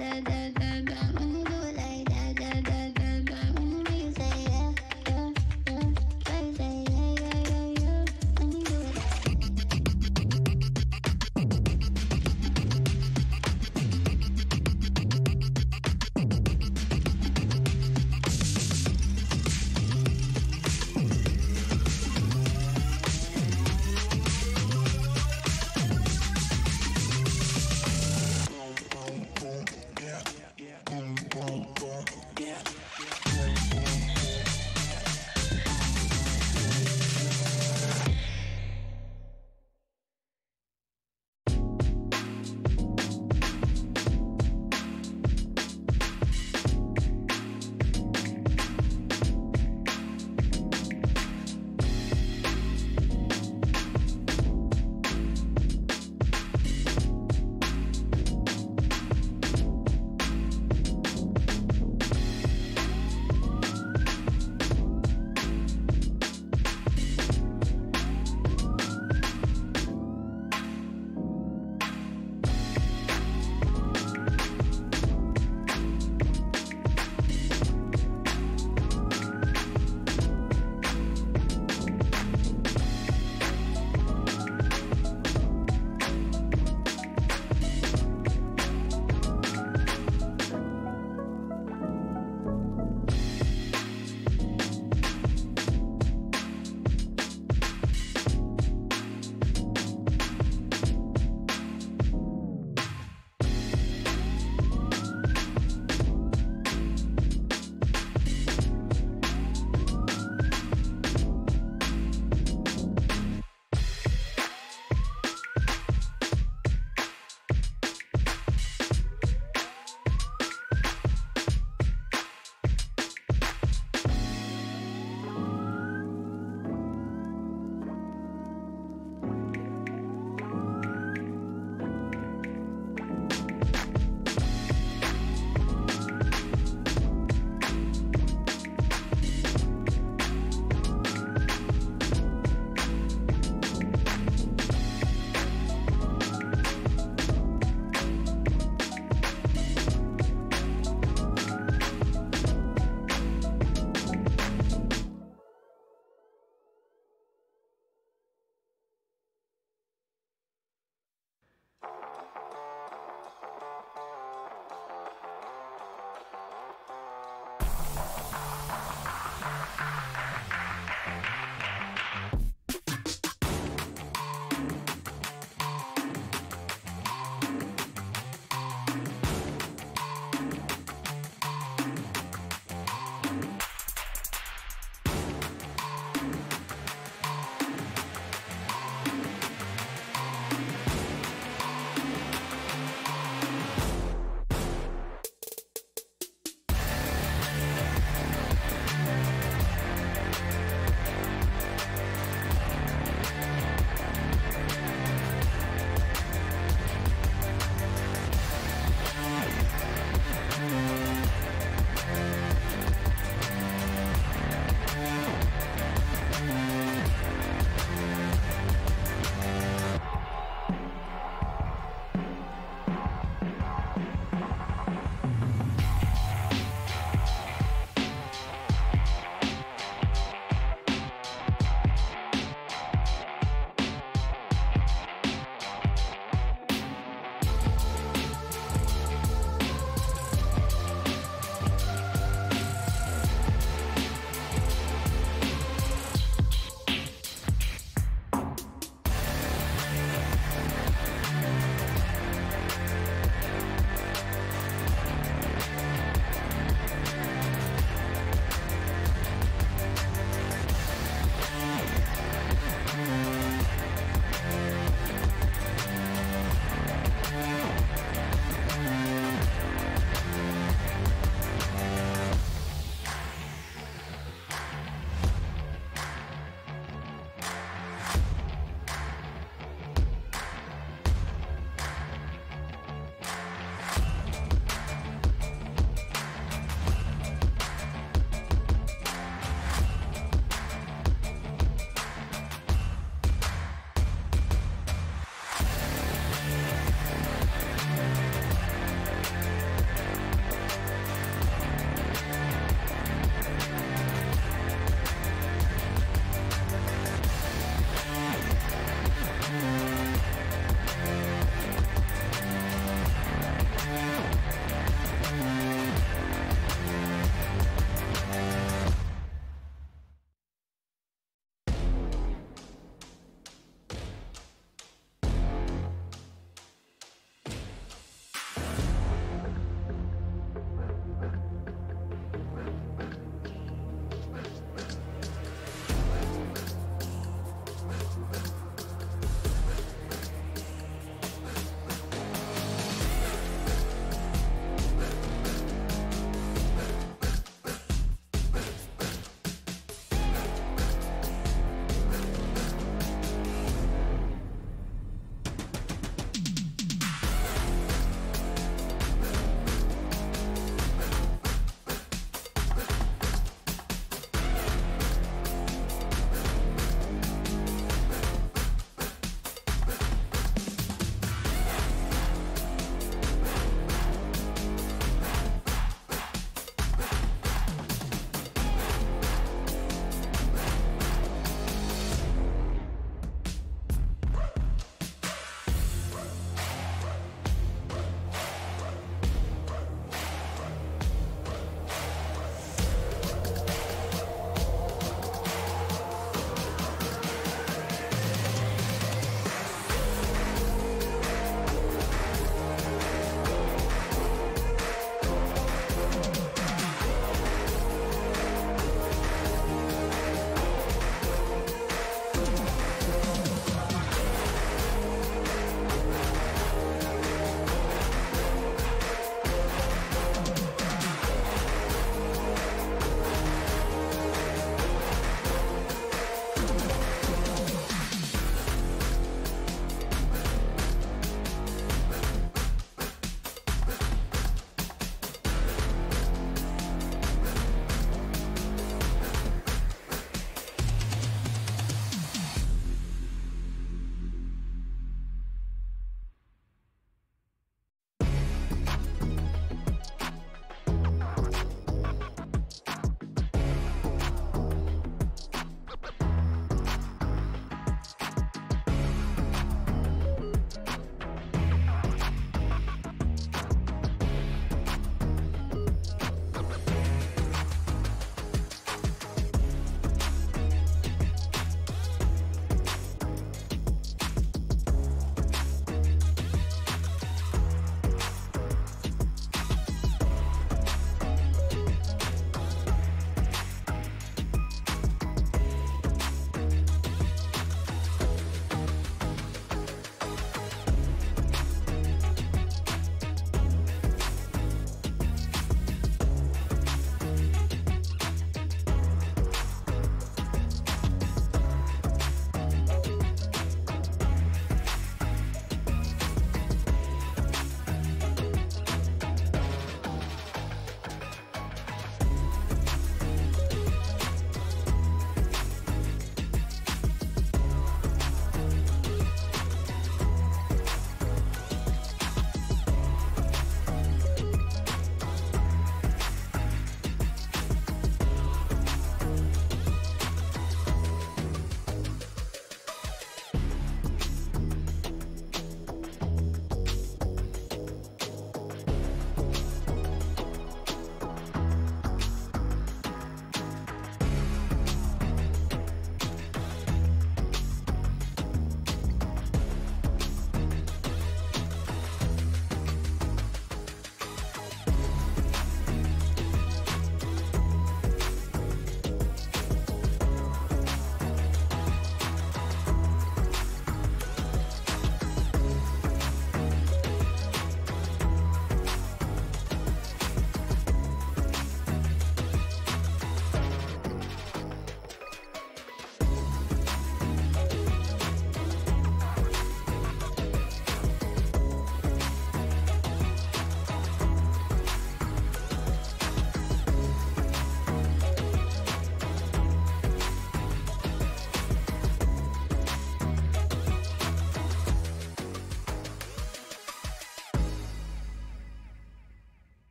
Da da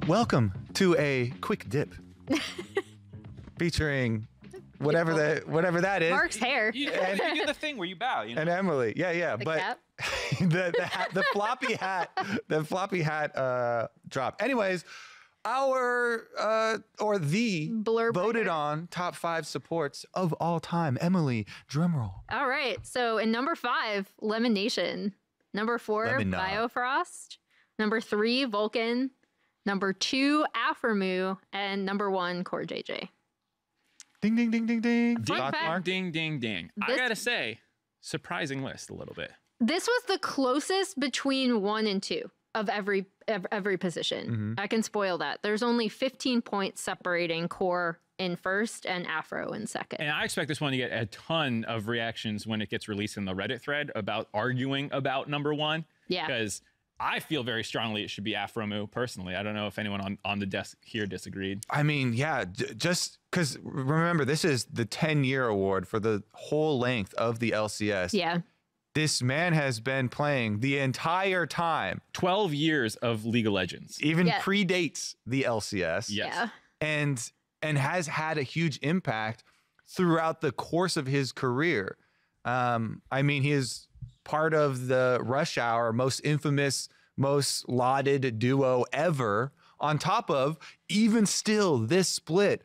Welcome to a quick dip featuring whatever that is. Mark's hair. You do the thing where you bow, you know? And Emily. Yeah. The But cap? the floppy hat dropped. Anyways, the Blurb voted writer. on top 5 supports of all time. Emily, drumroll. All right. So in number 5, Lemon Nation. Number 4, Lemon Knob. Biofrost. Number 3, Vulcan. Number 2, Aframu. And number 1, Core JJ. Ding, ding, ding, ding, ding. Fun Thoughts, fact. Mark? Ding, ding, ding. I This- gotta say, surprising list a little bit. This was the closest between 1 and 2 of every position. Mm-hmm. I can spoil that. There's only 15 points separating Core in first and Afro in second. And I expect this one to get a ton of reactions when it gets released in the Reddit thread about arguing about number 1. Yeah. Because I feel very strongly it should be Afromu personally. I don't know if anyone on the desk here disagreed. I mean, yeah, just because remember, this is the 10-year award for the whole length of the LCS. Yeah. This man has been playing the entire time, 12 years of League of Legends. even Yeah. predates the LCS. Yes. Yeah. And has had a huge impact throughout the course of his career. I mean, he is part of the Rush Hour, most infamous, most lauded duo ever, on top of even still this split,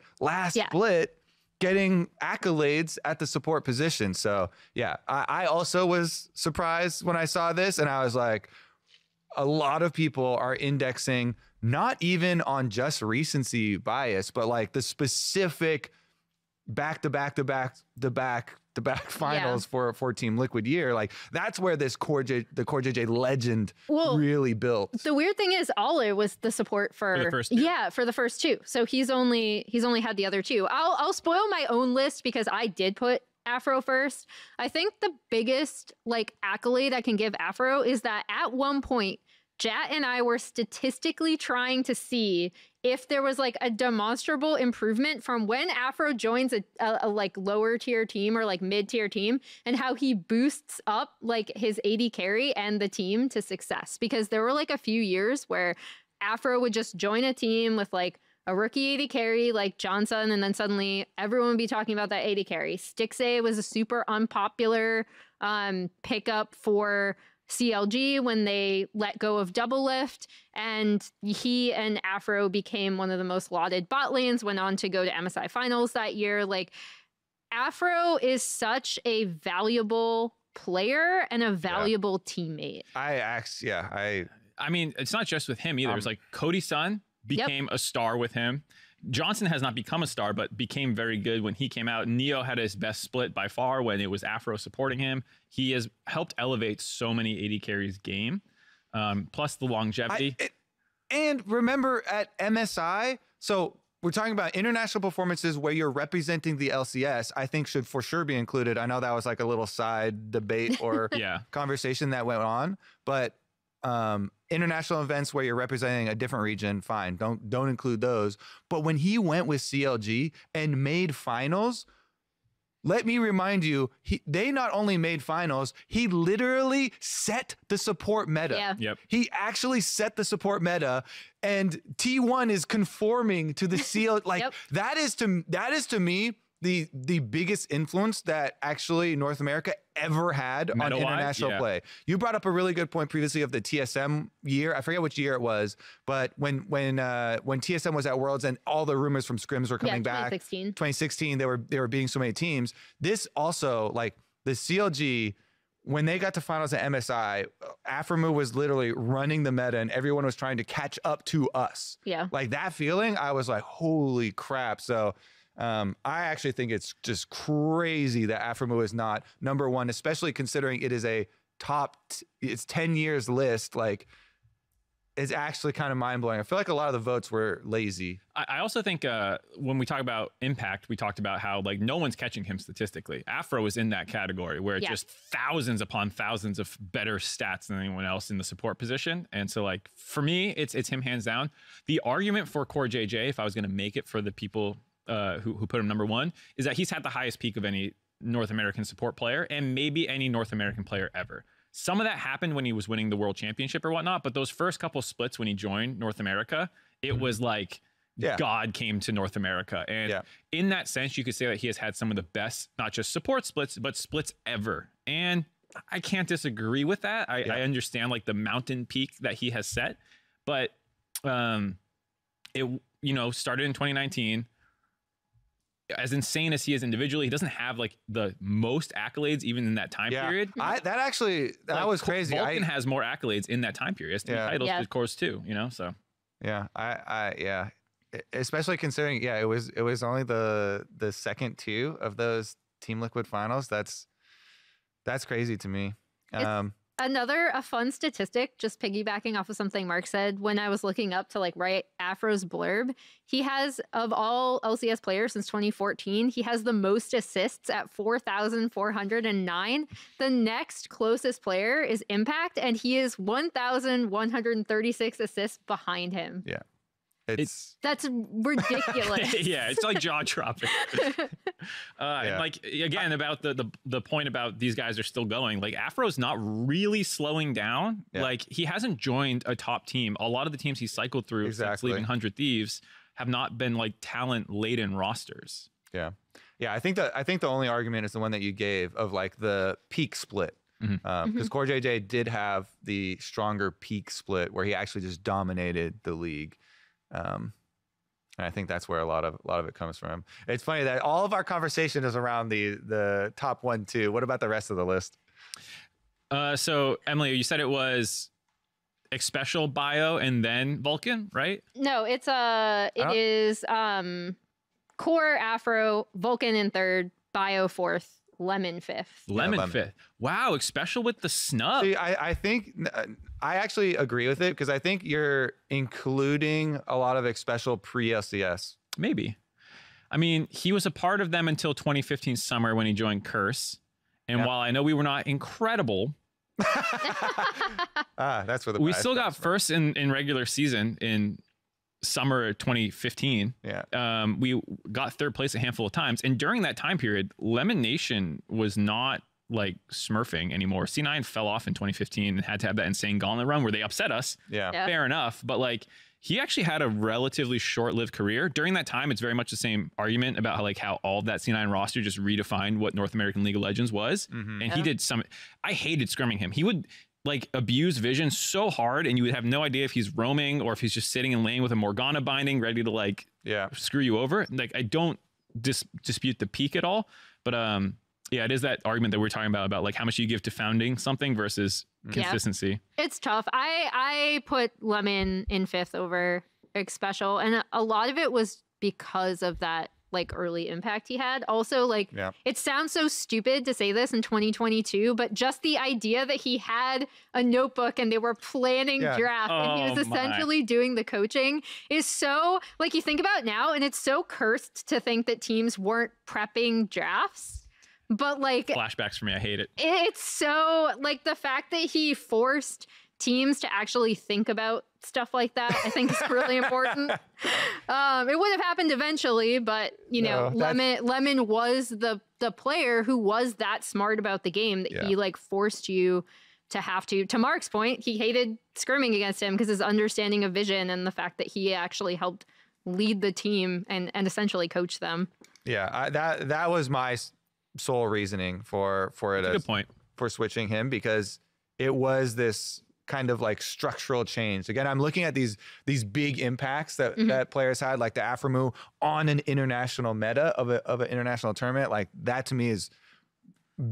split, getting accolades at the support position. So yeah, I also was surprised when I saw this, and I was like, a lot of people are indexing not even on just recency bias, but like the specific back-to-back finals for Team Liquid year. Like that's where this the Core JJ legend really built. The weird thing is, Ole was the support for the first two. Yeah, for the first 2. So he's only had the other 2. I'll spoil my own list because I did put Afro first. I think the biggest accolade I can give Afro is that at one point, Jat and I were statistically trying to see if there was a demonstrable improvement from when Afro joins a lower tier team or mid tier team, and how he boosts up his AD carry and the team to success. Because there were a few years where Afro would just join a team with a rookie AD carry like Johnson, and then suddenly everyone would be talking about that AD carry. Stixxay was a super unpopular pickup for CLG when they let go of Double Lift, and he and Afro became one of the most lauded bot lanes, went on to go to MSI finals that year. Afro is such a valuable player and a valuable teammate. I mean, it's not just with him either. It's Cody Sun became a star with him. Johnson has not become a star, but became very good when he came out. Neo had his best split by far when it was Afro supporting him. He has helped elevate so many AD carries game, plus the longevity. And remember at MSI, so we're talking about international performances where you're representing the LCS, I think should for sure be included. I know that was a little side debate or conversation that went on, but international events where you're representing a different region, fine, don't include those. But when he went with CLG and made finals, let me remind you, they not only made finals, he literally set the support meta. Yeah. Yep. He actually set the support meta, and T1 is conforming to the CL. That is to me the biggest influence that actually North America ever had on Meta-wise, international play. You brought up a really good point previously of the TSM year. I forget which year it was, but when TSM was at Worlds and all the rumors from scrims were coming back. 2016, they were beating so many teams. This also, the CLG, when they got to finals at MSI, Aframu was literally running the meta and everyone was trying to catch up to us. Yeah. That feeling, I was like, holy crap. So I actually think it's just crazy that Aframu is not number 1, especially considering it is a it's 10 years list. It's actually kind of mind-blowing. I feel like a lot of the votes were lazy. I also think when we talk about impact, we talked about how no one's catching him statistically. Afro is in that category where it's just thousands upon thousands of better stats than anyone else in the support position. And so for me, it's him hands down. The argument for Core JJ, if I was going to make it for the people who put him number 1, is that he's had the highest peak of any North American support player and maybe any North American player ever. Some of that happened when he was winning the world championship or whatnot, but those first couple splits when he joined North America, it was like God came to North America. And in that sense, you could say that he has had some of the best, not just support splits, but splits ever. And I can't disagree with that. I understand like the mountain peak that he has set, but it, you know, started in 2019. As insane as he is individually, he doesn't have like the most accolades even in that time period. That was crazy. Vulcan has more accolades in that time period. Has titles, of course, too. You know, so especially considering it was only the second two of those Team Liquid finals. That's crazy to me. A fun statistic, just piggybacking off of something Mark said, when I was looking up to like write Afro's blurb, he has, of all LCS players since 2014, he has the most assists at 4,409. The next closest player is Impact, and he is 1,136 assists behind him. Yeah. That's ridiculous. It's like jaw dropping. And like again about the point about these guys are still going. Like Afro's not really slowing down. Like he hasn't joined a top team. A lot of the teams he cycled through since leaving 100 Thieves have not been like talent laden rosters. Yeah. I think the only argument is the one that you gave of like the peak split. Because Core JJ did have the stronger peak split where he actually just dominated the league. And I think that's where a lot of it comes from. It's funny that all of our conversation is around the top 1-2. What about the rest of the list? So Emily, you said it was Xpecial, Bio, and then Vulcan, right? No, it is Core, Afro, Vulcan in third, Bio fourth, Lemon fifth. Lemon fifth. Wow, Xpecial with the snub. See, I think I actually agree with it because I think you're including a lot of Xpecial pre-LCS. Maybe. I mean, he was a part of them until 2015 summer when he joined Curse. And while I know we were not incredible, that's where we still got first in regular season in summer 2015. We got third place a handful of times, and during that time period Lemon Nation was not like smurfing anymore. C9 fell off in 2015 and had to have that insane gauntlet run where they upset us. Fair enough, but like he actually had a relatively short-lived career. During that time, it's very much the same argument about how all of that C9 roster just redefined what North American League of Legends was. And he did some, I hated scrimming him. He would like abuse vision so hard and you would have no idea if he's roaming or if he's just sitting in lane with a Morgana binding ready to like screw you over. Like I don't dispute the peak at all, but it is that argument that we're talking about like how much you give to founding something versus consistency. It's tough. I put Lemon in fifth over Xpecial, and a lot of it was because of that like early impact he had. Also, like it sounds so stupid to say this in 2022, but just the idea that he had a notebook and they were planning draft and he was essentially doing the coaching is so, like, you think about it now and it's so cursed to think that teams weren't prepping drafts. But like flashbacks for me, I hate it. It's so like the fact that he forced teams to actually think about stuff like that, I think is really important. It would have happened eventually, but you know, Lemon was the player who was that smart about the game that he like forced you to have to Mark's point, he hated scrimming against him because his understanding of vision and the fact that he actually helped lead the team and essentially coach them. That was my sole reasoning for it. Good point. For switching him, because it was this kind of like structural change. Again, I'm looking at these big impacts that players had, like the Afromu on an international meta of an international tournament. Like that to me is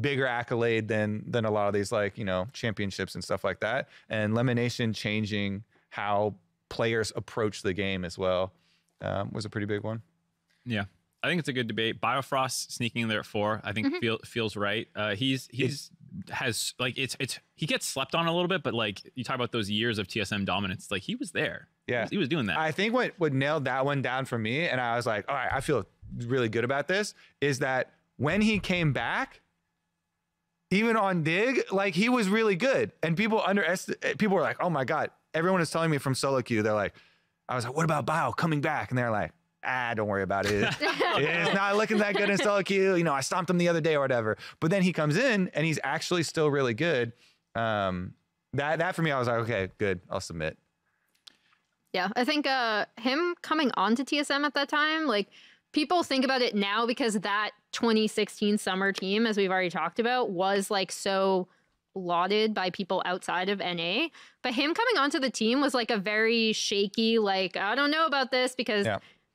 bigger accolade than a lot of these like, you know, championships and stuff like that. And Lemonation changing how players approach the game as well was a pretty big one. Yeah. I think it's a good debate. Biofrost sneaking in there at 4, I think feels right. He gets slept on a little bit, but like you talk about those years of TSM dominance, like he was there. Yeah, he was doing that. I think what nailed that one down for me, and I was like, all right, I feel really good about this, is that when he came back, even on Dig, like he was really good, and people were like, oh my god, everyone is telling me from solo queue, they're like, I was like, what about Bio coming back? And they're like, don't worry about it. It's not looking that good in solo queue. You know, I stomped him the other day or whatever. But then he comes in and he's actually still really good. That for me, I was like, okay, good. I'll submit. Yeah, I think him coming onto TSM at that time, like people think about it now because that 2016 summer team, as we've already talked about, was like so lauded by people outside of NA. But him coming onto the team was like a very shaky, like, I don't know about this, because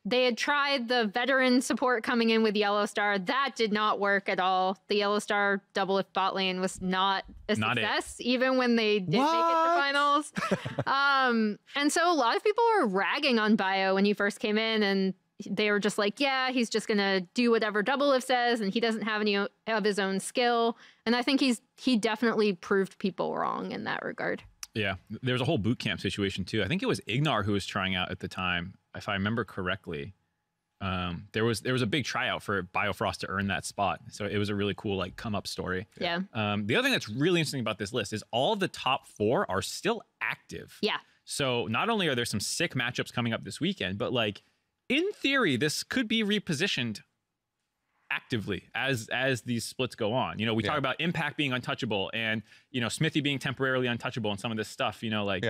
they had tried the veteran support coming in with Yellow Star. That did not work at all. The Yellow Star double if bot lane was not a success, even when they did make it to finals. And so a lot of people were ragging on Bio when he first came in, and they were just like, yeah, he's just going to do whatever double if says, and he doesn't have any of his own skill. And I think he definitely proved people wrong in that regard. Yeah, there was a whole boot camp situation too. I think it was Ignar who was trying out at the time, if I remember correctly. There was a big tryout for Biofrost to earn that spot, so it was a really cool like come up story. Yeah. The other thing that's really interesting about this list is all of the top 4 are still active. Yeah. So not only are there some sick matchups coming up this weekend, but like in theory, this could be repositioned actively as these splits go on. You know, we talk about Impact being untouchable and, you know, Smithy being temporarily untouchable and some of this stuff, you know, like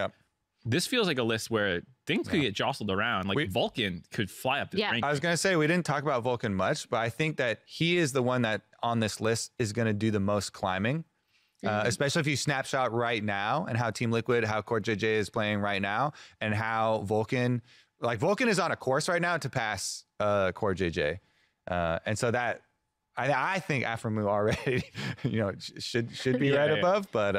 this feels like a list where things could get jostled around. Like Vulcan could fly up this rank. I was going to say, we didn't talk about Vulcan much, but I think that he is the one that on this list is going to do the most climbing, especially if you snapshot right now and how Team Liquid, how Core JJ is playing right now, and how Vulcan is on a course right now to pass Core JJ. And so that I think Aframu already, you know, should be right above, but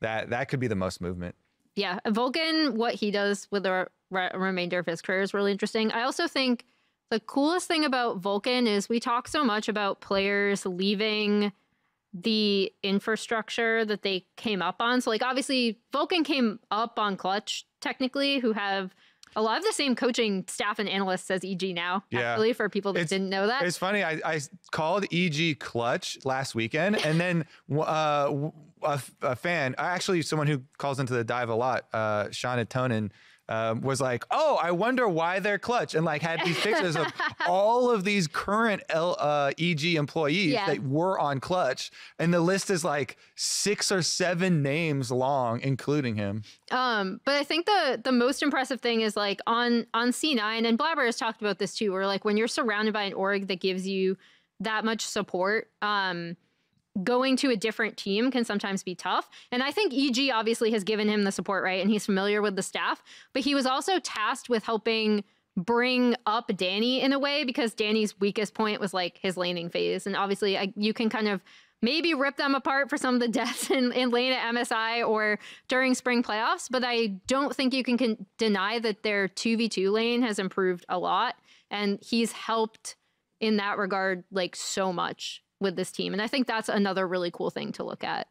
that could be the most movement. Yeah, Vulcan, what he does with the remainder of his career is really interesting. I also think the coolest thing about Vulcan is we talk so much about players leaving the infrastructure that they came up on. So like obviously Vulcan came up on Clutch technically, who have a lot of the same coaching staff and analysts as EG now, actually, for people that didn't know that. It's funny. I called EG Clutch last weekend, and then a fan, actually someone who calls into the dive a lot, Shauna Tonin, was like, oh, I wonder why they're Clutch, and like had these pictures of all of these current EG employees that were on Clutch, and the list is like 6 or 7 names long, including him. But I think the most impressive thing is like on C9, and Blabber has talked about this too, where like when you're surrounded by an org that gives you that much support, going to a different team can sometimes be tough. And I think EG obviously has given him the support, right? And he's familiar with the staff, but he was also tasked with helping bring up Danny in a way, because Danny's weakest point was like his laning phase. And obviously you can kind of maybe rip them apart for some of the deaths in lane at MSI or during spring playoffs, but I don't think you can deny that their 2v2 lane has improved a lot. And he's helped in that regard, like so much with this team. And I think that's another really cool thing to look at.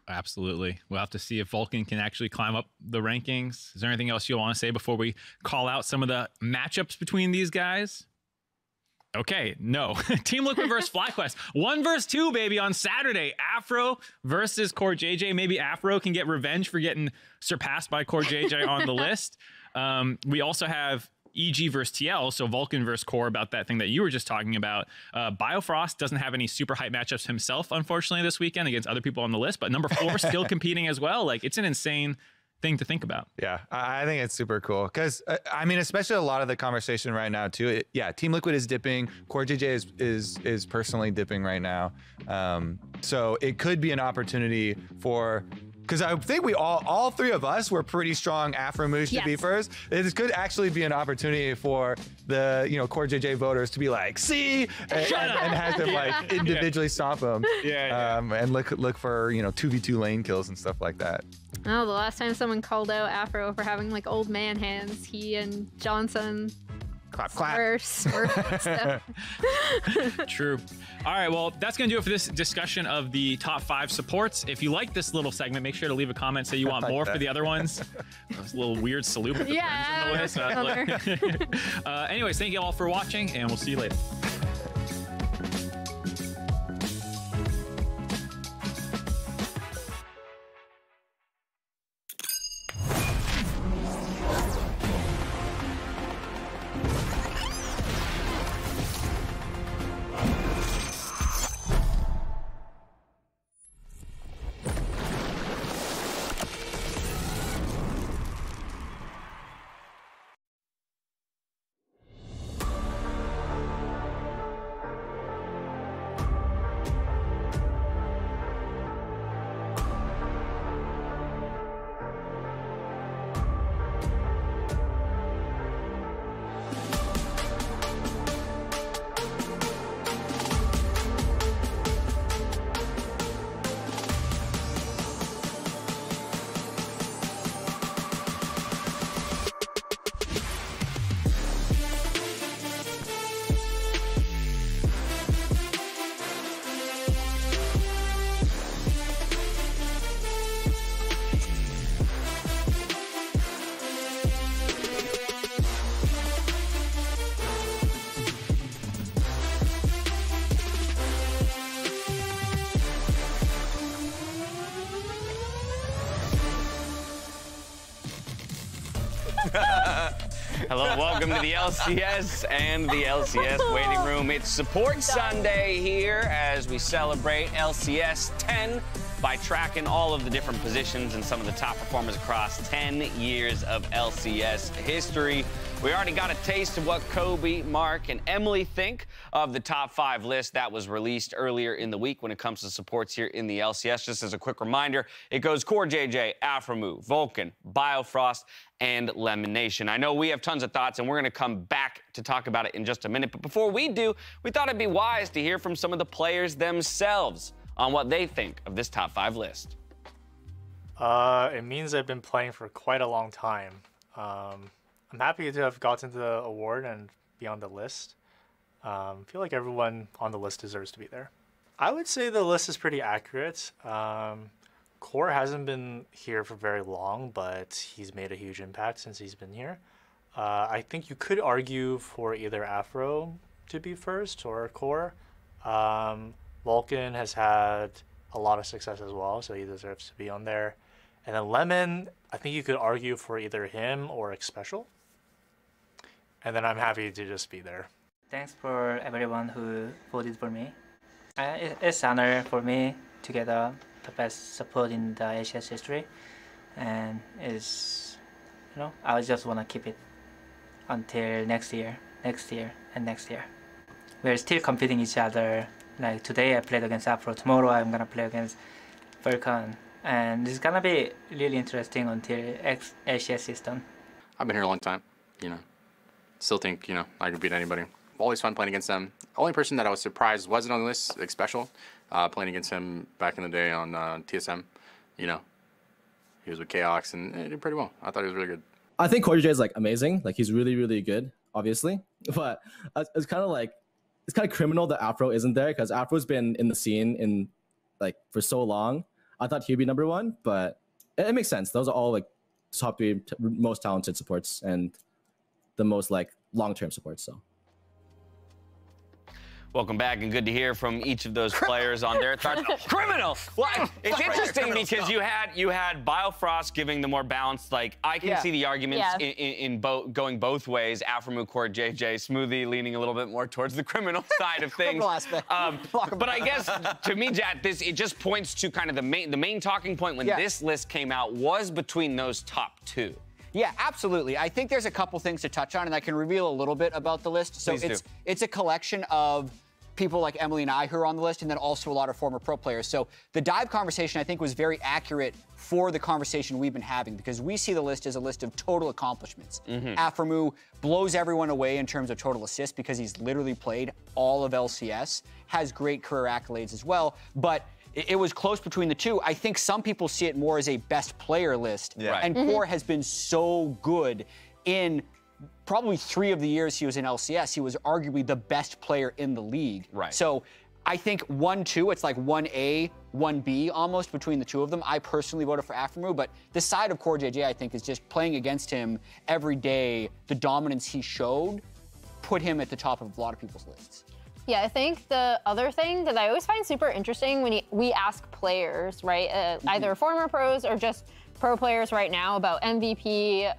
Absolutely. We'll have to see if Vulcan can actually climb up the rankings. Is there anything else you want to say before we call out some of the matchups between these guys? Okay, no. Team Liquid versus FlyQuest. 1 versus 2, baby, on Saturday. Afro versus Core JJ. Maybe Afro can get revenge for getting surpassed by Core JJ on the list. We also have EG versus TL, so Vulcan versus Core, about that thing that you were just talking about. Biofrost doesn't have any super hype matchups himself, unfortunately, this weekend against other people on the list, but number 4 still competing as well. Like, it's an insane thing to think about. Yeah, I think it's super cool because, I mean, especially a lot of the conversation right now, too. Team Liquid is dipping. Core JJ is personally dipping right now. So it could be an opportunity for... Because I think we all 3 of us were pretty strong Afromoose to be first. This could actually be an opportunity for the Core JJ voters to be like, see, and have them like individually stomp them. And look for 2v2 lane kills and stuff like that. Oh, the last time someone called out Afro for having like old man hands, he and Johnson. Clap, clap. Stuff. True. All right, well, that's going to do it for this discussion of the top 5 supports. If you like this little segment, make sure to leave a comment, say you want more for the other ones. That was a little weird salute with the friends in the list. Anyways, thank you all for watching, and we'll see you later. Hello, welcome to the LCS and the LCS waiting room. It's Support Sunday here as we celebrate LCS 10 by tracking all of the different positions and some of the top performers across 10 years of LCS history. We already got a taste of what Kobe, Mark, and Emily think of the top 5 list that was released earlier in the week when it comes to supports here in the LCS. Just as a quick reminder, it goes Core JJ, Afromu, Vulcan, Biofrost, and Lemon Nation. I know we have tons of thoughts, and we're going to come back to talk about it in just a minute. But before we do, we thought it'd be wise to hear from some of the players themselves on what they think of this top 5 list. It means I've been playing for quite a long time. I'm happy to have gotten the award and be on the list. I feel like everyone on the list deserves to be there. I would say the list is pretty accurate. Core hasn't been here for very long, but he's made a huge impact since he's been here. I think you could argue for either Afro to be first or Core. Vulcan has had a lot of success as well, so he deserves to be on there. And then Lemon, I think you could argue for either him or X-Special. And then I'm happy to just be there. Thanks for everyone who voted for me. It's an honor for me to get the best support in the LCS history. And I just want to keep it until next year, and next year. We're still competing each other. Like today I played against Afro, tomorrow I'm gonna play against Vulcan. And it's gonna be really interesting until LCS is done. I've been here a long time, Still think, I can beat anybody. Always fun playing against them. Only person that I was surprised wasn't on the list, like Special. Playing against him back in the day on TSM, he was with Chaos and he did pretty well. I thought he was really good. I think Core JJ is amazing. He's really, really good, obviously. But it's kind of criminal that Afro isn't there because Afro's been in the scene for so long. I thought he'd be number 1, but it makes sense. Those are all top 3 most talented supports and the most long-term supports. So. Welcome back, and good to hear from each of those players on their thoughts. Criminal! Well, it's interesting because you had Biofrost giving the more balanced. I can see the arguments in going both ways. Afromu, Core JJ, Smoothie leaning a little bit more towards the criminal side of things. But I guess to me, Jat, it just points to kind of the main talking point when this list came out was between those top 2. Yeah, absolutely. I think there's a couple things to touch on, and I can reveal a little bit about the list. So it's a collection of people like Emily and I who are on the list, and then also a lot of former pro players. So the dive conversation, I think, was very accurate for the conversation we've been having because we see the list as a list of total accomplishments. Afromu blows everyone away in terms of total assists because he's literally played all of LCS, has great career accolades as well, but it was close between the two. I think some people see it more as a best player list, and Core has been so good in probably 3 of the years he was in LCS. He was arguably the best player in the league. So I think 1-2, it's like 1A, 1B almost between the two of them. I personally voted for Afromu, but the side of Core JJ, I think, is just playing against him every day. The dominance he showed put him at the top of a lot of people's lists. Yeah, I think the other thing that I always find super interesting when we ask players, right, either former pros or just pro players right now about MVP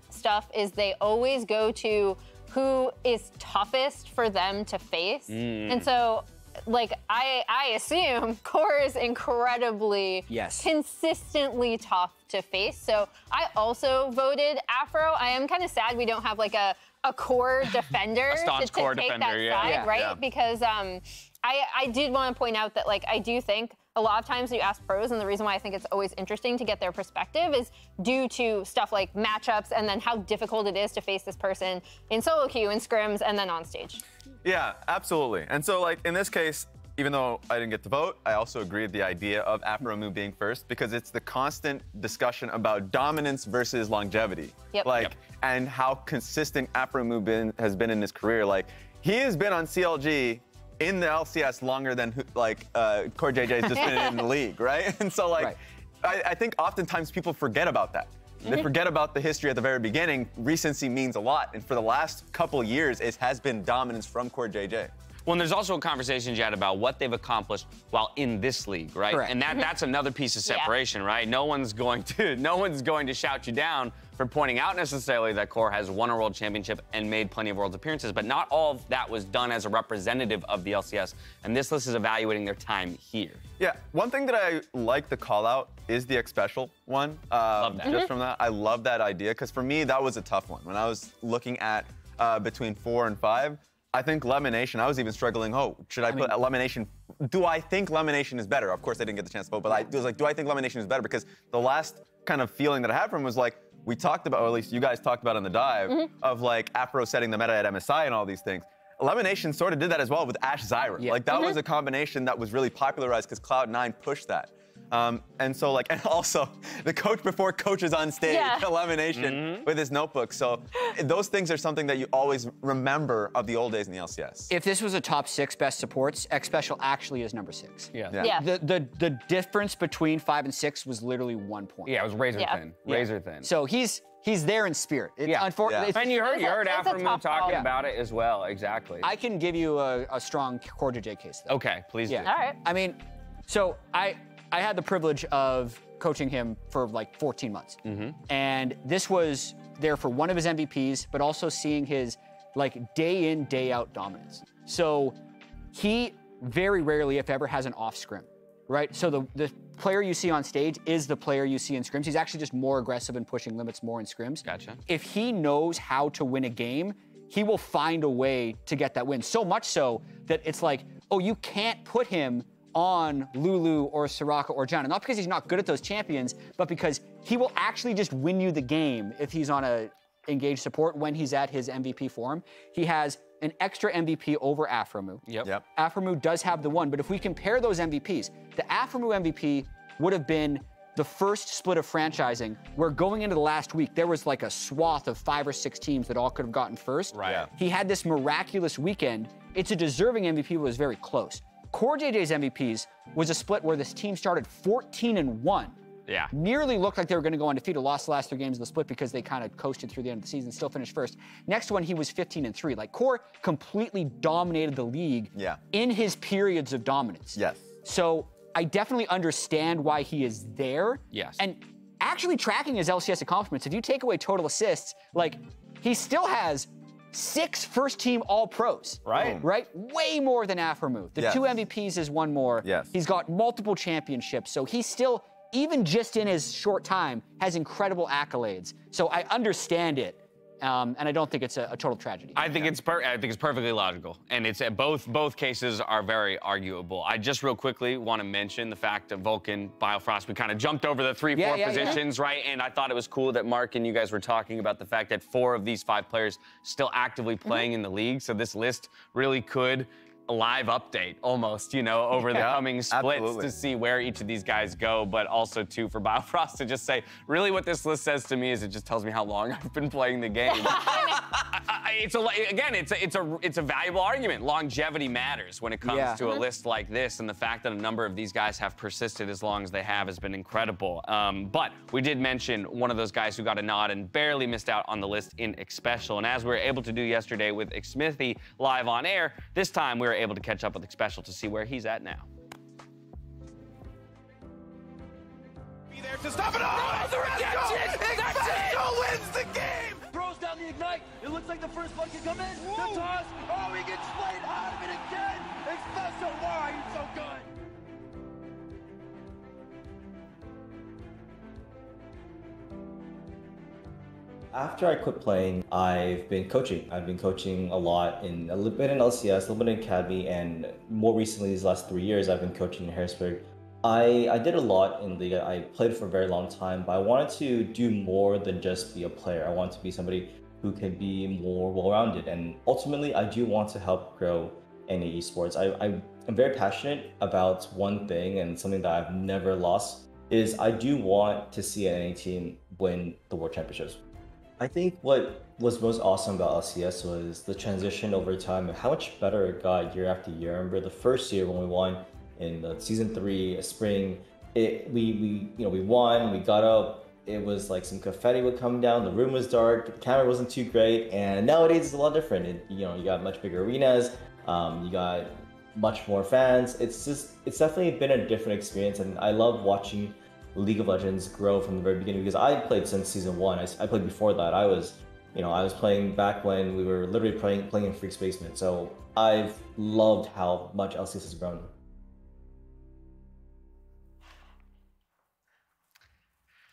stuff, is they always go to who is toughest for them to face. And so, I assume Core is incredibly consistently tough to face. So I also voted Afro. I am kind of sad we don't have a core defender to take that side, right? Because I did want to point out that I do think a lot of times you ask pros, and the reason why I think it's always interesting to get their perspective is due to stuff like matchups and then how difficult it is to face this person in solo queue, in scrims, and then on stage. Yeah, absolutely. And so in this case, even though I didn't get to vote, I also agree with the idea of Afromu being first because it's the constant discussion about dominance versus longevity. And how consistent Afromu has been in his career. He has been on CLG in the LCS longer than Core JJ has just been in the league, right? And so I think oftentimes people forget about that. They forget about the history at the very beginning. Recency means a lot, and for the last couple years, it has been dominance from Core JJ. Well, and there's also a conversation, Jad, about what they've accomplished while in this league, right? Correct. And that's another piece of separation, right? No one's going to shout you down for pointing out necessarily that Core has won a world championship and made plenty of world appearances, but not all of that was done as a representative of the LCS, and this list is evaluating their time here. Yeah, one thing that I like the call out is the X Special one. Love that. Just from that, I love that idea, because for me, that was a tough one. When I was looking at between 4 and 5, I think Lemonation, I was even struggling, should I put Lemonation? Do I think Lemonation is better? Of course, I didn't get the chance to vote, but I was like, do I think Lemonation is better? Because the last kind of feeling that I had from him was like, we talked about, or at least you guys talked about in the dive, of like Afro setting the meta at MSI and all these things. Lemonation sort of did that as well with Ash Zyra. Yeah. Like that was a combination that was really popularized because Cloud9 pushed that. And so like, and also the coach before coaches on stage, Elimination with his notebook. So those things are something that you always remember of the old days in the LCS. If this was a top 6 best supports, X Special actually is number 6. Yeah. The difference between 5 and 6 was literally 1 point. Yeah, it was razor thin. Razor thin. So he's there in spirit. Unfortunately, and you heard it's a Afro tough talking call. about it as well. Exactly. I can give you a strong Core JJ case though. Okay, please do. All right. I mean, so I had the privilege of coaching him for like 14 months. And this was there for one of his MVPs, but also seeing his like day in, day out dominance. So he very rarely, if ever, has an off scrim, right? So the player you see on stage is the player you see in scrims. He's actually just more aggressive and pushing limits more in scrims. Gotcha. If he knows how to win a game, he will find a way to get that win. So much so that it's like, oh, you can't put him on Lulu or Soraka or Janna. Not because he's not good at those champions, but because he will actually just win you the game if he's on a engaged support when he's at his MVP form. He has an extra MVP over Afromu. Yep. Afromu does have the 1, but if we compare those MVPs, the Afromu MVP would have been the first split of franchising where going into the last week, there was like a swath of 5 or 6 teams that all could have gotten first. Right. Yeah. He had this miraculous weekend. It's a deserving MVP, but was very close. Core JJ's MVPs was a split where this team started 14-1. Yeah. Nearly looked like they were going to go undefeated, lost the last 3 games of the split because they kind of coasted through the end of the season, still finished first. Next one, he was 15-3. Like, Core completely dominated the league in his periods of dominance. Yes. So I definitely understand why he is there. Yes. And actually tracking his LCS accomplishments, if you take away total assists, like, he still has 6 first-team All-Pros. Right. Right? Way more than Afromu. The 2 MVPs is 1 more. Yes. He's got multiple championships, so he's still, even just in his short time, has incredible accolades. So I understand it, and I don't think it's a total tragedy. I think it's perfectly logical, and it's both cases are very arguable. I just real quickly want to mention the fact that Vulcan, Biofrost, we kind of jumped over the 3-4 positions, right? And I thought it was cool that Mark and you guys were talking about the fact that 4 of these 5 players still actively playing in the league. So this list really could a live update almost, you know, over the coming splits to see where each of these guys go, but also too for Biofrost to just say, really what this list says to me is it just tells me how long I've been playing the game. It's a valuable argument. Longevity matters when it comes to a list like this, and the fact that a number of these guys have persisted as long as they have has been incredible. But we did mention one of those guys who got a nod and barely missed out on the list in Xpecial, and as we were able to do yesterday with Xsmithy live on air, this time we were able to catch up with Xpecial to see where he's at now. Be there to stop it all! The rejection! Xpecial wins the game! Throws down the ignite. It looks like the first one can come in. The toss. Oh, he gets slayed out of it again. Xpecial, why are you so good? After I quit playing, I've been coaching. I've been coaching a lot a little bit in LCS, a little bit in Academy, and more recently, these last 3 years, I've been coaching in Harrisburg. I did a lot in League. I played for a very long time, but I wanted to do more than just be a player. I wanted to be somebody who can be more well-rounded, and ultimately, I do want to help grow NA Esports. I'm very passionate about one thing, and something that I've never lost, is I do want to see an NA team win the World Championships. I think what was most awesome about LCS was the transition over time and how much better it got year after year. I remember the first year when we won in the season 3 spring, we won, we got up, it was like some confetti would come down, the room was dark, the camera wasn't too great, and nowadays it's a lot different. You got much bigger arenas, You got much more fans. It's definitely been a different experience, and I love watching League of Legends grow from the very beginning, because I played since season 1. I played before that. I was playing back when we were literally playing in Freak's Basement. So I've loved how much LCS has grown.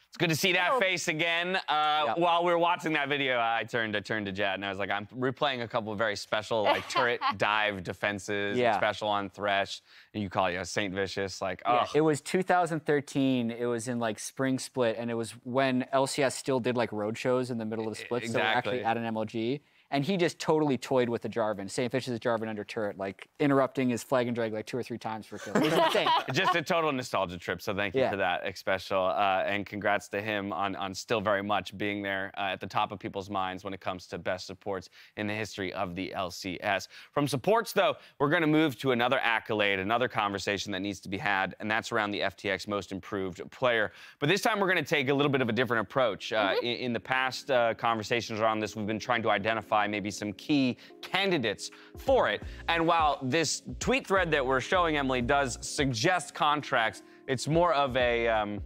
It's good to see that face again. While we were watching that video, I turned to Jad and I was like, I'm replaying a couple of very special like turret dive defenses, special on Thresh, and you call it Saint Vicious. Like, oh, it was 2013. It was in like spring split, and it was when LCS still did like road shows in the middle of the split. So actually at an MLG. And he just totally toyed with the Jarvan. Saint Vicious Jarvan under turret, like interrupting his flag and drag like 2 or 3 times for kill. It was insane. Just a total nostalgia trip. So thank you for that, Xpecial, and congrats to him on still very much being there at the top of people's minds when it comes to best supports in the history of the LCS. From supports, though, we're going to move to another accolade, another conversation that needs to be had, and that's around the FTX Most Improved Player. But this time we're going to take a little bit of a different approach. In the past conversations around this, we've been trying to identify maybe some key candidates for it. And while this tweet thread that we're showing, Emily, does suggest contracts, it's more of a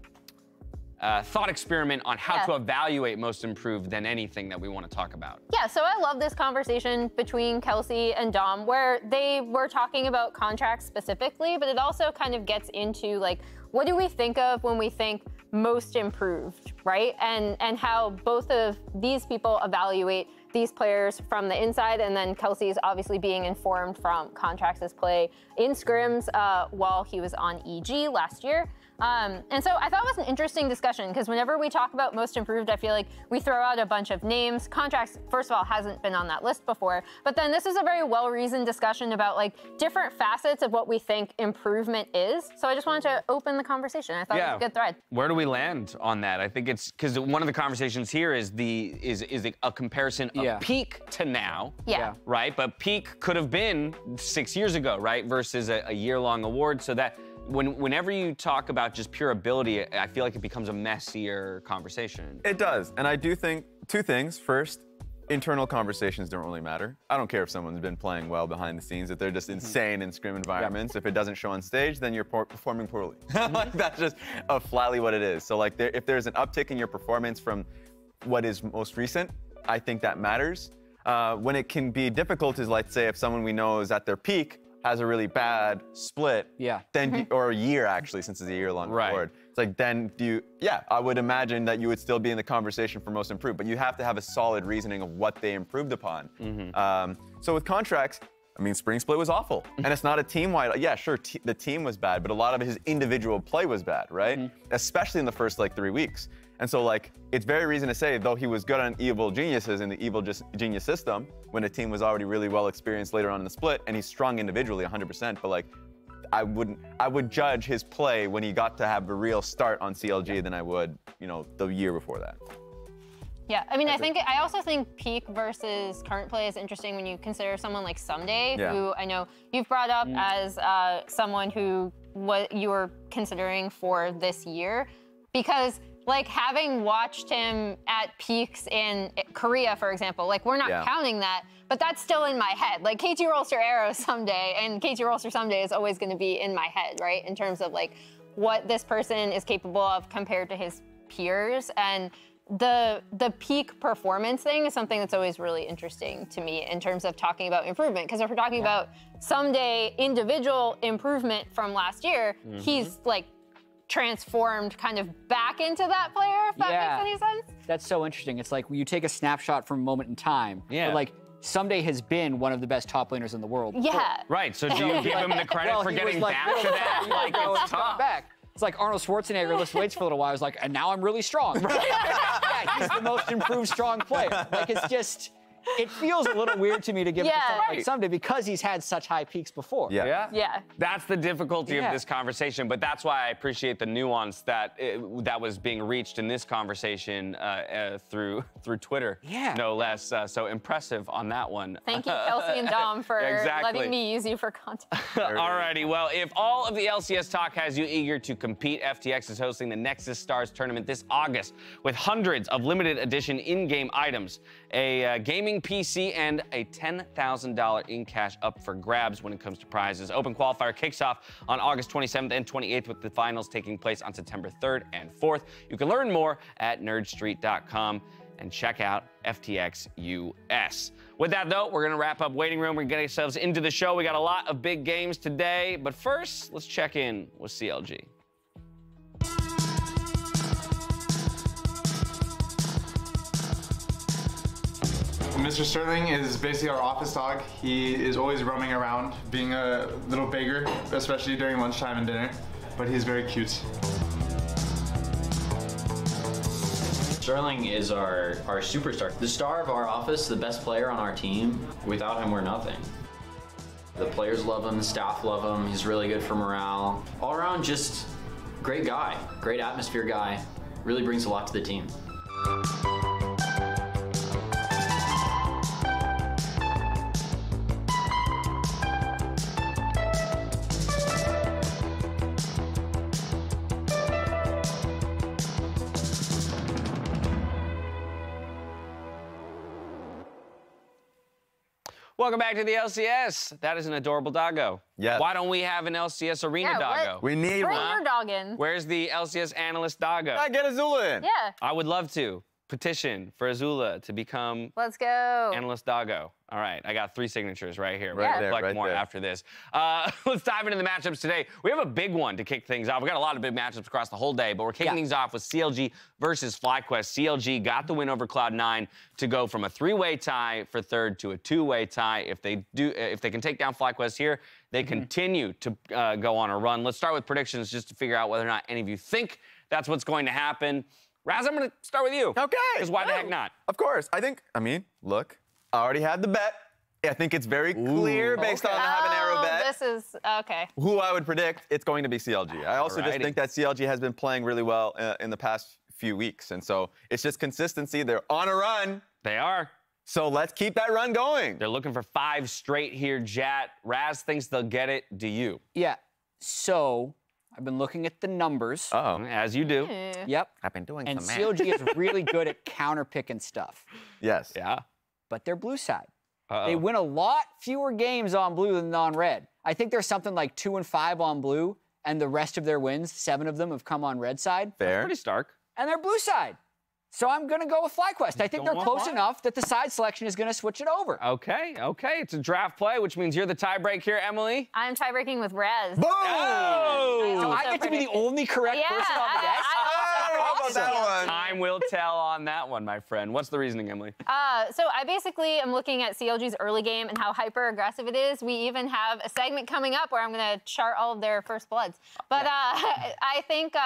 thought experiment on how to evaluate Most Improved than anything that we want to talk about. Yeah, so I love this conversation between Kelsey and Dom where they were talking about contracts specifically, but it also kind of gets into like, what do we think of when we think Most Improved, right? And how both of these people evaluate these players from the inside, and then Kelsey's obviously being informed from Contracts' play in scrims while he was on EG last year. And so I thought it was an interesting discussion because whenever we talk about Most Improved, I feel like we throw out a bunch of names. Contracts, first of all, hasn't been on that list before, but then this is a very well-reasoned discussion about like different facets of what we think improvement is. So I just wanted to open the conversation. I thought it was a good thread. Where do we land on that? I think it's because one of the conversations here is a comparison of peak to now. Right? But peak could have been 6 years ago, right? Versus a year-long award. So that whenever you talk about just pure ability, I feel like it becomes a messier conversation. It does. And I do think 2 things. First, internal conversations don't really matter. I don't care if someone's been playing well behind the scenes, if they're just insane in scrim environments. If it doesn't show on stage, then you're performing poorly. Like, that's just flatly what it is. So like if there's an uptick in your performance from what is most recent, I think that matters. When it can be difficult is, let's say, if someone we know is at their peak, has a really bad split, then or a year actually, since it's a year-long award. It's like, then I would imagine that you would still be in the conversation for Most Improved, but you have to have a solid reasoning of what they improved upon. So with Contracts, I mean, Spring Split was awful, and it's not a team-wide. Yeah, sure, the team was bad, but a lot of his individual play was bad, right? Especially in the first like 3 weeks. And so like, it's very reason to say, though he was good on Evil Geniuses in the Evil Genius system, when the team was already really well experienced later on in the split, and he's strong individually 100%, but like, I would judge his play when he got to have a real start on CLG than I would, the year before that. Yeah, I mean, I also think peak versus current play is interesting when you consider someone like Someday, who I know you've brought up as someone who you were considering for this year, because like having watched him at peaks in Korea, for example, like we're not counting that, but that's still in my head. Like KT Rolster Arrow Someday, and KT Rolster Someday is always going to be in my head, right? In terms of like what this person is capable of compared to his peers. And the peak performance thing is something that's always really interesting to me in terms of talking about improvement. Because if we're talking about Someday individual improvement from last year, he's like transformed kind of back into that player, if that makes any sense. That's so interesting. It's like you take a snapshot from a moment in time, but like Someday has been one of the best top laners in the world. Right, so do you give him the credit for getting back to that? Like, it's tough. It's like Arnold Schwarzenegger lifts weights for a little while. He's like, and now I'm really strong. He's the most improved strong player. Like, it's just, it feels a little weird to me to give it to Someday because he's had such high peaks before. That's the difficulty of this conversation, but that's why I appreciate the nuance that that was being reached in this conversation through Twitter, no less. So impressive on that one. Thank you, Kelsey and Dom, for letting me use you for content. Alrighty, well, if all of the LCS talk has you eager to compete, FTX is hosting the Nexus Stars tournament this August with hundreds of limited edition in-game items, a gaming gaming PC and a $10,000 in cash up for grabs when it comes to prizes. Open qualifier kicks off on August 27th and 28th, with the finals taking place on September 3rd and 4th. You can learn more at nerdstreet.com and check out FTX US. With that, though, we're going to wrap up Waiting Room. We're going to get ourselves into the show. We got a lot of big games today, but first, let's check in with CLG. Mr. Sterling is basically our office dog. He is always roaming around, being a little bigger, especially during lunchtime and dinner, but he's very cute. Sterling is our superstar, the star of our office, the best player on our team. Without him, we're nothing. The players love him, the staff love him, he's really good for morale. All around, just great guy, great atmosphere guy, really brings a lot to the team. Welcome back to the LCS. That is an adorable doggo. Yeah. Why don't we have an LCS arena doggo? We need Bring one. your dog in. Where's the LCS analyst doggo? Get Azula in. Yeah. I would love to petition for Azula to become Let's go. analyst doggo. All right, I got 3 signatures right here. Right We'll there, collect right more there. after this. Let's dive into the matchups today. We have a big one to kick things off. We got a lot of big matchups across the whole day, but we're kicking things off with CLG versus FlyQuest. CLG got the win over Cloud9 to go from a 3-way tie for third to a 2-way tie. If they can take down FlyQuest here, they continue to go on a run. Let's start with predictions just to figure out whether or not any of you think that's what's going to happen. Raz, I'm going to start with you. Okay. Because why the heck not? Of course. I mean, look, I already had the bet. I think it's very clear based on the habanero bet. This is, okay. Who I would predict, it's going to be CLG. I also just think that CLG has been playing really well in the past few weeks. And so it's just consistency. They're on a run. They are. So let's keep that run going. They're looking for 5 straight here, Jat. Raz thinks they'll get it. Do you? Yeah. So I've been looking at the numbers. Uh-oh. As you do. Yep. I've been doing And some CLG is really good at counter-picking stuff. Yes. Yeah. But they're blue side. Uh-oh. They win a lot fewer games on blue than on red. I think there's something like 2-5 on blue, and the rest of their wins, 7 of them have come on red side. Fair. Pretty stark. And they're blue side. So I'm going to go with FlyQuest. I think they're close enough that the side selection is going to switch it over. Okay. It's a draft play, which means you're the tiebreak here, Emily. I'm tie-breaking with Raz. Boom! Oh! So I get to be the only correct person on the desk? Time will tell on that one, my friend. What's the reasoning, Emily? So I basically am looking at CLG's early game and how hyper aggressive it is. We even have a segment coming up where I'm going to chart all of their first bloods. But I think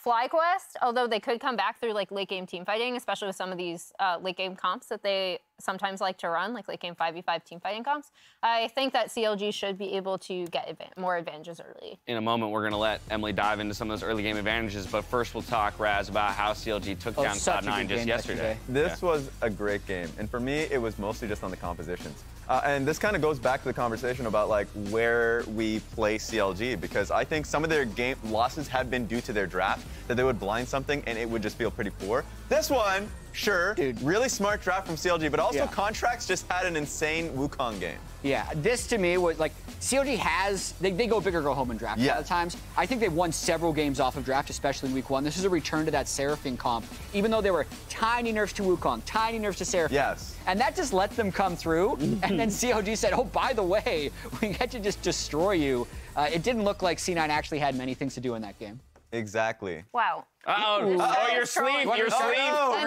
FlyQuest, although they could come back through like late game team fighting, especially with some of these late game comps that they sometimes like to run, like late game 5v5 team fighting comps, I think that CLG should be able to get more advantages early. In a moment, we're going to let Emily dive into some of those early game advantages, but first we'll talk, Raz, about how CLG took down Cloud9 just yesterday. This was a great game, and for me, it was mostly just on the compositions. And this kind of goes back to the conversation about like where we play CLG, because I think some of their game losses have been due to their draft, that they would blind something and it would just feel pretty poor. This one, sure, really smart draft from CLG, but also Contracts just had an insane Wukong game. Yeah, this to me was like, CLG has, they go big or go home in draft a lot of times. I think they've won several games off of draft, especially in week 1. This is a return to that Seraphine comp, even though there were tiny nerfs to Wukong, tiny nerfs to Seraphine. Yes. And that just let them come through. And then CLG said, oh, by the way, we get to just destroy you. It didn't look like C9 actually had many things to do in that game. Exactly. Wow. Oh, your sleeve, your sleeve. I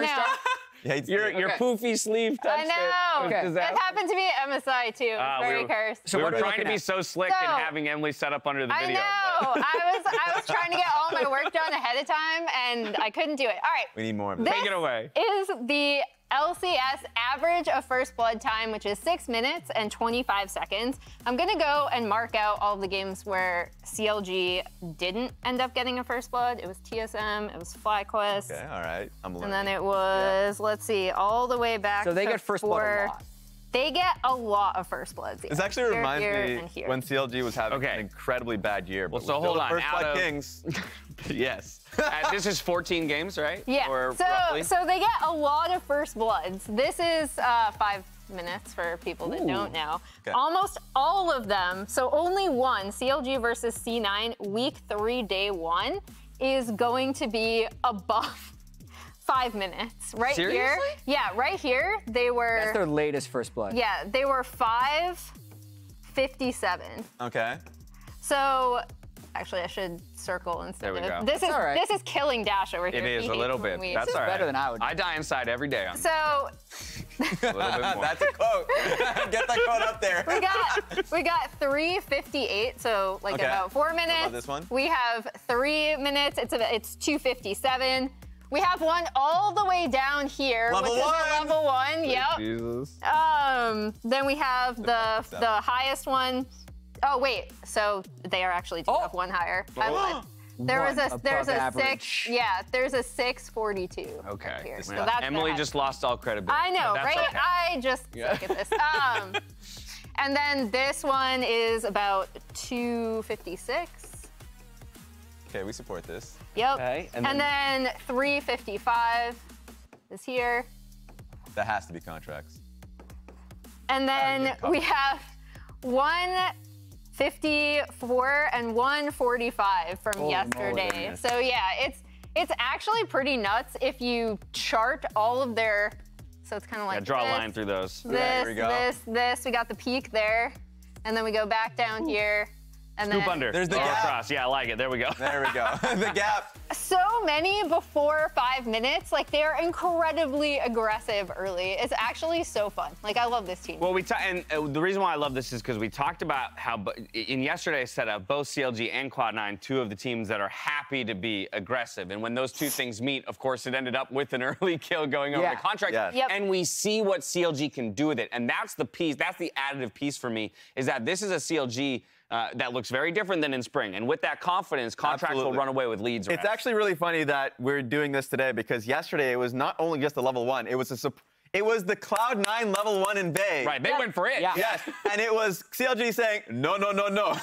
know. Your poofy sleeve touched it. I know. It happened to be at MSI too. It was very cursed. So we were trying to be so slick and having Emily set up under the video. I know. I was trying to get all my work done ahead of time, and I couldn't do it. All right. We need more of this. Take it away. Is the LCS average of first blood time, which is 6 minutes and 25 seconds. I'm going to go and mark out all of the games where CLG didn't end up getting a first blood. It was TSM, it was FlyQuest. Okay, all right. I'm learning. And then it was, let's see, all the way back So they to get first blood a lot. They get a lot of first bloods. This actually reminds me here. when CLG was having an incredibly bad year. Well, But so hold on. First Out Blood of- Kings. Yes. This is 14 games, right? Yeah. Or so roughly? so they get a lot of first bloods. This is 5 minutes for people that don't know. Okay. Almost all of them. So only one, CLG versus C9, week 3, day 1, is going to be above 5 minutes. Right here. Seriously? Yeah, right here. They were. That's their latest first blood. Yeah, they were 5:57. Okay. So, actually, I should circle instead There we of. go. This is all right. this is killing Dash over here. It is He a hates little when bit. we- That's all right. better than I would. I die inside every day on So a little bit more. That's a quote. Get that quote up there. we got 3:58. So like Okay. about 4 minutes. about this one? We have 3 minutes. It's 2:57. We have one all the way down here, Level which is one. a level 1. Yep. Jesus. Then we have the highest one. Oh wait, so they are actually two up one higher. I lied. There's a above 6. average. Yeah, there's a 6:42. Okay. up here. So Yeah. that's Emily bad. just lost all credibility. I know, but that's right? okay. I just suck at this. And then this one is about 2:56. Okay, we support this. Yep. Okay, And and then 3:55 is here. That has to be contracts. And then we have 1:54 and 1:45 from Holy yesterday. moly. So yeah, it's actually pretty nuts if you chart all of their. So it's kind of like Draw a this, line through those. This, we go. this. We got the peak there, and then we go back down here, and Scoop then under. There's the Or gap. across. Yeah, I like it. There we go. There we go. The gap. so many before 5 minutes. Like they're incredibly aggressive early. It's actually so fun. Like I love this team. Well, and the reason why I love this is because we talked about how in yesterday's setup, both CLG and Cloud9, two of the teams that are happy to be aggressive. And when those two things meet, of course, it ended up with an early kill going over Yeah. the contract. Yes. Yep. And we see what CLG can do with it. And that's the piece, that's the additive piece for me, is that this is a CLG that looks very different than in spring. And with that confidence, contracts will Absolutely. run away with leads. It's actually really funny that we're doing this today because yesterday it was not only just a level 1, it was it was the Cloud9 level 1 in Bay. Right, they went for it. Yeah. Yes, and it was CLG saying, no, no, no, no.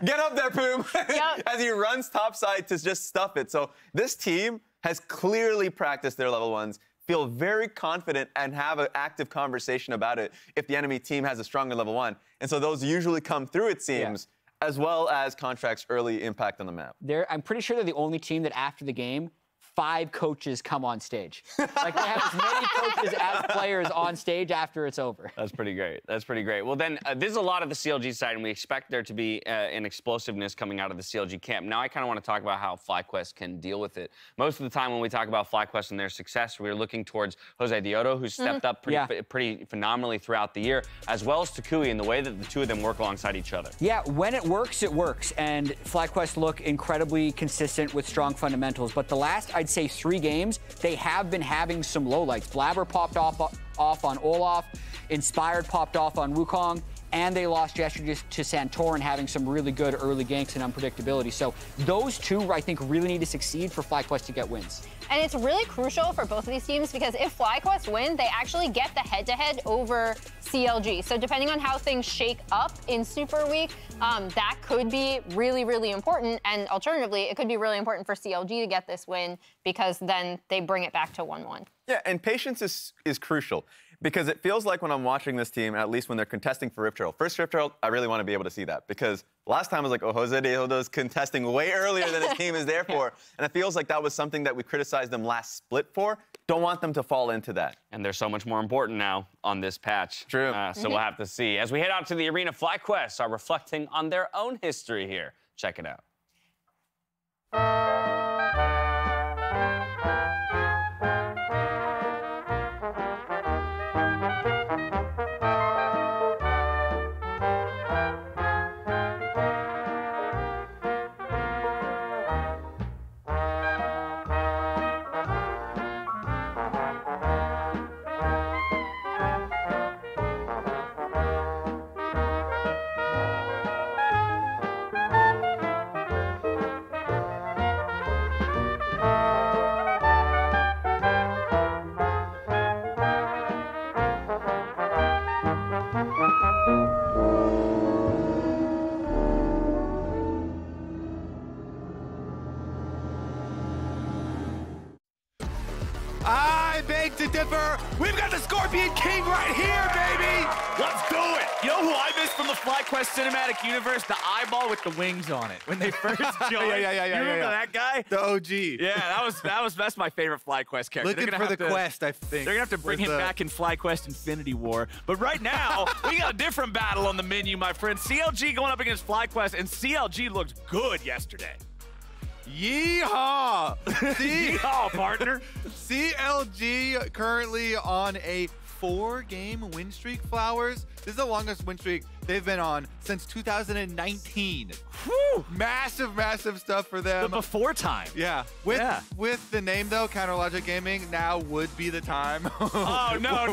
Get up there, Poom. Yep. As he runs topside to just stuff it. So this team has clearly practiced their level 1s, feel very confident, and have an active conversation about it if the enemy team has a stronger level 1. And so those usually come through, it seems, as well as contracts' early impact on the map. I'm pretty sure they're the only team that after the game, 5 coaches come on stage. Like they have as many coaches as players on stage after it's over. That's pretty great. That's pretty great. Well, then, this is a lot of the CLG side, and we expect there to be an explosiveness coming out of the CLG camp. Now, I kind of want to talk about how FlyQuest can deal with it. Most of the time when we talk about FlyQuest and their success, we're looking towards Jose Dioto, who's stepped up pretty phenomenally throughout the year, as well as Takui in the way that the two of them work alongside each other. Yeah, when it works, it works. And FlyQuest look incredibly consistent with strong fundamentals. But the last, I'd say, 3 games, they have been having some lowlights. Blabber popped off on Olaf, Inspired popped off on Wukong, and they lost yesterday to Santorin, having some really good early ganks and unpredictability. So those two, I think, really need to succeed for FlyQuest to get wins. And it's really crucial for both of these teams because if FlyQuest win, they actually get the head-to-head over CLG. So depending on how things shake up in Super Week, that could be really, really important. And alternatively, it could be really important for CLG to get this win because then they bring it back to 1-1. Yeah, and patience is crucial because it feels like when I'm watching this team, at least when they're contesting for Rift Herald. First Rift Herald, I really want to be able to see that because last time I was like, oh, Jose Dioto's contesting way earlier than his team is there for. And it feels like that was something that we criticized them last split for. Don't want them to fall into that. And they're so much more important now on this patch. True. So we'll have to see. As we head out to the arena, FlyQuest are reflecting on their own history here. Check it out. Sivir. We've got the Scorpion King right here, baby. Let's do it. You know who I missed from the FlyQuest cinematic universe? The eyeball with the wings on it when they first joined. yeah. You remember that guy? The OG. Yeah, that's my favorite FlyQuest character. Looking for the quest, I think. They're gonna have to bring him back in FlyQuest Infinity War. But right now, we got a different battle on the menu, my friend. CLG going up against FlyQuest, and CLG looked good yesterday. Yeehaw! Yeehaw, partner. CLG currently on a 4-game win streak, Flowers. This is the longest win streak they've been on since 2019. Whew. Massive stuff for them. The before time. Yeah. With the name, though, Counterlogic Gaming, now would be the time. Oh, no.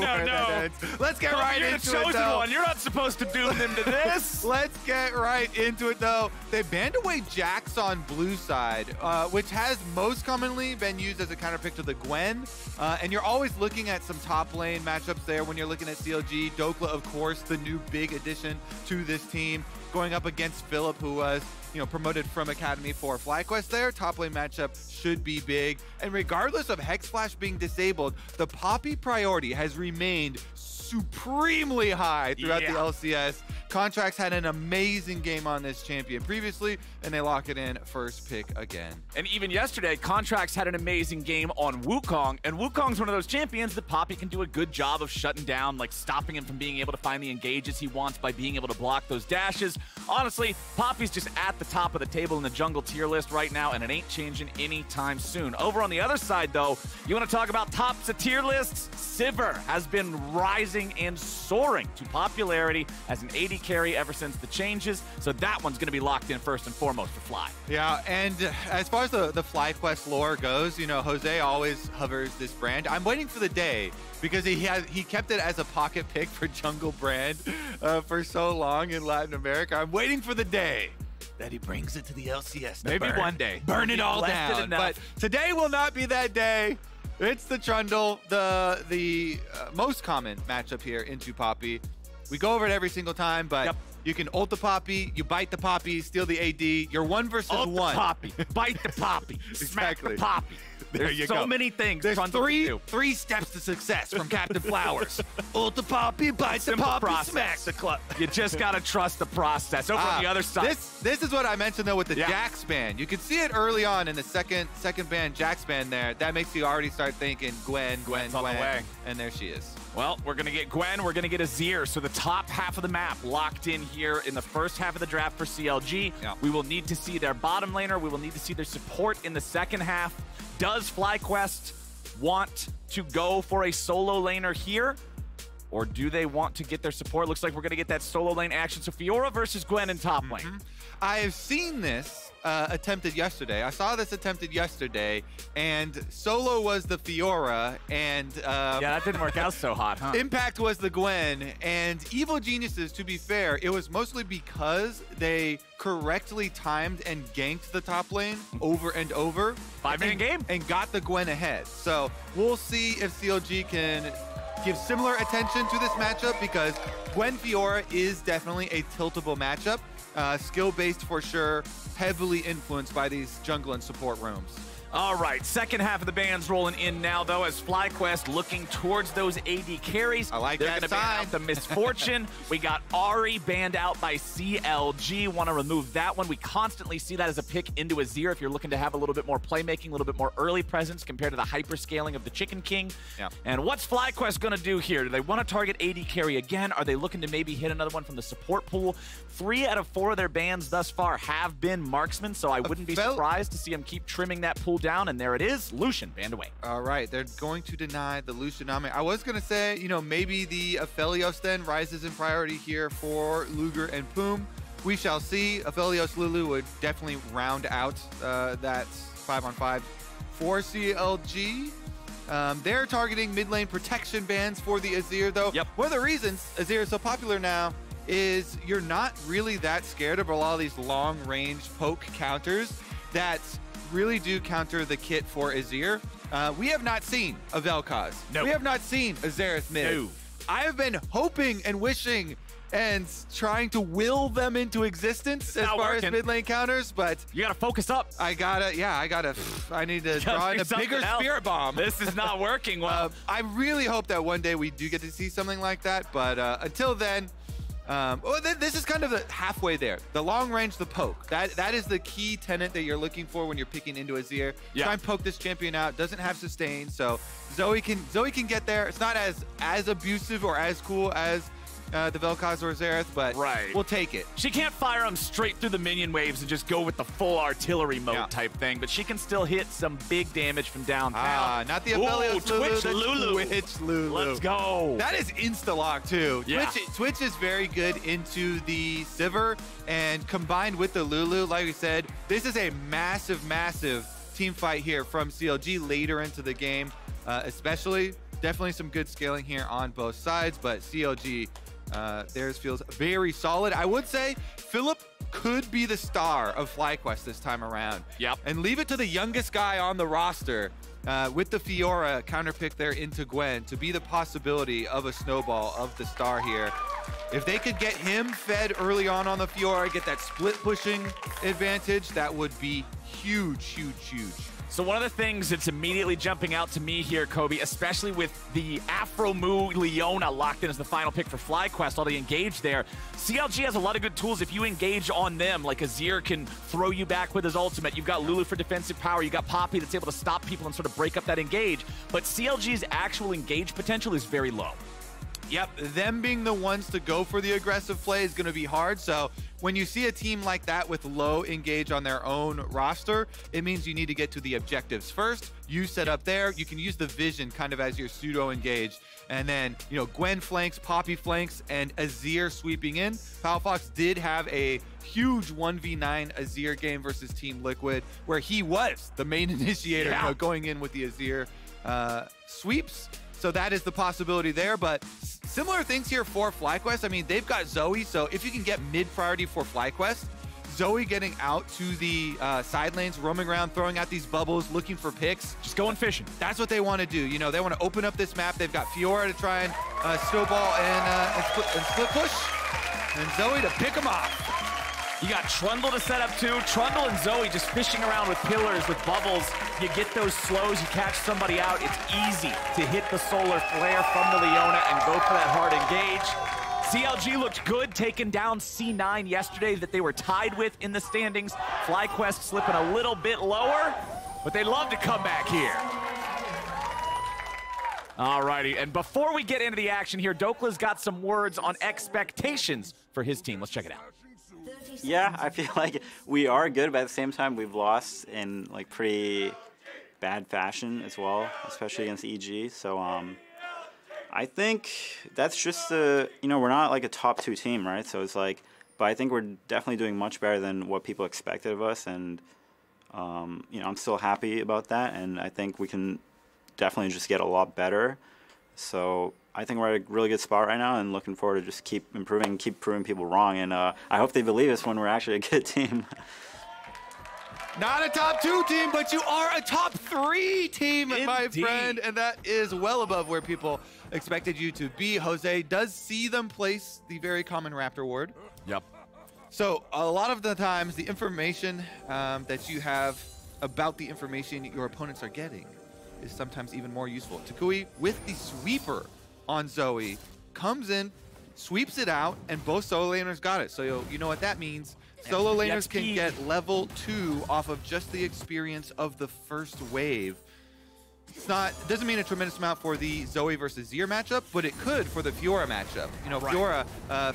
Let's get right into it, You're the chosen one. You're not supposed to doom them to this. Let's get right into it, though. They banned away Jax on blue side, which has most commonly been used as a counter pick to the Gwen. And you're always looking at some top lane matchups there when you're looking at CLG. Dokla, of course, the new big addition to this team, going up against Philip, who was promoted from Academy for FlyQuest there. Top lane matchup should be big. And regardless of Hex Flash being disabled, the Poppy priority has remained supremely high throughout the LCS. Contracts had an amazing game on this champion previously, and they lock it in first pick again. And even yesterday, Contracts had an amazing game on Wukong, and Wukong's one of those champions that Poppy can do a good job of shutting down, like stopping him from being able to find the engages he wants by being able to block those dashes. Honestly, Poppy's just at the top of the table in the jungle tier list right now, and it ain't changing anytime soon. Over on the other side, though, you want to talk about tops of tier lists? Sivir has been rising and soaring to popularity as an AD carry ever since the changes, so that one's going to be locked in first and foremost for Fly. Yeah, and as far as the FlyQuest lore goes, Jose always hovers this brand. I'm waiting for the day, because he kept it as a pocket pick for jungle brand for so long in Latin America. I'm waiting for the day that he brings it to the LCS. Maybe one day. Burn it all down. But today will not be that day. It's the Trundle, the most common matchup here into Poppy. We go over it every single time, but you can ult the Poppy, you bite the Poppy, steal the AD. You're 1 versus 1. Ult the Poppy, bite the Poppy, smack the Poppy. There's so many things. There's three steps to success from Captain Flowers. Ult the Poppy, bite the Poppy, smack the club. You just got to trust the process. Over on the other side. This is what I mentioned, though, with the Jax ban. You can see it early on in the second ban, Jax ban there. That makes you already start thinking Gwen. On the way. And there she is. Well, we're going to get Gwen. We're going to get Azir. So the top half of the map locked in here in the first half of the draft for CLG. Yeah. We will need to see their bottom laner. We will need to see their support in the second half. Does FlyQuest want to go for a solo laner here? Or do they want to get their support? Looks like we're going to get that solo lane action. So Fiora versus Gwen in top lane. I have seen this attempted yesterday. I saw this attempted yesterday, and solo was the Fiora, and yeah, that didn't work out so hot, huh? Impact was the Gwen, and Evil Geniuses, to be fair, it was mostly because they correctly timed and ganked the top lane over and over. 5-minute game. And got the Gwen ahead. So we'll see if CLG can give similar attention to this matchup, because Gwen Fiora is definitely a tiltable matchup. Skill-based for sure, heavily influenced by these jungle and support rooms. All right, second half of the band's rolling in now, though, as FlyQuest looking towards those AD carries. I like They're that gonna ban out the Misfortune. We got Ahri banned out by CLG. Want to remove that one. We constantly see that as a pick into Azir if you're looking to have a little bit more playmaking, a little bit more early presence compared to the hyperscaling of the Chicken King. Yeah. And what's FlyQuest going to do here? Do they want to target AD carry again? Are they looking to maybe hit another one from the support pool? 3 out of 4 of their bans thus far have been marksmen, so I wouldn't be surprised to see them keep trimming that pool down, and there it is. Lucian banned away. All right, they're going to deny the Lucian. I was going to say, maybe the Aphelios then rises in priority here for Luger and Poom. We shall see. Aphelios Lulu would definitely round out that 5-on-5 for CLG. They're targeting mid lane protection bans for the Azir, though. Yep. One of the reasons Azir is so popular now is you're not really that scared of a lot of these long-range poke counters that really do counter the kit for Azir. We have not seen a Vel'Koz. No. We have not seen a Xerath mid. No. I have been hoping and wishing and trying to will them into existence as far as mid lane counters, but you gotta focus up. I need to draw in a bigger spirit bomb. This is not working well. I really hope that one day we do get to see something like that, but until then, this is kind of the halfway there. The long range, the poke. That is the key tenet that you're looking for when you're picking into Azir. Yeah. Try and poke this champion out. Doesn't have sustain, so Zoe can get there. It's not as abusive or as cool as the Vel'Koz or Xerath, but we'll take it. She can't fire them straight through the minion waves and just go with the full artillery mode type thing, but she can still hit some big damage from downtown. Not the Aphelios Lulu. Twitch Lulu. Let's go. That is insta-lock too. Yeah. Twitch is very good into the Sivir, and combined with the Lulu, like we said, this is a massive, massive team fight here from CLG later into the game, especially. Definitely some good scaling here on both sides, but CLG, theirs feels very solid. I would say Philip could be the star of FlyQuest this time around. Yep. And leave it to the youngest guy on the roster with the Fiora counterpick there into Gwen to be the possibility of a snowball of the star here. If they could get him fed early on the Fiora, get that split pushing advantage, that would be huge, huge, huge. So one of the things that's immediately jumping out to me here, Kobe, especially with the Afro Mu Leona locked in as the final pick for FlyQuest, all the engage there, CLG has a lot of good tools if you engage on them, like Azir can throw you back with his ultimate. You've got Lulu for defensive power. You got Poppy that's able to stop people and sort of break up that engage. But CLG's actual engage potential is very low. Yep, them being the ones to go for the aggressive play is going to be hard. So when you see a team like that with low engage on their own roster, it means you need to get to the objectives first. You set up there. You can use the vision kind of as your pseudo engage. And then, you know, Gwen flanks, Poppy flanks, and Azir sweeping in. Palfox did have a huge 1v9 Azir game versus Team Liquid, where he was the main initiator, you know, going in with the Azir sweeps. So that is the possibility there, but similar things here for FlyQuest. I mean, they've got Zoe, so if you can get mid priority for FlyQuest, Zoe getting out to the side lanes, roaming around, throwing out these bubbles, looking for picks. Just going fishing. That's what they want to do. You know, they want to open up this map. They've got Fiora to try and snowball and split push, and Zoe to pick them off. You got Trundle to set up too. Trundle and Zoe just fishing around with pillars, with bubbles. You get those slows, you catch somebody out. It's easy to hit the solar flare from the Leona and go for that hard engage. CLG looked good taking down C9 yesterday that they were tied with in the standings. FlyQuest slipping a little bit lower, but they love to come back here. Alrighty, and before we get into the action here, Dokla's got some words on expectations for his team. Let's check it out. Yeah, I feel like we are good, but at the same time, we've lost in like pretty bad fashion as well, especially against EG. So I think that's just you know, we're not like a top 2 team, right? So it's like, but I think we're definitely doing much better than what people expected of us, and you know, I'm still happy about that, and I think we can definitely just get a lot better. So I think we're at a really good spot right now, and looking forward to just keep improving, keep proving people wrong. And I hope they believe us when we're actually a good team. Not a top 2 team, but you are a top 3 team, my friend. And that is well above where people expected you to be. Jose does see them place the very common Raptor ward. Yep. So a lot of the times, the information that you have about the information your opponents are getting is sometimes even more useful. Takui with the sweeper on Zoe comes in, sweeps it out, and both solo laners got it. So you know what that means. Solo laners can get level 2 off of just the experience of the first wave. It doesn't mean a tremendous amount for the Zoe versus Zir matchup, but it could for the Fiora matchup. You know, Fiora,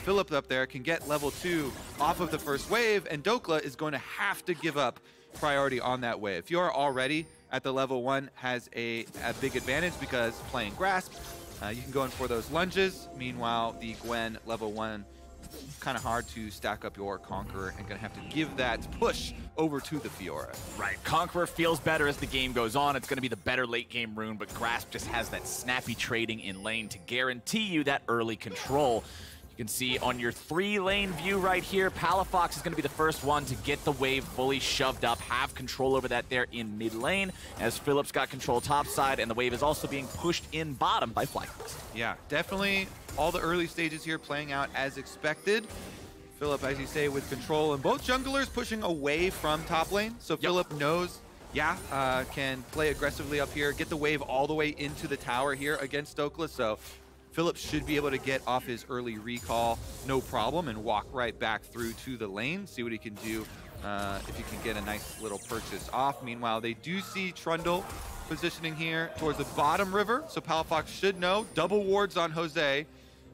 Philip up there can get level 2 off of the first wave, and Dokla is going to have to give up priority on that wave. Fiora already at the level 1 has a big advantage because playing Grasp, you can go in for those lunges. Meanwhile, the Gwen level 1, kind of hard to stack up your Conqueror, and gonna have to give that push over to the Fiora. Right, Conqueror feels better as the game goes on. It's gonna be the better late game rune, but Grasp just has that snappy trading in lane to guarantee you that early control. You can see on your 3-lane view right here, Palafox is going to be the first one to get the wave fully shoved up, have control over that there in mid lane, as Philip's got control top side, and the wave is also being pushed in bottom by Flyfox. Yeah, definitely all the early stages here playing out as expected. Philip, as you say, with control, and both junglers pushing away from top lane, so Philip knows, can play aggressively up here, get the wave all the way into the tower here against Stokeless, so Philip should be able to get off his early recall, no problem, and walk right back through to the lane, see what he can do if he can get a nice little purchase off. Meanwhile, they do see Trundle positioning here towards the bottom river, so Palafox should know. Double wards on Jose.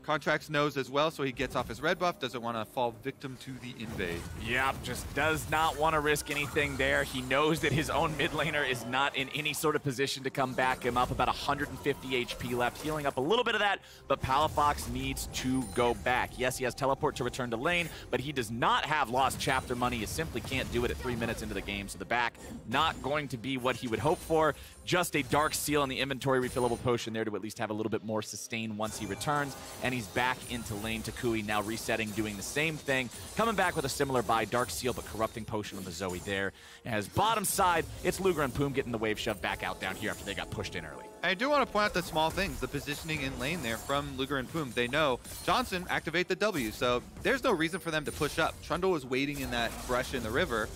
Contracts knows as well, so he gets off his red buff, doesn't want to fall victim to the invade. Yep, just does not want to risk anything there. He knows that his own mid laner is not in any sort of position to come back him up. About 150 HP left, healing up a little bit of that, but Palafox needs to go back. Yes, he has teleport to return to lane, but he does not have lost chapter money. He simply can't do it at 3 minutes into the game, so the back not going to be what he would hope for. Just a Dark Seal in the inventory refillable potion there to at least have a little bit more sustain once he returns, and he's back into lane. Takui now resetting, doing the same thing, coming back with a similar buy, Dark Seal, but corrupting potion on the Zoe there. As bottom side, it's Luger and Poom getting the wave shoved back out down here after they got pushed in early. I do want to point out the small things, the positioning in lane there from Luger and Poom. They know Johnson activate the W, so there's no reason for them to push up. Trundle was waiting in that brush in the river.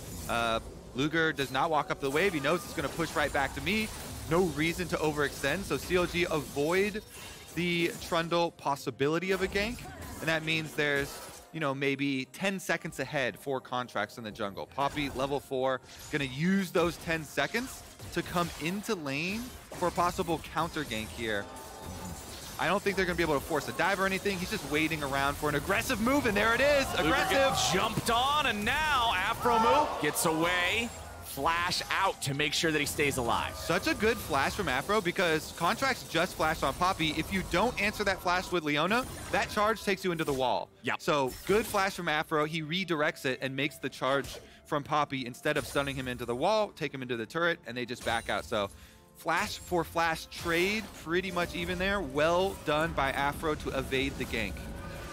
Luger does not walk up the wave. He knows it's going to push right back to me. No reason to overextend, so CLG avoid the Trundle possibility of a gank, and that means there's, you know, maybe 10 seconds ahead for Contracts in the jungle. Poppy, level 4, gonna use those 10 seconds to come into lane for a possible counter gank here. I don't think they're gonna be able to force a dive or anything. He's just waiting around for an aggressive move, and there it is, aggressive. Jumped on, and now Afro move gets away. Flash out to make sure that he stays alive. Such a good flash from Afro because Contracts just flashed on Poppy. If you don't answer that flash with Leona, that charge takes you into the wall. Yep. So good flash from Afro. He redirects it and makes the charge from Poppy instead of stunning him into the wall, take him into the turret, and they just back out. So flash for flash trade, pretty much even there. Well done by Afro to evade the gank.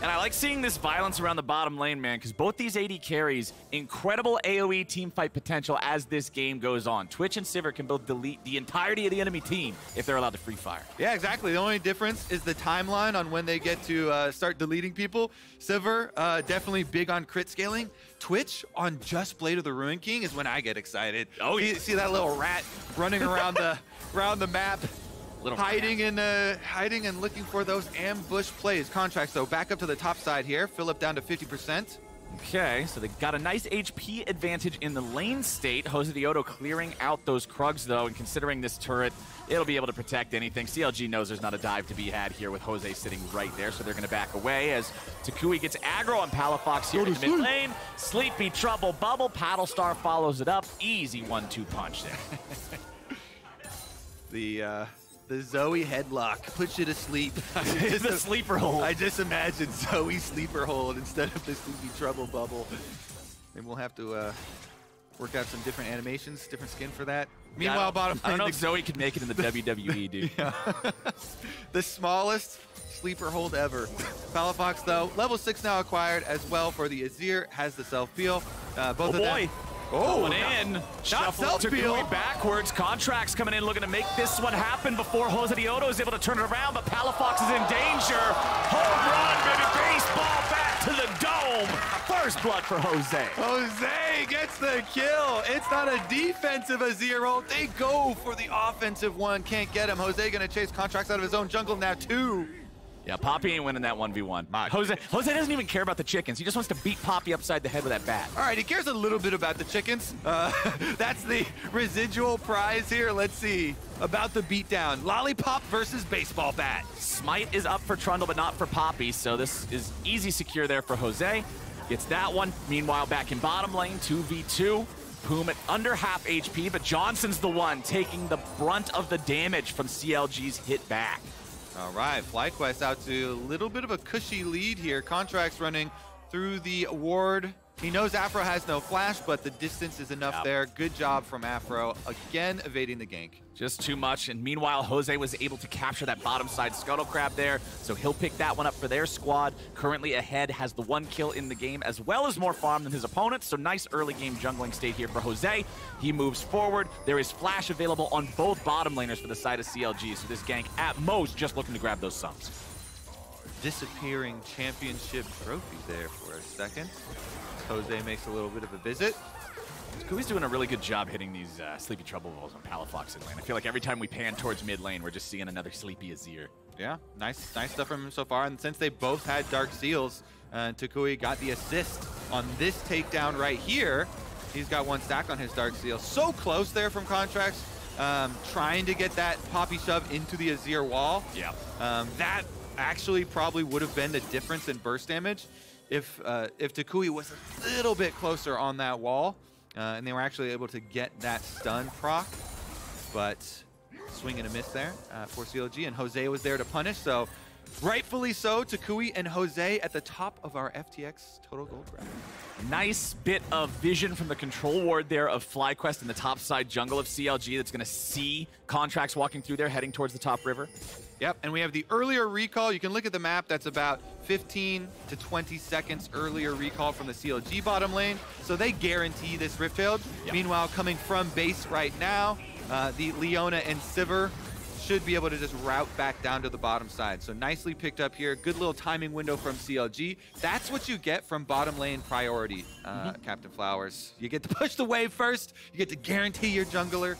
And I like seeing this violence around the bottom lane, man, because both these AD carries, incredible AoE teamfight potential as this game goes on. Twitch and Sivir can both delete the entirety of the enemy team if they're allowed to free fire. Yeah, exactly. The only difference is the timeline on when they get to start deleting people. Sivir, definitely big on crit scaling. Twitch on just Blade of the Ruin King is when I get excited. Oh, yeah. See that little rat running around the map. Hiding and looking for those ambush plays. Contracts, though, back up to the top side here. Philip down to 50%. Okay, so they got a nice HP advantage in the lane state. Jose Diodo clearing out those Krugs, though, and considering this turret, it'll be able to protect anything. CLG knows there's not a dive to be had here with Jose sitting right there, so they're going to back away as Takui gets aggro on Palafox here in the mid lane. Sleepy Trouble Bubble. Paddlestar follows it up. Easy 1-2 punch there. The Zoe headlock puts you to sleep. The sleeper hold. I just imagined Zoe sleeper hold instead of the Sleepy Trouble bubble. Maybe we'll have to work out some different animations, different skin for that. Meanwhile, bottom I don't know if Zoe can make it in the WWE, dude. Yeah. The smallest sleeper hold ever. Palafox, though, level 6 now acquired as well for the Azir, has the self-peel. Both of them. Going in. Shuffle Takui backwards. Contracts coming in looking to make this one happen before Jose Diodo is able to turn it around, but Palafox is in danger. Home run, baby. Baseball back to the dome. First blood for Jose. Jose gets the kill. It's not a defensive Azir ult. They go for the offensive one. Can't get him. Jose going to chase Contracts out of his own jungle now, too. Yeah, Poppy ain't winning that 1v1. Jose doesn't even care about the chickens. He just wants to beat Poppy upside the head with that bat. All right, he cares a little bit about the chickens. That's the residual prize here. Let's see about the beatdown. Lollipop versus baseball bat. Smite is up for Trundle, but not for Poppy, so this is easy secure there for Jose. Gets that one. Meanwhile, back in bottom lane, 2v2. Poom at under half HP, but Johnson's the one taking the brunt of the damage from CLG's hit back. All right, FlyQuest out to a little bit of a cushy lead here. Contracts running through the ward He knows Afro has no flash, but the distance is enough there. Good job from Afro, again evading the gank. Just too much, and meanwhile, Jose was able to capture that bottom side scuttle crab there, so he'll pick that one up for their squad. Currently ahead, has the 1 kill in the game, as well as more farm than his opponents, so nice early game jungling state here for Jose. He moves forward. There is flash available on both bottom laners for the side of CLG, so this gank, at most, just looking to grab those sums. Disappearing championship trophy there for a second. Jose makes a little bit of a visit. Kui's doing a really good job hitting these Sleepy Trouble balls on Palafox in lane. I feel like every time we pan towards mid lane, we're just seeing another Sleepy Azir. Yeah, nice stuff from him so far. And since they both had Dark Seals, Takui got the assist on this takedown right here. He's got 1 stack on his Dark Seal. So close there from Contracts, trying to get that Poppy Shove into the Azir wall. Yeah. That actually probably would have been the difference in burst damage if Takui was a little bit closer on that wall, and they were actually able to get that stun proc, but swing and a miss there for CLG, and Jose was there to punish, so rightfully so, Takui and Jose at the top of our FTX total gold grab. Nice bit of vision from the control ward there of FlyQuest in the top side jungle of CLG that's going to see Contracts walking through there, heading towards the top river. Yep, and we have the earlier recall. You can look at the map. That's about 15 to 20 seconds earlier recall from the CLG bottom lane. So they guarantee this Rift Field. Yep. Meanwhile, coming from base right now, the Leona and Sivir should be able to just route back down to the bottom side. So nicely picked up here. Good little timing window from CLG. That's what you get from bottom lane priority, Captain Flowers. You get to push the wave first. You get to guarantee your jungler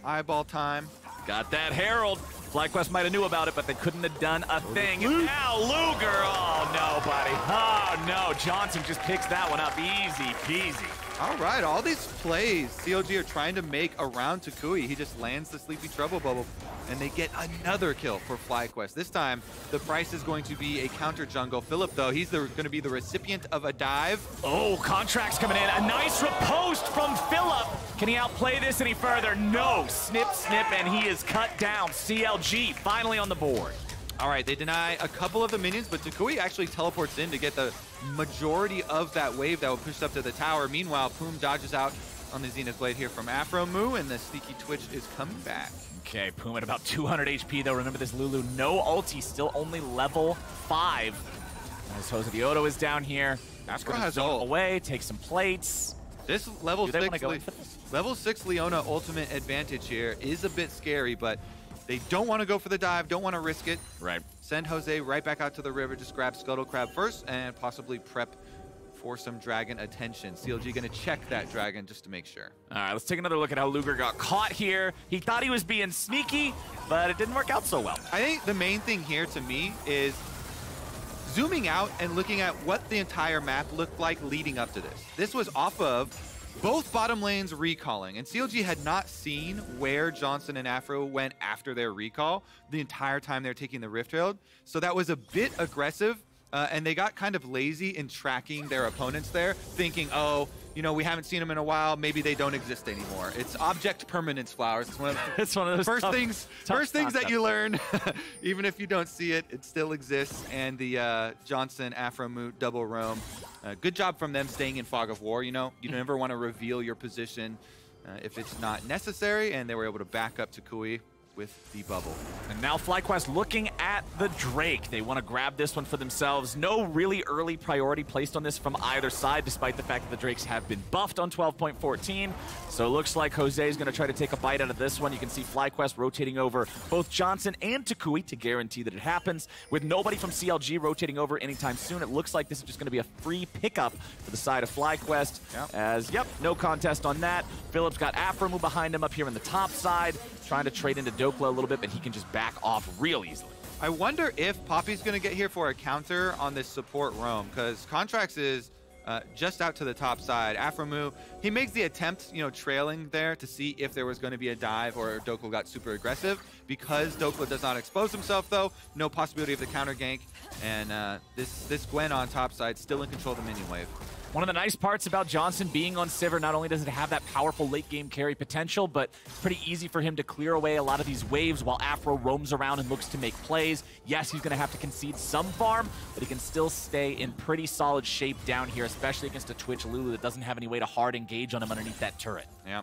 eyeball time. Got that Herald. FlyQuest might have knew about it, but they couldn't have done a thing. And now Luger. Oh, no, buddy. Oh, no. Johnson just picks that one up. Easy peasy. All right, all these plays CLG are trying to make around Takui. He just lands the Sleepy Trouble Bubble, and they get another kill for FlyQuest. This time, the price is going to be a counter jungle. Philip, though, he's going to be the recipient of a dive. Oh, Contracts coming in. A nice riposte from Philip. Can he outplay this any further? No. Snip, snip, and he is cut down. CLG finally on the board. All right, they deny a couple of the minions, but Takui actually teleports in to get the majority of that wave that will push up to the tower. Meanwhile, Poom dodges out on the Zenith Blade here from Afro Moo, and the sneaky Twitch is coming back. Okay, Poom at about 200 HP, though. Remember this Lulu, no ulti, still only level 5. As Jose Diodo is down here. Astro has zone away, take some plates. This level 6 Leona ultimate advantage here is a bit scary, but they don't want to go for the dive, don't want to risk it. Right. Send Jose right back out to the river, just grab Scuttle Crab first and possibly prep for some dragon attention. CLG going to check that dragon just to make sure. All right, let's take another look at how Luger got caught here. He thought he was being sneaky, but it didn't work out so well. I think the main thing here to me is zooming out and looking at what the entire map looked like leading up to this. This was off of both bottom lanes recalling, and CLG had not seen where Johnson and Afro went after their recall the entire time they're taking the Rift Field. So that was a bit aggressive, and they got kind of lazy in tracking their opponents there, thinking, oh, you know, we haven't seen them in a while, maybe they don't exist anymore. It's object permanence, Flowers. It's one of those first things that you learn. Even if you don't see it, it still exists. And the Johnson Afro Moot double roam. Good job from them staying in Fog of War. You know, you never want to reveal your position if it's not necessary, and they were able to back up Takui with the bubble. And now FlyQuest looking at the Drake. They want to grab this one for themselves. No really early priority placed on this from either side, despite the fact that the Drakes have been buffed on 12.14. So it looks like Jose is going to try to take a bite out of this one. You can see FlyQuest rotating over both Johnson and Takui to guarantee that it happens. With nobody from CLG rotating over anytime soon, it looks like this is just going to be a free pickup for the side of FlyQuest. Yep. No contest on that. Philip's got Afromu behind him up here in the top side, trying to trade into Dokla a little bit, but he can just back off real easily. I wonder if Poppy's going to get here for a counter on this support roam, because Contracts is just out to the top side. Afromu, he makes the attempt, you know, trailing there to see if there was going to be a dive or Dokla got super aggressive. Because Dokla does not expose himself, though, no possibility of the counter gank. And this Gwen on top side still in control of the minion wave. One of the nice parts about Johnson being on Sivir, not only does it have that powerful late game carry potential, but it's pretty easy for him to clear away a lot of these waves while Afro roams around and looks to make plays. Yes, he's going to have to concede some farm, but he can still stay in pretty solid shape down here, especially against a Twitch Lulu that doesn't have any way to hard engage on him underneath that turret. Yeah.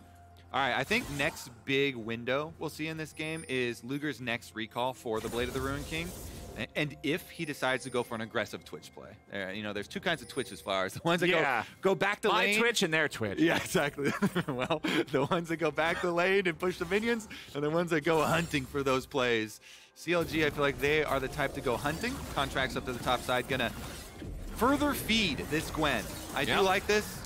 All right, I think next big window we'll see in this game is Luger's next recall for the Blade of the Ruined King. And if he decides to go for an aggressive Twitch play. You know, there's two kinds of Twitches, Flowers. The ones that go back to lane. My Twitch and their Twitch. Yeah, exactly. Well, the ones that go back to lane and push the minions, and the ones that go hunting for those plays. CLG, I feel like they are the type to go hunting. Contracts up to the top side, gonna further feed this Gwen. I do like this.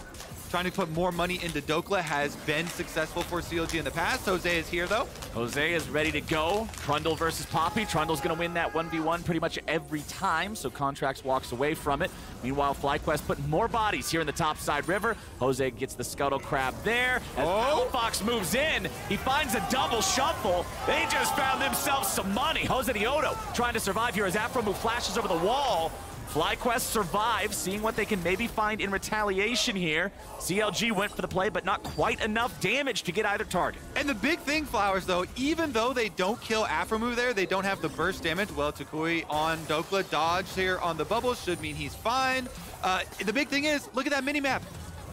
Trying to put more money into Dokla has been successful for CLG in the past. Jose is here, though. Jose is ready to go. Trundle versus Poppy. Trundle's going to win that 1v1 pretty much every time, so Contracts walks away from it. Meanwhile, FlyQuest putting more bodies here in the top side river. Jose gets the Scuttle Crab there. As Fox moves in, he finds a double shuffle. They just found themselves some money. Jose the Odo trying to survive here as Afromu flashes over the wall. FlyQuest survives, seeing what they can maybe find in retaliation here. CLG went for the play, but not quite enough damage to get either target. And the big thing, Flowers, though, even though they don't kill Afromu there, they don't have the burst damage. Well, Takui on Dokla, dodge here on the bubble should mean he's fine. The big thing is, look at that mini-map.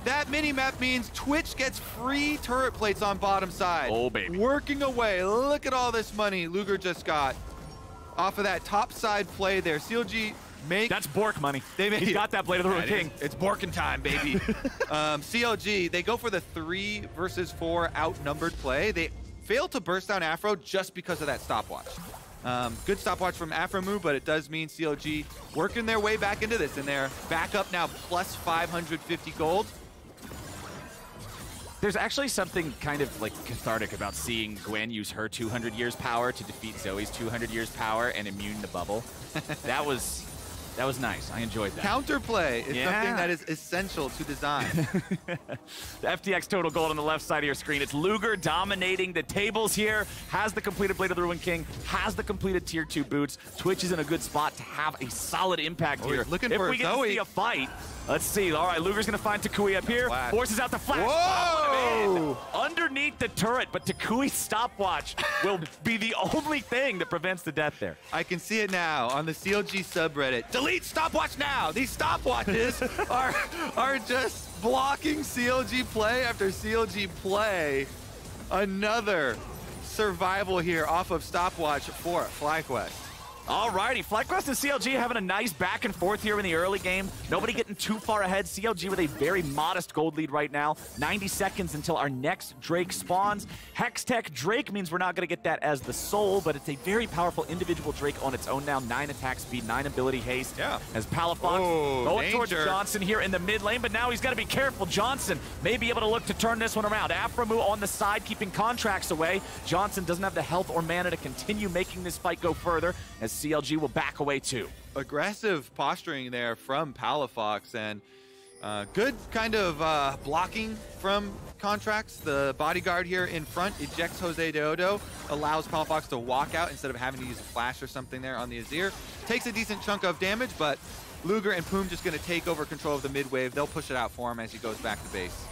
That mini-map means Twitch gets free turret plates on bottom side. Oh, baby. Working away. Look at all this money Luger just got off of that top side play there. CLG that's Bork money. He's got that Blade of the Ruined King. It's Borkin time, baby. CLG, they go for the 3 versus 4 outnumbered play. They fail to burst down Afro just because of that stopwatch. Good stopwatch from Afromu, but it does mean CLG working their way back into this, and they're back up now plus 550 gold. There's actually something kind of like cathartic about seeing Gwen use her 200 years power to defeat Zoe's 200 years power and immune to bubble. That was nice. I enjoyed that. Counterplay is something that is essential to design. The FTX total gold on the left side of your screen. It's Luger dominating the tables here. Has the completed Blade of the Ruined King. Has the completed Tier 2 boots. Twitch is in a good spot to have a solid impact here. Looking if for we get Zoe. to see a fight, let's see. All right, Luger's going to find Takui up here. Forces out the flash. Whoa! Underneath the turret, but Takui's stopwatch will be the only thing that prevents the death there. I can see it now on the CLG subreddit. Delete stopwatch now! These stopwatches are just blocking CLG play after CLG play. Another survival here off of stopwatch for FlyQuest. Alrighty, FlyQuest and CLG having a nice back and forth here in the early game. Nobody getting too far ahead. CLG with a very modest gold lead right now. 90 seconds until our next Drake spawns. Hextech Drake means we're not going to get that as the soul, but it's a very powerful individual Drake on its own now. 9 attack speed, 9 ability haste. Yeah. As Palafox going towards Johnson here in the mid lane, but now he's got to be careful. Johnson may be able to look to turn this one around. Afromu on the side, keeping Contracts away. Johnson doesn't have the health or mana to continue making this fight go further, as CLG will back away too. Aggressive posturing there from Palafox, and good kind of blocking from Contracts. The bodyguard here in front ejects Jose Deodo, allows Palafox to walk out instead of having to use a flash or something there on the Azir. Takes a decent chunk of damage, but Luger and Poom just going to take over control of the mid wave. They'll push it out for him as he goes back to base.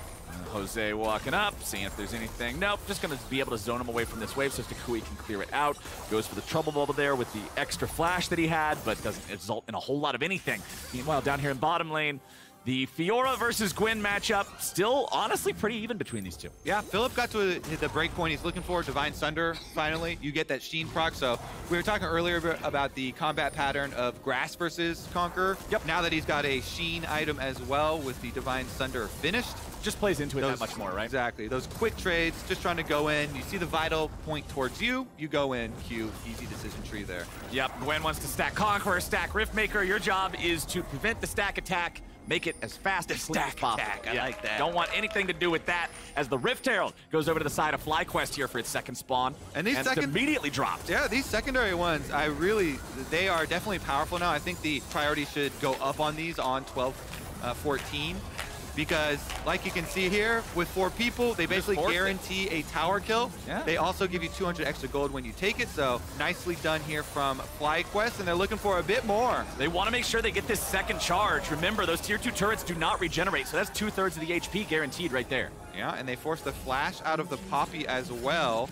Jose walking up, seeing if there's anything. Nope, just going to be able to zone him away from this wave so Takui can clear it out. Goes for the trouble bubble there with the extra flash that he had, but doesn't result in a whole lot of anything. Meanwhile, down here in bottom lane, the Fiora versus Gwen matchup, still honestly pretty even between these two. Yeah, Philip got to hit the break point he's looking for. Divine Sunder, finally. You get that Sheen proc. So we were talking earlier about the combat pattern of Grass versus Conqueror. Yep. Now that he's got a Sheen item as well with the Divine Sunder finished. Just plays into it that much more, right? Exactly. Those quick trades, just trying to go in. You see the vital point towards you, you go in. Q, easy decision tree there. Yep, Gwen wants to stack Conqueror, stack Riftmaker. Your job is to prevent the stack attack, make it as fast and clean as possible. I like that. Don't want anything to do with that, as the Rift Herald goes over to the side of FlyQuest here for its second spawn. And these it's immediately dropped. Yeah, these secondary ones, they are definitely powerful now. I think the priority should go up on these on 12, 14. because like you can see here, with 4 people, they basically guarantee a tower kill. Yeah. They also give you 200 extra gold when you take it, so nicely done here from FlyQuest, and they're looking for a bit more. They want to make sure they get this second charge. Remember, those tier 2 turrets do not regenerate, so that's 2/3 of the HP guaranteed right there. Yeah, and they force the flash out of the Poppy as well.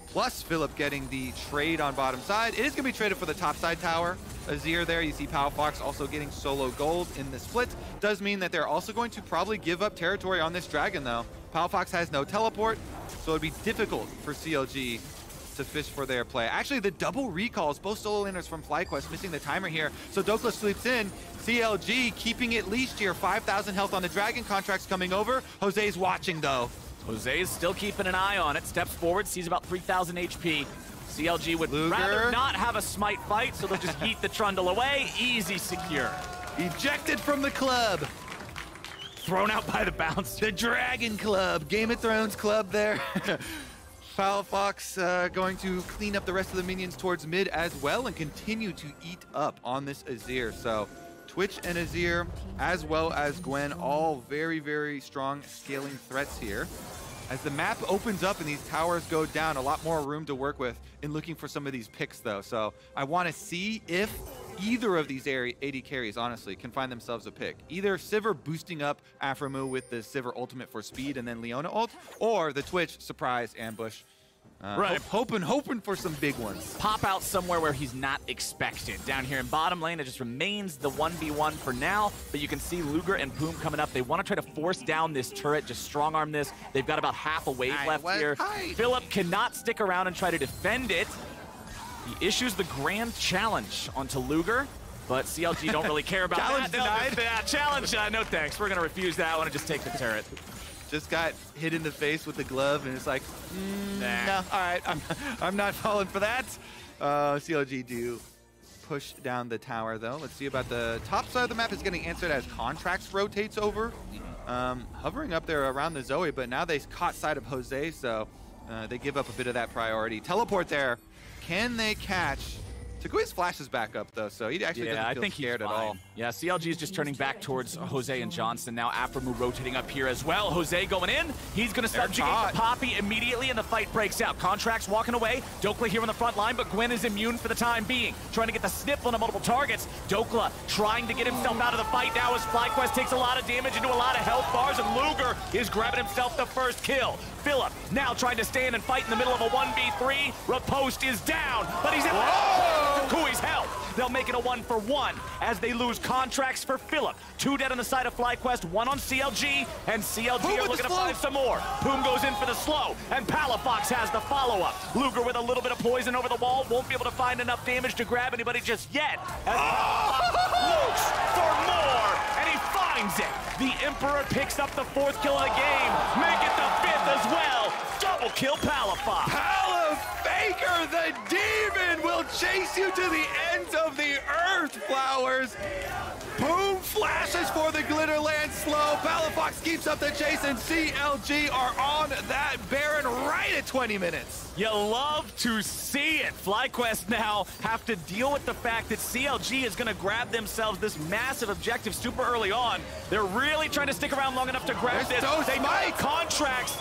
Plus, Philip getting the trade on bottom side. It is going to be traded for the top side tower. Azir there, you see Fox also getting solo gold in the split. Does mean that they're also going to probably give up territory on this dragon, though. Fox has no teleport, so it'd be difficult for CLG to fish for their play. Actually, the double recalls, both solo laners from FlyQuest missing the timer here. So Dokla sweeps in. CLG keeping it leashed here. 5,000 health on the dragon. Contracts coming over. Jose's watching, though. Jose is still keeping an eye on it. Steps forward, sees about 3,000 HP. CLG would rather not have a smite fight, so they'll just eat the Trundle away. Easy secure. Ejected from the club. Thrown out by the bounce. The Dragon Club. Game of Thrones club there. Fox going to clean up the rest of the minions towards mid as well and continue to eat up on this Azir. So Twitch and Azir, as well as Gwen, all very, very strong scaling threats here. As the map opens up and these towers go down, a lot more room to work with in looking for some of these picks, though. So I want to see if either of these AD carries, honestly, can find themselves a pick. Either Sivir boosting up Aphromoo with the Sivir ultimate for speed and then Leona ult, or the Twitch surprise ambush. Right. Hoping for some big ones. Pop out somewhere where he's not expected. Down here in bottom lane, it just remains the 1v1 for now, but you can see Luger and Poom coming up. They want to try to force down this turret, just strong arm this. They've got about half a wave left here. Philip cannot stick around and try to defend it. He issues the grand challenge onto Luger, but CLG don't really care about Challenge that. denied. Challenge, no thanks. We're going to refuse that one and just take the turret. Just got hit in the face with the glove, and it's like, no, all right, I'm not falling for that. CLG do push down the tower, though. Let's see about the top side of the map is getting answered as Contracts rotates over. Hovering up there around the Zoe, but now they caught sight of Jose, so they give up a bit of that priority. Teleport there. Can they catch? Takuya's flash is back up, though, so he actually doesn't feel scared at all. Yeah, CLG is just turning back towards Jose and Johnson. Now Aphromoo rotating up here as well. Jose going in. He's going to subjugate the Poppy immediately, and the fight breaks out. Contracts walking away. Dokla here on the front line, but Gwen is immune for the time being. Trying to get the sniff on the multiple targets. Dokla trying to get himself out of the fight now as FlyQuest takes a lot of damage into a lot of health bars, and Luger is grabbing himself the first kill. Philip now trying to stand and fight in the middle of a 1v3. Riposte is down, but he's in Kui's health. They'll make it a 1-for-1 as they lose Contracts for Philip. 2 dead on the side of FlyQuest, 1 on CLG, and CLG are looking to find some more. Poom goes in for the slow, and Palafox has the follow-up. Luger with a little bit of poison over the wall, won't be able to find enough damage to grab anybody just yet. As looks for more, and he finds it. The Emperor picks up the 4th kill of the game, make it the 5th as well. Double kill Palafox. Faker, the demon, will chase you to the ends of the earth, Flowers. Boom flashes for the Glitterland slow. Palafox keeps up the chase, and CLG are on that Baron right at 20 minutes. You love to see it. FlyQuest now have to deal with the fact that CLG is going to grab themselves this massive objective super early on. They're really trying to stick around long enough to grab this. They know Contracts.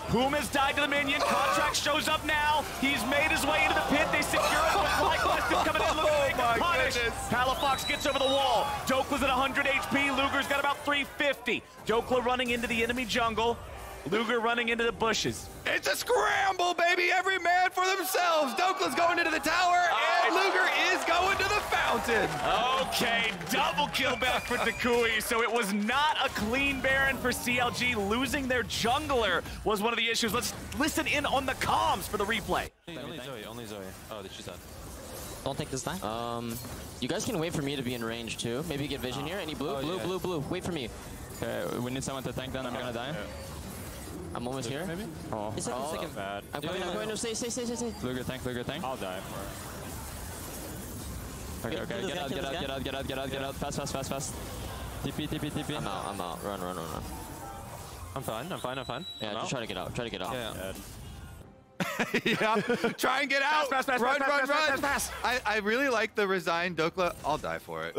Poom has died to the minion. Contract shows up now. He's made his way into the pit. They secure it, but FlyQuest is coming in looking to make the punish. Palafox gets over the wall. Dokla's at 100 HP. Luger's got about 350. Dokla running into the enemy jungle. Luger running into the bushes. It's a scramble, baby. Every man for themselves. Dokla's going into the tower, and Luger is going to the fountain. Okay, double kill back for Takui. So it was not a clean Baron for CLG. Losing their jungler was one of the issues. Let's listen in on the comms for the replay. Only Zoe. Oh, she's out. Don't take this time. You guys can wait for me to be in range too. Maybe get vision here. Any blue? Blue. Wait for me. Okay, we need someone to tank then. I'm gonna die. I'm almost here. Maybe? Oh, second. Bad. I'm going to stay. Luger tank. I'll die for it. Okay, get out. Fast. TP. I'm out. Run. I'm fine. Yeah, just try to get out. Yeah. Yeah, try and get out. Fast. Run. I really like the resigned Dokla. I'll die for it.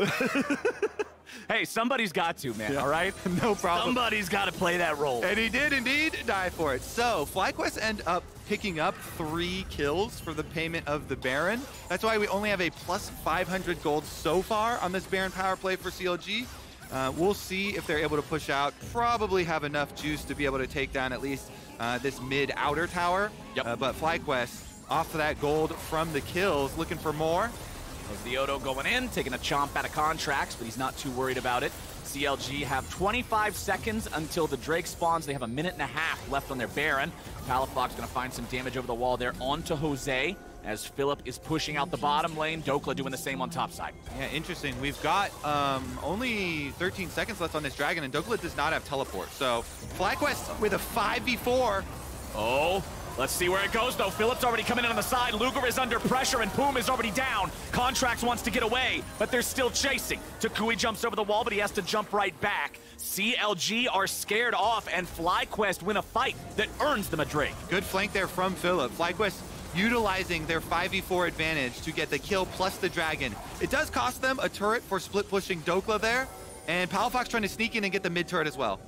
Hey, somebody's got to, man, all right? No problem. Somebody's got to play that role. And he did indeed die for it. So FlyQuest end up picking up 3 kills for the payment of the Baron. That's why we only have a plus 500 gold so far on this Baron power play for CLG. We'll see if they're able to push out. Probably have enough juice to be able to take down at least this mid-outer tower. Yep. But FlyQuest, off of that gold from the kills, looking for more. The Odo going in, taking a chomp out of contracts, but he's not too worried about it. CLG have 25 seconds until the Drake spawns. They have a minute and a half left on their Baron. Palafox going to find some damage over the wall there onto Jose as Philip is pushing out the bottom lane. Dokla doing the same on top side. Yeah, interesting. We've got only 13 seconds left on this Dragon, and Dokla does not have teleport. So FlyQuest with a 5v4. Oh, let's see where it goes, though. Philip's already coming in on the side. Luger is under pressure, and Poom is already down. Contracts wants to get away, but they're still chasing. Takui jumps over the wall, but he has to jump right back. CLG are scared off, and FlyQuest win a fight that earns them a Drake. Good flank there from Philip. FlyQuest utilizing their 5v4 advantage to get the kill plus the Dragon. It does cost them a turret for split pushing Dokla there, and Palafox trying to sneak in and get the mid turret as well.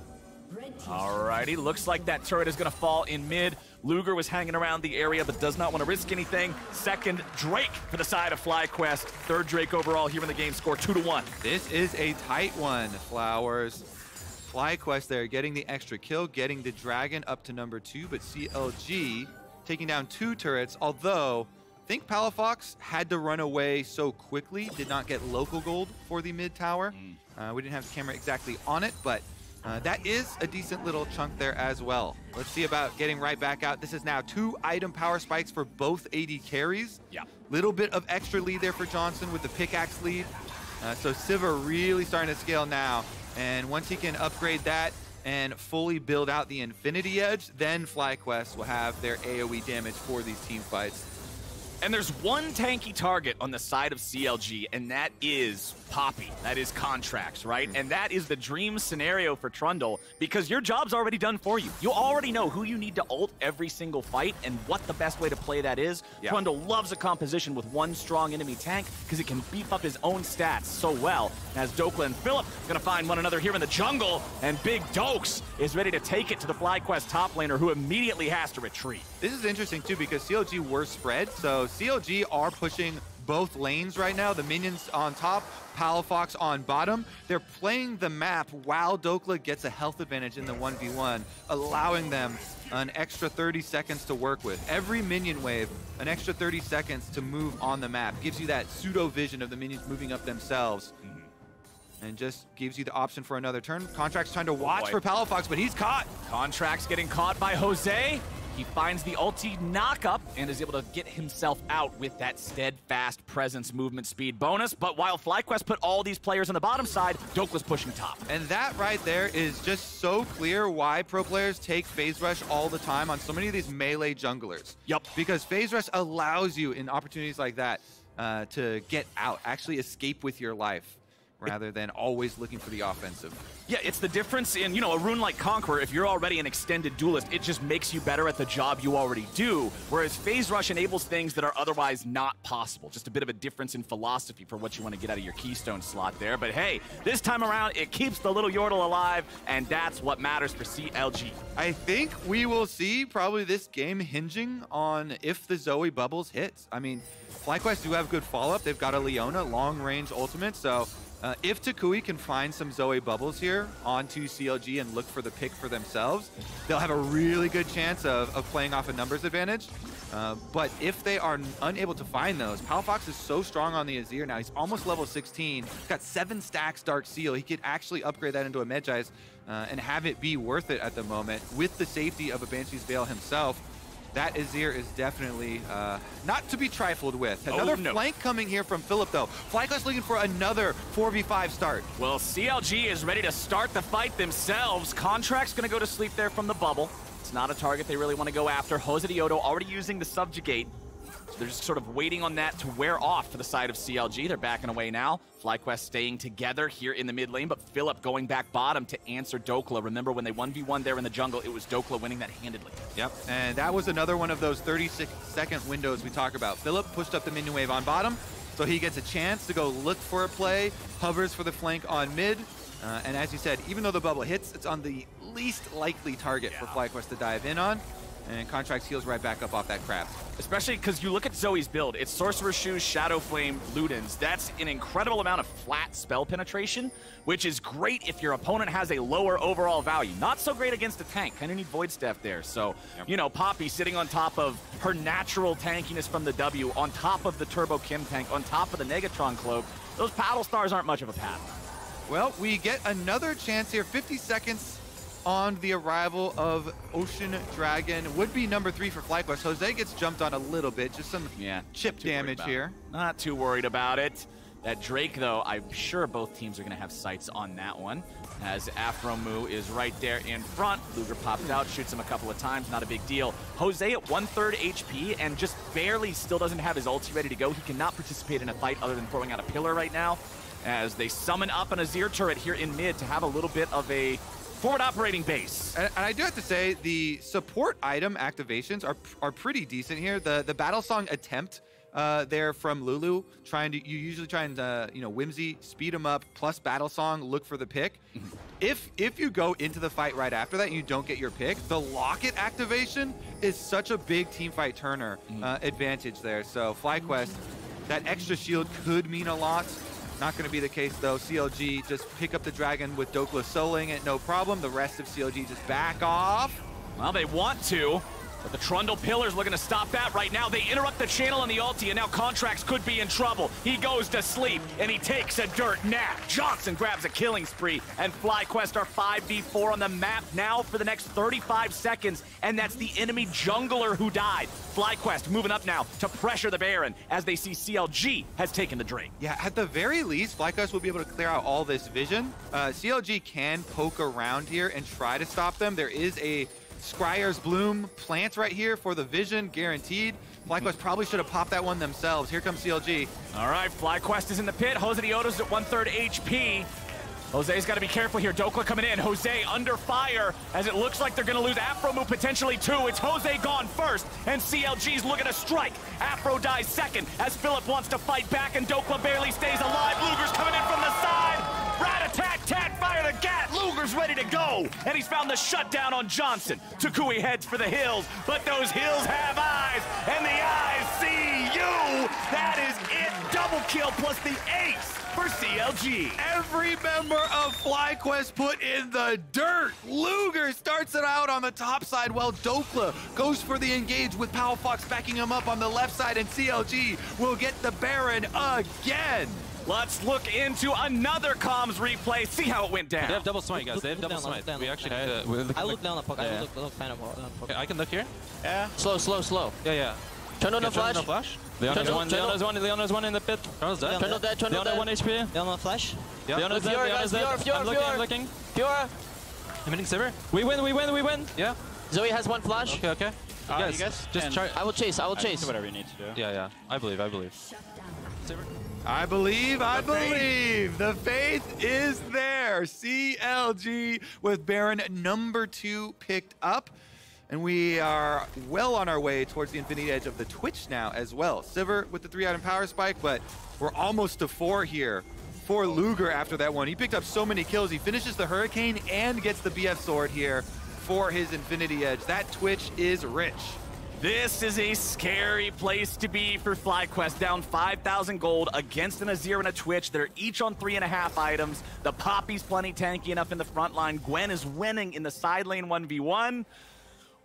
Alrighty, looks like that turret is going to fall in mid. Luger was hanging around the area, but does not want to risk anything. Second Drake for the side of FlyQuest. Third Drake overall here in the game, score 2-1. This is a tight one, Flowers. FlyQuest there getting the extra kill, getting the Dragon up to number 2, but CLG taking down 2 turrets, although I think Palafox had to run away so quickly, did not get local gold for the mid tower. We didn't have the camera exactly on it, but that is a decent little chunk there as well. Let's see about getting right back out. This is now 2 item power spikes for both AD carries. Yeah. Little bit of extra lead there for Johnson with the pickaxe lead. So Sivir really starting to scale now. And once he can upgrade that and fully build out the Infinity Edge, then FlyQuest will have their AoE damage for these team fights. And there's one tanky target on the side of CLG, and that is Poppy. That is Contracts, right? And that is the dream scenario for Trundle, because your job's already done for you. You already know who you need to ult every single fight and what the best way to play that is. Yeah. Trundle loves a composition with one strong enemy tank because it can beef up his own stats so well. As Dokla and Philip gonna find one another here in the jungle, and Big Dokes is ready to take it to the FlyQuest top laner, who immediately has to retreat. This is interesting too, because CLG were spread, so CLG are pushing both lanes right now. The minions on top, Palafox on bottom. They're playing the map while Dokla gets a health advantage in the 1v1, allowing them an extra 30 seconds to work with. Every minion wave, an extra 30 seconds to move on the map. Gives you that pseudo vision of the minions moving up themselves. And just gives you the option for another turn. Contract's trying to watch for Palafox, but he's caught. Contract's getting caught by Jose. He finds the ulti knock-up and is able to get himself out with that steadfast presence movement speed bonus. But while FlyQuest put all these players on the bottom side, Dokla's pushing top. And that right there is just so clear why pro players take Phase Rush all the time on so many of these melee junglers. Yep. Because Phase Rush allows you in opportunities like that to get out, actually escape with your life, rather than always looking for the offensive. Yeah, it's the difference in, you know, a rune like Conqueror. If you're already an extended duelist, it just makes you better at the job you already do, whereas Phase Rush enables things that are otherwise not possible. Just a bit of a difference in philosophy for what you want to get out of your keystone slot there. But hey, this time around, it keeps the little Yordle alive, and that's what matters for CLG. I think we will see probably this game hinging on if the Zoe bubbles hits. I mean, FlyQuest do have good follow-up. They've got a Leona long-range ultimate, so if Takui can find some Zoe bubbles here onto CLG and look for the pick for themselves, they'll have a really good chance of playing off a numbers advantage. But if they are unable to find those, Palafox is so strong on the Azir now. He's almost level 16. He's got 7 stacks Dark Seal. He could actually upgrade that into a Medjai's and have it be worth it at the moment with the safety of a Banshee's Veil himself. That Azir is definitely not to be trifled with. Another flank coming here from Philip, though. FlyQuest looking for another 4v5 start. Well, CLG is ready to start the fight themselves. Contract's going to go to sleep there from the bubble. It's not a target they really want to go after. Jose Diodo already using the Subjugate. So they're just sort of waiting on that to wear off for the side of CLG. They're backing away now. FlyQuest staying together here in the mid lane, but Philip going back bottom to answer Dokla. Remember when they 1v1 there in the jungle, it was Dokla winning that handedly. Yep, and that was another one of those 36-second windows we talk about. Philip pushed up the minion wave on bottom. So he gets a chance to go look for a play, hovers for the flank on mid. And as you said, even though the bubble hits, it's on the least likely target for FlyQuest to dive in on. And Contracts heals right back up off that crab. Especially because you look at Zoe's build. It's Sorcerer's Shoes, Shadow Flame, Ludens. That's an incredible amount of flat spell penetration, which is great if your opponent has a lower overall value. Not so great against a tank. Kind of need Void Staff there. So, you know, Poppy sitting on top of her natural tankiness from the W, on top of the Turbo Kim tank, on top of the Negatron Cloak. Those Paddle Stars aren't much of a path. Well, we get another chance here. 50 seconds on the arrival of Ocean Dragon. Would be number 3 for FlyQuest. Jose gets jumped on a little bit. Just some chip damage here. Not too worried about it. That Drake, though, I'm sure both teams are going to have sights on that one, as Afromu is right there in front. Luger pops out, shoots him a couple of times, not a big deal. Jose at 1/3 HP and just barely still doesn't have his ulti ready to go. He cannot participate in a fight other than throwing out a pillar right now, as they summon up an Azir turret here in mid to have a little bit of a forward operating base. And I do have to say, the support item activations are pretty decent here. The Battle Song attempt there from Lulu, you usually try and Whimsy, speed him up, plus Battle Song, look for the pick. If you go into the fight right after that and you don't get your pick, the Locket activation is such a big teamfight turner advantage there. So FlyQuest, that extra shield could mean a lot. Not going to be the case, though. CLG just pick up the dragon with Dokla soloing it, no problem. The rest of CLG just back off. Well, they want to, but the Trundle Pillar's looking to stop that right now. They interrupt the channel on the ulti, and now Contracts could be in trouble. He goes to sleep, and he takes a dirt nap. Johnson grabs a killing spree, and FlyQuest are 5v4 on the map now for the next 35 seconds, and that's the enemy jungler who died. FlyQuest moving up now to pressure the Baron as they see CLG has taken the Drake. Yeah, at the very least, FlyQuest will be able to clear out all this vision. CLG can poke around here and try to stop them. There is a Scryer's Bloom plant right here for the vision, guaranteed. FlyQuest probably should have popped that one themselves. Here comes CLG. All right, FlyQuest is in the pit. Jose Dioto's at 1/3 HP. Jose's got to be careful here. Dokla coming in. Jose under fire as it looks like they're going to lose Afromu potentially too. It's Jose gone first, and CLG's looking to strike. Afro dies second as Philip wants to fight back, and Dokla barely stays alive. Luger's coming in from the side. Rat-a-tat-tat, fire the gat. Luger's ready to go, and he's found the shutdown on Johnson. Takui heads for the hills, but those hills have eyes, and the eyes see you. That is it. Double kill plus the ace for CLG. Every member of FlyQuest put in the dirt. Luger starts it out on the top side while Dokla goes for the engage with Palfox backing him up on the left side, and CLG will get the Baron again. Let's look into another comms replay, see how it went down. They have double smite, guys. They have double smite. We actually I look down on poke. I look kind of okay, I can look here. Yeah. Slow. Yeah. Turn on the flash. Leona's one in the pit. Turn dead. Leona 1 HP. Leona flash. Leona's dead. I'm looking. Fiora. I'm hitting Sivir. We win. Yeah. Zoe has 1 flash. Okay. You guys just try. I will chase. Do whatever you need to do. Yeah. I believe. Sivir. I believe. The faith is there. CLG with Baron number 2 picked up. And we are well on our way towards the infinity edge of the Twitch now as well. Sivir with the 3-item power spike, but we're almost to 4 here for Luger after that one. He picked up so many kills. He finishes the Hurricane and gets the BF sword here for his infinity edge. That Twitch is rich. This is a scary place to be for FlyQuest, down 5,000 gold against an Azir and a Twitch. They're each on 3.5 items. The Poppy's plenty tanky enough in the front line. Gwen is winning in the side lane 1v1.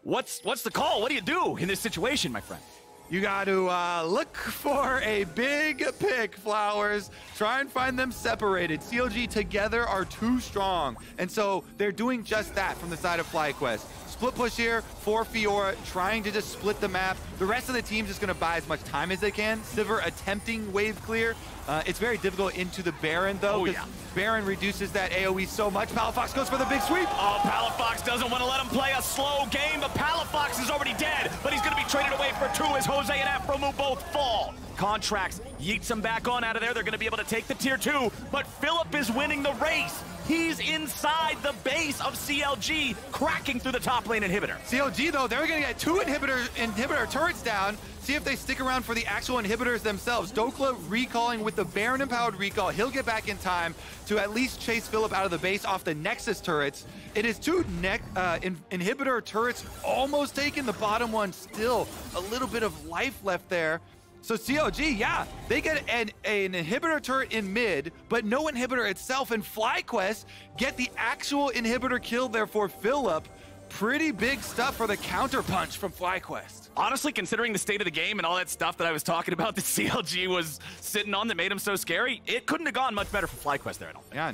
What's the call? What do you do in this situation, my friend? You got to look for a big pick, Flowers. Try and find them separated. CLG together are too strong. And so they're doing just that from the side of FlyQuest. Split push here for Fiora, trying to just split the map. The rest of the team's just going to buy as much time as they can. Sivir attempting wave clear. It's very difficult into the Baron, though, because Baron reduces that AoE so much. Palafox goes for the big sweep. Oh, Palafox doesn't want to let him play a slow game, but Palafox is already dead. But he's going to be traded away for 2 as Jose and Afromu both fall. Contracts yeets him back on out of there. They're going to be able to take the tier 2, but Philip is winning the race. He's inside the base of CLG, cracking through the top lane inhibitor. CLG, though, they're going to get 2 inhibitor turrets down. See if they stick around for the actual inhibitors themselves. Dokla recalling with the Baron empowered recall. He'll get back in time to at least chase Philip out of the base off the Nexus turrets. It is 2 inhibitor turrets almost taken. The bottom one still a little bit of life left there. So CLG, yeah, they get an inhibitor turret in mid, but no inhibitor itself. And FlyQuest get the actual inhibitor kill there for Philip. Pretty big stuff for the counter punch from FlyQuest. Honestly, considering the state of the game and all that stuff that I was talking about that CLG was sitting on that made him so scary, it couldn't have gone much better for FlyQuest there, I don't think. Yeah,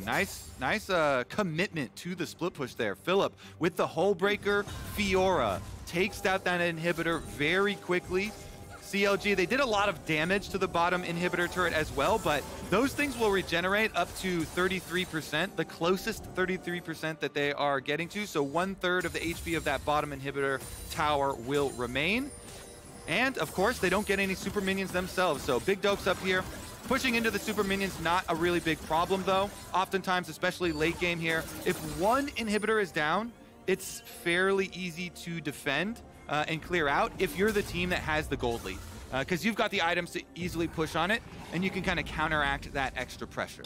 nice commitment to the split push there. Philip with the Hull Breaker, Fiora takes out that inhibitor very quickly. CLG, they did a lot of damage to the bottom inhibitor turret as well, but those things will regenerate up to 33%, the closest 33% that they are getting to. So 1/3 of the HP of that bottom inhibitor tower will remain. And of course, they don't get any super minions themselves. So Big Doke's up here. Pushing into the super minions, not a really big problem though. Oftentimes, especially late game here, if one inhibitor is down, it's fairly easy to defend and clear out if you're the team that has the gold lead. Because you've got the items to easily push on it, and you can kind of counteract that extra pressure.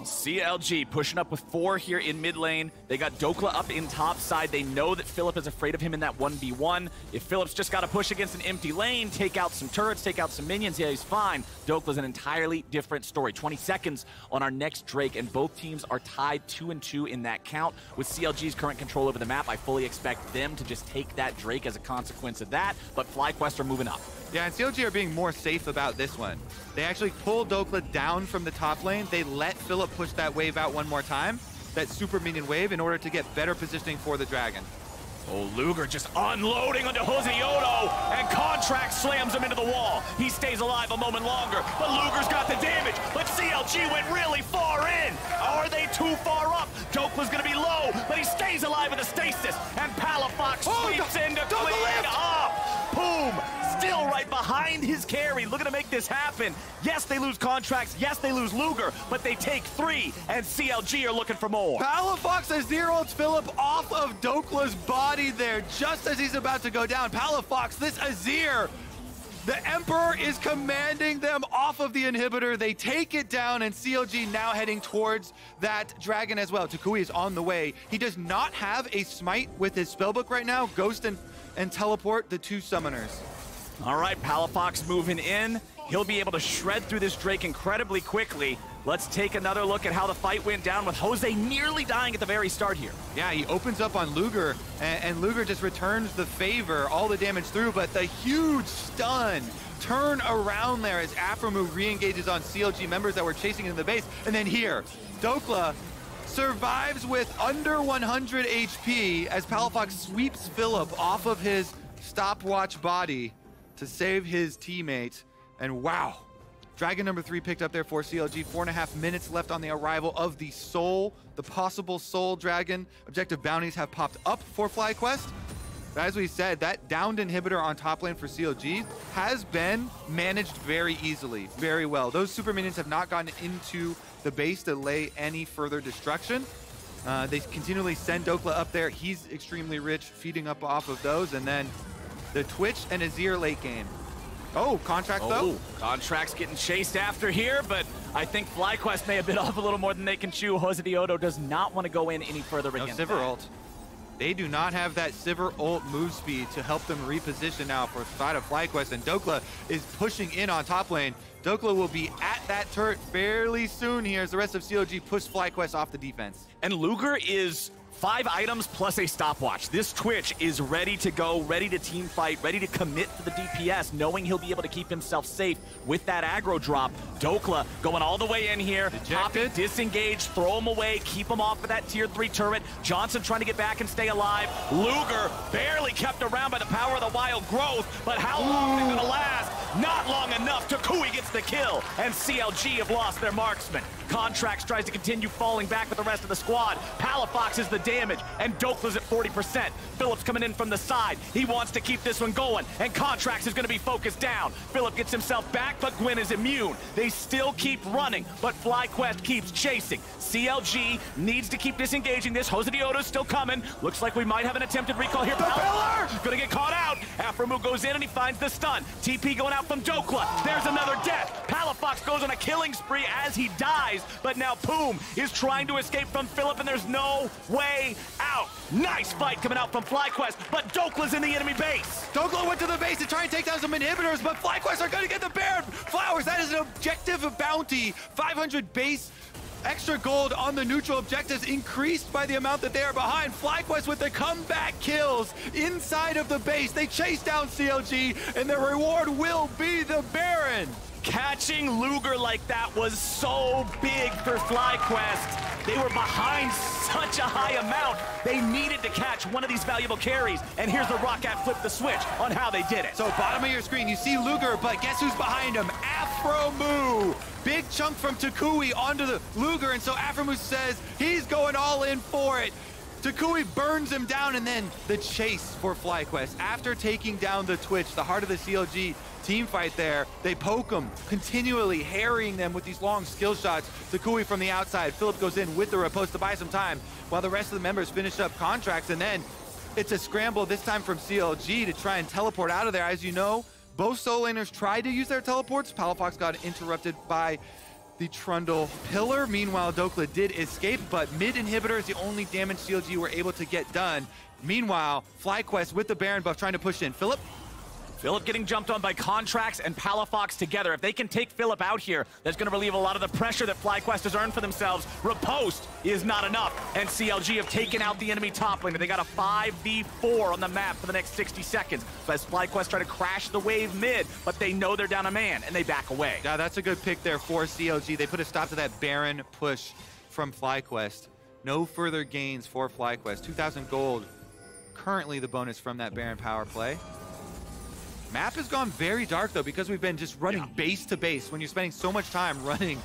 CLG pushing up with 4 here in mid lane. They got Dokla up in top side. They know that Philip is afraid of him in that 1v1. If Philip's just got to push against an empty lane, take out some turrets, take out some minions, yeah, he's fine. Dokla's an entirely different story. 20 seconds on our next Drake, and both teams are tied 2-2 in that count. With CLG's current control over the map, I fully expect them to just take that Drake as a consequence of that, but FlyQuest are moving up. Yeah, and CLG are being more safe about this one. They actually pull Dokla down from the top lane. They let Philip push that wave out one more time, that super minion wave, in order to get better positioning for the dragon. Oh, Luger just unloading onto Joseoto, and Contract slams him into the wall. He stays alive a moment longer, but Luger's got the damage, but CLG went really far in. Are they too far up? Dokla's gonna be low, but he stays alive with a stasis, and Palafox sweeps in to clean up. Boom! Still right behind his carry, looking to make this happen. Yes, they lose Contracts, yes, they lose Luger, but they take 3, and CLG are looking for more. Palafox has zeroed Philip off of Dokla's body there, just as he's about to go down. Palafox, this Azir, the Emperor is commanding them off of the inhibitor. They take it down, and CLG now heading towards that dragon as well. Takui is on the way. He does not have a smite with his spellbook right now. Ghost and teleport the 2 summoners. All right, Palafox moving in. He'll be able to shred through this Drake incredibly quickly. Let's take another look at how the fight went down with Jose nearly dying at the very start here. Yeah, he opens up on Luger, and Luger just returns the favor, all the damage through, but the huge stun turn around there as Afromu re-engages on CLG members that were chasing in the base. And then here, Dokla survives with under 100 HP as Palafox sweeps Philip off of his stopwatch body to save his teammate. And wow, Dragon number 3 picked up there for CLG. 4.5 minutes left on the arrival of the Soul, the possible Soul Dragon. Objective bounties have popped up for FlyQuest. But as we said, that downed inhibitor on top lane for CLG has been managed very easily, very well. Those super minions have not gotten into the base to lay any further destruction. They continually send Dokla up there. He's extremely rich, feeding up off of those. And then the Twitch and Azir late game. Oh, Contract though? Contract's getting chased after here, but I think FlyQuest may have bit off a little more than they can chew. Joseoto does not want to go in any further against Sivir ult. They do not have that Sivir ult move speed to help them reposition now for side of FlyQuest, and Dokla is pushing in on top lane. Dokla will be at that turret fairly soon here as the rest of CLG push FlyQuest off the defense. And Luger is 5 items plus a stopwatch. This Twitch is ready to go, ready to team fight, ready to commit to the DPS, knowing he'll be able to keep himself safe with that aggro drop. Dokla going all the way in here. Poppy, disengage, throw him away, keep him off of that tier 3 turret. Johnson trying to get back and stay alive. Luger barely kept around by the power of the wild growth, but how long is it gonna last? Not long enough. Takui gets the kill, and CLG have lost their marksman. Contracts tries to continue falling back with the rest of the squad. Palafox is the damage, and Dokla's at 40%. Philip's coming in from the side. He wants to keep this one going, and Contracts is going to be focused down. Philip gets himself back, but Gwyn is immune. They still keep running, but FlyQuest keeps chasing. CLG needs to keep disengaging this. Hosedioto's still coming. Looks like we might have an attempted recall here. The pillar! Gonna get caught out. Afromu goes in, and he finds the stun. TP going out from Dokla. There's another death. Palafox goes on a killing spree as he dies, but now Poom is trying to escape from Philip, and there's no way out. Nice fight coming out from FlyQuest, but Dokla's in the enemy base. Dokla went to the base to try and take down some inhibitors, but FlyQuest are going to get the Baron Flowers. That is an objective bounty. 500 base. Extra gold on the neutral objectives increased by the amount that they are behind. FlyQuest with the comeback kills inside of the base. They chase down CLG, and the reward will be the Baron. Catching Luger like that was so big for FlyQuest. They were behind such a high amount. They needed to catch one of these valuable carries, and here's the Roccat flip the switch on how they did it. So bottom of your screen, you see Luger, but guess who's behind him? Afromu. Big chunk from Takui onto the Luger, and so Afromu says he's going all in for it. Takui burns him down, and then the chase for FlyQuest. After taking down the Twitch, the heart of the CLG team fight there, they poke him, continually harrying them with these long skill shots. Takui from the outside. Philip goes in with the riposte to buy some time while the rest of the members finish up contracts, and then it's a scramble this time from CLG to try and teleport out of there. As you know, both solo laners tried to use their teleports. Palafox got interrupted by the Trundle pillar. Meanwhile, Dokla did escape, but mid inhibitor is the only damage CLG were able to get done. Meanwhile, FlyQuest with the Baron buff trying to push in. Philip getting jumped on by Contracts and Palafox together. If they can take Philip out here, that's going to relieve a lot of the pressure that FlyQuest has earned for themselves. Riposte is not enough, and CLG have taken out the enemy top laner. They got a 5v4 on the map for the next 60 seconds. So as FlyQuest try to crash the wave mid, but they know they're down a man, and they back away. Yeah, that's a good pick there for CLG. They put a stop to that Baron push from FlyQuest. No further gains for FlyQuest. 2,000 gold, currently the bonus from that Baron power play. Map has gone very dark, though, because we've been just running base to base. When you're spending so much time running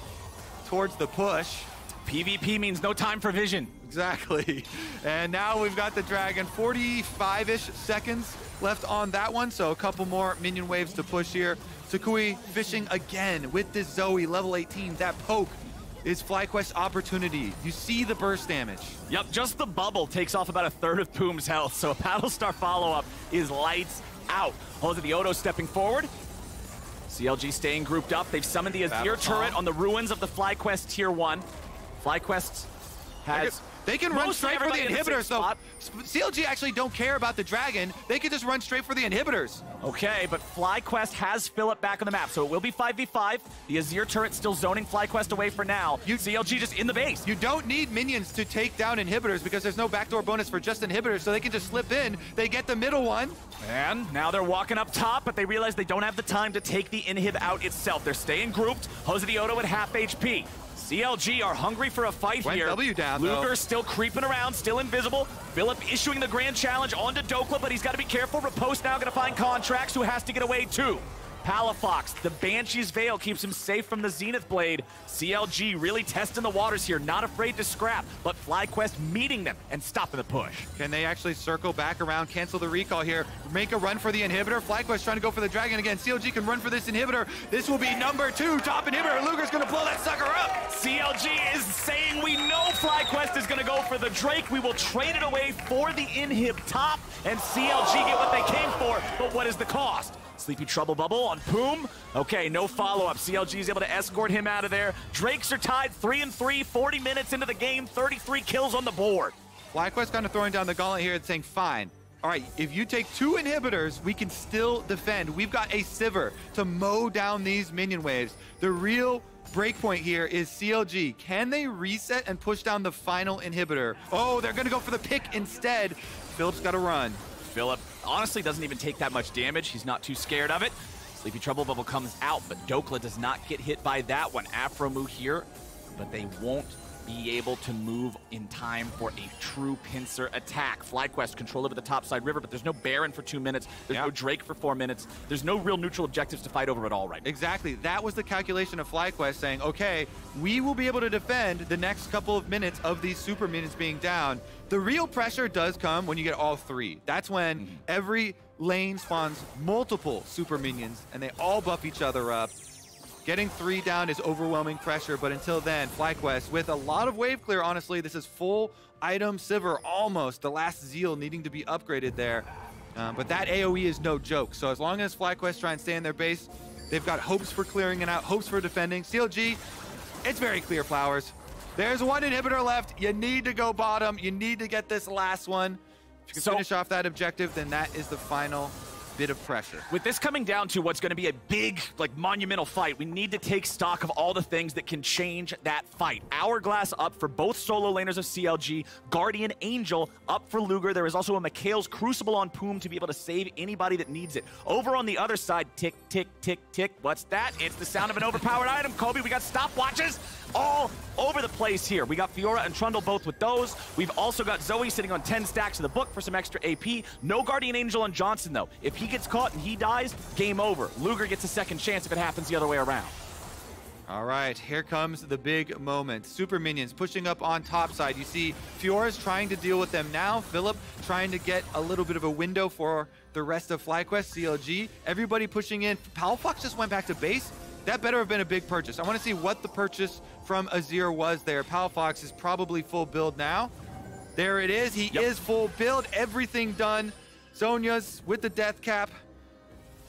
towards the push, PvP means no time for vision. Exactly. And now we've got the Dragon. 45-ish seconds left on that one, so a couple more minion waves to push here. Takui fishing again with this Zoe, level 18. That poke is FlyQuest's opportunity. You see the burst damage. Yep, just the bubble takes off about a third of Poom's health, so a Battlestar follow-up is lights out. Hosedioto stepping forward. CLG staying grouped up. They've summoned the Azir turret on the ruins of the FlyQuest Tier 1. FlyQuest has... They can run straight for the inhibitors, though. CLG actually don't care about the Dragon. They can just run straight for the inhibitors. Okay, but FlyQuest has Philip back on the map, so it will be 5v5. The Azir turret still zoning FlyQuest away for now. CLG just in the base. You don't need minions to take down inhibitors because there's no backdoor bonus for just inhibitors, so they can just slip in. They get the middle one. And now they're walking up top, but they realize they don't have the time to take the inhib out itself. They're staying grouped. Hosedioto at half HP. CLG are hungry for a fight here. W down, Luger still creeping around, still invisible. Philip issuing the grand challenge onto Dokla, but he's got to be careful. Riposte now going to find Contracts, who has to get away too. Palafox, the Banshee's Veil keeps him safe from the Zenith Blade. CLG really testing the waters here, not afraid to scrap, but FlyQuest meeting them and stopping the push. Can they actually circle back around, cancel the recall here, make a run for the inhibitor? FlyQuest trying to go for the Dragon again. CLG can run for this inhibitor. This will be number 2 top inhibitor. Luger's going to blow that sucker up. CLG is saying we know FlyQuest is going to go for the Drake. We will trade it away for the inhib top, and CLG get what they came for, but what is the cost? Sleepy Trouble Bubble on Poom. Okay, no follow-up. CLG is able to escort him out of there. Drakes are tied 3-3, 40 minutes into the game, 33 kills on the board. FlyQuest kind of throwing down the gauntlet here and saying, fine. All right, if you take 2 inhibitors, we can still defend. We've got a Sivir to mow down these minion waves. The real breakpoint here is CLG. Can they reset and push down the final inhibitor? Oh, they're going to go for the pick instead. Philip's got to run. Philip honestly doesn't even take that much damage. He's not too scared of it. Sleepy Trouble Bubble comes out, but Dokla does not get hit by that one. Afromu here, but they won't be able to move in time for a true pincer attack. FlyQuest control over the topside river, but there's no Baron for 2 minutes. There's no Drake for 4 minutes. There's no real neutral objectives to fight over at all right now. Exactly. That was the calculation of FlyQuest saying, okay, we will be able to defend the next couple of minutes of these super minions being down. The real pressure does come when you get all 3. That's when every lane spawns multiple super minions and they all buff each other up. Getting 3 down is overwhelming pressure, but until then, FlyQuest with a lot of wave clear, honestly, this is full item Sivir almost. The last Zeal needing to be upgraded there. But that AoE is no joke. So as long as FlyQuest try and stay in their base, they've got hopes for clearing it out, hopes for defending. CLG, it's very clear, Flowers. There's 1 inhibitor left. You need to go bottom. You need to get this last one. If you can finish off that objective, then that is the final bit of pressure. With this coming down to what's going to be a big, like, monumental fight, we need to take stock of all the things that can change that fight. Hourglass up for both solo laners of CLG, Guardian Angel up for Luger. There is also a Mikhail's Crucible on Poom to be able to save anybody that needs it. Over on the other side, tick, tick, tick, tick. What's that? It's the sound of an overpowered item, Kobe. We got stopwatches all over the place here. We got Fiora and Trundle both with those. We've also got Zoe sitting on 10 stacks of the book for some extra AP. No Guardian Angel on Johnson, though. If he gets caught and he dies, game over. Luger gets a second chance if it happens the other way around. All right, here comes the big moment. Super minions pushing up on top side. You see Fiora's trying to deal with them now. Philip trying to get a little bit of a window for the rest of FlyQuest, CLG. Everybody pushing in. Palfox just went back to base. That better have been a big purchase. I want to see what the purchase from Azir was there. Palfox is probably full build now. There it is. He is full build. Everything done. Zhonya's with the death cap.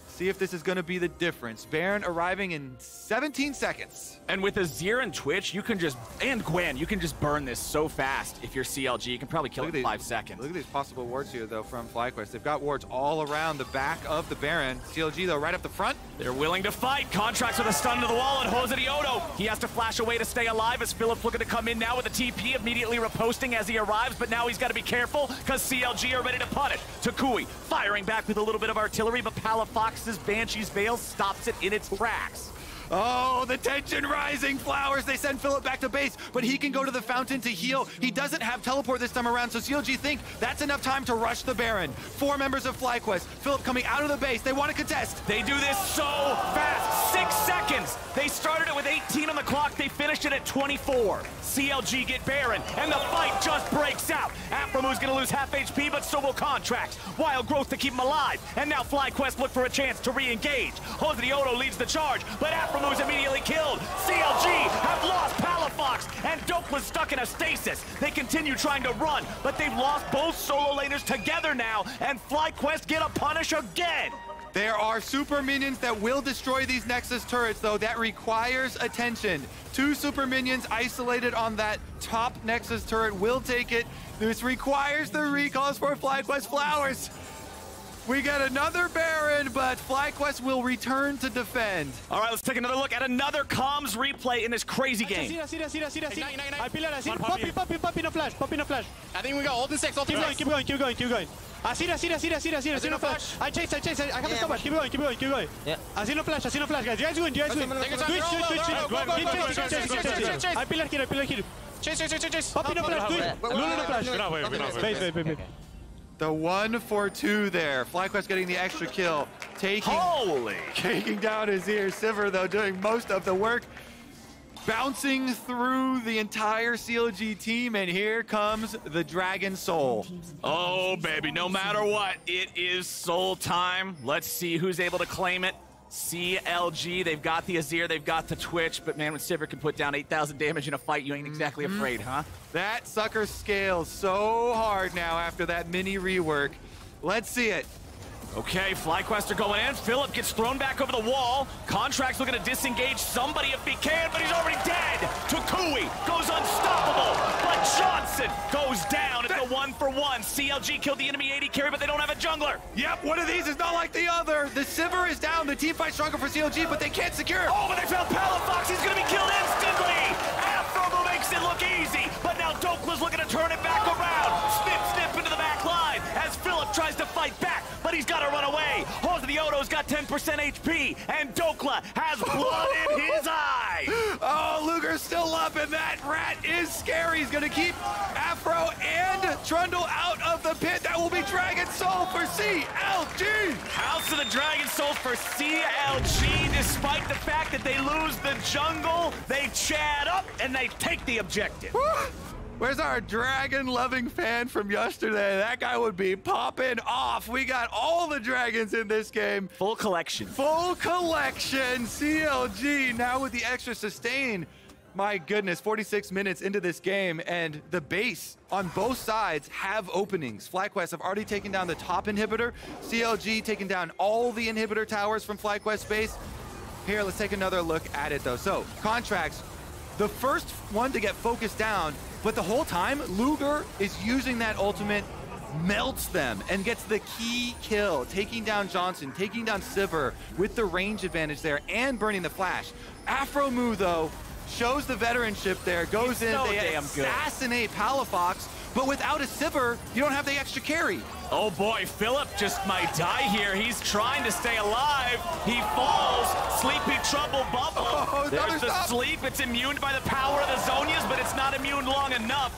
See if this is going to be the difference. Baron arriving in 17 seconds. And with Azir and Twitch, you can just, and Gwen, you can just burn this so fast if you're CLG. You can probably kill it in 5 seconds. Look at these possible wards here, though, from FlyQuest. They've got wards all around the back of the Baron. CLG, though, right up the front. They're willing to fight. Contracts with a stun to the wall, and Jose Diodo, he has to flash away to stay alive as Philip's looking to come in now with a TP, immediately reposting as he arrives, but now he's got to be careful because CLG are ready to punish. Takui firing back with a little bit of artillery, but Palafox's Banshee's Veil stops it in its tracks. Oh, the tension rising. Flowers, they send Philip back to base, but he can go to the fountain to heal. He doesn't have teleport this time around, so CLG think that's enough time to rush the Baron. 4 members of FlyQuest. Philip coming out of the base. They want to contest. They do this so fast. 6 seconds. They started it with 18 on the clock. They finished it at 24. CLG get Baron, and the fight just breaks out. Aphromu's going to lose half HP, but so will Contracts. Wild Growth to keep him alive, and now FlyQuest look for a chance to re-engage. Jose Diodo leads the charge, but Aphromu's immediately killed. CLG have lost Palafox, and Dokla's stuck in a stasis. They continue trying to run, but they've lost both solo laners together now, and FlyQuest get a punish again. There are super minions that will destroy these Nexus turrets, though. That requires attention. 2 super minions isolated on that top Nexus turret will take it. This requires the recalls for FlyQuest. Flowers. We get another Baron, but FlyQuest will return to defend. All right, let's take another look at another comms replay in this crazy game. I pop in a flash. I think we got ult in 6, ult in 6. Keep going. Asir no flash. I chase. I have a stopwatch. Keep going. Yeah. Asir no flash, guys. You guys win. Chase. I pillar here. Chase. Pop in a flash, Lulu no flash. Wait. The 1-4-2 there. FlyQuest getting the extra kill. Taking down his ear. Sivir, though, doing most of the work. Bouncing through the entire CLG team, and here comes the Dragon Soul. Oh, baby, no matter what, it is Soul time. Let's see who's able to claim it. CLG, they've got the Azir, they've got the Twitch, but man, when Sivir can put down 8,000 damage in a fight, you ain't exactly afraid, huh? That sucker scales so hard now after that mini rework. Let's see it. Okay, FlyQuest are going in. Philip gets thrown back over the wall. Contract's looking to disengage somebody if he can, but he's already dead. Takui goes unstoppable, but Johnson goes down at the 1-for-1. CLG killed the enemy AD carry, but they don't have a jungler. Yep, one of these is not like the other. The Sivir is down. The team fight stronger for CLG, but they can't secure. Oh, but they found Palafox. He's going to be killed instantly. Aphromu makes it look easy, but now Dokla's looking to turn it back around. Snip into the back line as Philip tries to fight back, but he's got to run away. Jose Diodo's got 10,000 HP, and Dokla has blood in his eye. Oh, Luger's still up, and that rat is scary. He's going to keep Afro and Trundle out of the pit. That will be Dragon Soul for CLG. House of the Dragon Soul for CLG. Despite the fact that they lose the jungle, they chat up and they take the objective. Where's our dragon-loving fan from yesterday? That guy would be popping off. We got all the dragons in this game. Full collection. Full collection. CLG now with the extra sustain. My goodness, 46 minutes into this game, and the base on both sides have openings. FlyQuest have already taken down the top inhibitor. CLG taking down all the inhibitor towers from FlyQuest base. Here, let's take another look at it, though. So, Contracts, the first one to get focused down, but the whole time, Luger is using that ultimate, melts them, and gets the key kill, taking down Johnson, taking down Sivir with the range advantage there, and burning the flash. Afromu, though, shows the veteranship there, goes in, they assassinate Palafox, but without a Sivir, you don't have the extra carry. Oh boy, Philip just might die here. He's trying to stay alive. He falls. Sleepy Trouble Bubble. Oh, there's the sleep. It's immune by the power of the Zonias, but it's not immune long enough.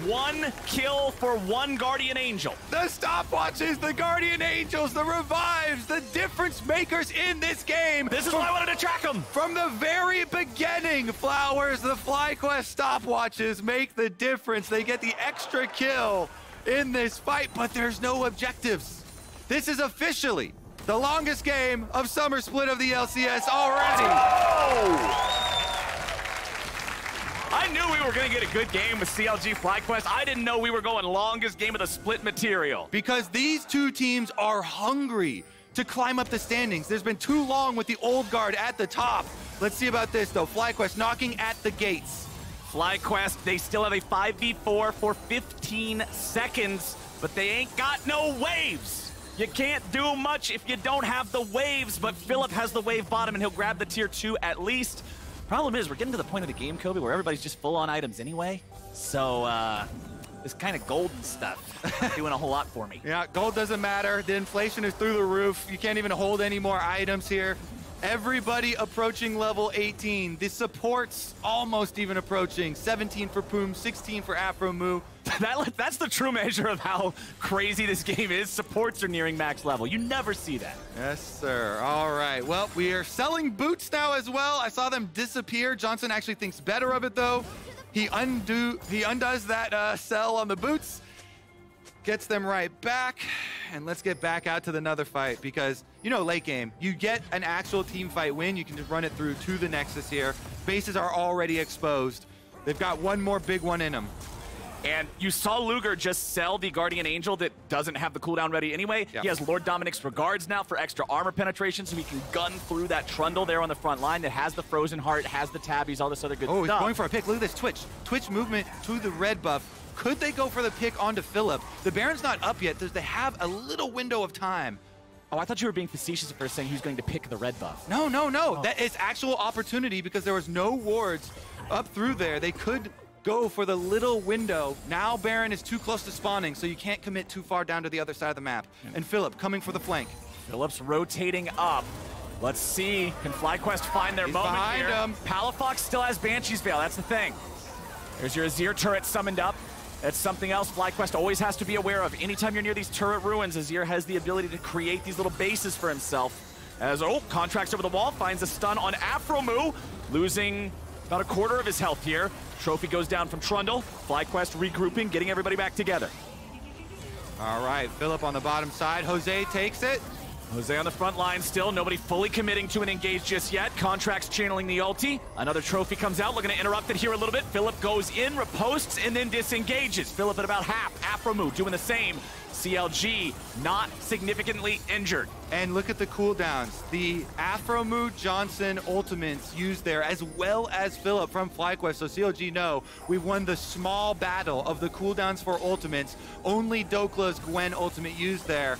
One kill for one Guardian Angel. The stopwatches, the Guardian Angels, the revives, the difference makers in this game. This is why I wanted to track them. From the very beginning, Flowers, the FlyQuest stopwatches make the difference. They get the extra kill in this fight, but there's no objectives. This is officially the longest game of Summer Split of the LCS already. I knew we were going to get a good game with CLG FlyQuest. I didn't know we were going longest game of the split material. Because these two teams are hungry to climb up the standings. There's been too long with the old guard at the top. Let's see about this, though. FlyQuest knocking at the gates. FlyQuest, they still have a 5v4 for 15 seconds, but they ain't got no waves. You can't do much if you don't have the waves, but Philip has the wave bottom, and he'll grab the tier 2 at least. Problem is, we're getting to the point of the game, Kobe, where everybody's just full on items anyway. So, this kind of golden stuff doing a whole lot for me. Yeah, gold doesn't matter. The inflation is through the roof. You can't even hold any more items here. Everybody approaching level 18. The supports almost even approaching. 17 for Poom, 16 for Afromu. That's the true measure of how crazy this game is. Supports are nearing max level. You never see that. Yes, sir. All right. Well, we are selling boots now as well. I saw them disappear. Johnson actually thinks better of it, though. He undoes that sell on the boots, gets them right back, and let's get back out to another fight because, you know, late game, you get an actual team fight win, you can just run it through to the Nexus here. Bases are already exposed. They've got one more big one in them. And you saw Luger just sell the Guardian Angel that doesn't have the cooldown ready anyway. Yep. He has Lord Dominic's Regards now for extra armor penetration, so he can gun through that Trundle there on the front line that has the Frozen Heart, has the tabbies, all this other good stuff. Oh, he's going for a pick. Look at this Twitch. Twitch movement to the red buff. Could they go for the pick onto Philip? The Baron's not up yet. They have a little window of time. Oh, I thought you were being facetious at first saying he was going to pick the red buff. No. Oh. That is actual opportunity because there was no wards up through there. They could go for the little window. Now Baron is too close to spawning, so you can't commit too far down to the other side of the map. And Philip coming for the flank. Philip's rotating up. Let's see, can FlyQuest find their moment here? Him. Palafox still has Banshee's Veil, that's the thing. There's your Azir turret summoned up. That's something else FlyQuest always has to be aware of. Anytime you're near these turret ruins, Azir has the ability to create these little bases for himself. As, Contracts over the wall, finds a stun on Afromu, losing about a quarter of his health here. Trophy goes down from Trundle. FlyQuest regrouping, getting everybody back together. All right, Philip on the bottom side. Jose takes it. Jose on the front line still. Nobody fully committing to an engage just yet. Contracts channeling the ulti. Another trophy comes out. Looking to interrupt it here a little bit. Philip goes in, riposts, and then disengages. Philip at about half. Afromu doing the same. CLG not significantly injured. And look at the cooldowns. The Afromu Johnson ultimates used there, as well as Philip from FlyQuest. So CLG know we've won the small battle of the cooldowns for ultimates. Only Dokla's Gwen ultimate used there.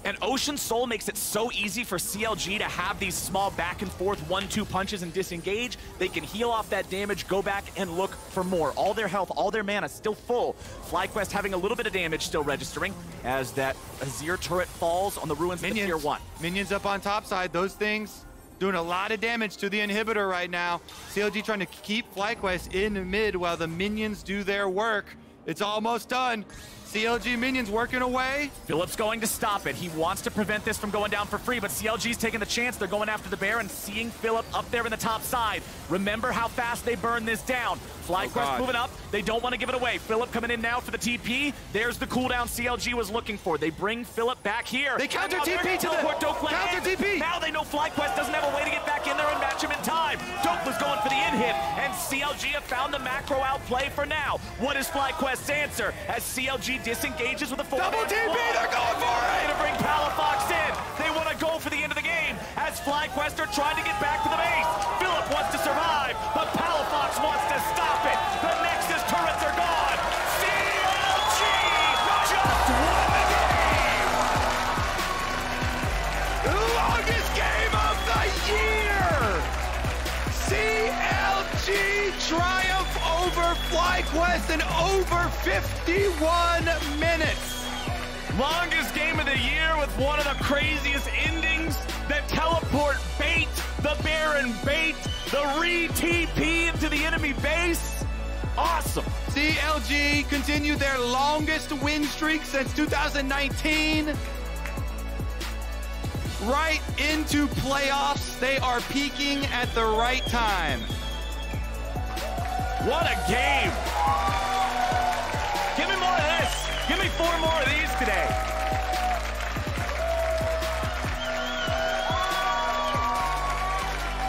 And Ocean Soul makes it so easy for CLG to have these small back and forth 1-2 punches and disengage. They can heal off that damage, go back and look for more. All their health, all their mana still full. FlyQuest having a little bit of damage still registering as that Azir turret falls on the ruins of the tier 1. Minions up on top side. Those things doing a lot of damage to the inhibitor right now. CLG trying to keep FlyQuest in the mid while the minions do their work. It's almost done. CLG minions working away. Philip's going to stop it. He wants to prevent this from going down for free, but CLG's taking the chance. They're going after the bear and seeing Philip up there in the top side. Remember how fast they burn this down. FlyQuest moving up. They don't want to give it away. Philip coming in now for the TP. There's the cooldown CLG was looking for. They bring Philip back here. They counter TP to the counter TP. Now they know FlyQuest doesn't have a way to get back in there and match him in time. Dokla's going for the in-hit, and CLG have found the macro outplay for now. What is FlyQuest's answer as CLG disengages with a full double TP? They're going for it. To bring Palafox in. They want to go for the end of the game as FlyQuest are trying to get back to the base. Philip wants to survive, but Palafox wants to stop it. The Nexus turrets are gone. CLG just won the game. The longest game of the year. CLG triumph over FlyQuest in over 51 minutes. Longest game of the year with one of the craziest endings. The teleport bait, the Baron bait, the re-TP into the enemy base. Awesome. CLG continued their longest win streak since 2019. Right into playoffs. They are peaking at the right time. What a game. Give me more of this. Give me 4 more of these today.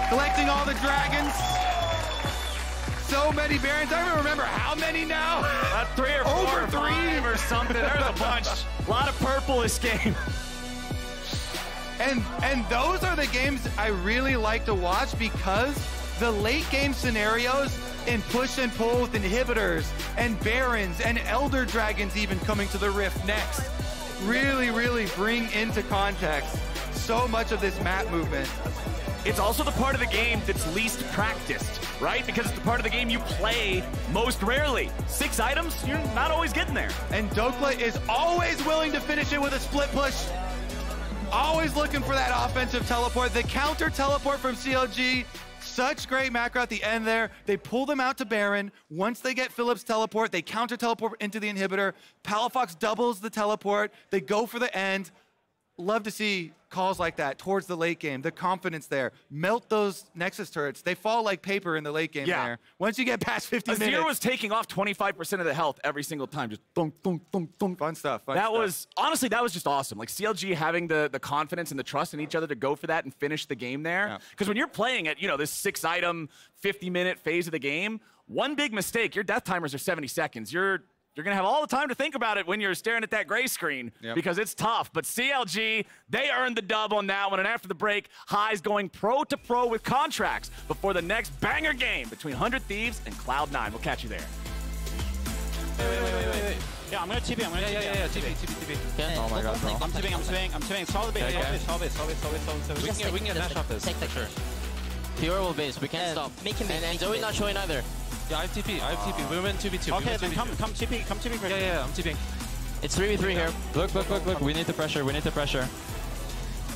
Collecting all the dragons. So many Barons. I don't remember how many now. 3 or 4 over or 3 or something. There's a bunch. A lot of purple this game. And those are the games I really like to watch because the late game scenarios in push and pull with inhibitors and Barons and Elder Dragons even coming to the Rift next really bring into context so much of this map movement. It's also the part of the game that's least practiced, right? Because it's the part of the game you play most rarely. 6 items, you're not always getting there. And Dokla is always willing to finish it with a split push. Always looking for that offensive teleport. The counter teleport from CLG, such great macro at the end there. They pull them out to Baron. Once they get Philip's teleport, they counter teleport into the inhibitor. Palafox doubles the teleport. They go for the end. Love to see calls like that towards the late game. The confidence there. Melt those Nexus turrets. They fall like paper in the late game there. Once you get past 50 minutes. Azir was taking off 25% of the health every single time. Just thunk, thunk, thunk, thunk. Fun stuff. Honestly, that was just awesome. Like CLG having the confidence and the trust in each other to go for that and finish the game there. Because when you're playing at, this 6-item, 50-minute phase of the game, one big mistake, your death timers are 70 seconds. You're going to have all the time to think about it when you're staring at that gray screen because it's tough. But CLG, they earned the dub on that one. And after the break, High's going pro to pro with contracts before the next banger game between 100 Thieves and Cloud9. We'll catch you there. Wait. Yeah, I'm going to TP. TP. Okay. Oh my god, bro. I'm TPing. Solve the base. Solve it. We can get a dash off this. For sure. Fiora will base. We can't stop. And Zoe's not showing either. Yeah, I have TP. We went 2v2. Okay, then come TP. Yeah, I'm TPing. It's 3v3 here. Look. We need the pressure.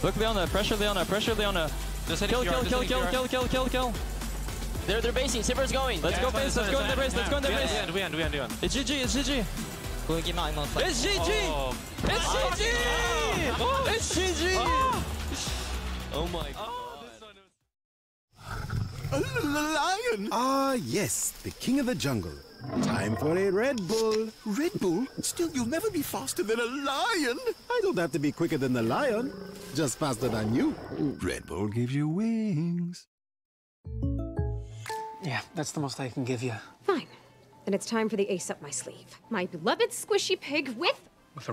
Look, Leona. Pressure Leona. Kill. They're basing. Sivers going. Let's go base. Let's go in the base. We end. It's GG. It's GG. It's GG. Oh my god. A lion! Ah, yes, the king of the jungle. Time for a Red Bull. Red Bull? Still, you'll never be faster than a lion. I don't have to be quicker than the lion, just faster than you. Red Bull gives you wings. Yeah, that's the most I can give you. Fine. Then it's time for the ace up my sleeve. My beloved squishy pig with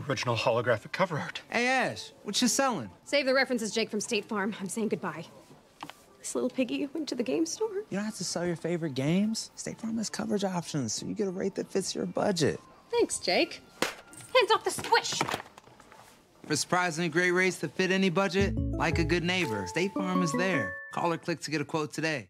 original holographic cover art. Hey, Ash, what you selling? Save the references, Jake from State Farm. I'm saying goodbye. This little piggy went to the game store. You don't have to sell your favorite games. State Farm has coverage options, so you get a rate that fits your budget. Thanks, Jake. Hands off the squish. For surprisingly great rates that fit any budget, like a good neighbor, State Farm is there. Call or click to get a quote today.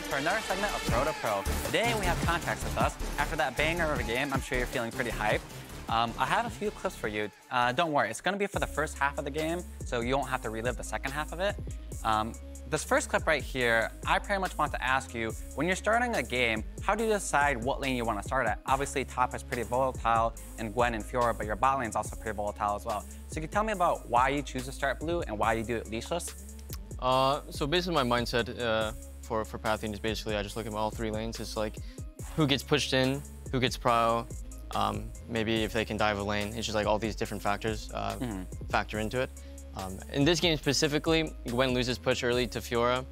For another segment of Pro to Pro. Today we have Context with us. After that banger of a game, I'm sure you're feeling pretty hyped. I have a few clips for you. Don't worry, it's going to be for the first half of the game, so you won't have to relive the second half of it. This first clip right here, I pretty much want to ask you, when you're starting a game, how do you decide what lane you want to start at? Obviously, top is pretty volatile, and Gwen and Fiora, but your bot lane is also pretty volatile as well. So can you tell me about why you choose to start blue and why you do it leashless? So basically my mindset for pathing is basically I just look at all three lanes. It's like who gets pushed in, who gets prio, maybe if they can dive a lane. It's just like all these different factors factor into it. In this game specifically, Gwen loses push early to Fiora.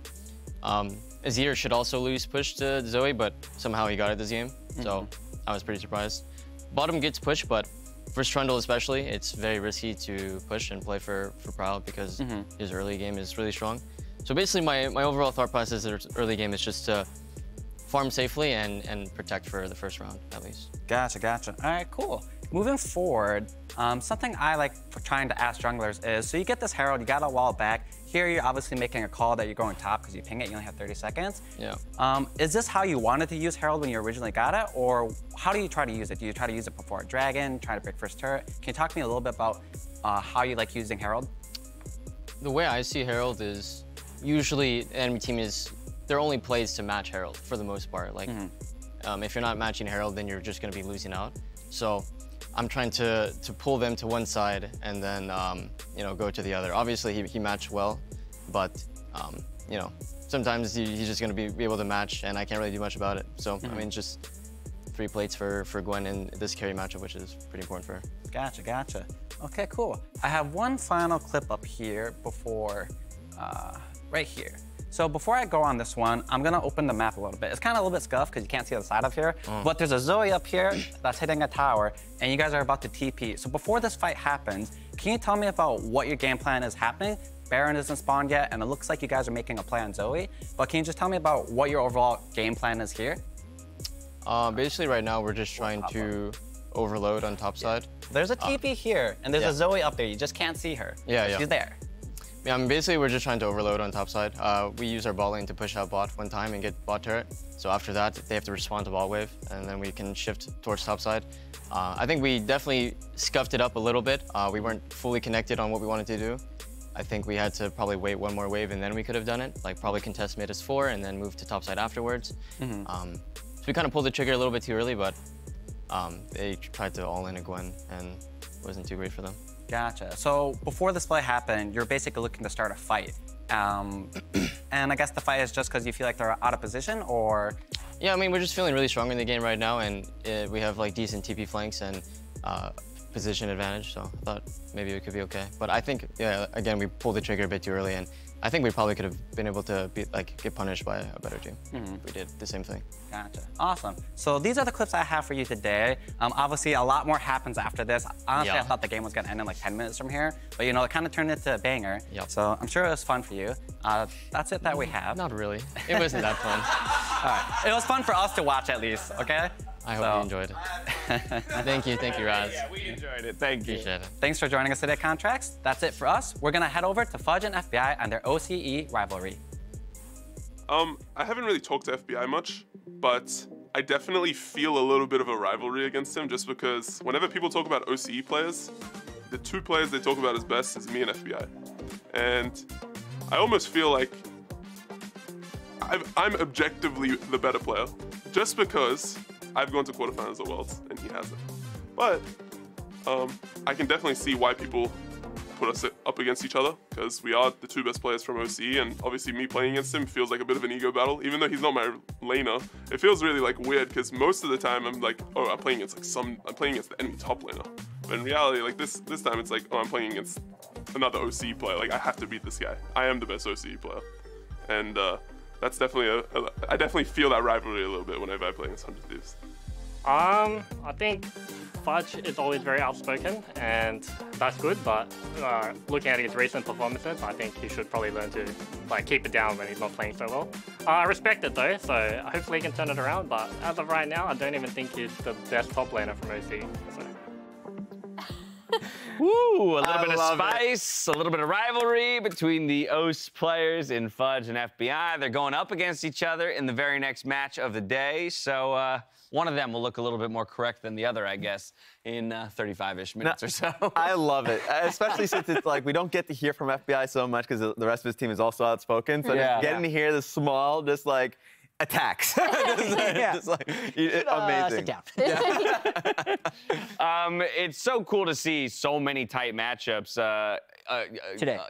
Azir should also lose push to Zoe, but somehow he got it this game. So I was pretty surprised. Bottom gets pushed, but for Trundle especially, it's very risky to push and play for prio because his early game is really strong. So basically my overall thought process early game is just to farm safely and protect for the first round at least. Gotcha, gotcha. All right, cool. Moving forward, something I like for trying to ask junglers is, so you get this Herald, you got a wall back. Here you're obviously making a call that you're going top because you ping it, you only have 30 seconds. Yeah. Is this how you wanted to use Herald when you originally got it, or how do you try to use it? Do you try to use it before a dragon, try to break first turret? Can you talk to me a little bit about how you like using Herald? The way I see Herald is usually the enemy team they're only plays to match Herald for the most part. Like, if you're not matching Herald, then you're just going to be losing out. So I'm trying to pull them to one side and then you know, go to the other. Obviously, he matched well, but you know, sometimes he's just going to be able to match, and I can't really do much about it. So, I mean, just 3 plates for Gwen in this carry matchup, which is pretty important for her. Gotcha, gotcha. Okay, cool. I have one final clip up here before, right here. So before I go on this one, I'm gonna open the map a little bit. It's kind of a little bit scuffed because you can't see the side of here, but there's a Zoe up here that's hitting a tower, and you guys are about to TP. So before this fight happens, can you tell me about what your game plan is happening? Baron isn't spawned yet, and it looks like you guys are making a play on Zoe, but can you just tell me about what your overall game plan is here? Basically right now we're just trying to overload on top side. There's a TP here, and there's a Zoe up there. You just can't see her. Yeah. She's there. Yeah, I mean, basically we're just trying to overload on top side. We use our bot lane to push out bot one time and get bot turret. So after that, they have to respond to bot wave, and then we can shift towards top side. I think we definitely scuffed it up a little bit. We weren't fully connected on what we wanted to do. I think we had to probably wait one more wave and then we could have done it. Like probably contest mid as 4 and then move to top side afterwards. So we kind of pulled the trigger a little bit too early, but they tried to all in a Gwen and it wasn't too great for them. Gotcha. So before this play happened, you're basically looking to start a fight. And I guess the fight is just because you feel like they're out of position, or? Yeah, I mean, we're just feeling really strong in the game right now, and we have like decent TP flanks and position advantage, so I thought maybe it could be okay. But I think, yeah, again, we pulled the trigger a bit too early, and I think we probably could have been able to get punished by a better team if we did the same thing. Gotcha. Awesome. So these are the clips I have for you today. Obviously, a lot more happens after this. Honestly, I thought the game was going to end in like 10 minutes from here, but you know, it kind of turned into a banger. So I'm sure it was fun for you. That's it that we have. Not really. It wasn't that fun. All right. It was fun for us to watch at least, okay? I hope you enjoyed it. Thank you, Raz. Yeah, we enjoyed it. Thank you. Appreciate it. Thanks for joining us today, Contracts. That's it for us. We're gonna head over to Fudge and FBI and their OCE rivalry. I haven't really talked to FBI much, but I definitely feel a little bit of a rivalry against him just because whenever people talk about OCE players, the 2 players they talk about as best is me and FBI. And I almost feel like I'm objectively the better player just because I've gone to quarterfinals of Worlds and he hasn't. But I can definitely see why people put us up against each other because we are the 2 best players from OCE, and obviously me playing against him feels like a bit of an ego battle. Even though he's not my laner, it feels really like weird because most of the time I'm like, oh, I'm playing against the enemy top laner. But in reality, like this time it's like, oh, I'm playing against another OCE player. Like I have to beat this guy. I am the best OCE player, and that's definitely I definitely feel that rivalry a little bit whenever I play against 100 Thieves. I think Fudge is always very outspoken, and that's good, but looking at his recent performances, I think he should probably learn to keep it down when he's not playing so well. I respect it though, so hopefully he can turn it around, but as of right now, I don't even think he's the best top laner from OC. So. Woo, a little bit of spice, a little bit of rivalry between the OS players in Fudge and FBI. They're going up against each other in the very next match of the day. So one of them will look a little bit more correct than the other, I guess, in 35-ish minutes or so. I love it, especially since it's like we don't get to hear from FBI so much because the rest of his team is also outspoken. So just getting to hear the small, just like, attacks. Amazing. Sit down. It's so cool to see so many tight matchups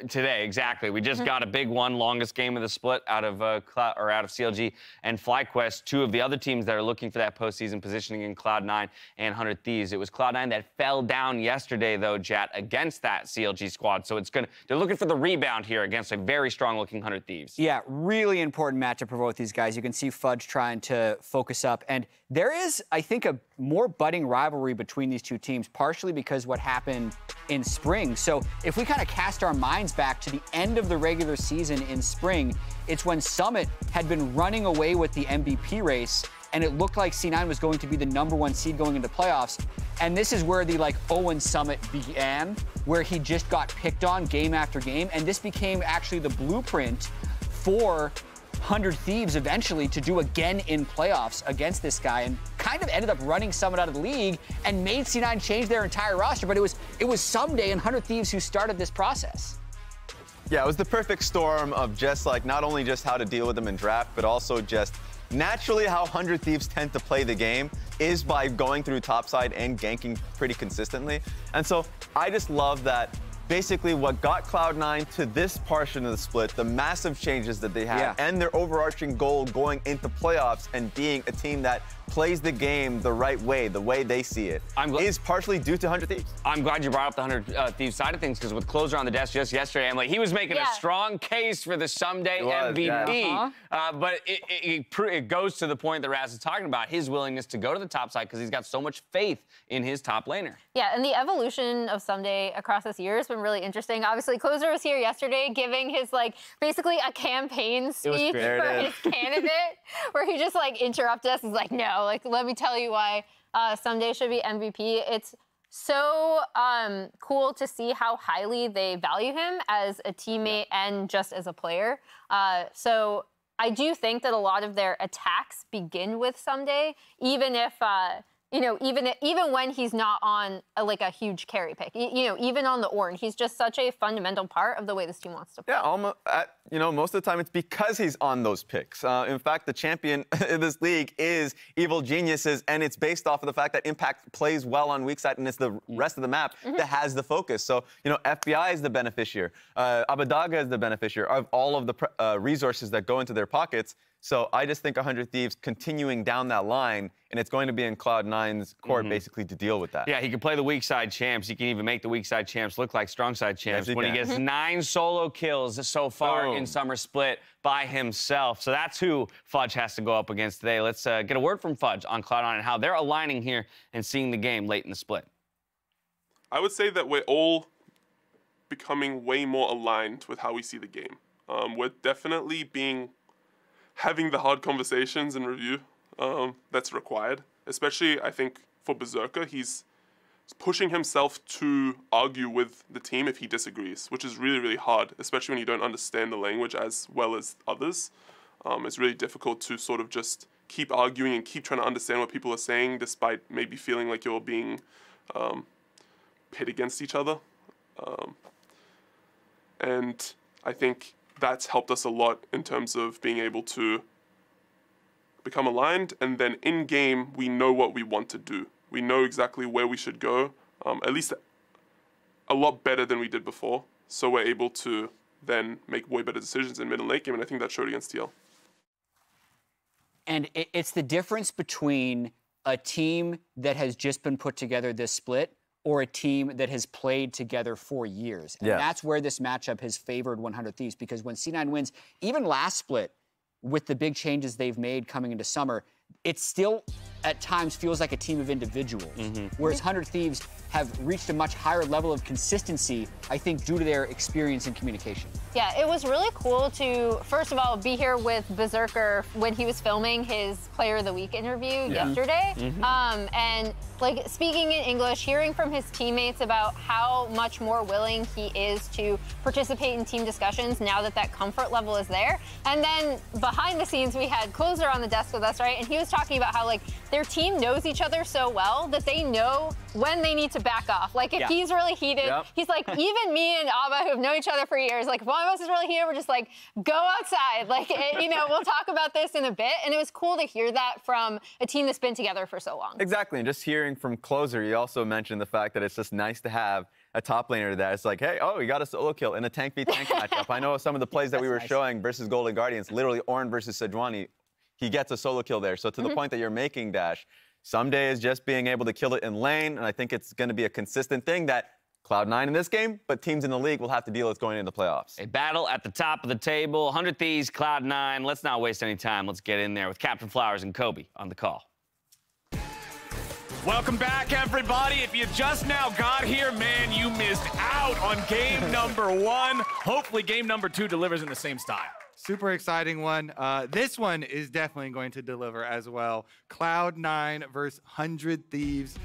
today. Exactly. We just got a big one, longest game of the split out of CLG and FlyQuest, 2 of the other teams that are looking for that postseason positioning in Cloud9 and 100 Thieves. It was Cloud9 that fell down yesterday, though, Jat, against that CLG squad. So they're looking for the rebound here against a very strong-looking 100 Thieves. Yeah, really important matchup for both these guys. You can see Fudge trying to focus up, and there is, I think, a more budding rivalry between these 2 teams, partially because what happened in spring. So if we kind of cast our minds back to the end of the regular season in spring, it's when Summit had been running away with the MVP race, and it looked like C9 was going to be the #1 seed going into playoffs. And this is where the Owen Summit began, where he just got picked on game after game, and this became actually the blueprint for 100 Thieves eventually to do again in playoffs against this guy, and kind of ended up running Summit out of the league and made C9 change their entire roster. But it was Someday and 100 Thieves who started this process. Yeah, it was the perfect storm of just not only just how to deal with them in draft, but also just naturally how 100 Thieves tend to play the game is by going through topside and ganking pretty consistently. And so I just love that basically what got Cloud9 to this portion of the split, the massive changes that they had, and their overarching goal going into playoffs and being a team that plays the game the right way, the way they see it, is partially due to 100 Thieves. I'm glad you brought up the 100 Thieves side of things, because with Closer on the desk just yesterday, Emily, he was making a strong case for the someday MVP. But it goes to the point that Raz is talking about, his willingness to go to the top side because he's got so much faith in his top laner. Yeah, and the evolution of Someday across this year has been really interesting. Obviously, Closer was here yesterday giving his, like, basically a campaign speech for his candidate, where he just, like, interrupted us. He's like, no, like, let me tell you why Someday should be MVP. It's so cool to see how highly they value him as a teammate and just as a player. So I do think that a lot of their attacks begin with Someday, even if, you know, even when he's not on like a huge carry pick, you know, even on the Ornn, he's just such a fundamental part of the way this team wants to play. Yeah, almost, you know, most of the time it's because he's on those picks. In fact, the champion in this league is Evil Geniuses, and it's based off of the fact that Impact plays well on weak side, and it's the rest of the map that has the focus. So, you know, FBI is the beneficiary. Abadaga is the beneficiary of all of the resources that go into their pockets. So I just think 100 Thieves continuing down that line, and it's going to be in Cloud9's court basically to deal with that. Yeah, he can play the weak side champs. He can even make the weak side champs look like strong side champs when he gets 9 solo kills so far in Summer Split by himself. So that's who Fudge has to go up against today. Let's get a word from Fudge on Cloud9 and how they're aligning here and seeing the game late in the split. I would say that we're all becoming way more aligned with how we see the game. We're definitely having the hard conversations and review that's required. Especially, I think, for Berserker, he's pushing himself to argue with the team if he disagrees, which is really, really hard, especially when you don't understand the language as well as others. It's really difficult to sort of just keep arguing and keep trying to understand what people are saying, despite maybe feeling like you're being pit against each other. And I think that's helped us a lot in terms of being able to become aligned, and then in game we know what we want to do. We know exactly where we should go, at least a lot better than we did before. So we're able to then make way better decisions in mid and late game, and I think that showed against TL. And it's the difference between a team that has just been put together this split or a team that has played together for years. And that's where this matchup has favored 100 Thieves, because when C9 wins, even last split, with the big changes they've made coming into summer, it still at times feels like a team of individuals. Whereas 100 Thieves have reached a much higher level of consistency, I think, due to their experience in communication. Yeah, it was really cool to, first of all, be here with Berserker when he was filming his Player of the Week interview yesterday. And like speaking in English, hearing from his teammates about how much more willing he is to participate in team discussions now that that comfort level is there. And then behind the scenes, we had Closer on the desk with us, right? And he was talking about how like their team knows each other so well that they know when they need to back off. Like if he's really heated, he's like, even me and Abba who have known each other for years, like if one of us is really heated, we're just like, go outside. Like, you know, we'll talk about this in a bit. And it was cool to hear that from a team that's been together for so long. Exactly, and just hearing from Closer, he also mentioned the fact that it's just nice to have a top laner that it's like, hey, oh, we got a solo kill in a tank v tank matchup. I know some of the plays that we were showing versus Golden Guardians, literally Ornn versus Sejuani, he gets a solo kill there. So to the point that you're making, Dash, someday is just being able to kill it in lane, and I think it's going to be a consistent thing that Cloud9 in this game, but teams in the league will have to deal with going into the playoffs. A battle at the top of the table, 100 Thieves, Cloud9. Let's not waste any time. Let's get in there with Captain Flowers and Kobe on the call. Welcome back, everybody. If you just now got here, man, you missed out on game number 1. Hopefully game number 2 delivers in the same style. Super exciting one. This one is definitely going to deliver as well. Cloud9 versus 100 Thieves.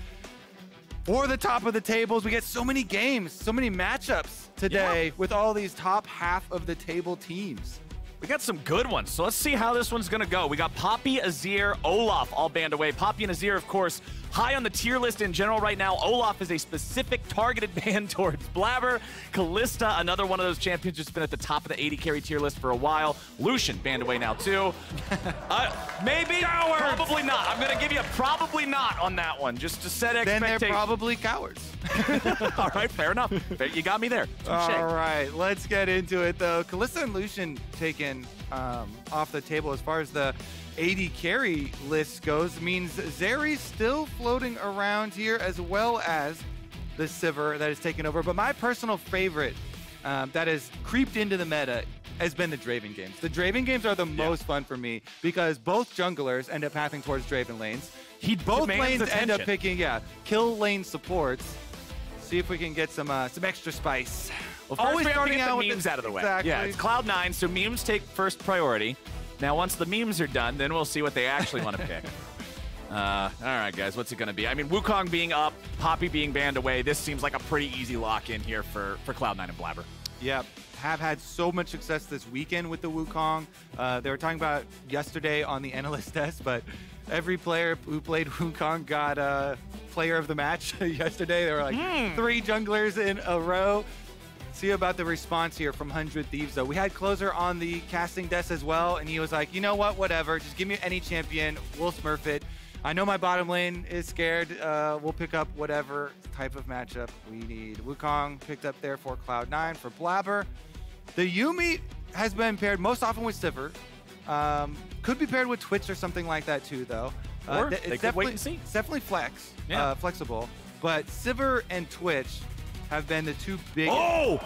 For the top of the tables, we get so many games, so many matchups today with all these top half of the table teams. We got some good ones, so let's see how this one's gonna go. We got Poppy, Azir, Olaf all banned away. Poppy and Azir, of course, high on the tier list in general right now. Olaf is a specific targeted ban towards Blabber. Kalista, another one of those champions, just been at the top of the 80 carry tier list for a while. Lucian banned away now too. Maybe, cowards. Probably not. I'm gonna give you a probably not on that one, just to set expectations. Then they're probably cowards. All right, fair enough. You got me there. All right, let's get into it though. Kalista and Lucian taken off the table as far as the 80 carry list goes. Means Zeri's still floating around here, as well as the Sivir that has taken over. But my personal favorite that has creeped into the meta has been the Draven games. The Draven games are the most fun for me because both junglers end up pathing towards Draven lanes. Both lanes end up picking, kill lane supports. See if we can get some extra spice. Well, first we have to get the memes out of the way. Exactly. Yeah, it's Cloud9, so memes take first priority. Now, once the memes are done, then we'll see what they actually want to pick. All right, guys, what's it going to be? I mean, Wukong being up, Poppy being banned away, this seems like a pretty easy lock-in here for Cloud9 and Blabber. Yep. Have had so much success this weekend with the Wukong. They were talking about yesterday on the analyst test, but every player who played Wukong got player of the match yesterday. There were like 3 junglers in a row. See about the response here from 100 Thieves, though. We had Closer on the casting desk as well, and he was like, you know what, whatever. Just give me any champion. We'll smurf it. I know my bottom lane is scared. We'll pick up whatever type of matchup we need. Wukong picked up there for Cloud9 for Blabber. The Yuumi has been paired most often with Sivir. Could be paired with Twitch or something like that too, though. Or they could wait and see. It's definitely flexible. But Sivir and Twitch have been the 2 big... Oh!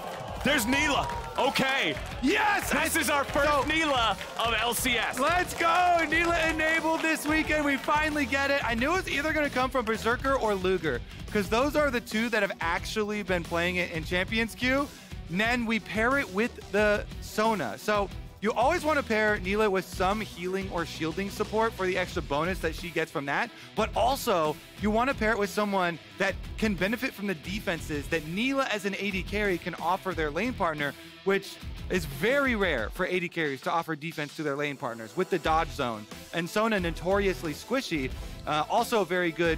There's Neela. Okay. Yes! This is our first Neela of LCS. Let's go! Neela enabled this weekend. We finally get it. I knew it was either going to come from Berserker or Luger, because those are the 2 that have actually been playing it in Champions Queue. And then we pair it with the Sona. So you always want to pair Neela with some healing or shielding support for the extra bonus that she gets from that. But also, you want to pair it with someone that can benefit from the defenses that Neela as an AD carry can offer their lane partner, which is very rare for AD carries to offer defense to their lane partners with the dodge zone. And Sona, notoriously squishy, also a very good,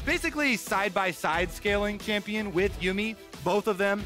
basically side-by-side scaling champion with Yuumi. Both of them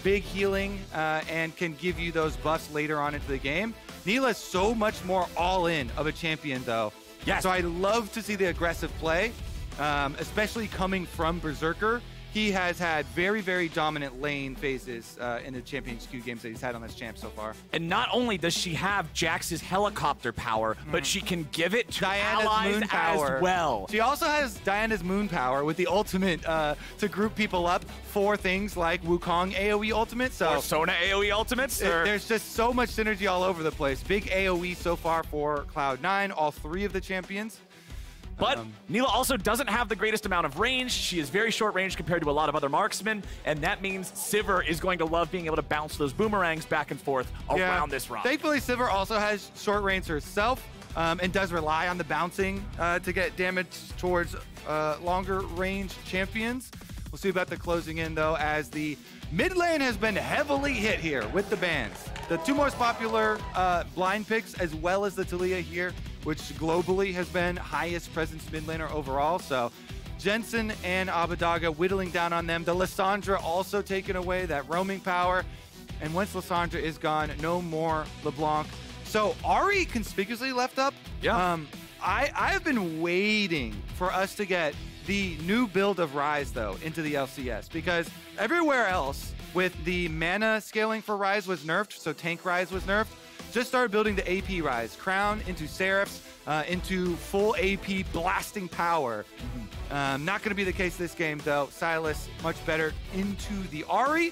big healing and can give you those buffs later on into the game. Neela's so much more all-in of a champion, though. Yes. So I love to see the aggressive play, especially coming from Berserker. He has had very, very dominant lane phases in the Champions Queue games that he's had on this champ so far. And not only does she have Jax's helicopter power, but she can give it to Diana's allies moon power as well. She also has Diana's moon power with the ultimate to group people up for things like Wukong AoE ultimate. So or Sona AoE ultimates. There's just so much synergy all over the place. Big AoE so far for Cloud9, all 3 of the champions. But Neela also doesn't have the greatest amount of range. She is very short range compared to a lot of other marksmen, and that means Sivir is going to love being able to bounce those boomerangs back and forth around this rock. Thankfully, Sivir also has short range herself and does rely on the bouncing to get damage towards longer range champions. We'll see about the closing in, though, as the mid lane has been heavily hit here with the bans. The 2 most popular blind picks, as well as the Taliyah here, which globally has been highest presence mid laner overall. So Jensen and Abadaga whittling down on them. The Lissandra also taking away that roaming power. And once Lissandra is gone, no more LeBlanc. So Ahri conspicuously left up. Yeah. I have been waiting for us to get the new build of Ryze, though, into the LCS, because everywhere else with the mana scaling for Ryze was nerfed, so tank Ryze was nerfed. Just started building the AP Ryze. Crown into Seraphs, into full AP blasting power. Not going to be the case this game, though. Silas much better into the Ahri.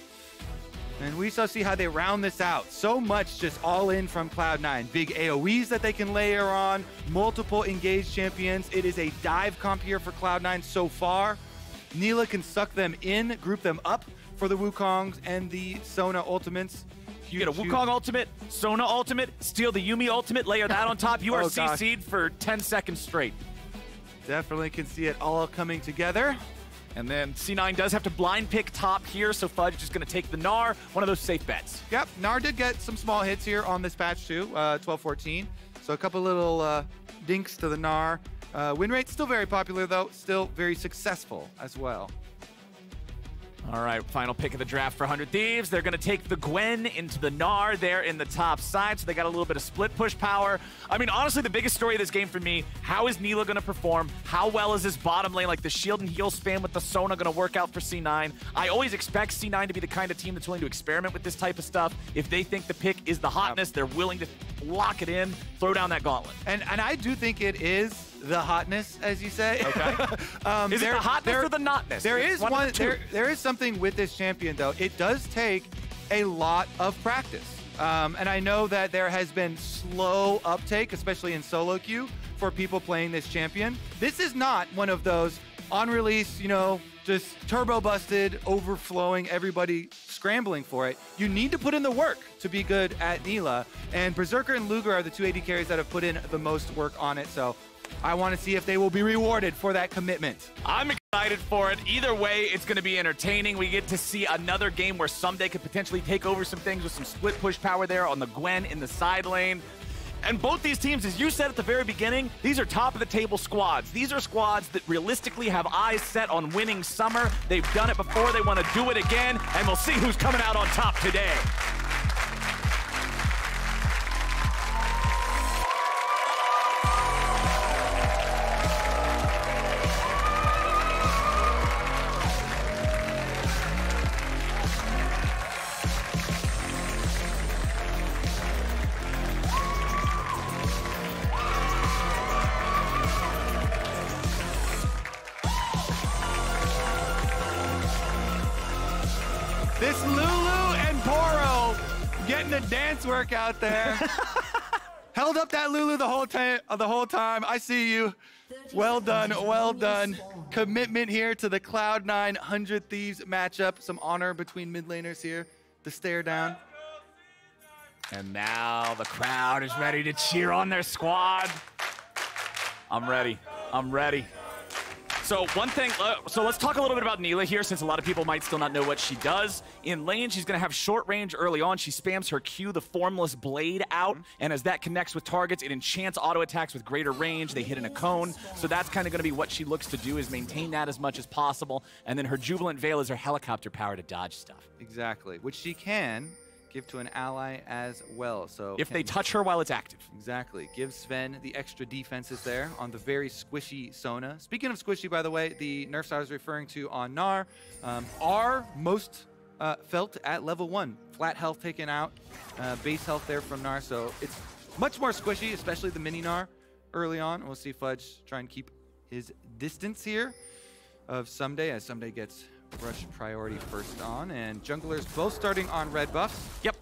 And we shall see how they round this out. So much just all in from Cloud9. Big AoEs that they can layer on. Multiple engaged champions. It is a dive comp here for Cloud9 so far. Neela can suck them in, group them up for the Wukongs and the Sona ultimates. You get a Wukong ultimate, Sona ultimate, steal the Yuumi ultimate, layer that on top. You are CC'd for 10 seconds straight. Definitely can see it all coming together. And then C9 does have to blind pick top here, so Fudge is just going to take the Gnar, one of those safe bets. Yep, Gnar did get some small hits here on this patch too, 12-14. So a couple little dinks to the Gnar. Win rate still very popular though, still very successful as well. All right, final pick of the draft for 100 Thieves. They're going to take the Gwen into the Gnar there in the top side, so they got a little bit of split push power. I mean, honestly, the biggest story of this game for me, how is Nilah going to perform? How well is this bottom lane, like the shield and heal spam with the Sona, going to work out for C9? I always expect C9 to be the kind of team that's willing to experiment with this type of stuff. If they think the pick is the hotness, they're willing to lock it in, throw down that gauntlet. And I do think it is the hotness, as you say. Okay. Is it the hotness or the notness? There is something with this champion, though. It does take a lot of practice. And I know that there has been slow uptake, especially in solo queue, for people playing this champion. This is not one of those on release, just turbo busted, overflowing, everybody scrambling for it. You need to put in the work to be good at Nilah. And Berserker and Luger are the two AD carries that have put in the most work on it. So I want to see if they will be rewarded for that commitment. I'm excited for it. Either way, it's going to be entertaining. We get to see another game where Someday could potentially take over some things with some split push power there on the Gwen in the side lane. And both these teams, as you said at the very beginning, these are top-of-the-table squads. These are squads that realistically have eyes set on winning Summer. They've done it before. They want to do it again, and we'll see who's coming out on top today. This Lulu and Poro getting a dance work out there. Held up that Lulu the whole time. I see you. Well done, well done. Commitment here to the Cloud9 100 Thieves matchup. Some honor between mid laners here. The stare down. And now the crowd is ready to cheer on their squad. I'm ready. I'm ready. So one thing, so let's talk a little bit about Nilah here, since a lot of people might still not know what she does. In lane, she's going to have short range early on. She spams her Q, the Formless Blade, out, and as that connects with targets, it enchants auto attacks with greater range. They hit in a cone, so that's kind of going to be what she looks to do, is maintain that as much as possible. And then her Jubilant Veil is her helicopter power to dodge stuff. Exactly, which she can give to an ally as well. So if they touch her while it's active. Exactly. Give Sven the extra defenses there on the very squishy Sona. Speaking of squishy, by the way, the nerfs I was referring to on Gnar are most felt at level 1. Flat health taken out, base health there from Gnar, so it's much more squishy, especially the mini Gnar early on. We'll see Fudge try and keep his distance here of Someday, as Someday gets rush priority first on, and junglers both starting on red buffs. Yep.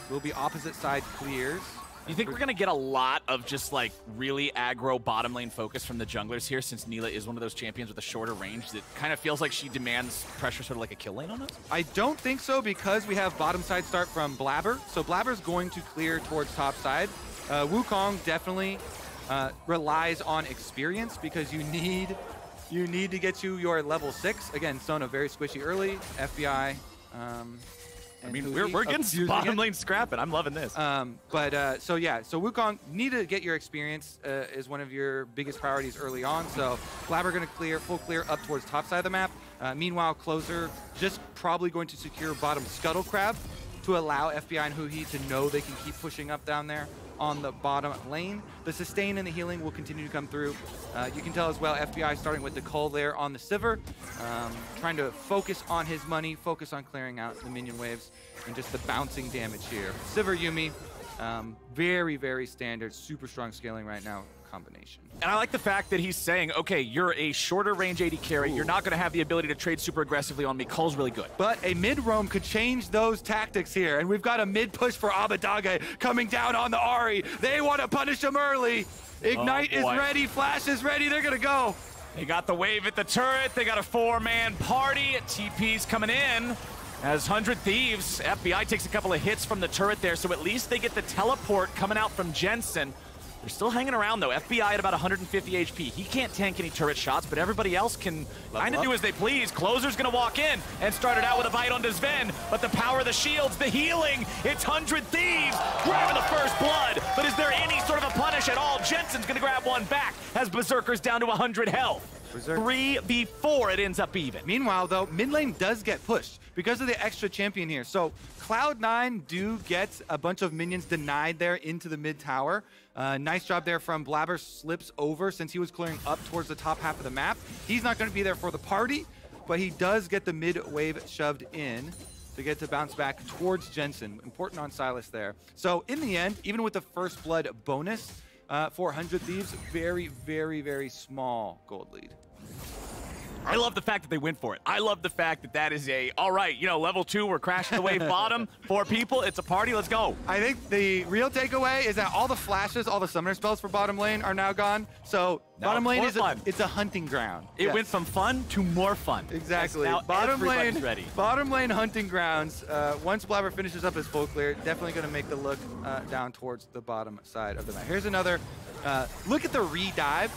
Will be opposite side clears. You think we're going to get a lot of just like really aggro bottom lane focus from the junglers here, since Nilah is one of those champions with a shorter range that kind of feels like she demands pressure sort of like a kill lane on us? I don't think so, because we have bottom side start from Blabber. So Blabber's going to clear towards top side. Wukong definitely relies on experience, because you need to get you your level 6. Again, Sona very squishy early. FBI. I mean, we're getting some bottom lane scrapping. I'm loving this. So yeah, so Wukong, need to get your experience is one of your biggest priorities early on. So Blabber going to clear, full clear up towards top side of the map. Meanwhile, Closer just probably going to secure bottom Scuttle Crab to allow FBI and Huhi to know they can keep pushing up down there on the bottom lane. The sustain and the healing will continue to come through. You can tell as well, FBI starting with the Cull there on the Sivir, trying to focus on his money, focus on clearing out the minion waves, and just the bouncing damage here. Sivir Yuumi, very, very standard, super strong scaling right now combination. And I like the fact that he's saying, okay, you're a shorter range AD carry. You're not going to have the ability to trade super aggressively on me. Cull's really good. But a mid roam could change those tactics here. And we've got a mid push for Abadage coming down on the Ahri. They want to punish him early. Ignite is ready. Flash is ready. They're going to go. They got the wave at the turret. They got a 4-man party. TP's coming in. As 100 Thieves, FBI takes a couple of hits from the turret there, so at least they get the teleport coming out from Jensen. They're still hanging around, though. FBI at about 150 HP. He can't tank any turret shots, but everybody else can kind of do as they please. Closer's going to walk in and start it out with a bite onto Sven, but the power of the shields, the healing, it's 100 Thieves grabbing the first blood, but is there any sort of a punish at all? Jensen's going to grab one back as Berserker's down to 100 health. 3v4, it ends up even. Meanwhile, though, mid lane does get pushed because of the extra champion here. So Cloud9 do get a bunch of minions denied there into the mid tower. Nice job there from Blabber. Slips over since he was clearing up towards the top half of the map. He's not going to be there for the party, but he does get the mid wave shoved in to get to bounce back towards Jensen. Important on Silas there. So in the end, even with the first blood bonus, 400 Thieves, very, very, very small gold lead. I love the fact that they went for it. I love the fact that that is a, all right, you know, level 2, we're crashing the wave bottom, 4 people, it's a party, let's go. I think the real takeaway is that all the flashes, all the summoner spells for bottom lane are now gone. So now bottom lane is fun. It's a hunting ground. It went from fun to more fun. Exactly. Now Bottom lane, ready. Bottom lane hunting grounds. Once Blabber finishes up his full clear, definitely going to make the look down towards the bottom side of the map. Here's another look at the re-dive.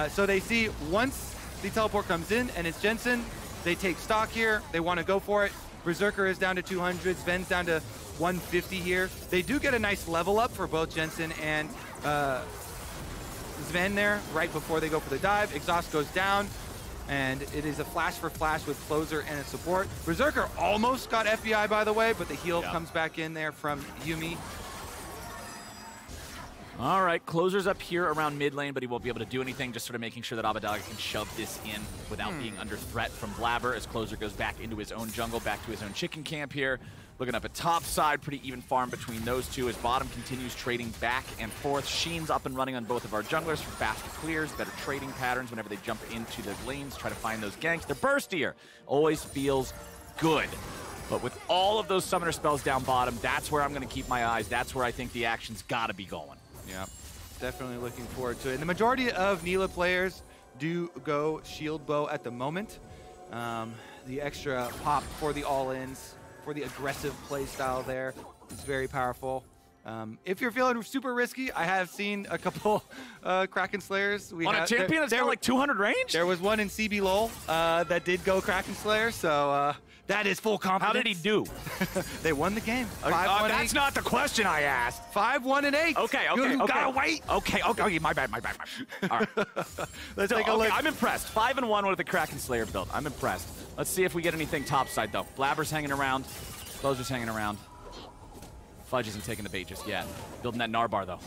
So they see once the teleport comes in and it's Jensen, they take stock here. They want to go for it. Berserker is down to 200. Sven's down to 150 here. They do get a nice level up for both Jensen and Sven there right before they go for the dive. Exhaust goes down, and it is a flash for flash with Closer and a support. Berserker almost got FBI, by the way, but the heal comes back in there from Yuumi. All right, Closer's up here around mid lane, but he won't be able to do anything, just sort of making sure that Abadaga can shove this in without being under threat from Blabber as Closer goes back into his own jungle, back to his own chicken camp here. Looking up at top side, pretty even farm between those two as bottom continues trading back and forth. Sheen's up and running on both of our junglers for faster clears, better trading patterns whenever they jump into the lanes, try to find those ganks. They're burstier. Always feels good. But with all of those summoner spells down bottom, that's where I'm going to keep my eyes. That's where I think the action's got to be going. Yeah, definitely looking forward to it. And the majority of Nila players do go shield bow at the moment. The extra pop for the all-ins, for the aggressive play style there, is very powerful. If you're feeling super risky, I have seen a couple Kraken Slayers. On a champion that's got like 200 range? There was one in CB LOL that did go Kraken Slayer, so that is full confidence. How did he do? They won the game. 5-1-8. That's not the question I asked. 5-1-8. Okay. You gotta wait. Okay, my bad. All right. Let's take a look. I'm impressed. 5-1 with the Kraken Slayer build. I'm impressed. Let's see if we get anything topside, though. Blabber's hanging around. Closer's hanging around. Fudge isn't taking the bait just yet. Building that Gnar bar, though.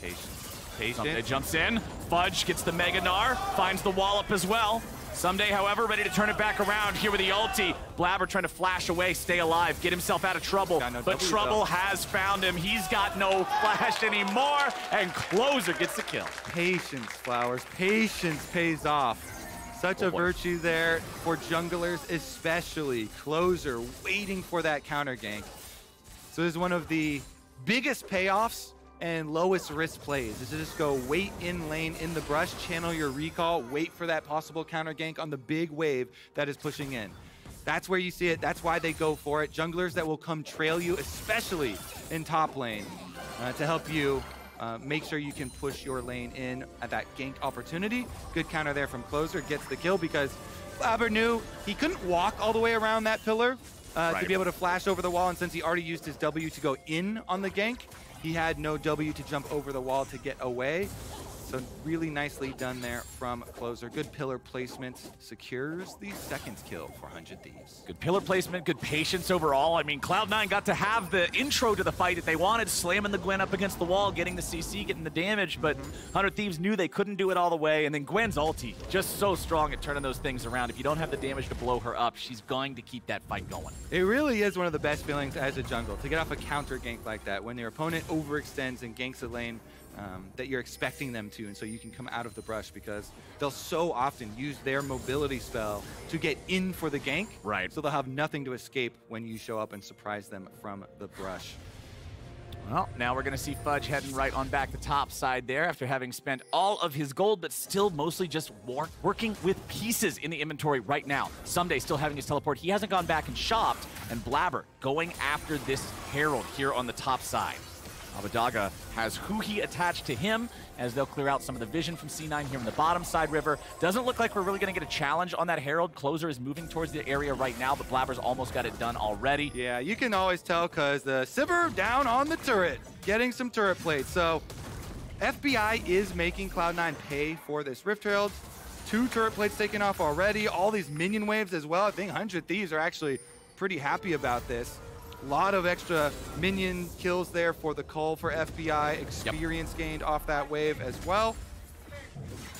Patient. Someday jumps in. Fudge gets the Mega Gnar. Finds the wallop as well. Someday, however, ready to turn it back around here with the ulti. Blabber trying to flash away, stay alive, get himself out of trouble. But trouble has found him. He's got no flash anymore, and Closer gets the kill. Patience, Flowers. Patience pays off. Such a virtue there for junglers, especially. Closer waiting for that counter gank. So this is one of the biggest payoffs and lowest risk plays is to just go wait in lane in the brush, channel your recall, wait for that possible counter gank on the big wave that is pushing in. That's where you see it. That's why they go for it. Junglers that will come trail you, especially in top lane, to help you make sure you can push your lane in at that gank opportunity. Good counter there from Closer. Gets the kill because Blabber knew he couldn't walk all the way around that pillar to be able to flash over the wall. And since he already used his W to go in on the gank, he had no W to jump over the wall to get away. So really nicely done there from Closer. Good pillar placement. Secures the second kill for 100 Thieves. Good pillar placement, good patience overall. I mean, Cloud9 got to have the intro to the fight that they wanted, slamming the Gwen up against the wall, getting the CC, getting the damage, but 100 Thieves knew they couldn't do it all the way, and then Gwen's ulti, just so strong at turning those things around. If you don't have the damage to blow her up, she's going to keep that fight going. It really is one of the best feelings as a jungle, to get off a counter gank like that, when your opponent overextends and ganks a lane that you're expecting them to, and so you can come out of the brush, because they'll so often use their mobility spell to get in for the gank. Right. So they'll have nothing to escape when you show up and surprise them from the brush. Well, now we're going to see Fudge heading right on back the top side there after having spent all of his gold, but still mostly just working with pieces in the inventory right now. Someday still having his teleport. He hasn't gone back and shopped, and Blabber going after this Herald here on the top side. Abadaga has Huhi attached to him as they'll clear out some of the vision from C9 here in the bottom side river. Doesn't look like we're really going to get a challenge on that Herald. Closer is moving towards the area right now, but Blabber's almost got it done already. Yeah, you can always tell because the Sivir down on the turret, getting some turret plates. So FBI is making Cloud9 pay for this Rift Herald. 2 turret plates taken off already. All these minion waves as well. I think 100 Thieves are actually pretty happy about this. A lot of extra minion kills there for the Cull for FBI. Experience gained off that wave as well.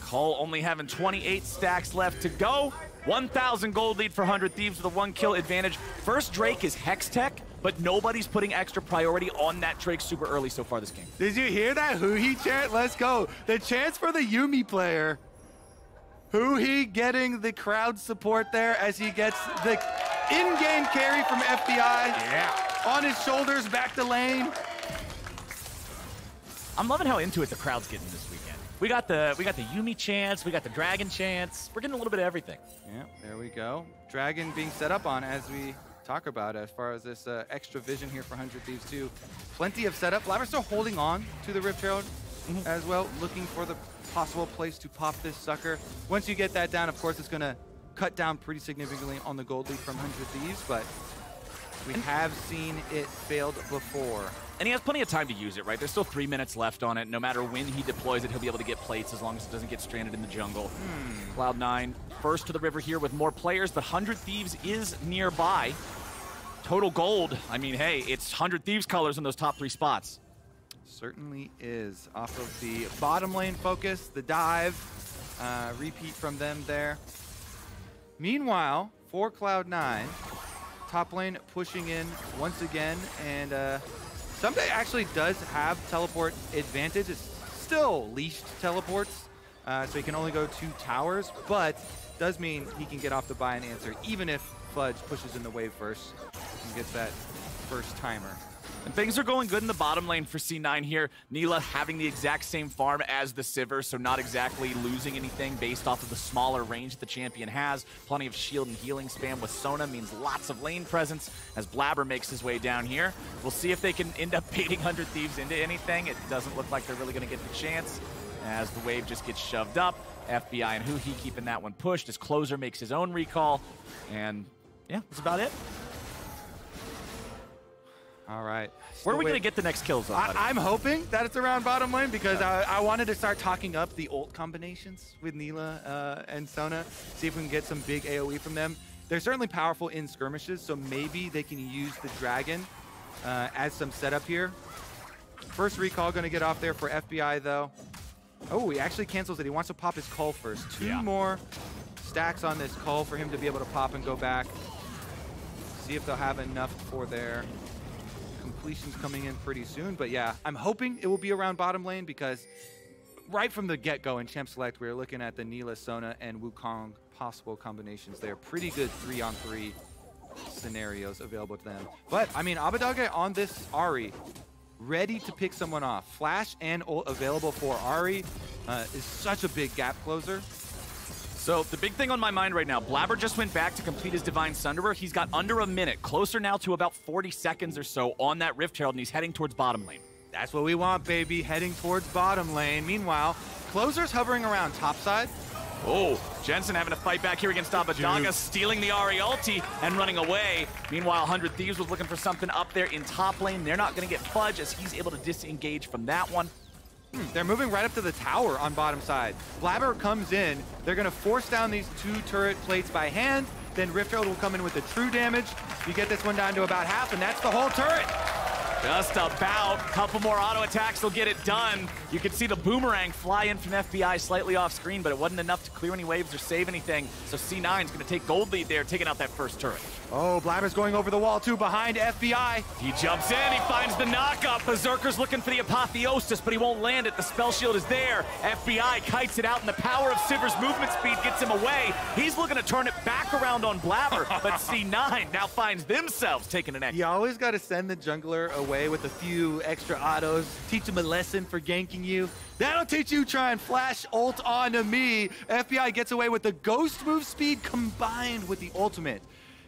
Cull only having 28 stacks left to go. 1,000 gold lead for 100 Thieves with a 1 kill advantage. First Drake is Hex Tech, but nobody's putting extra priority on that Drake super early so far this game. Did you hear that Huhi chant? Let's go. The chants for the Yuumi player. Huhi getting the crowd support there as he gets the in-game carry from FBI. Yeah. On his shoulders, back to lane. I'm loving how into it the crowd's getting this weekend. We got the Yuumi chants, we got the Dragon chants. We're getting a little bit of everything. Yeah, there we go. Dragon being set up on as we talk about as far as this extra vision here for 100 Thieves too. Plenty of setup. Blabber still holding on to the Rift Herald as well, looking for the possible place to pop this sucker. Once you get that down, of course, it's going to cut down pretty significantly on the gold lead from 100 Thieves, but we have seen it failed before. And he has plenty of time to use it, right? There's still 3 minutes left on it. No matter when he deploys it, he'll be able to get plates as long as it doesn't get stranded in the jungle. Cloud9 first to the river here with more players, but 100 Thieves is nearby. Total gold. I mean, hey, it's 100 Thieves colors in those top 3 spots. Certainly is. Off of the bottom lane focus, the dive, repeat from them there. Meanwhile, for Cloud9, top lane pushing in once again, and Someday actually does have teleport advantage. It's still leashed teleports, so he can only go 2 towers, but does mean he can get off the buy and answer, even if Fudge pushes in the wave first and gets that first timer. And things are going good in the bottom lane for C9 here. Nila having the exact same farm as the Sivir, so not exactly losing anything based off of the smaller range the champion has. Plenty of shield and healing spam with Sona means lots of lane presence as Blabber makes his way down here. We'll see if they can end up baiting 100 Thieves into anything. It doesn't look like they're really going to get the chance as the wave just gets shoved up. FBI and Huhi keeping that one pushed as Closer makes his own recall. And yeah, that's about it. All right. Where are we going to get the next kills on? I'm hoping that it's around bottom lane because I wanted to start talking up the ult combinations with Nila and Sona, see if we can get some big AoE from them. They're certainly powerful in skirmishes, so maybe they can use the Dragon as some setup here. First recall going to get off there for FBI, though. Oh, he actually cancels it. He wants to pop his Cull first. 2 more stacks on this Cull for him to be able to pop and go back. See if they'll have enough for their completions coming in pretty soon. But yeah, I'm hoping it will be around bottom lane because right from the get-go in Champ Select, we were looking at the Nila, Sona, and Wukong possible combinations there. Pretty good 3-on-3 scenarios available to them. But, I mean, Abadaga on this Ahri, ready to pick someone off. Flash and ult available for Ahri is such a big gap closer. So the big thing on my mind right now, Blabber just went back to complete his Divine Sunderer. He's got under a minute, closer now to about 40 seconds or so on that Rift Herald, and he's heading towards bottom lane. That's what we want, baby, heading towards bottom lane. Meanwhile, Closer's hovering around topside. Oh, Jensen having to fight back here against Abadaga, stealing the Ahri ulti and running away. Meanwhile, 100 Thieves was looking for something up there in top lane. They're not going to get Fudge as he's able to disengage from that one. They're moving right up to the tower on bottom side. Blabber comes in. They're going to force down these 2 turret plates by hand. Then Rift Herald will come in with the true damage. You get this one down to about half, and that's the whole turret. Just about. Couple more auto attacks will get it done. You can see the boomerang fly in from FBI slightly off screen, but it wasn't enough to clear any waves or save anything. So C9 is going to take gold lead there, taking out that first turret. Oh, Blabber's going over the wall too, behind FBI. He jumps in, he finds the knockup. Berserker's looking for the apotheosis, but he won't land it. The spell shield is there. FBI kites it out, and the power of Sivir's movement speed gets him away. He's looking to turn it back around on Blabber, but C9 now finds themselves taking an extra. You always got to send the jungler away with a few extra autos, teach him a lesson for ganking you. That'll teach you try and flash ult onto me. FBI gets away with the ghost move speed combined with the ultimate.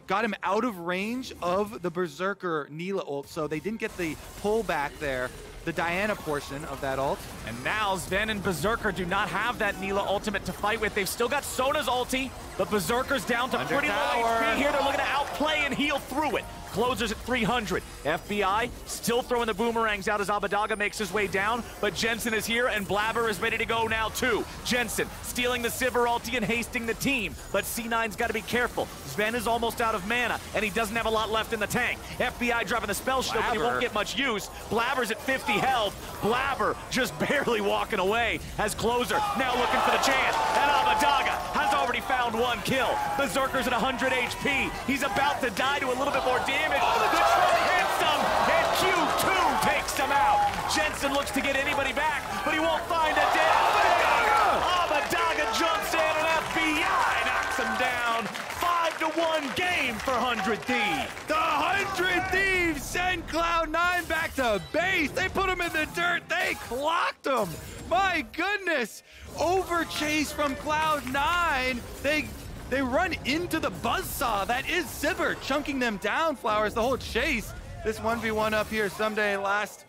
Got him out of range of the Berserker Nila ult, so they didn't get the pull back there the Diana portion of that ult. And now Sven and Berserker do not have that Nila ultimate to fight with. They've still got Sona's ulti, but Berserker's down to pretty low HP here. They're looking to outplay and heal through it. Closers at 300. FBI still throwing the boomerangs out as Abadaga makes his way down, but Jensen is here and Blabber is ready to go now too. Jensen stealing the Sivir ulti and hasting the team, but C9's got to be careful. Sven is almost out of mana and he doesn't have a lot left in the tank. FBI dropping the spell shield, but he won't get much use. Blabber's at 50 health. Blabber just barely walking away as Closer now looking for the chance, and Abadaga has already found one kill. Berserker's at 100 HP. He's about to die to a little bit more damage. The truck hits him, and Q2 takes him out. Jensen looks to get anybody back, but he won't find a dead Abadaga. Abadaga jumps in, and FBI knocks him down. 5-1 game for 100 Thieves. The 100 Thieves send Cloud9 back to base. They put him in the dirt. They clocked him. My goodness. Overchase from Cloud9. They run into the buzzsaw. That is Sivir chunking them down, Flowers, the whole chase. This 1v1 up here someday, last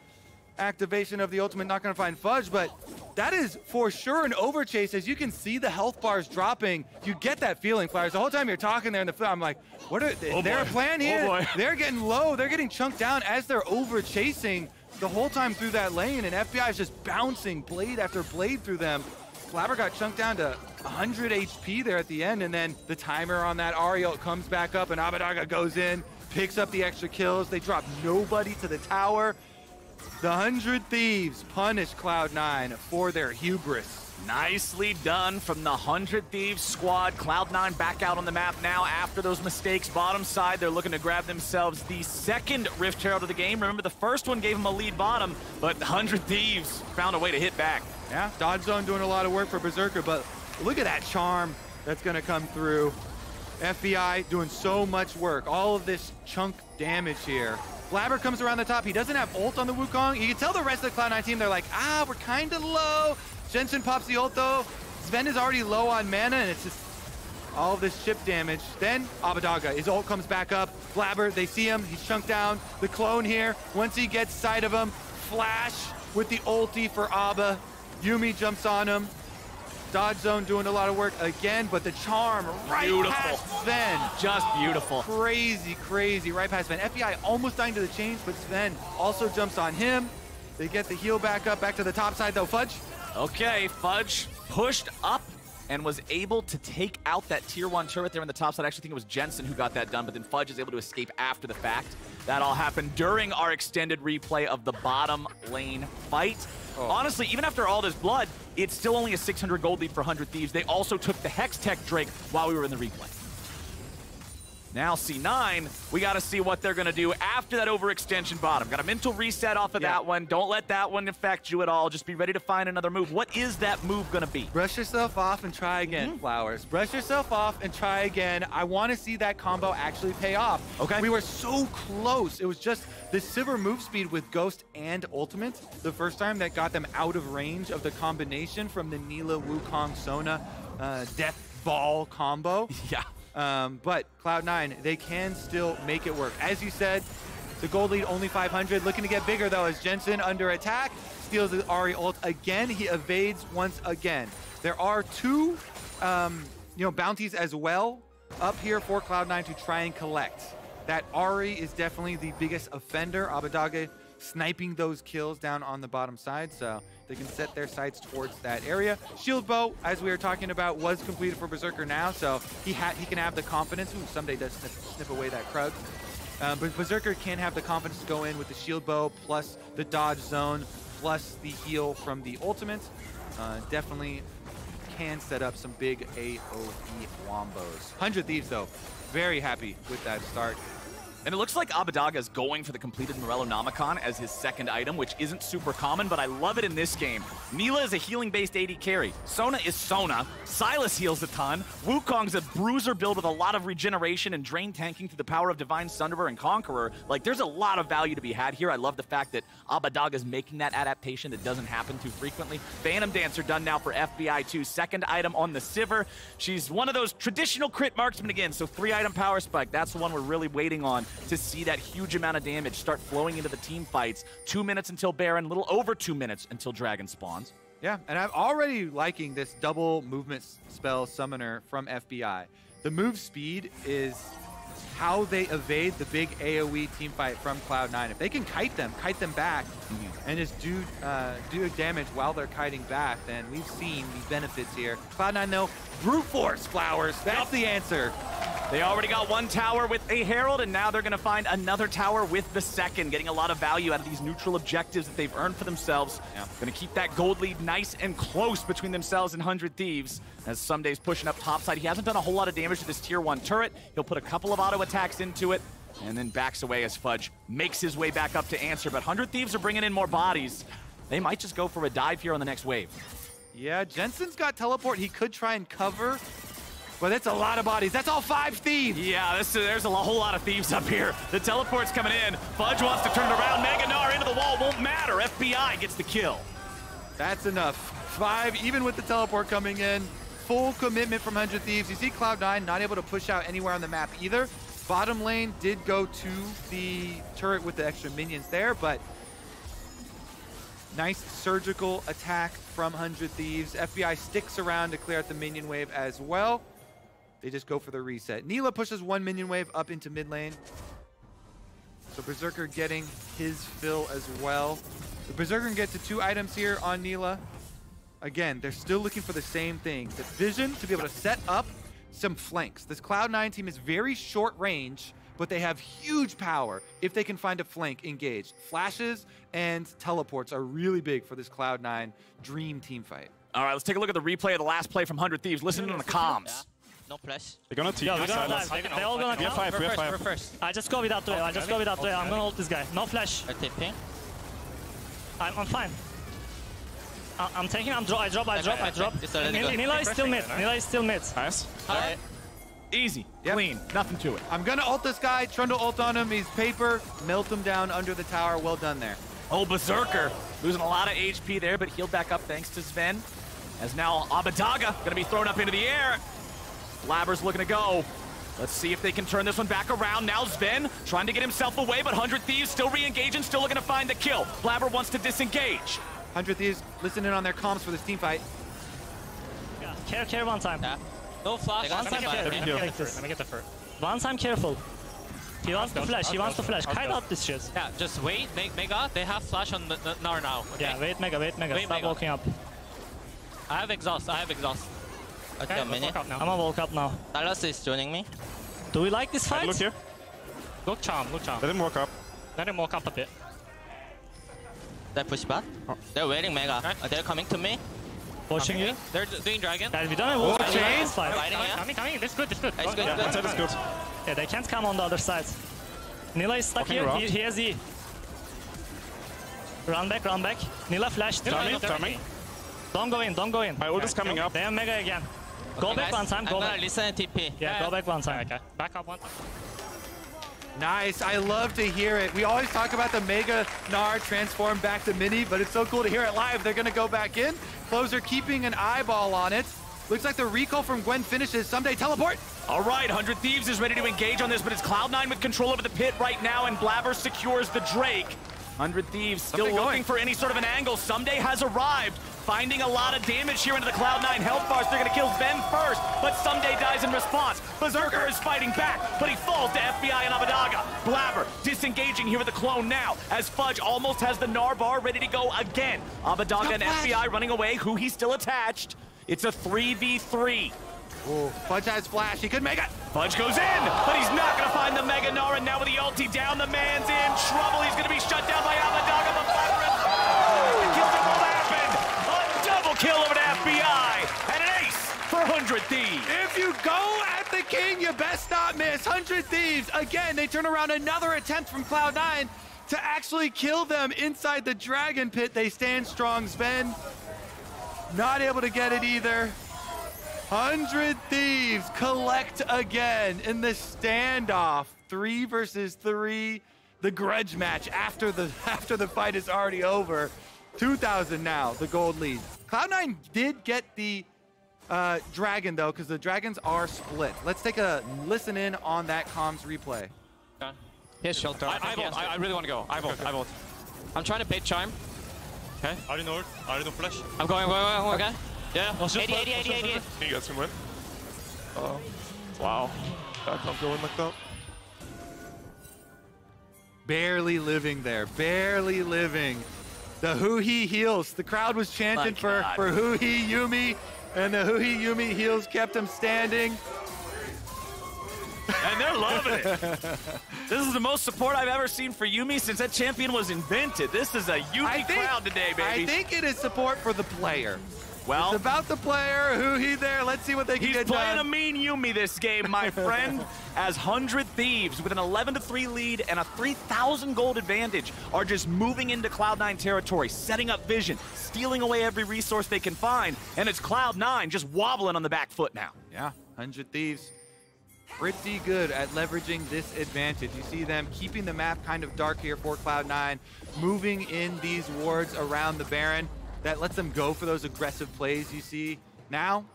activation of the ultimate, not gonna find Fudge, but that is for sure an overchase. As you can see the health bars dropping, you get that feeling, Flowers. The whole time you're talking there in the field, I'm like, what are, is there a plan here? They're getting low, they're getting chunked down as they're overchasing the whole time through that lane, and FBI is just bouncing blade after blade through them. Flabber got chunked down to 100 HP there at the end, and then the timer on that Ariel comes back up, and Abadaga goes in, picks up the extra kills. They drop nobody to the tower. The 100 Thieves punish Cloud9 for their hubris. Nicely done from the 100 Thieves squad. Cloud9 back out on the map now after those mistakes. Bottom side, they're looking to grab themselves the second Rift Herald of the game. Remember, the first one gave them a lead bottom, but the 100 Thieves found a way to hit back. Yeah, Dodge Zone doing a lot of work for Berserker, but look at that charm that's going to come through. FBI doing so much work. All of this chunk damage here. Blabber comes around the top. He doesn't have ult on the Wukong. You can tell the rest of the Cloud9 team, they're like, we're kind of low. Jensen pops the ult though. Sven is already low on mana, and it's just all of this chip damage. Then Abadaga, his ult comes back up. Blabber, they see him. He's chunked down. The clone here, once he gets sight of him, flash with the ulti for Abba. Yumi jumps on him. Dodge Zone doing a lot of work again, but the charm right past Sven. Just beautiful. Crazy, crazy, right past Sven. FBI almost dying to the chains, but Sven also jumps on him. They get the heal back up, back to the top side though. Fudge. Okay, Fudge pushed up and was able to take out that tier 1 turret there on the top side. I actually think it was Jensen who got that done, but then Fudge is able to escape after the fact. That all happened during our extended replay of the bottom lane fight. Honestly, even after all this blood, it's still only a 600 gold lead for 100 Thieves. They also took the Hex Tech Drake while we were in the replay. Now C9, we got to see what they're going to do after that overextension bottom. Got a mental reset off of that one. Don't let that one affect you at all. Just be ready to find another move. What is that move going to be? Brush yourself off and try again, Flowers. Brush yourself off and try again. I want to see that combo actually pay off. Okay. We were so close. It was just the Sivir move speed with Ghost and Ultimate the first time that got them out of range of the combination from the Nila, Wukong, Sona Death Ball combo. Yeah. But Cloud9, they can still make it work. As you said, the gold lead only 500. Looking to get bigger though as Jensen under attack. Steals the Ahri ult again. He evades once again. There are two bounties as well up here for Cloud9 to try and collect. That Ahri is definitely the biggest offender. Abadaga sniping those kills down on the bottom side, so they can set their sights towards that area. Shield bow, as we were talking about, was completed for Berserker now, so he can have the confidence. Ooh, someday does snip away that Krug. But Berserker can have the confidence to go in with the shield bow, plus the dodge zone, plus the heal from the ultimate. Definitely can set up some big AoE wombos. 100 Thieves, though, very happy with that start. And it looks like Abadaga is going for the completed Morellonomicon as his second item, which isn't super common, but I love it in this game. Nila is a healing-based AD carry. Sona is Sona. Silas heals a ton. Wukong's a bruiser build with a lot of regeneration and drain tanking through the power of Divine Sunderer and Conqueror. Like, there's a lot of value to be had here. I love the fact that Abadaga is making that adaptation that doesn't happen too frequently. Phantom Dancer done now for FBI too. Second item on the Sivir. She's one of those traditional crit marksmen again, so 3-item power spike. That's the one we're really waiting on to see that huge amount of damage start flowing into the team fights. 2 minutes until Baron, a little over 2 minutes until Dragon spawns. Yeah, and I'm already liking this double movement spell summoner from FBI. The move speed is how they evade the big AoE team fight from Cloud9. If they can kite them back, and just do damage while they're kiting back, then we've seen the benefits here. Cloud9 though, brute force Flowers, that's the answer. They already got one tower with a Herald, and now they're going to find another tower with the second, getting a lot of value out of these neutral objectives that they've earned for themselves. Going to keep that gold lead nice and close between themselves and 100 Thieves, as Sumday's pushing up topside. He hasn't done a whole lot of damage to this tier 1 turret. He'll put a couple of auto attacks into it, and then backs away as Fudge makes his way back up to answer. But 100 Thieves are bringing in more bodies. They might just go for a dive here on the next wave. Yeah, Jensen's got teleport. He could try and cover, but that's a lot of bodies. That's all 5 Thieves. Yeah, there's a whole lot of Thieves up here. The teleport's coming in. Fudge wants to turn it around. Mega Gnar into the wall. Won't matter. FBI gets the kill. That's enough. 5, even with the teleport coming in. Full commitment from 100 Thieves. You see Cloud9 not able to push out anywhere on the map either. Bottom lane did go to the turret with the extra minions there, but nice surgical attack from 100 Thieves. FBI sticks around to clear out the minion wave as well. They just go for the reset. Neela pushes 1 minion wave up into mid lane. So Berserker getting his fill as well. The Berserker can get to 2 items here on Neela. Again, they're still looking for the same thing. The vision to be able to set up some flanks. This Cloud9 team is very short range, but they have huge power if they can find a flank engaged. Flashes and teleports are really big for this Cloud9 dream team fight. All right, let's take a look at the replay of the last play from 100 Thieves. Listen to the comms. No flash. They're gonna TP. Yeah, we're gonna dive. They're all gonna we have 5, we have 5. First. I just go with that way. I just go with that way. I'm gonna ult this guy. No flash. I'm tipping. I'm fine. I'm taking. I drop. Nila is still mid. Nila is still mid. Nice. Easy. Clean. Nothing to it. I'm gonna ult this guy. Trundle ult on him. He's paper. Melt him down under the tower. Well done there. Oh, Berserker losing a lot of HP there, but healed back up thanks to Sven. As now Abadaga gonna be thrown up into the air. Blabber's looking to go. Let's see if they can turn this one back around. Now Sven trying to get himself away, but 100 Thieves still re-engaging, still looking to find the kill. Blabber wants to disengage. 100 Thieves listening on their comms for this team fight. Yeah, care one time. Yeah. No flash. One time care. Let me get the fur. One time careful. He wants to flash. He wants to flash. Kite out this shit. Yeah, just wait. Mega, they have flash on the Gnar now. Okay? Yeah, wait Mega. Stop Mega. walking up. I have exhaust. Okay, a minute. I'm gonna walk up now. Dallas is joining me. Do we like this fight? Look here. Look charm. Let him walk up. Let him walk up a bit. They push back. They're waiting Mega. They're coming to me. Watching you. They're doing dragon. Guys, we don't have wolf chain. This fight. Coming. This is good. It's good. That side is good. Yeah, they can't come on the other side. Nila is stuck here. He has E. Run back. Nila flashed. Coming. Don't go in. My ult is coming up. They have Mega again. Go back one time. I'm gonna listen and TP. Yeah, go back one time. Okay. Back up one time. Nice. I love to hear it. We always talk about the Mega Gnar transform back to mini, but it's so cool to hear it live. They're going to go back in. Closer keeping an eyeball on it. Looks like the recall from Gwen finishes. Someday teleport. All right, 100 Thieves is ready to engage on this, but it's Cloud9 with control over the pit right now, and Blabber secures the Drake. 100 Thieves still looking for any sort of an angle. Someday has arrived, finding a lot of damage here into the Cloud9 health bars. They're going to kill Sven first, but Someday dies in response. Berserker is fighting back, but he falls to FBI and Abadaga. Blabber disengaging here with the clone now, as Fudge almost has the Gnar bar ready to go again. Abadaga and FBI running away, who he's still attached. It's a 3v3. Oh, Fudge has flash. He could make it. Fudge goes in, but he's not going to find the Mega Gnar, and now with the ulti down, the man's in trouble. He's going to be shut down by Abadaga, but Blabber the kill will happen. A double kill over to FBI, and an ace for 100 Thieves. If you go at the king, you best not miss. 100 Thieves, again, they turn around another attempt from Cloud9 to actually kill them inside the Dragon Pit. They stand strong. Sven not able to get it either. 100 Thieves collect again in the standoff. 3 versus 3. The grudge match after the fight is already over. 2,000 now, the gold lead. Cloud9 did get the dragon though, because the dragons are split. Let's take a listen in on that comms replay. He has shelter. I really want to go. I vote. I'm trying to bait charm. Okay. I don't know. I don't know flash. I'm going. Okay. Yeah. 80. You guys can win. Wow. Back up going like that. Barely living there. Barely living. The Hu-He heals. The crowd was chanting for Hu-He Yuumi, and the Hu-He Yuumi heals kept him standing. And they're loving it. This is the most support I've ever seen for Yuumi since that champion was invented. This is a Yuumi crowd today, baby. I think it is support for the player. Well, it's about the player. Hu-He there. Let's see what they can get done. He's playing a mean Yuumi this game, my friend, as 100 Thieves with an 11-3 lead and a 3,000 gold advantage are just moving into Cloud9 territory, setting up vision, stealing away every resource they can find, and it's Cloud9 just wobbling on the back foot now. Yeah, 100 Thieves. Pretty good at leveraging this advantage. You see them keeping the map kind of dark here for Cloud9, moving in these wards around the Baron. That lets them go for those aggressive plays you see now,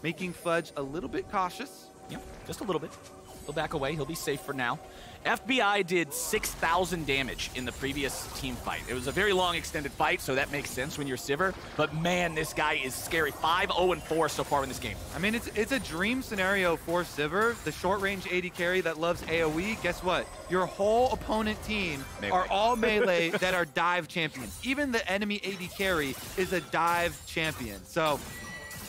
making Fudge a little bit cautious. Yep, just a little bit. He'll back away. He'll be safe for now. FBI did 6,000 damage in the previous team fight. It was a very long extended fight, so that makes sense when you're Sivir. But man, this guy is scary. 5-0-4 so far in this game. I mean, it's a dream scenario for Sivir, the short-range AD carry that loves AoE. Guess what? Your whole opponent team are all melee that are dive champions. Even the enemy AD carry is a dive champion. So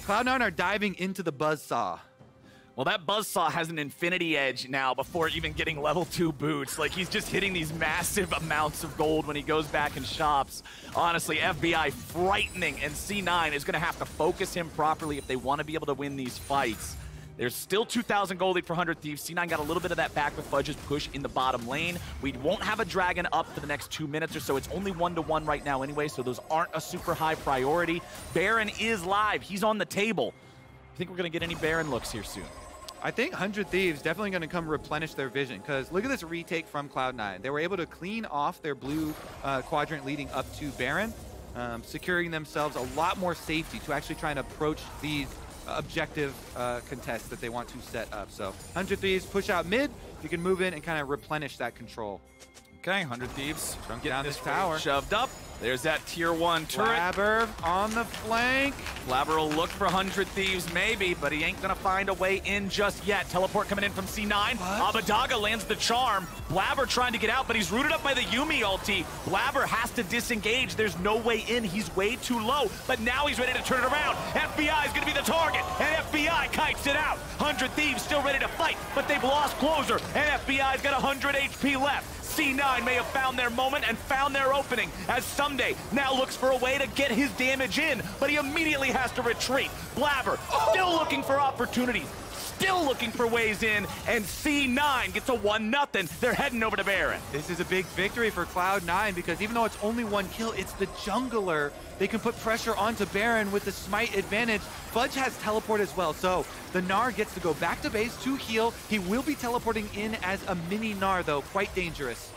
Cloud9 are diving into the buzzsaw. Well, that Buzzsaw has an infinity edge now before even getting level 2 boots. Like, he's just hitting these massive amounts of gold when he goes back and shops. Honestly, FBI frightening, and C9 is going to have to focus him properly if they want to be able to win these fights. There's still 2,000 gold lead for 100 Thieves. C9 got a little bit of that back with Fudge's push in the bottom lane. We won't have a Dragon up for the next 2 minutes or so. It's only 1-1 right now anyway, so those aren't a super high priority. Baron is live. He's on the table. I think we're going to get any Baron looks here soon. I think 100 Thieves definitely going to come replenish their vision, because look at this retake from Cloud9. They were able to clean off their blue quadrant leading up to Baron, securing themselves a lot more safety to actually try and approach these objective contests that they want to set up. So 100 Thieves push out mid. You can move in and kind of replenish that control. Okay, 100 Thieves getting down this tower. Shoved up. There's that tier 1 turret. Blabber on the flank. Blabber will look for 100 Thieves maybe, but he ain't gonna find a way in just yet. Teleport coming in from C9. Abadaga lands the charm. Blabber trying to get out, but he's rooted up by the Yuumi ulti. Blabber has to disengage. There's no way in. He's way too low, but now he's ready to turn it around. FBI is gonna be the target, and FBI kites it out. 100 Thieves still ready to fight, but they've lost closer, and FBI's got 100 HP left. C9 may have found their moment and found their opening as Someday now looks for a way to get his damage in, but he immediately has to retreat. Blabber still looking for opportunities, still looking for ways in, and C9 gets a 1-0. They're heading over to Baron. This is a big victory for Cloud9 because even though it's only 1 kill, it's the jungler. They can put pressure onto Baron with the smite advantage. Fudge has teleport as well, so the Gnar gets to go back to base to heal. He will be teleporting in as a mini Gnar, though, quite dangerous.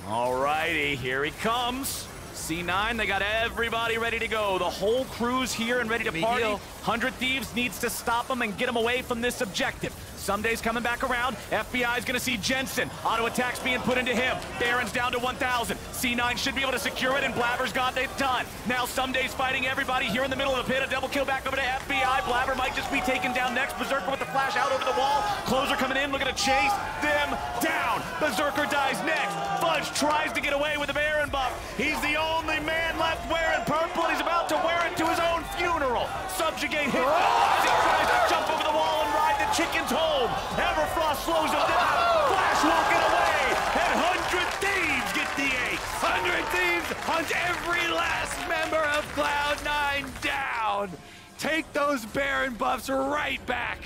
Alrighty, here he comes. C9, they got everybody ready to go. The whole crew's here and ready to party. 100 Thieves needs to stop them and get them away from this objective. Someday's coming back around. FBI's gonna see Jensen. Auto attacks being put into him. Baron's down to 1,000. C9 should be able to secure it, and Blabber's got it done. Now Someday's fighting everybody here in the middle of the pit. A double kill back over to FBI. Blabber might just be taken down next. Berserker with the flash out over the wall. Closer coming in, looking to chase them down. Berserker dies next. Fudge tries to get away with the Baron buff. He's the only man left wearing purple, and he's about to wear it to his own funeral. Subjugate him as he tries to jump over the wall and ride the chickens home. Everfrost slows him down. Flash won't get away, and 100 Thieves get the ace. 100 Thieves hunt every last member of Cloud9 down. Take those Baron buffs right back.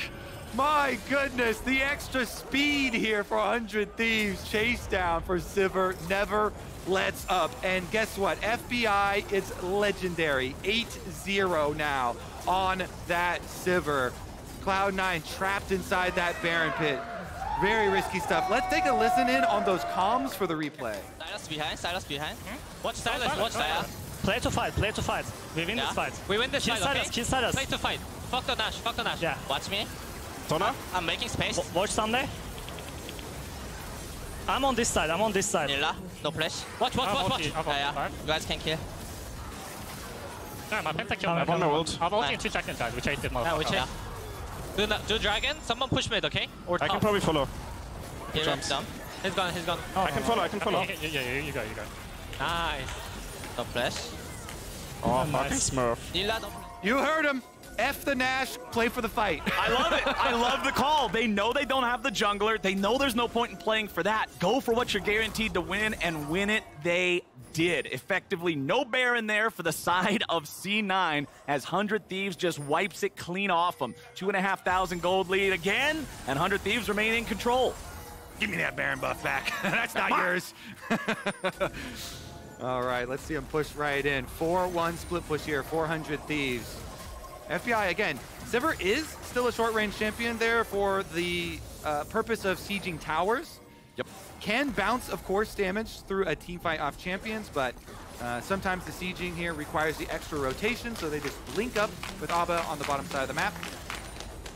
My goodness, the extra speed here for 100 Thieves. Chase down for Sivir never lets up. And guess what? FBI is legendary. 8-0 now on that Sivir. Cloud9 trapped inside that Baron pit. Very risky stuff. Let's take a listen in on those comms for the replay. Silas behind. Watch Silas, watch Silas. Play to fight. We win this fight. We win this fight, okay? Kill Silas. Play to fight. Fuck the dash. Yeah. Watch me. Tona? I'm making space. Watch Someday. I'm on this side. I'm on this side. Nilla, no flash. Watch. Yeah. You guys can kill. No, my penta killed I have my ult. I've ulted in 2 seconds, guys. We chased it, Yeah, we motherfucker. chase. Do dragon. Someone push mid, okay? Or I can probably follow. He's done. He's gone. I can follow. I can follow. Yeah, you go. Nice. No flash. Oh, fucking Smurf. Nilla, You heard him. F the Nash, play for the fight. I love it. I love the call. They know they don't have the jungler. They know there's no point in playing for that. Go for what you're guaranteed to win, and win it they did. Effectively, no Baron there for the side of C9 as 100 Thieves just wipes it clean off them. 2,500 gold lead again, and 100 Thieves remain in control. Give me that Baron buff back. That's not yours. All right, let's see him push right in. 4-1 split push here, 400 Thieves. FBI, again, Sivir is still a short-range champion there for the purpose of sieging towers. Yep. Can bounce, of course, damage through a team fight off champions, but sometimes the sieging here requires the extra rotation, so they just link up with Abba on the bottom side of the map.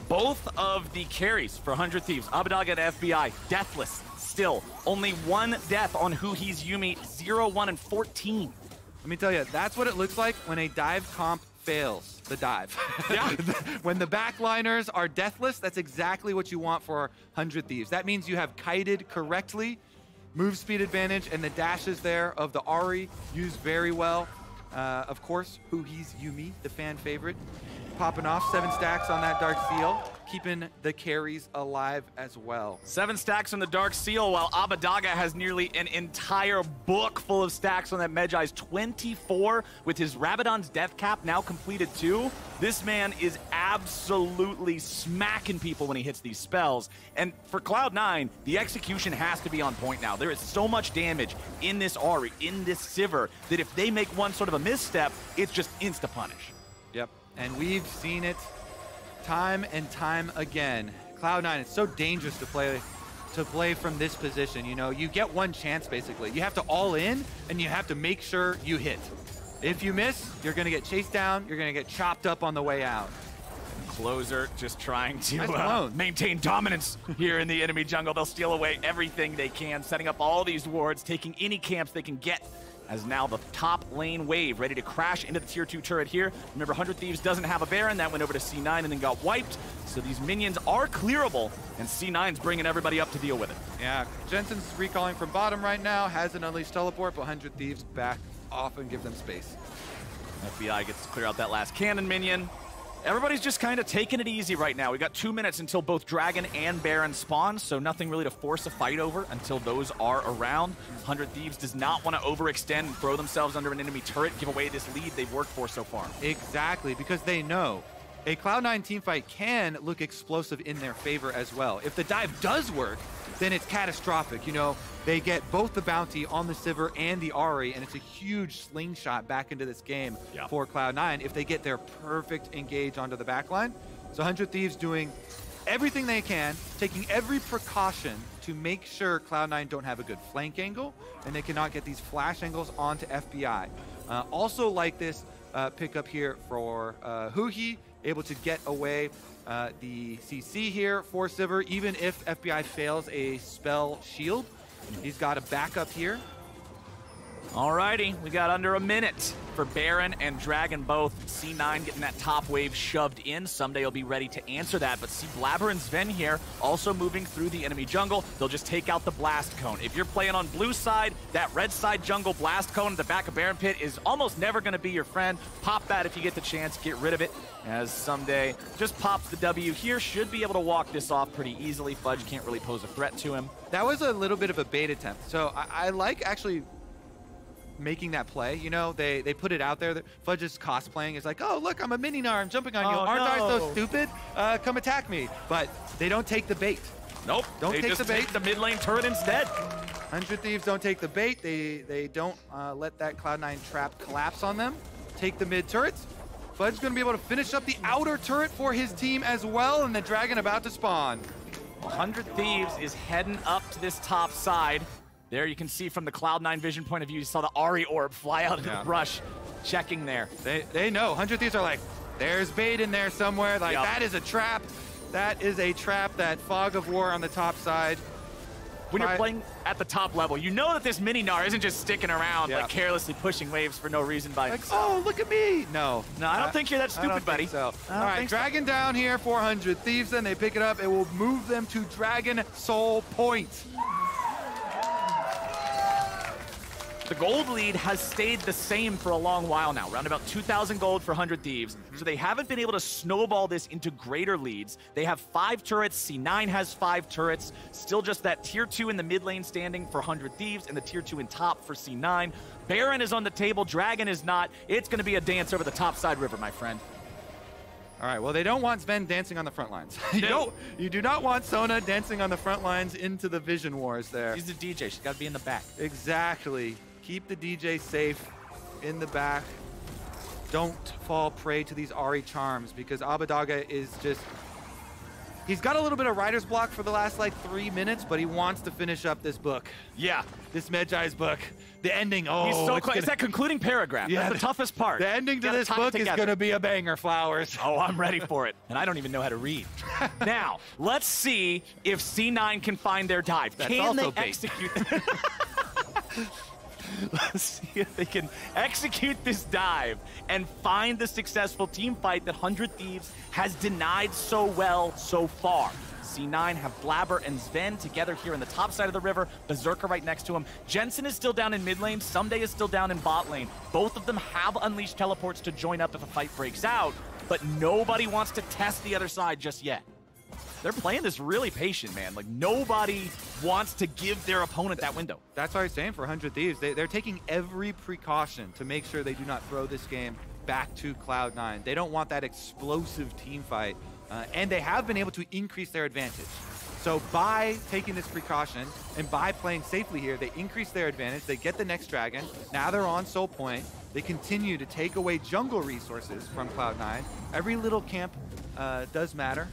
Both of the carries for 100 Thieves, Abbedagge and FBI, deathless still. Only 1 death on Who He's Yumi, 0, 1, and 14. Let me tell you, that's what it looks like when a dive comp fails the dive. Yeah. When the backliners are deathless, that's exactly what you want for 100 Thieves. That means you have kited correctly, move speed advantage, and the dashes there of the Ahri used very well. Of course, Who He's Yumi, the fan favorite, popping off 7 stacks on that Dark Seal, keeping the carries alive as well. 7 stacks on the Dark Seal, while Abbedagge has nearly an entire book full of stacks on that Medjai's 24 with his Rabadon's death cap now completed too. This man is absolutely smacking people when he hits these spells. And for Cloud9, the execution has to be on point now. There is so much damage in this Ahri, in this Sivir, that if they make one sort of a misstep, it's just insta-punish. Yep, and we've seen it time and time again. Cloud9, it's so dangerous to play from this position. You know, you get one chance basically. You have to all in, and you have to make sure you hit. If you miss, you're gonna get chased down, you're gonna get chopped up on the way out. Closer just trying to maintain dominance here in the enemy jungle. They'll steal away everything they can, setting up all these wards, taking any camps they can get, as now the top lane wave ready to crash into the tier 2 turret here. Remember, 100 Thieves doesn't have a Baron. That went over to C9 and then got wiped. So these minions are clearable, and C9's bringing everybody up to deal with it. Yeah, Jensen's recalling from bottom right now, has an unleashed teleport, but 100 Thieves back off and give them space. FBI gets to clear out that last cannon minion. Everybody's just kind of taking it easy right now. We got 2 minutes until both Dragon and Baron spawn, so nothing really to force a fight over until those are around. 100 Thieves does not want to overextend and throw themselves under an enemy turret, give away this lead they've worked for so far. Exactly, because they know a Cloud9 teamfight can look explosive in their favor as well. If the dive does work, then it's catastrophic. You know, they get both the bounty on the Sivir and the Ahri, and it's a huge slingshot back into this game for Cloud9 if they get their perfect engage onto the backline. So 100 Thieves doing everything they can, taking every precaution to make sure Cloud9 don't have a good flank angle, and they cannot get these flash angles onto FBI. Also like this pickup here for Huhi, able to get away the CC here for Sivir, even if FBI fails a spell shield. He's got a backup here. Alrighty, we got under a minute for Baron and Dragon both. C9 getting that top wave shoved in. Someday he'll be ready to answer that, but see Blabber and Sven here also moving through the enemy jungle. They'll just take out the blast cone. If you're playing on blue side, that red side jungle blast cone at the back of Baron Pit is almost never going to be your friend. Pop that if you get the chance, get rid of it, as Someday just pops the W here. Should be able to walk this off pretty easily. Fudge can't really pose a threat to him. That was a little bit of a bait attempt. So I like actually making that play. You know, they put it out there. Fudge is cosplaying. It's like, oh, look, I'm a Mininar. I'm jumping on you. Aren't I so stupid? Come attack me. But they don't take the bait. Nope. Don't they take just the bait. take the mid lane turret instead. 100 Thieves don't take the bait. They don't let that Cloud9 trap collapse on them. Take the mid turrets. Fudge's going to be able to finish up the outer turret for his team as well, and the Dragon about to spawn. 100 Thieves is heading up to this top side. There you can see from the Cloud9 vision point of view, you saw the Ahri orb fly out of the brush, checking there. They know. 100 Thieves are like, there's bait in there somewhere. Like, that is a trap. That is a trap, that fog of war on the top side. when you're playing at the top level, you know that this mini Gnar isn't just sticking around like carelessly pushing waves for no reason by himself. Oh, look at me. No. No, I don't think you're that stupid, buddy. So. All right, Dragon down here, 400 Thieves, then they pick it up. It will move them to Dragon Soul Point. The gold lead has stayed the same for a long while now, around about 2,000 gold for 100 Thieves. So they haven't been able to snowball this into greater leads. They have 5 turrets, C9 has 5 turrets, still just that tier 2 in the mid lane standing for 100 Thieves and the tier 2 in top for C9. Baron is on the table, Dragon is not. It's going to be a dance over the top side river, my friend. All right, well, they don't want Sven dancing on the front lines. You do not want Sona dancing on the front lines into the Vision Wars there. She's the DJ. She's got to be in the back. Exactly. Keep the DJ safe in the back. Don't fall prey to these Ahri charms because Abbedagge is just... He's got a little bit of writer's block for the last, like, 3 minutes, but he wants to finish up this book. Yeah. This Medjai's book. The ending, oh. He's so close. It's that concluding paragraph. Yeah, that's the toughest part. The ending to this book is going to be a banger, Flowers. Oh, I'm ready for it. And I don't even know how to read. Now, let's see if C9 can find their dive. That's can also they execute? Let's see if they can execute this dive and find the successful team fight that 100 Thieves has denied so well so far. C9 have Blabber and Sven together here in the top side of the river. Berserker right next to him. Jensen is still down in mid lane. Someday is still down in bot lane. Both of them have unleashed teleports to join up if a fight breaks out, but nobody wants to test the other side just yet. They're playing this really patient, man. Like, nobody wants to give their opponent that window. That's what I was saying for 100 Thieves. They're taking every precaution to make sure they do not throw this game back to Cloud9. They don't want that explosive team fight. And they have been able to increase their advantage. So by taking this precaution and by playing safely here, they increase their advantage. They get the next dragon. Now they're on Soul Point. They continue to take away jungle resources from Cloud9. Every little camp does matter.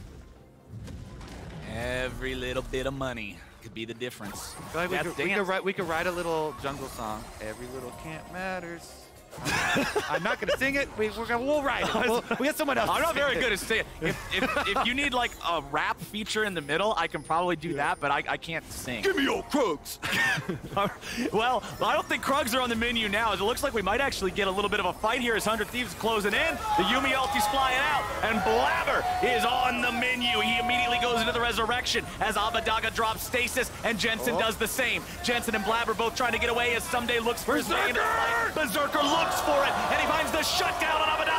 Every little bit of money could be the difference. I feel like we could write a little jungle song. Every little camp matters. I'm not going to sing it. We'll write it. We get someone else. I'm not very good at singing. If you need like a rap feature in the middle, I can probably do that, but I can't sing. Give me your Krugs. Well, I don't think Krugs are on the menu now. It looks like we might actually get a little bit of a fight here as 100 Thieves closing in. The Yuumi ulti's flying out, and Blabber is on the menu. He immediately goes into the resurrection as Abbedagge drops stasis, and Jensen does the same. Jensen and Blabber both trying to get away as Someday looks for his way into the fight. Berserker looks for it, and he finds the shutdown on Abbedagge.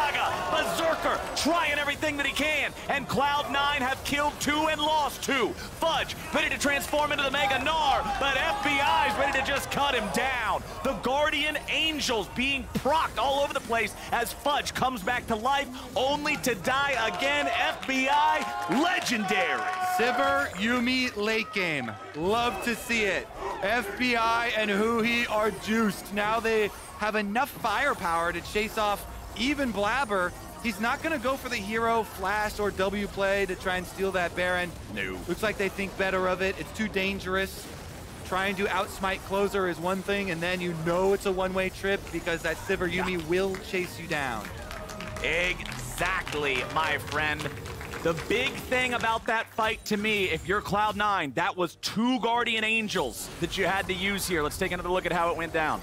Berserker trying everything that he can, and Cloud9 have killed 2 and lost 2. Fudge ready to transform into the Mega Gnar, but FBI is ready to just cut him down. The Guardian Angels being procced all over the place as Fudge comes back to life, only to die again. FBI, legendary. Sivir, Yuumi, late game. Love to see it. FBI and Huhi are juiced. Now they have enough firepower to chase off even Blabber. He's not going to go for the hero flash or W play to try and steal that Baron. No. Looks like they think better of it. It's too dangerous. Trying to outsmite closer is one thing, and then you know it's a one-way trip because that Sivir Yuumi will chase you down. Exactly, my friend. The big thing about that fight to me, if you're Cloud9, that was 2 Guardian Angels that you had to use here. Let's take another look at how it went down.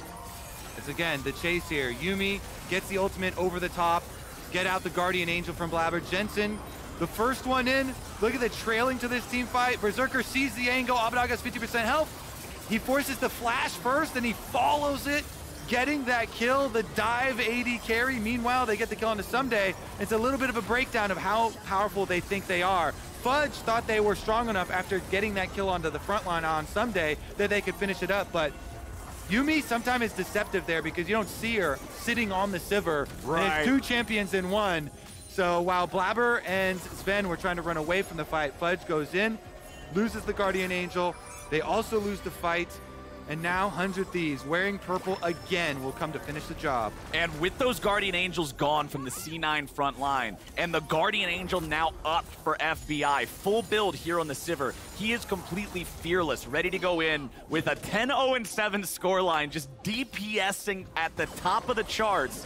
It's again the chase here. Yuumi gets the ultimate over the top. Get out the Guardian Angel from Blabber. Jensen, the first one in. Look at the trailing to this team fight. Berserker sees the angle. Abbedagge has 50% health. He forces the flash first, and he follows it, getting that kill, the dive AD carry. Meanwhile, they get the kill on to Someday. It's a little bit of a breakdown of how powerful they think they are. Fudge thought they were strong enough after getting that kill onto the front line on Someday that they could finish it up, but Yuumi sometimes is deceptive there because you don't see her sitting on the Sivir. Right. And it's 2 champions in 1. So while Blabber and Sven were trying to run away from the fight, Fudge goes in, loses the Guardian Angel. They also lose the fight. And now 100 Thieves, wearing purple again, will come to finish the job. And with those Guardian Angels gone from the C9 front line, and the Guardian Angel now up for FBI, full build here on the Sivir, he is completely fearless, ready to go in with a 10-0-7 scoreline, just DPSing at the top of the charts.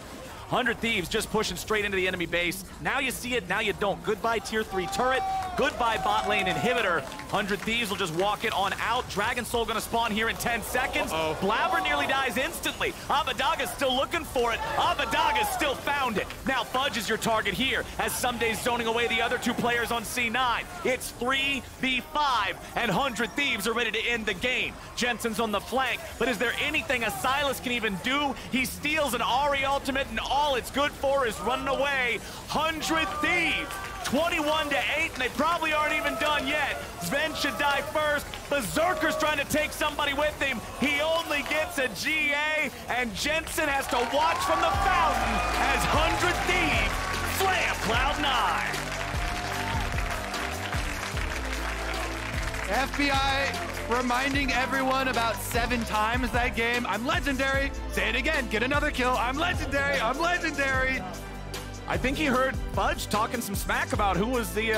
100 Thieves just pushing straight into the enemy base. Now you see it, now you don't. Goodbye tier 3 turret, goodbye bot lane inhibitor. 100 Thieves will just walk it on out. Dragon Soul gonna spawn here in 10 seconds. Blabber nearly dies instantly. Abadaga's still looking for it. Abadaga's still found it. Now Fudge is your target here, as Sumday's zoning away the other 2 players on C9. It's 3v5, and 100 Thieves are ready to end the game. Jensen's on the flank, but is there anything a Sylas can even do? He steals an Ahri ultimate, and all it's good for is running away. 100 Thieves, 21-8, and they probably aren't even done yet. Sven should die first. Berserker's trying to take somebody with him. He only gets a GA, and Jensen has to watch from the fountain as 100 Thieves slam Cloud9. FBI reminding everyone about 7 times that game. I'm legendary. Say it again. Get another kill. I'm legendary. I'm legendary. I think he heard Fudge talking some smack about who was the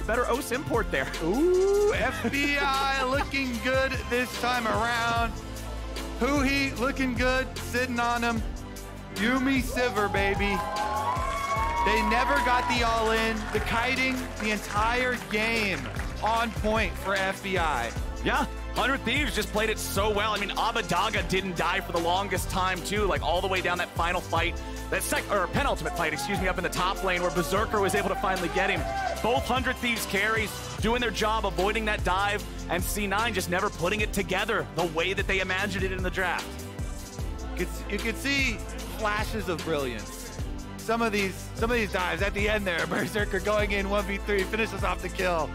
better OS import there. Ooh, FBI looking good this time around. Huhi looking good, sitting on him. Yumi Sivir, baby. They never got the all-in. The kiting, the entire game on point for FBI. Yeah, 100 Thieves just played it so well. I mean, Abadaga didn't die for the longest time, too, like all the way down that final fight. That penultimate fight, excuse me, up in the top lane where Berserker was able to finally get him. Both 100 Thieves carries doing their job, avoiding that dive, and C9 just never putting it together the way that they imagined it in the draft. You could see flashes of brilliance. Some of these dives at the end there, Berserker going in 1v3, finishes off the kill.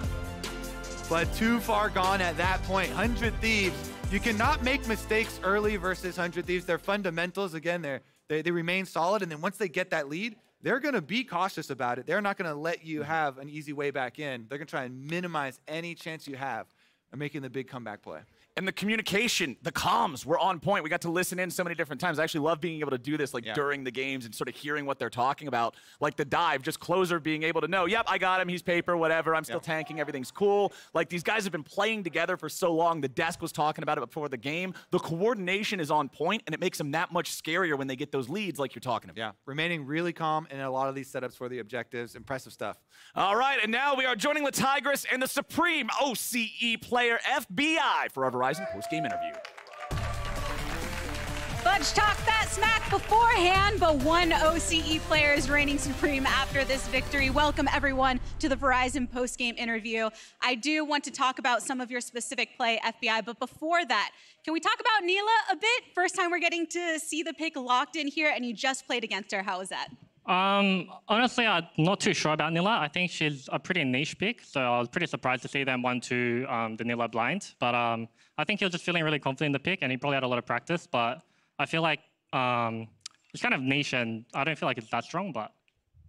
But too far gone at that point. 100 Thieves, you cannot make mistakes early versus 100 Thieves. Their fundamentals, again, they remain solid, and then once they get that lead, they're going to be cautious about it. They're not going to let you have an easy way back in. They're going to try and minimize any chance you have of making the big comeback play. And the communication, the comms were on point. We got to listen in so many different times. I actually love being able to do this during the games and sort of hearing what they're talking about. Like the dive, just closer being able to know, yep, I got him, he's paper, whatever, I'm still tanking, everything's cool. Like these guys have been playing together for so long. The desk was talking about it before the game. The coordination is on point, and it makes them that much scarier when they get those leads like you're talking about. Yeah, remaining really calm in a lot of these setups for the objectives. Impressive stuff. All right, and now we are joining the Tigress and the supreme OCE player, FBI, for our Verizon post-game interview. Fudge talked that smack beforehand, but one OCE player is reigning supreme after this victory. Welcome, everyone, to the Verizon post-game interview. I do want to talk about some of your specific play, FBI, but before that, can we talk about Neela a bit? First time we're getting to see the pick locked in here, and you just played against her. How was that? Honestly, I'm not too sure about Neela. I think she's a pretty niche pick, so I was pretty surprised to see them 1-2 the Neela blind. But I think he was just feeling really confident in the pick, and he probably had a lot of practice. But I feel like it's kind of niche, and I don't feel like it's that strong, but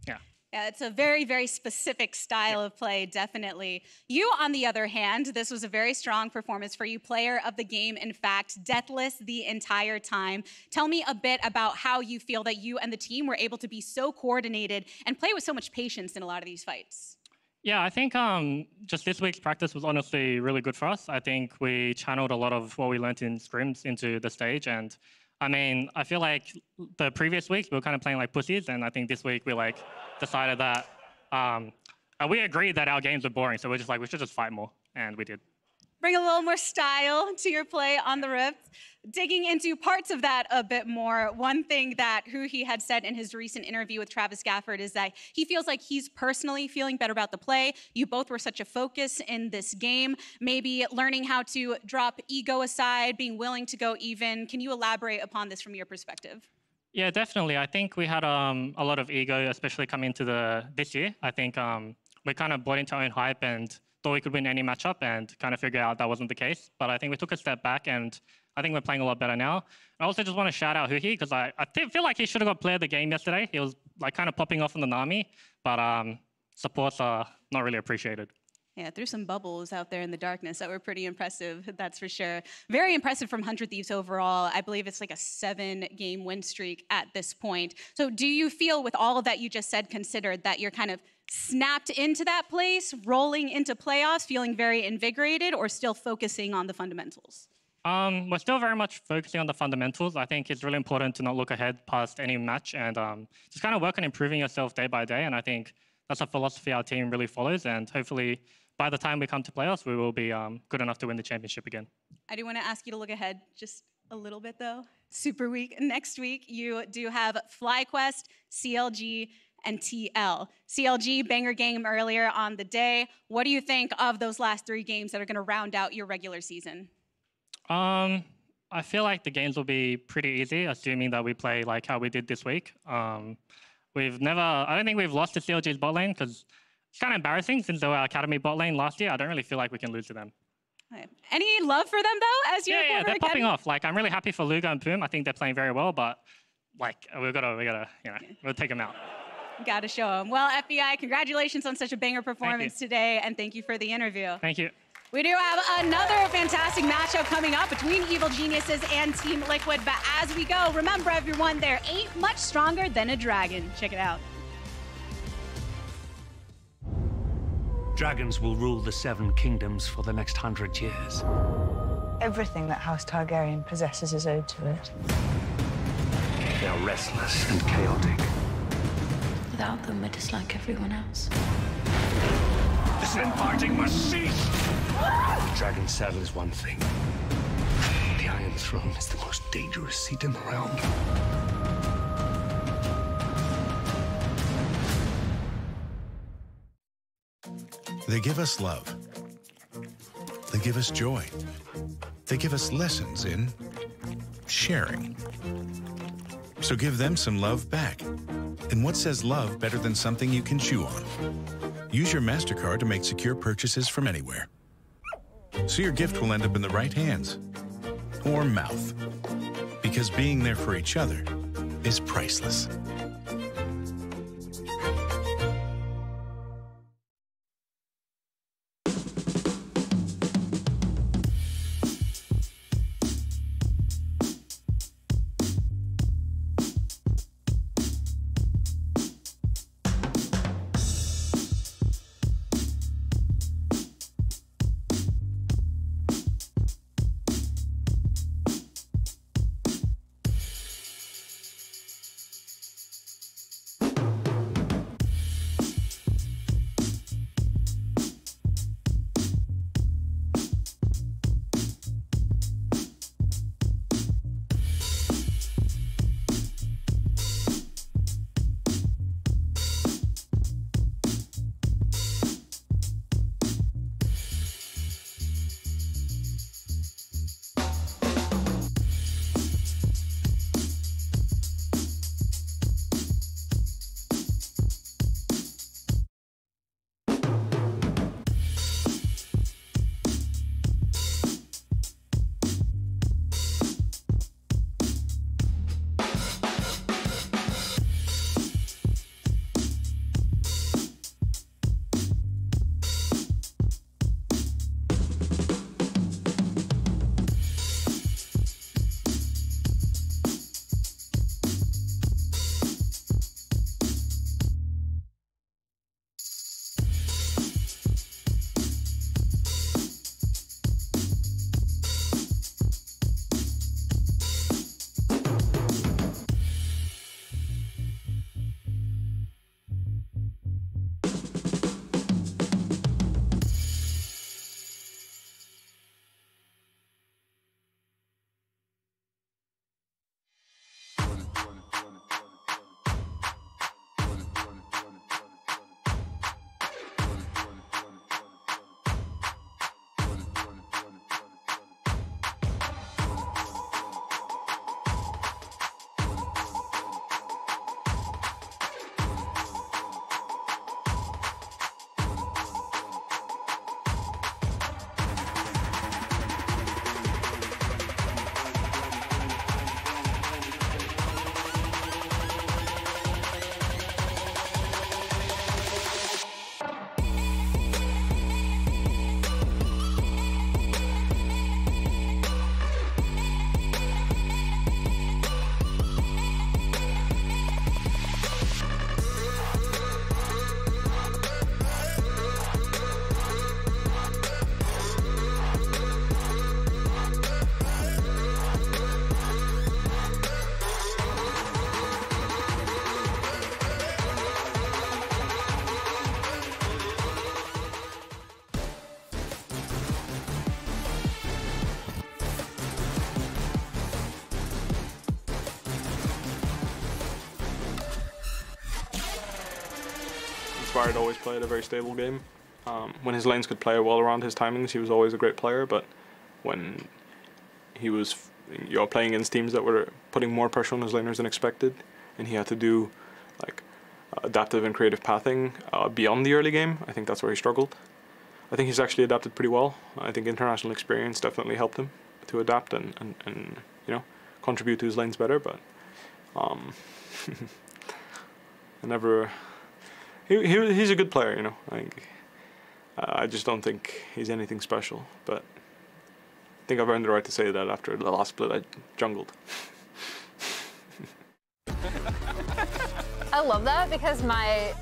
yeah. Yeah, it's a very, very specific style of play, definitely. You, on the other hand, this was a very strong performance for you, player of the game, in fact, deathless the entire time. Tell me a bit about how you feel that you and the team were able to be so coordinated and play with so much patience in a lot of these fights. Yeah, I think just this week's practice was honestly really good for us. I think we channeled a lot of what we learned in scrims into the stage, and I mean, I feel like the previous weeks we were kind of playing like pussies, and I think this week we decided that we agreed that our games were boring, so we're just like, we should just fight more, and we did. Bring a little more style to your play on the Rift. Digging into parts of that a bit more, one thing that Huhi had said in his recent interview with Travis Gafford is that he feels like he's personally feeling better about the play. You both were such a focus in this game, maybe learning how to drop ego aside, being willing to go even. Can you elaborate upon this from your perspective? Yeah, definitely. I think we had a lot of ego, especially coming into this year. I think we kind of bought into our own hype and thought we could win any matchup, and kind of figured out that wasn't the case. But I think we took a step back, and I think we're playing a lot better now. I also just want to shout out Huhi, because I feel like he should have got player of the game yesterday. He was like kind of popping off in the Nami, but supports are not really appreciated. Yeah, threw some bubbles out there in the darkness that were pretty impressive, that's for sure. Very impressive from 100 Thieves overall. I believe it's like a 7-game win streak at this point. So do you feel, with all of that you just said considered, that you're kind of snapped into that place, rolling into playoffs, feeling very invigorated, or still focusing on the fundamentals? We're still very much focusing on the fundamentals. I think it's really important to not look ahead past any match and just kind of work on improving yourself day by day. And I think that's a philosophy our team really follows. And hopefully, by the time we come to playoffs, we will be good enough to win the championship again. I do want to ask you to look ahead just a little bit, though. Super Week next week, you do have FlyQuest, CLG, and TL. CLG, banger game earlier on the day. What do you think of those last 3 games that are going to round out your regular season? I feel like the games will be pretty easy, assuming that we play like how we did this week. I don't think we've lost to CLG's bot lane because it's kind of embarrassing since they were our academy bot lane last year. I don't really feel like we can lose to them. Okay. Any love for them though, as your Yeah, they're popping off. Like I'm really happy for Luga and Poom. I think they're playing very well, but like we gotta, we'll take them out. Got to show them. Well, FBI, congratulations on such a banger performance today, and thank you for the interview. Thank you. We do have another fantastic matchup coming up between Evil Geniuses and Team Liquid, but as we go, remember everyone, there ain't much stronger than a dragon. Check it out. Dragons will rule the 7 kingdoms for the next 100 years. Everything that House Targaryen possesses is owed to it. They are restless and chaotic. Without them, we're just like everyone else. This infighting must cease! The dragon's saddle is one thing. The Iron Throne is the most dangerous seat in the realm. They give us love. They give us joy. They give us lessons in sharing. So give them some love back. And what says love better than something you can chew on? Use your MasterCard to make secure purchases from anywhere. So your gift will end up in the right hands or mouth. Because being there for each other is priceless. Inspired always played a very stable game. When his lanes could play well around his timings, he was always a great player, but when he was playing against teams that were putting more pressure on his laners than expected, and he had to do like adaptive and creative pathing beyond the early game, I think that's where he struggled. I think he's actually adapted pretty well. I think international experience definitely helped him to adapt and you know, contribute to his lanes better, but he's a good player, you know. I just don't think he's anything special, but I think I've earned the right to say that after the last split I jungled. I love that because I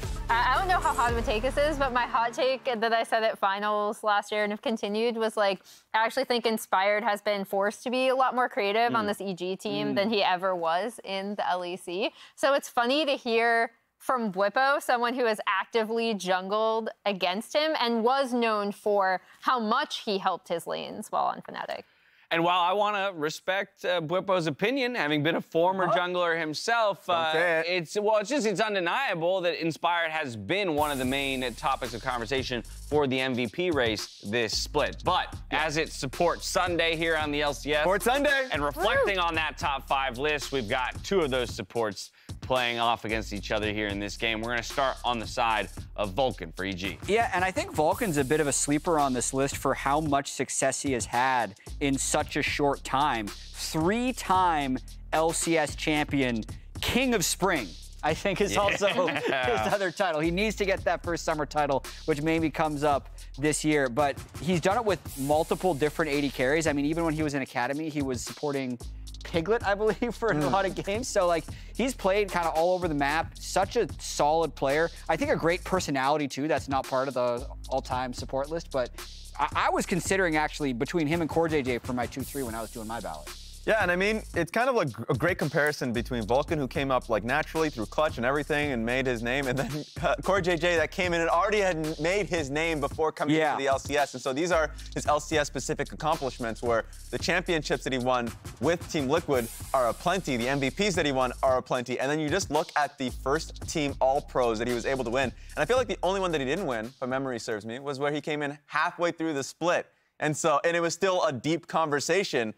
don't know how hot of a take this is, but my hot take that I said at finals last year and have continued was like, I actually think Inspired has been forced to be a lot more creative on this EG team than he ever was in the LEC. So it's funny to hear from Bwipo, someone who has actively jungled against him and was known for how much he helped his lanes while on Fnatic. And while I want to respect Bwipo's opinion, having been a former jungler himself, it's undeniable that Inspired has been one of the main topics of conversation for the MVP race this split. But as it's Support Sunday here on the LCS, Support Sunday, and reflecting on that top 5 list, we've got 2 of those supports playing off against each other here in this game. We're going to start on the side of Vulcan for EG. Yeah, and I think Vulcan's a bit of a sleeper on this list for how much success he has had in such a short time. 3-time LCS champion, King of Spring, I think is also his other title. He needs to get that first summer title, which maybe comes up this year, but he's done it with multiple different AD carries. I mean, even when he was in Academy, he was supporting Piglet, I believe, for a lot of games. So, like, he's played kind of all over the map. Such a solid player. I think a great personality, too. That's not part of the all-time support list, but I was considering, actually, between him and CoreJJ for my 2-3 when I was doing my ballot. Yeah, and I mean, it's kind of like a great comparison between Vulcan, who came up like naturally through clutch and everything and made his name, and then CoreJJ that came in and already had made his name before coming into the LCS. And so these are his LCS-specific accomplishments, where the championships that he won with Team Liquid are aplenty, the MVPs that he won are aplenty, and then you just look at the first team All-Pros that he was able to win. And I feel like the only one that he didn't win, if my memory serves me, was where he came in halfway through the split. And it was still a deep conversation.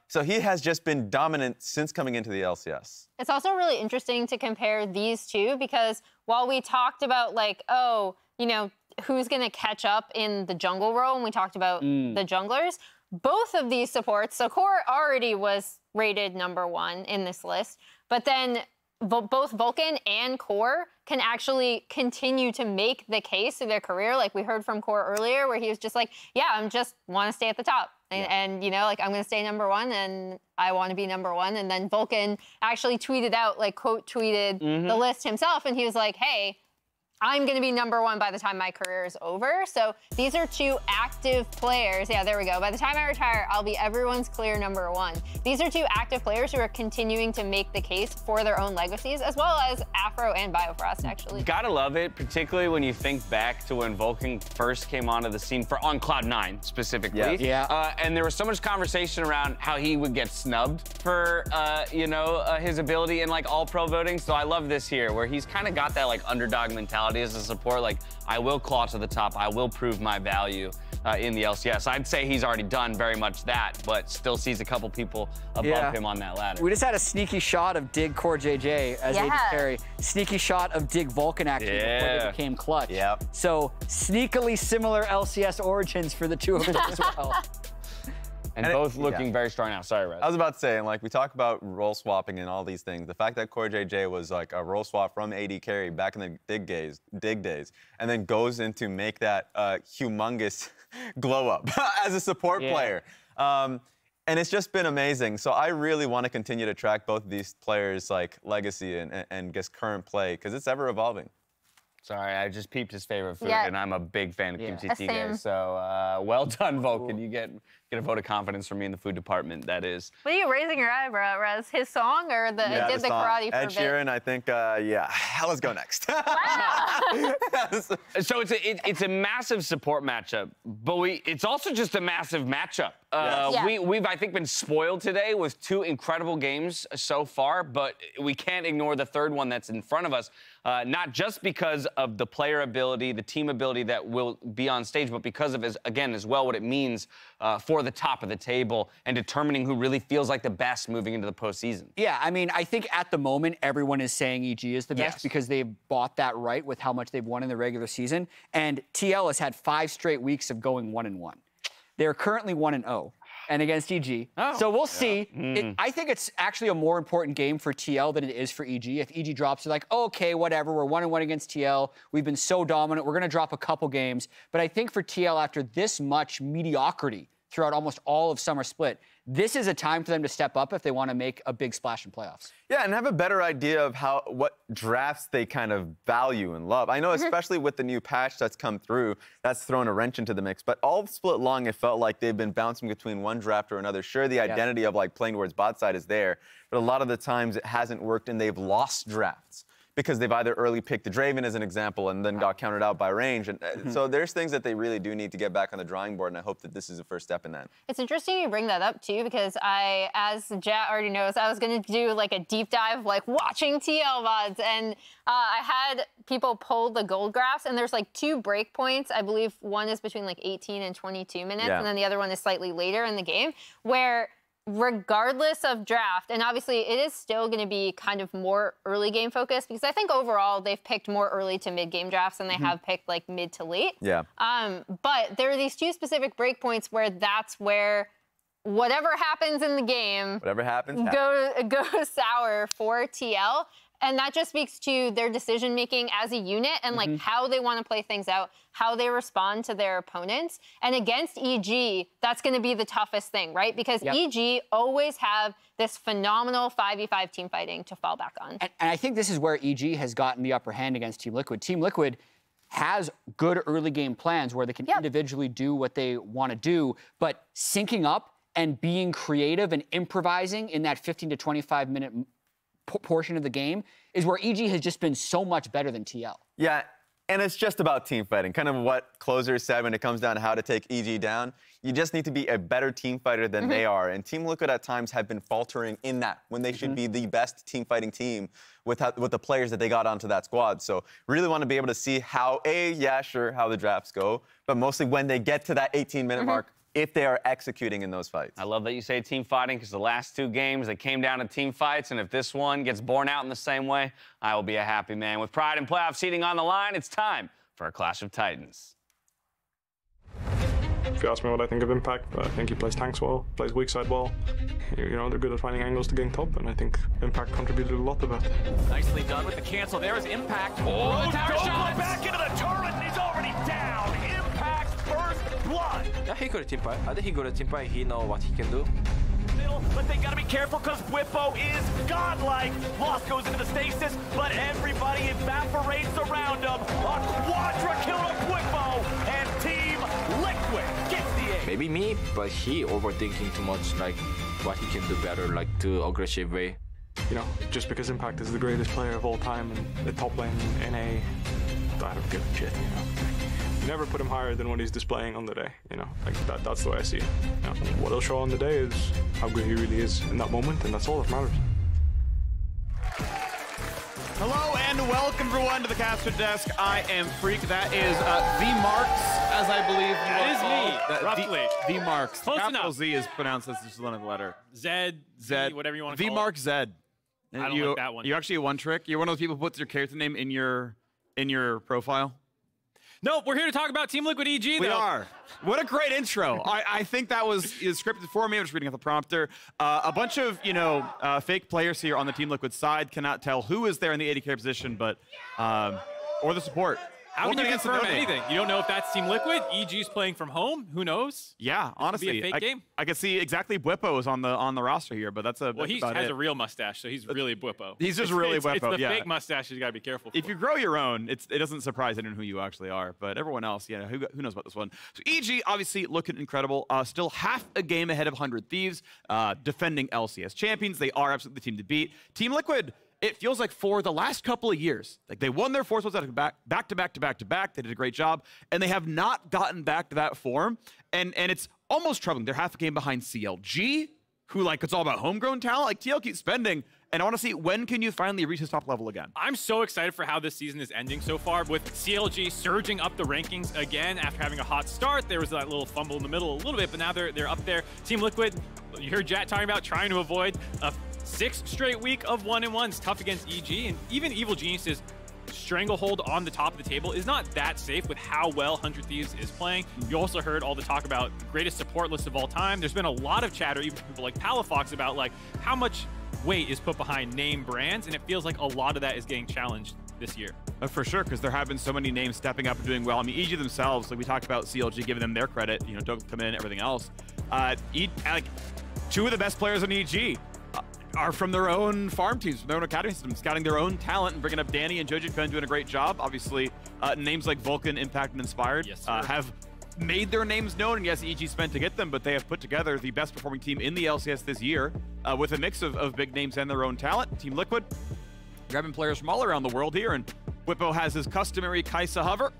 So he has just been dominant since coming into the LCS. It's also really interesting to compare these two because while we talked about like, oh, you know, who's going to catch up in the jungle role when we talked about the junglers, both of these supports, so Core already was rated #1 in this list, but then both Vulcan and Core can actually continue to make the case through their career. Like we heard from Core earlier where he was just like, yeah, I just want to stay at the top. And you know, like I'm going to stay #1 and I want to be #1. And then Vulcan actually tweeted out, like quote tweeted the list himself. And he was like, hey, I'm going to be #1 by the time my career is over. So these are 2 active players. Yeah, there we go. By the time I retire, I'll be everyone's clear #1. These are 2 active players who are continuing to make the case for their own legacies, as well as Afro and Biofrost, actually. Gotta love it, particularly when you think back to when Vulcan first came onto the scene on Cloud9 specifically. And there was so much conversation around how he would get snubbed for, you know, his ability in like all-pro voting. So I love this here, where he's kind of got that like underdog mentality as a support, like I will claw to the top, I will prove my value in the LCS. I'd say he's already done very much that, but still sees a couple people above him on that ladder. We just had a sneaky shot of Dig CoreJJ as AD carry, sneaky shot of Dig Vulcan actually before they became clutch. So sneakily similar LCS origins for the 2 of them as well. And both looking very strong now. Sorry, Rez. I was about to say, and like we talk about role swapping and all these things, the fact that CoreJJ was like a role swap from AD carry back in the dig days, and then goes in to make that humongous glow up as a support player. And it's just been amazing. So I really want to continue to track both of these players' like legacy and just current play, because it's ever evolving. Sorry, I just peeped his favorite food, and I'm a big fan of kimchi jjigae. So well done, Vulcan. You get Get a vote of confidence from me in the food department, that is. What are you raising your eyebrow, Rez? His song or the did the karate for a bit? Ed Sheeran, I think, yeah. Let's go next. So it's a massive support matchup, but it's also just a massive matchup. We've, I think, been spoiled today with 2 incredible games so far, but we can't ignore the third one that's in front of us, not just because of the player ability, the team ability that will be on stage, but because of, again, as well, what it means for the top of the table and determining who really feels like the best moving into the postseason. Yeah, I mean, I think at the moment, everyone is saying EG is the best because they've bought that right with how much they've won in the regular season. And TL has had 5 straight weeks of going 1-1. They're currently 1-0. And against EG. So we'll see. I think it's actually a more important game for TL than it is for EG. If EG drops, they're like, okay, whatever, we're 1-1 against TL. We've been so dominant. We're going to drop a couple games. But I think for TL, after this much mediocrity throughout almost all of Summer Split, this is a time for them to step up if they want to make a big splash in playoffs. Yeah, and have a better idea of what drafts they kind of value and love. I know, especially with the new patch that's come through, that's thrown a wrench into the mix. But all split long, it felt like they've been bouncing between one draft or another. Sure, the identity of like playing towards bot side is there, but a lot of the times it hasn't worked and they've lost drafts because they've either early picked the Draven as an example and then got counted out by range. And so there's things that they really do need to get back on the drawing board, and I hope that this is the first step in that. It's interesting you bring that up, too, because as Jat already knows, I was going to do, like, a deep dive, like, watching TL VODs, and I had people pull the gold graphs, and there's, like, 2 break points. I believe one is between, like, 18 and 22 minutes, and then the other one is slightly later in the game, where regardless of draft, and obviously it is still going to be kind of more early game focused because I think overall they've picked more early to mid game drafts than they have picked like mid to late. Yeah. But there are these 2 specific breakpoints where that's where whatever happens in the game, goes sour for TL. And that just speaks to their decision making as a unit and like how they want to play things out, how they respond to their opponents. And against EG, that's going to be the toughest thing, right? Because EG always have this phenomenal 5v5 team fighting to fall back on. And I think this is where EG has gotten the upper hand against Team Liquid. Team Liquid has good early game plans where they can individually do what they want to do, but syncing up and being creative and improvising in that 15 to 25 minute portion of the game is where EG has just been so much better than TL. Yeah, and it's just about team fighting. Kind of what Closer said when it comes down to how to take EG down. You just need to be a better team fighter than they are. And Team Liquid at times have been faltering in that when they should be the best team fighting team with the players that they got onto that squad. So really want to be able to see how, how the drafts go, but mostly when they get to that 18-minute mark, if they are executing in those fights. I love that you say team fighting because the last 2 games, they came down to team fights, and if this one gets borne out in the same way, I will be a happy man. With pride and playoff seeding on the line, it's time for a Clash of Titans. If you ask me what I think of Impact, I think he plays tanks well, plays weak side well. You know, they're good at finding angles to getting top, and I think Impact contributed a lot to that. Nicely done with the cancel. There is Impact. Oh, the tower shot back into the turret, and he's already down. Impact first blood. Yeah, he good at team fight. I think he good at team fight. He know what he can do. But they gotta be careful because Whippo is godlike. Lost goes into the stasis, but everybody evaporates around him. A quadra kill of Whippo, and Team Liquid gets the A. Maybe me, but he overthinking too much, like what he can do better, like too aggressive way. You know, just because Impact is the greatest player of all time in the top lane in a, I don't give a shit, you know. You never put him higher than what he's displaying on the day, you know, like that's the way I see it. You know, what he'll show on the day is how good he really is in that moment, and that's all that matters. Hello and welcome everyone to the caster desk. I am Freak. That is the Marks, as I believe you That is me, roughly. The Marks. Close Capital enough. Z is pronounced as just one letter. Zed, whatever you want to the call Mark it. Zed. I don't you, like that one. You actually one trick. You're one of those people who puts your character name in your profile. Nope, we're here to talk about Team Liquid EG, though. We are. What a great intro. I think that is scripted for me. I'm just reading off the prompter. A bunch of, fake players here on the Team Liquid side. Cannot tell who is there in the AD carry position, but, or the support. How can you confirm anything? You don't know if that's Team Liquid. EG's playing from home. Who knows? Yeah, honestly, be a fake game. I could see exactly Bwipo is on the roster here, but that's he has a real mustache, so he's really Bwipo. He's just really Bwipo. It's the fake mustache you got to be careful for. If you grow your own, it doesn't surprise anyone who you actually are. But everyone else, who knows about this one? So EG obviously looking incredible. Still half a game ahead of 100 Thieves, defending LCS champions. They are absolutely the team to beat. Team Liquid, it feels like for the last couple of years, like they won their force back to back. They did a great job, and they have not gotten back to that form. And it's almost troubling. They're half a game behind CLG, who it's all about homegrown talent. Like TL keeps spending. And I want to see, when can you finally reach this top level again? I'm so excited for how this season is ending so far, with CLG surging up the rankings again after having a hot start. There was that little fumble in the middle a little bit, but now they're up there. Team Liquid, you heard Jat talking about trying to avoid a 6th straight week of 1-1s, tough against EG, and even Evil Genius's stranglehold on the top of the table is not that safe with how well 100 Thieves is playing. You also heard all the talk about greatest support list of all time. There's been a lot of chatter, even from people like Palafox, about how much weight is put behind name brands, and it feels like a lot of that is getting challenged this year. For sure, because there have been so many names stepping up and doing well. I mean, EG themselves, we talked about CLG, giving them their credit, don't come in, everything else. Two of the best players on EG are from their own farm teams, from their own academy system, scouting their own talent and bringing up Danny and Jojo Pen doing a great job. Obviously, names like Vulcan, Impact, and Inspired have made their names known, and yes, EG spent to get them, but they have put together the best performing team in the LCS this year with a mix of big names and their own talent. Team Liquid grabbing players from all around the world here, and Bwipo has his customary Kai'Sa hover,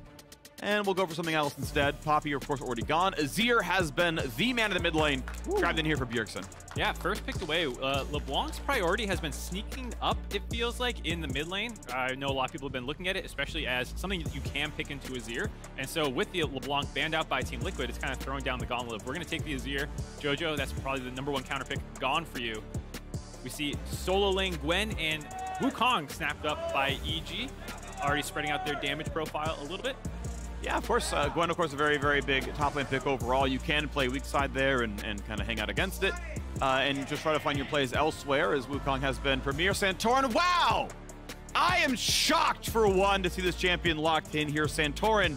and we'll go for something else instead. Poppy, of course, already gone. Azir has been the man in the mid lane, grabbed in here for Bjergsen. Yeah, first picked away. LeBlanc's priority has been sneaking up, it feels like, in the mid lane. I know a lot of people have been looking at it, especially as something that you can pick into Azir. And so with the LeBlanc banned out by Team Liquid, it's kind of throwing down the gauntlet of, we're going to take the Azir. Jojo, that's probably the #1 counter pick gone for you. We see solo lane Gwen and Wukong snapped up by EG, already spreading out their damage profile a little bit. Yeah, of course. Gwen, of course, a very, very big top lane pick overall. You can play weak side there and kind of hang out against it. And just try to find your plays elsewhere, as Wukong has been Premier Santorin. Wow! I am shocked for one to see this champion locked in here. Santorin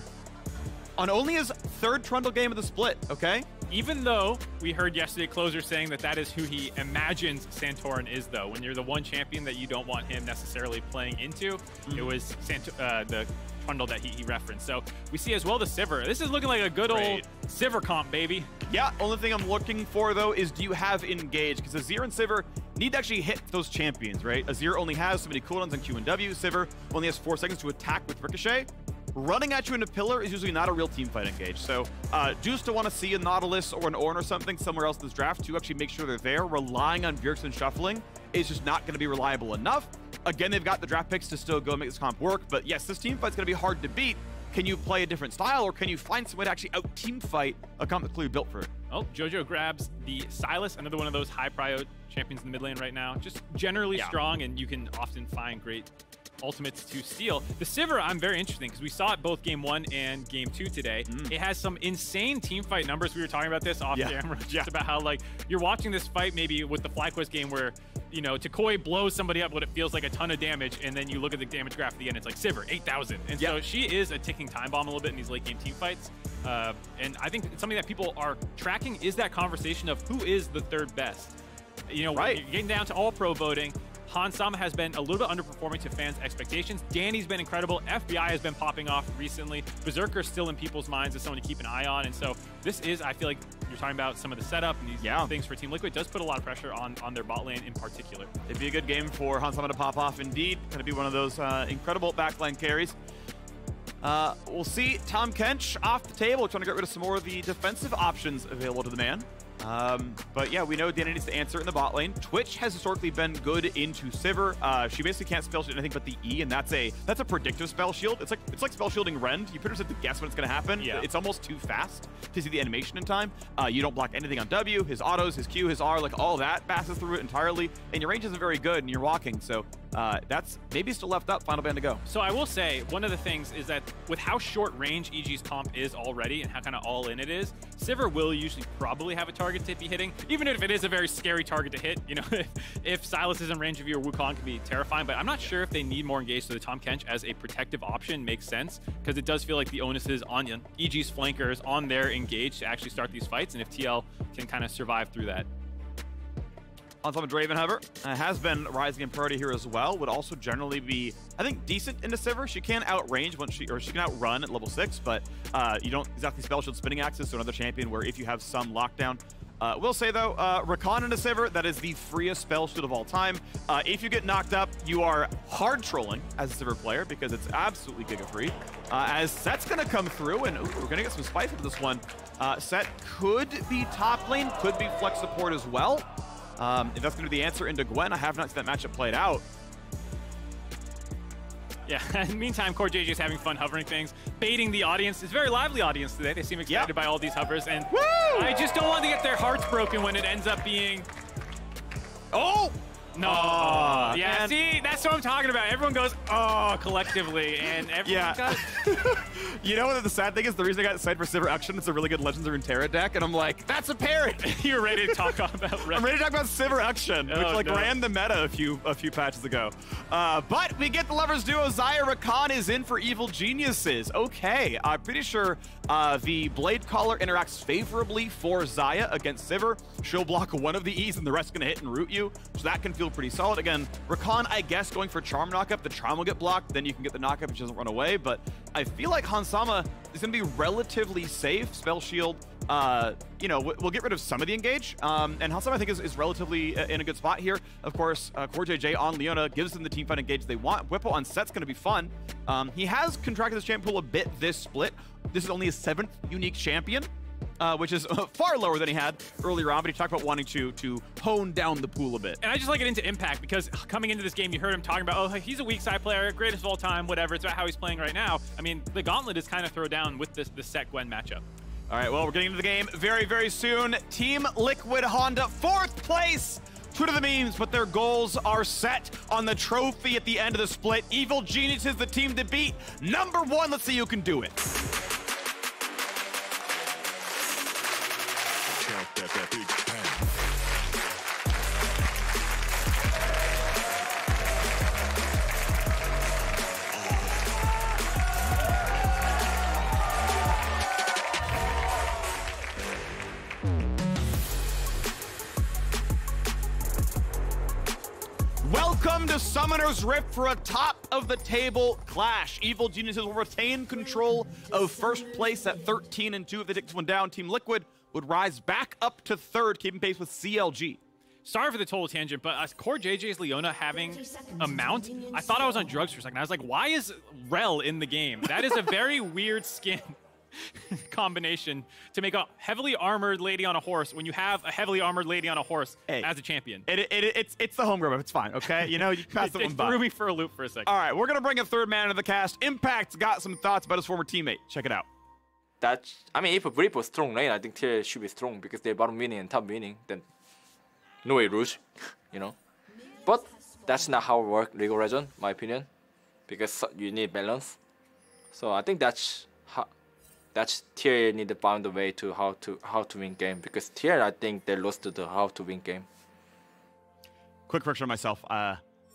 on only his 3rd Trundle game of the split, okay? Even though we heard yesterday Closer saying that is who he imagines Santorin is, though. When you're the one champion that you don't want him necessarily playing into, it was the Trundle that he referenced. So we see as well the Sivir. This is looking like a good old Sivir comp, baby. Yeah, only thing I'm looking for, though, is do you have Engage? Because Azir and Sivir need to actually hit those champions, right? Azir only has so many cooldowns on Q and W. Sivir only has 4 seconds to attack with Ricochet. Running at you in a pillar is usually not a real team fight engage. So Juice to want to see a Nautilus or an Ornn or something somewhere else in this draft to actually make sure they're there. Relying on Bjergsen shuffling is just not going to be reliable enough. Again, they've got the draft picks to still go make this comp work. But yes, this team fight's going to be hard to beat. Can you play a different style, or can you find some way to actually out-team fight a comp that's clearly built for it? Oh, Jojo grabs the Sylas, another one of those high-prio champions in the mid lane right now. Just generally strong, and you can often find great ultimates to steal. The Sivir, I'm very interesting because we saw it both game 1 and game 2 today. It has some insane team fight numbers. We were talking about this off camera, just about how you're watching this fight maybe with the FlyQuest game where, Takoi blows somebody up what it feels like a ton of damage, and then you look at the damage graph at the end, it's like Sivir, 8,000. And so she is a ticking time bomb a little bit in these late game team fights. And I think it's something that people are tracking is that conversation of who is the 3rd best. You're getting down to all pro voting. Hansama has been a little bit underperforming to fans' expectations. Danny's been incredible. FBI has been popping off recently. Berserker's still in people's minds as someone to keep an eye on. And so this is, I feel like you're talking about some of the setup and these things for Team Liquid. It does put a lot of pressure on their bot lane in particular. It'd be a good game for Hansama to pop off indeed. Going to be one of those incredible backline carries. We'll see Tom Kench off the table, trying to get rid of some more of the defensive options available to the man. But yeah, we know Danny needs to answer in the bot lane. Twitch has historically been good into Sivir. She basically can't spell shield anything but the E, and that's a predictive spell shield. It's like spell shielding Rend. You pretty much have to guess when it's going to happen. Yeah. It's almost too fast to see the animation in time. You don't block anything on W. His autos, his Q, his R, all that passes through it entirely, and your range isn't very good, and you're walking. So That's maybe still left up. Final band to go. So I will say, one of the things is that with how short range EG's comp is already and how kind of all in it is, Sivir will usually probably have a target to be hitting, even if it is a very scary target to hit. You know, if Sylas is in range of you or Wukong can be terrifying, but I'm not sure if they need more engaged, so the Tahm Kench as a protective option makes sense, because it does feel like the onus is on EG's flankers, on their engage to actually start these fights, and if TL can kind of survive through that. On top of Draven, however, has been rising in priority here as well. Would also generally be, I think, decent into Sivir. She can outrange once she can outrun at level 6, but you don't exactly spell shield spinning axis, so another champion where if you have some lockdown. Will say though, Rakan into Sivir, that is the freest spell shield of all time. If you get knocked up, you are hard trolling as a Sivir player because it's absolutely giga free. As Set's gonna come through, and we're gonna get some spice with this one. Set could be top lane, could be flex support as well. If that's going to be the answer into Gwen, I have not seen that matchup played out. Yeah, in the meantime, Core JJ is having fun hovering things, baiting the audience. It's a very lively audience today. They seem excited by all these hovers, and I just don't want to get their hearts broken when it ends up being... Oh! No. Yeah, man. See, that's what I'm talking about. Everyone goes, oh, collectively, and everyone got... You know what the sad thing is? The reason I got excited for Sivir Action, it's a really good Legends of Runeterra deck, and I'm like, that's apparent. You're ready to talk about... I'm ready to talk about Sivir Action, which ran the meta a few patches ago. But we get the Lovers Duo. Xayah Rakan is in for Evil Geniuses. Okay, I'm pretty sure the Blade Caller interacts favorably for Xayah against Sivir. She'll block one of the E's, and the rest going to hit and root you, so that can feel pretty solid. Again, Rakan, I guess, going for Charm knockup. The Charm will get blocked, then you can get the knockup if she doesn't run away, but I feel like Hansama is going to be relatively safe. Spell Shield, you know, we'll get rid of some of the engage, and Hansama, I think, is relatively in a good spot here. Of course, Core JJ on Leona gives them the teamfight engage they want. Whippo on Set's going to be fun. He has contracted this champion pool a bit this split. This is only his 7th unique champion, which is far lower than he had earlier on, but he talked about wanting to hone down the pool a bit. And I just like it into Impact because coming into this game, you heard him talking about, oh, he's a weak side player, greatest of all time, whatever. It's about how he's playing right now. I mean, the gauntlet is kind of thrown down with this Set Gwen matchup. All right, well, we're getting into the game very, very soon. Team Liquid Honda, 4th place. Twitter the memes, but their goals are set on the trophy at the end of the split. Evil Genius is the team to beat. Number 1, let's see who can do it. Welcome to Summoner's Rift for a top-of-the-table clash. Evil Geniuses will retain control of 1st place at 13-2. If they take this one down, Team Liquid would rise back up to 3rd, keeping pace with CLG. Sorry for the total tangent, but Core JJ's Leona having a mount, I thought I was on drugs for a second. I was like, why is Rel in the game? That is a very weird skin combination to make a heavily armored lady on a horse when you have a heavily armored lady on a horse as a champion. It's the homegrown, it's fine, okay? You know, you pass the one by. It threw me for a loop for a second. All right, we're going to bring a 3rd man into the cast. Impact's got some thoughts about his former teammate. Check it out. I mean, if a Brief was strong lane, I think TL should be strong because they're bottom winning and top winning. Then no way lose, you know. But that's not how it works, League of Legends, my opinion, because you need balance. So I think that's TL need to find a way to how to win game, because TL, I think they lost to the how to win game. Quick correction on myself.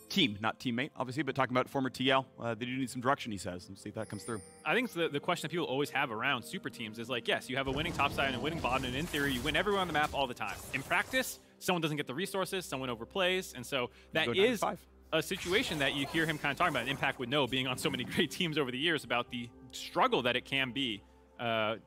Team, not teammate, obviously, but talking about former TL. They do need some direction, he says. Let's see if that comes through. I think the question that people always have around super teams is like, yes, you have a winning top side and a winning bottom, and in theory, you win everyone on the map all the time. In practice, someone doesn't get the resources, someone overplays, and so that is a situation that you hear him kind of talking about. Impact would know, being on so many great teams over the years, about the struggle that it can be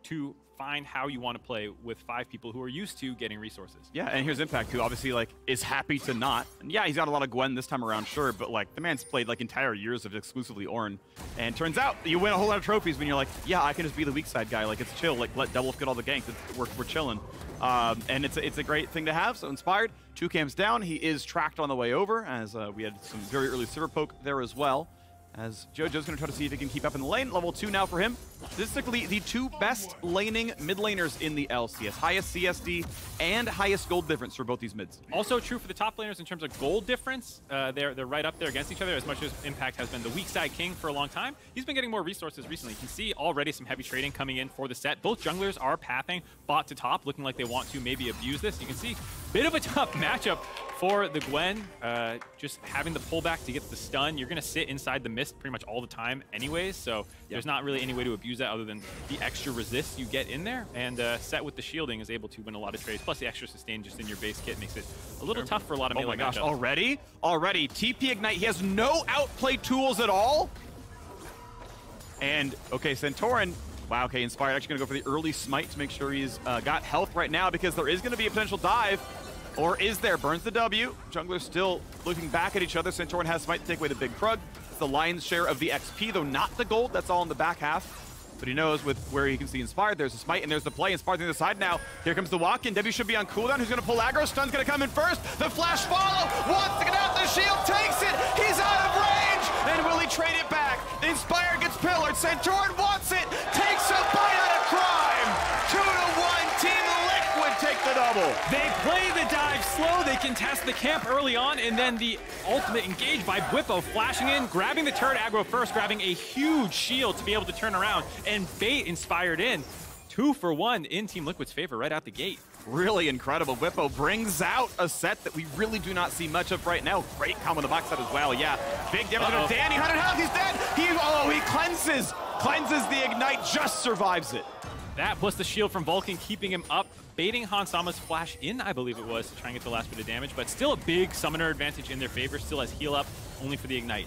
to find how you want to play with 5 people who are used to getting resources. Yeah, and here's Impact, who obviously is happy to not. And yeah, he's got a lot of Gwen this time around, sure, but the man's played entire years of exclusively Ornn. And turns out you win a whole lot of trophies when you're like, yeah, I can just be the weak side guy. It's chill. Let Devilwolf get all the ganks. We're chilling. And it's a great thing to have. So Inspired, 2 camps down. He is tracked on the way over, as we had some very early Sivir poke there as well. As JoJo's going to try to see if he can keep up in the lane. Level 2 now for him. statistically the two best laning mid laners in the LCS. Highest CSD and highest gold difference for both these mids. Also true for the top laners in terms of gold difference. They're right up there against each other as much as Impact has been the weak side king for a long time. He's been getting more resources recently. You can see already some heavy trading coming in for the set. Both junglers are pathing bot to top, looking like they want to maybe abuse this. You can see a bit of a tough matchup for the Gwen. Just having the pullback to get the stun. You're going to sit inside the mist pretty much all the time anyways, so there's not really any way to abuse that other than the extra resist you get in there. And set with the shielding is able to win a lot of trades. Plus the extra sustain just in your base kit makes it a little tough for a lot of melee matchups. Already? TP Ignite. He has no outplay tools at all. And, okay, Santorin. Wow, okay, Inspired actually going to go for the early smite to make sure he's got health right now because there is going to be a potential dive. Or is there? Burns the W. Jungler's still looking back at each other. Santorin has smite to take away the big Krug. It's the lion's share of the XP, though not the gold. That's all in the back half. But he knows with where he can see Inspired, there's a smite and there's the play. Inspired's on the side now. Here comes the walk-in. W should be on cooldown. Who's going to pull aggro? Stun's going to come in first. The flash follow. Wants to get out. The shield takes it. He's out of range. And will he trade it back? Inspired gets pillared. Santorin wants it. Takes a bite out of crime. 2-1. Team Liquid take the double. They play the dive slow. They contest the camp early on, and then the ultimate engage by Bwipo flashing in, grabbing the turret aggro first, grabbing a huge shield to be able to turn around and bait Inspired in. 2 for 1 in Team Liquid's favor right out the gate. Really incredible. Bwipo brings out a set that we really do not see much of right now. Great combo on the box set as well. Yeah, big damage on Danny. 100 health. He's dead. He cleanses the ignite. Just survives it. That plus the shield from Vulcan keeping him up, baiting Hansama's flash in, I believe it was, to try and get the last bit of damage, but still a big summoner advantage in their favor. Still has heal up, only for the ignite.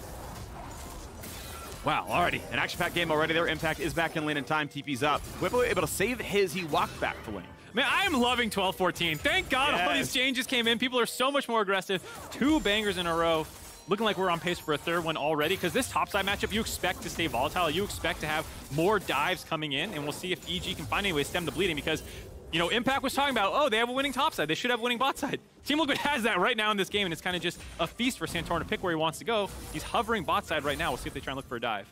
Wow, already an action-packed game already there. Impact is back in lane in time. TP's up. Bwipo able to save his. He walked back to lane. Man, I am loving 12-14. Thank God all these changes came in. People are so much more aggressive. 2 bangers in a row. Looking like we're on pace for a third one already, because this topside matchup, you expect to stay volatile. You expect to have more dives coming in, and we'll see if EG can find any way to stem the bleeding, because, you know, Impact was talking about, oh, they have a winning topside. They should have a winning bot side. Team Liquid has that right now in this game, and it's kind of just a feast for Santorin to pick where he wants to go. He's hovering bot side right now. We'll see if they try and look for a dive.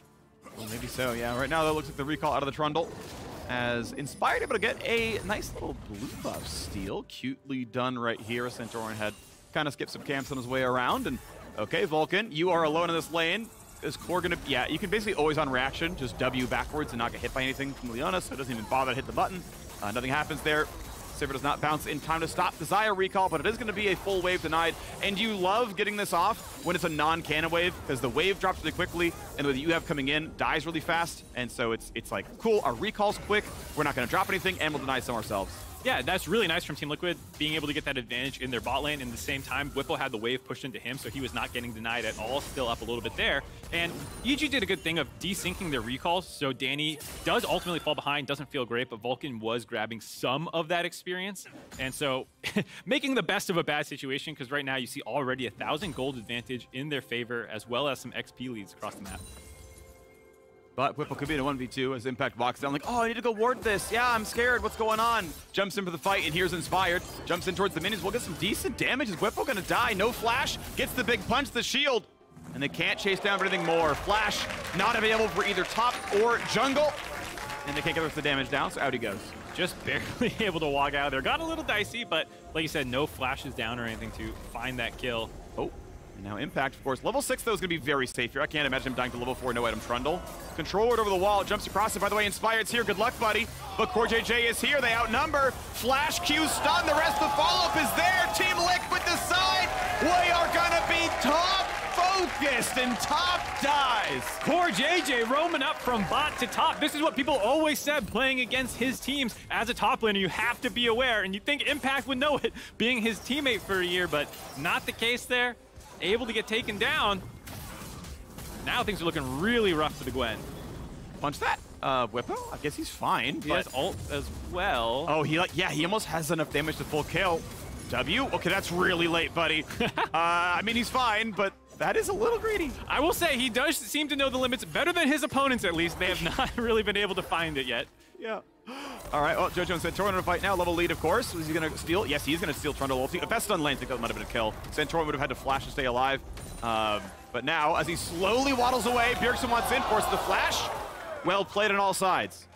Well, maybe so, yeah. Right now, that looks like the recall out of the Trundle. As Inspired able to get a nice little blue buff steal. Cutely done right here. Santorin had kind of skipped some camps on his way around, and okay, Vulcan, you are alone in this lane. Is Core gonna, yeah, you can basically always on reaction, just W backwards and not get hit by anything from Leona, so it doesn't even bother to hit the button. Nothing happens there. Sivir does not bounce in time to stop Desire recall, but it is gonna be a full wave denied. And you love getting this off when it's a non-cannon wave, because the wave drops really quickly, and what you have coming in dies really fast. And so it's like, cool, our recall's quick, we're not gonna drop anything, and we'll deny some ourselves. Yeah, that's really nice from Team Liquid, being able to get that advantage in their bot lane. And at the same time, Bwipo had the wave pushed into him, so he was not getting denied at all, still up a little bit there. And EG did a good thing of desyncing their recalls, so Danny does ultimately fall behind, doesn't feel great, but Vulcan was grabbing some of that experience. And so making the best of a bad situation, because right now you see already 1,000 gold advantage in their favor, as well as some XP leads across the map. But Bwipo could be in a 1v2 as Impact walks down like, oh, I need to go ward this. Yeah, I'm scared. What's going on? Jumps in for the fight, and here's Inspired. Jumps in towards the minions. We'll get some decent damage. Is Bwipo going to die? No flash. Gets the big punch, the shield. And they can't chase down for anything more. Flash not available for either top or jungle. And they can't get the damage down, so out he goes. Just barely able to walk out of there. Got a little dicey, but like you said, no flashes down or anything to find that kill. Oh. And now Impact, of course. Level 6, though, is going to be very safe here. I can't imagine him dying to level 4, no-item Trundle. Controller over the wall, jumps across it. By the way, Inspired's here. Good luck, buddy. But Core JJ is here. They outnumber. Flash Q stun. The rest of the follow-up is there. Team Liquid decide. We are going to be top focused and top dies. Core JJ roaming up from bot to top. This is what people always said playing against his teams. As a top laner, you have to be aware. And you think Impact would know it, being his teammate for a year, but not the case there. Able to get taken down. Now things are looking really rough for the Gwen. Punch that. Bwipo, I guess he's fine. He has ult as well. Oh, he almost has enough damage to full kill. W, okay, that's really late, buddy. I mean, he's fine, but that is a little greedy. I will say he does seem to know the limits better than his opponents, at least. They have not really been able to find it yet. Yeah. All right, well, Jojo and Santorin in a fight now. Level lead, of course. Is he going to steal? Yes, he's going to steal Trundle ulti. If that's stun lane, I think that might have been a kill. Santorin would have had to flash to stay alive. But now, as he slowly waddles away, Bjergsen wants in, forces the flash. well played on all sides.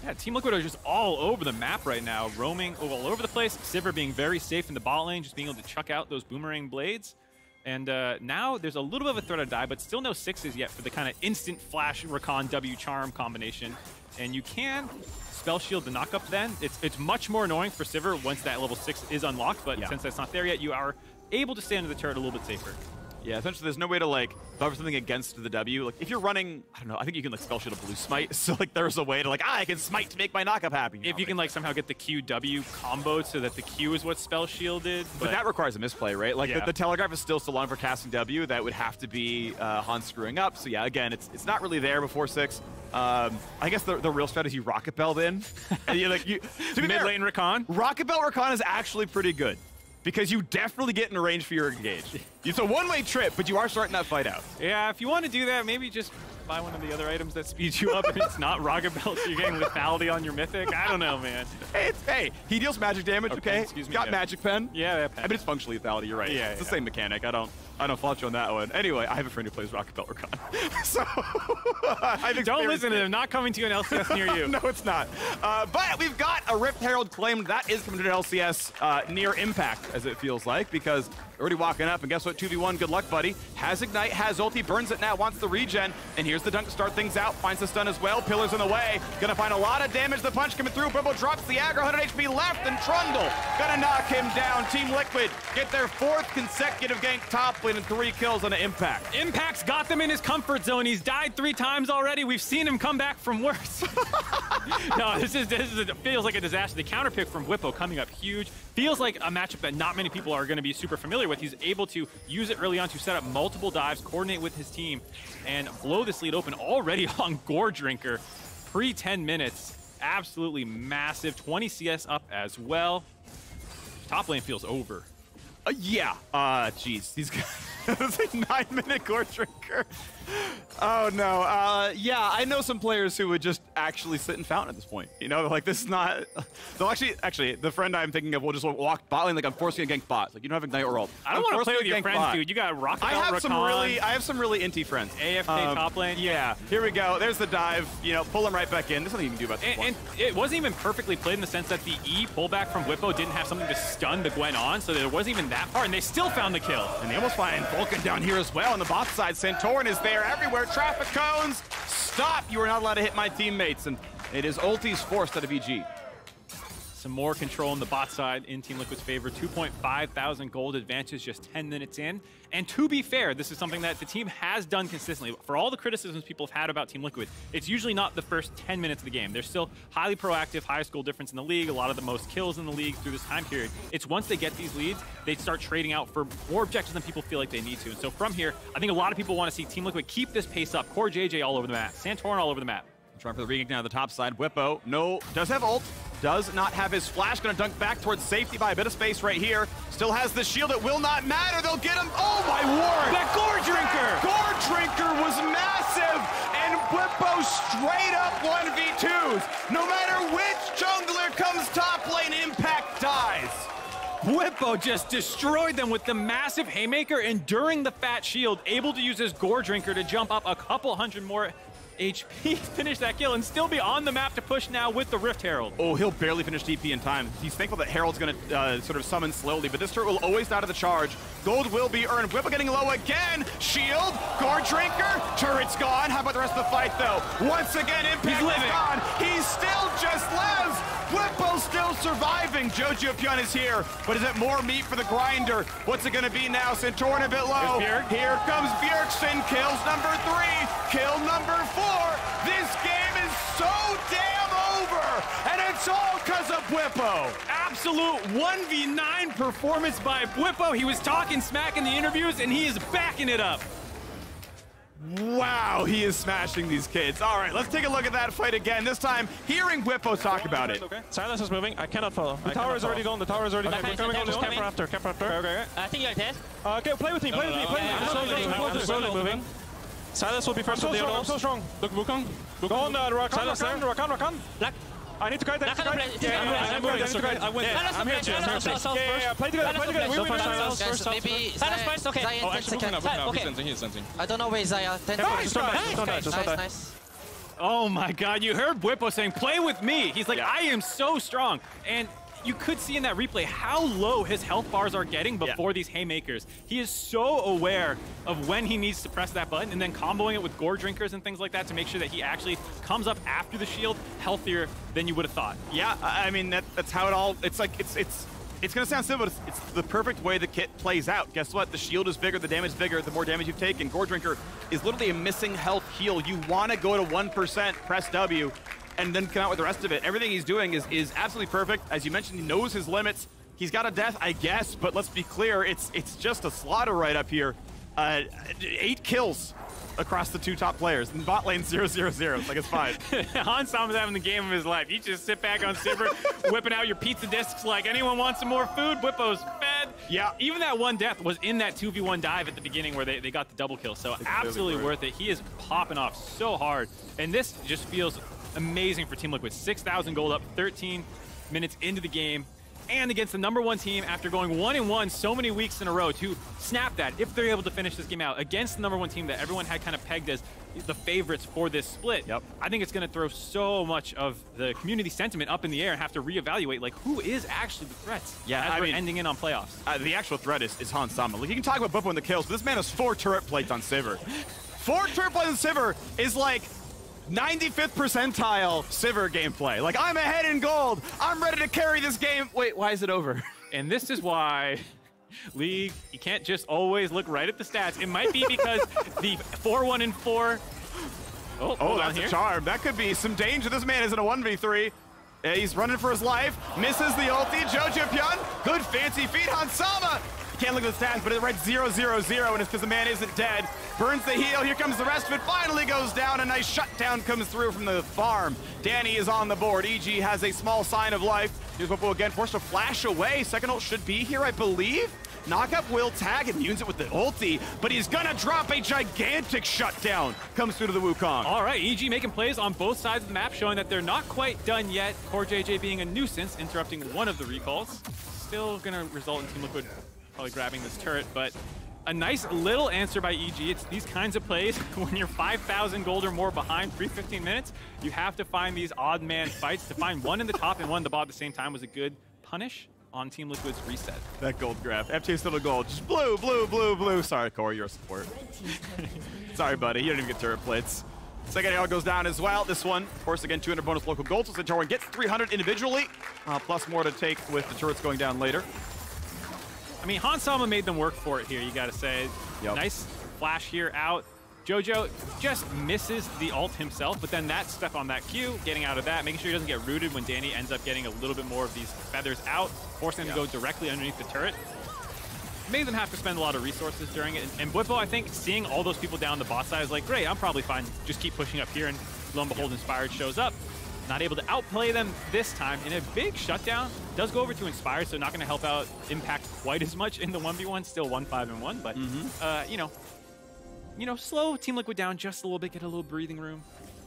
Yeah, Team Liquid are just all over the map right now, roaming all over the place. Sivir being very safe in the bot lane, just being able to chuck out those boomerang blades. And now there's a little bit of a threat of die, but still no 6s yet for the kind of instant flash Rakan W charm combination. And you can spell shield the knockup then. It's much more annoying for Sivir once that level 6 is unlocked, but since that's not there yet, you are able to stay under the turret a little bit safer. Yeah, essentially there's no way to like cover something against the W. Like if you're running, I don't know, I think you can like spell shield a blue smite. So like there's a way to like, I can smite to make my knockup happen. If you can like somehow get the QW comboed so that the Q is what spell shielded. But that requires a misplay, right? Like the telegraph is still so long for casting W that would have to be Hans screwing up. So yeah, again, it's not really there before 6. I guess the real strategy Rocket Belled in. And you like mid lane Rakan. Rocket Bell Rakan is actually pretty good. Because you definitely get in range for your engage. It's a one-way trip, but you are starting that fight out. Yeah, if you want to do that, maybe just buy one of the other items that speeds you up and it's not Rocket Belt, so you're getting lethality on your mythic. I don't know, man. Hey, he deals magic damage, okay? Excuse me. Got magic pen. Yeah, pen. I mean, it's functional lethality, you're right. Yeah, it's the same mechanic. I don't fault you on that one. Anyway, I have a friend who plays Rocket Belt Rakan. So, don't listen to him. Not coming to an LCS near you. No, it's not. But we've got a Rift Herald claimed. That is coming to LCS near Impact, as it feels like, because already walking up, and guess what? 2v1, good luck, buddy. Has Ignite, has ulti, burns it now, wants the regen, and here's the dunk to start things out. Finds the stun as well. Pillars in the way. Gonna find a lot of damage. The punch coming through. Bibble drops the aggro. 100 HP left, and Trundle gonna knock him down. Team Liquid get their 4th consecutive gank top lane and 3 kills on an Impact. Impact's got them in his comfort zone. He's died 3 times already. We've seen him come back from worse. No, this feels like a disaster. The counter pick from Whippo coming up huge. Feels like a matchup that not many people are going to be super familiar with. He's able to use it early on to set up multiple dives, coordinate with his team, and blow this lead open already on Gore Drinker. Pre-10 minutes. Absolutely massive. 20 CS up as well. Top lane feels over. Yeah. Jeez. These guys. It's a 9-minute Gore Drinker. Oh, no. Yeah, I know some players who would just actually sit in Fountain at this point. You know, like, this is not... They'll actually, the friend I'm thinking of will just walk bot lane like I'm forcing a gank bot. Like, you don't have Ignite or ult. I don't want to play with your friends, dude. You got Rocket Belt, I have some really inty friends. AFK top lane. Yeah. Here we go. There's the dive. You know, pull him right back in. There's nothing you can do about this one. And it wasn't even perfectly played in the sense that the E pullback from Whippo didn't have something to stun the Gwen on, so there wasn't even that part, and they still found the kill. And they almost find Vulcan down here as well on the bot side. Santorin is there everywhere. Traffic cones. Stop. You are not allowed to hit my teammates. And it is ultis forced out of EG. Some more control on the bot side in Team Liquid's favor. 2.5 thousand gold advantage just 10 minutes in. And to be fair, this is something that the team has done consistently. For all the criticisms people have had about Team Liquid, it's usually not the first 10 minutes of the game. They're still highly proactive, highest goal difference in the league, a lot of the most kills in the league through this time period. It's once they get these leads, they start trading out for more objectives than people feel like they need to. And so from here, I think a lot of people want to see Team Liquid keep this pace up. Core JJ all over the map, Santorin all over the map. Trying for the re-gank now on the top side. Whippo, no, does have ult. Does not have his flash. Gonna dunk back towards safety by a bit of space right here. Still has the shield. It will not matter. They'll get him. Oh my word! That Gore Drinker! Gore Drinker was massive, and Whippo straight up 1v2s. No matter which jungler comes top lane, Impact dies. Whippo just destroyed them with the massive haymaker, and during the fat shield, able to use his Gore Drinker to jump up a couple hundred more HP, finish that kill, and still be on the map to push now with the Rift Herald. Oh, he'll barely finish TP in time. He's thankful that Herald's going to sort of summon slowly, but this turret will always die to the charge. Gold will be earned. Whippo getting low again. Shield, Gore Drinker, turret's gone. How about the rest of the fight, though? Once again, Impact is gone. He still just lives. Whippo still surviving. Jojo Pyun is here, but is it more meat for the grinder? What's it going to be now? Santorin a bit low. Here comes Bjergsen. Kills number 3. Kill number 4. This game is so damn over, and it's all because of Whippo. Absolute 1v9 performance by Whippo. He was talking smack in the interviews, and he is backing it up. Wow, he is smashing these kids. All right, let's take a look at that fight again. This time, hearing Whippo talk about it. Okay. Silence is moving. I cannot follow. The tower is already gone. The tower is already gone. We're coming on. Just camp after. Camp after. Okay. I think you're dead. Okay, play with me. Play with me. I'm slowly moving. Silence will be first with the others. I'm so strong. Look, Wukong. Go on, Rakan. Black. I need to kite that. I win. I'm here too. Yeah, play together. We win. Silence first. Okay. Oh, actually, he's sensing. I don't know where Isaiah. Nice. Nice. Oh my God, you heard Bwipo saying, play with me. He's like, I am so strong. And you could see in that replay how low his health bars are getting before these haymakers. He is so aware of when he needs to press that button and then comboing it with gore drinkers and things like that to make sure that he actually comes up after the shield healthier than you would have thought. Yeah, I mean, that's how it all, it's like, it's going to sound simple, but it's the perfect way the kit plays out. Guess what? The shield is bigger, the damage is bigger, the more damage you've taken. Gore Drinker is literally a missing health heal. You want to go to 1%, press W, and then come out with the rest of it. Everything he's doing is absolutely perfect. As you mentioned, he knows his limits. He's got a death, I guess, but let's be clear, it's just a slaughter right up here. 8 kills across the 2 top players. And bot lane 0-0-0. It's like, it's fine. Hansam's having the game of his life. You just sit back on Sivir, whipping out your pizza discs like, anyone want some more food? Bwipo's fed. Yeah. Even that one death was in that 2v1 dive at the beginning where they got the double kill. So absolutely worth it. He is popping off so hard. And this just feels amazing for Team Liquid. 6,000 gold up, 13 minutes into the game. And against the #1 team after going 1-1 so many weeks in a row to snap that, if they're able to finish this game out against the #1 team that everyone had kind of pegged as the favorites for this split. I think it's going to throw so much of the community sentiment up in the air and have to reevaluate, like, who is actually the threats as we're ending in on playoffs. The actual threat is Hansama. Like, you can talk about Bwipo and the kills, but this man has 4 turret plates on Sivir. 4 turret plates on Sivir is like 95th percentile Sivir gameplay. Like, I'm ahead in gold. I'm ready to carry this game. Wait, why is it over? And this is why, League, you can't just always look right at the stats. It might be because the 4-1-4. Oh, that's a charm. That could be some danger. This man is in a 1v3. He's running for his life. Misses the ulti. Jojo Pyun. Good fancy feet. Hansama. Can't look at the stats, but it read 0-0-0, and it's because the man isn't dead. Burns the heal. Here comes the rest of it. Finally goes down. A nice shutdown comes through from the farm. Danny is on the board. EG has a small sign of life. Here's Bwipo again, forced to flash away. Second ult should be here, I believe. Knockup will tag and use it with the ulti, but he's gonna drop a gigantic shutdown. Comes through to the Wukong. All right, EG making plays on both sides of the map, showing that they're not quite done yet. Core JJ being a nuisance, interrupting one of the recalls. Still gonna result in Team Liquid probably grabbing this turret, but a nice little answer by EG. It's these kinds of plays when you're 5,000 gold or more behind 3-15 minutes, you have to find these odd man fights. To find one in the top and one in the bottom at the same time was a good punish on Team Liquid's reset. That gold grab. FJ still a gold. Just blue, blue, blue, blue. Sorry, Corey, you're a support. Sorry, buddy. You don't even get turret plates. Second arrow goes down as well. This one, of course, again, 200 bonus local gold. So Centaurian gets 300 individually, plus more to take with the turrets going down later. I mean, Hansama made them work for it here, you gotta say. Nice flash here out. Jojo just misses the ult himself, but then that step on that Q, getting out of that, making sure he doesn't get rooted when Danny ends up getting a little bit more of these feathers out, forcing him to go directly underneath the turret. Made them have to spend a lot of resources during it. And Bwipo, I think, seeing all those people down the bot side is like, great, I'm probably fine. Just keep pushing up here, and lo and behold, Inspired shows up. Not able to outplay them this time in a big shutdown. Does go over to Inspired, so not going to help out Impact quite as much in the 1v1. Still 1-5-1, but you know, slow Team Liquid down just a little bit, get a little breathing room.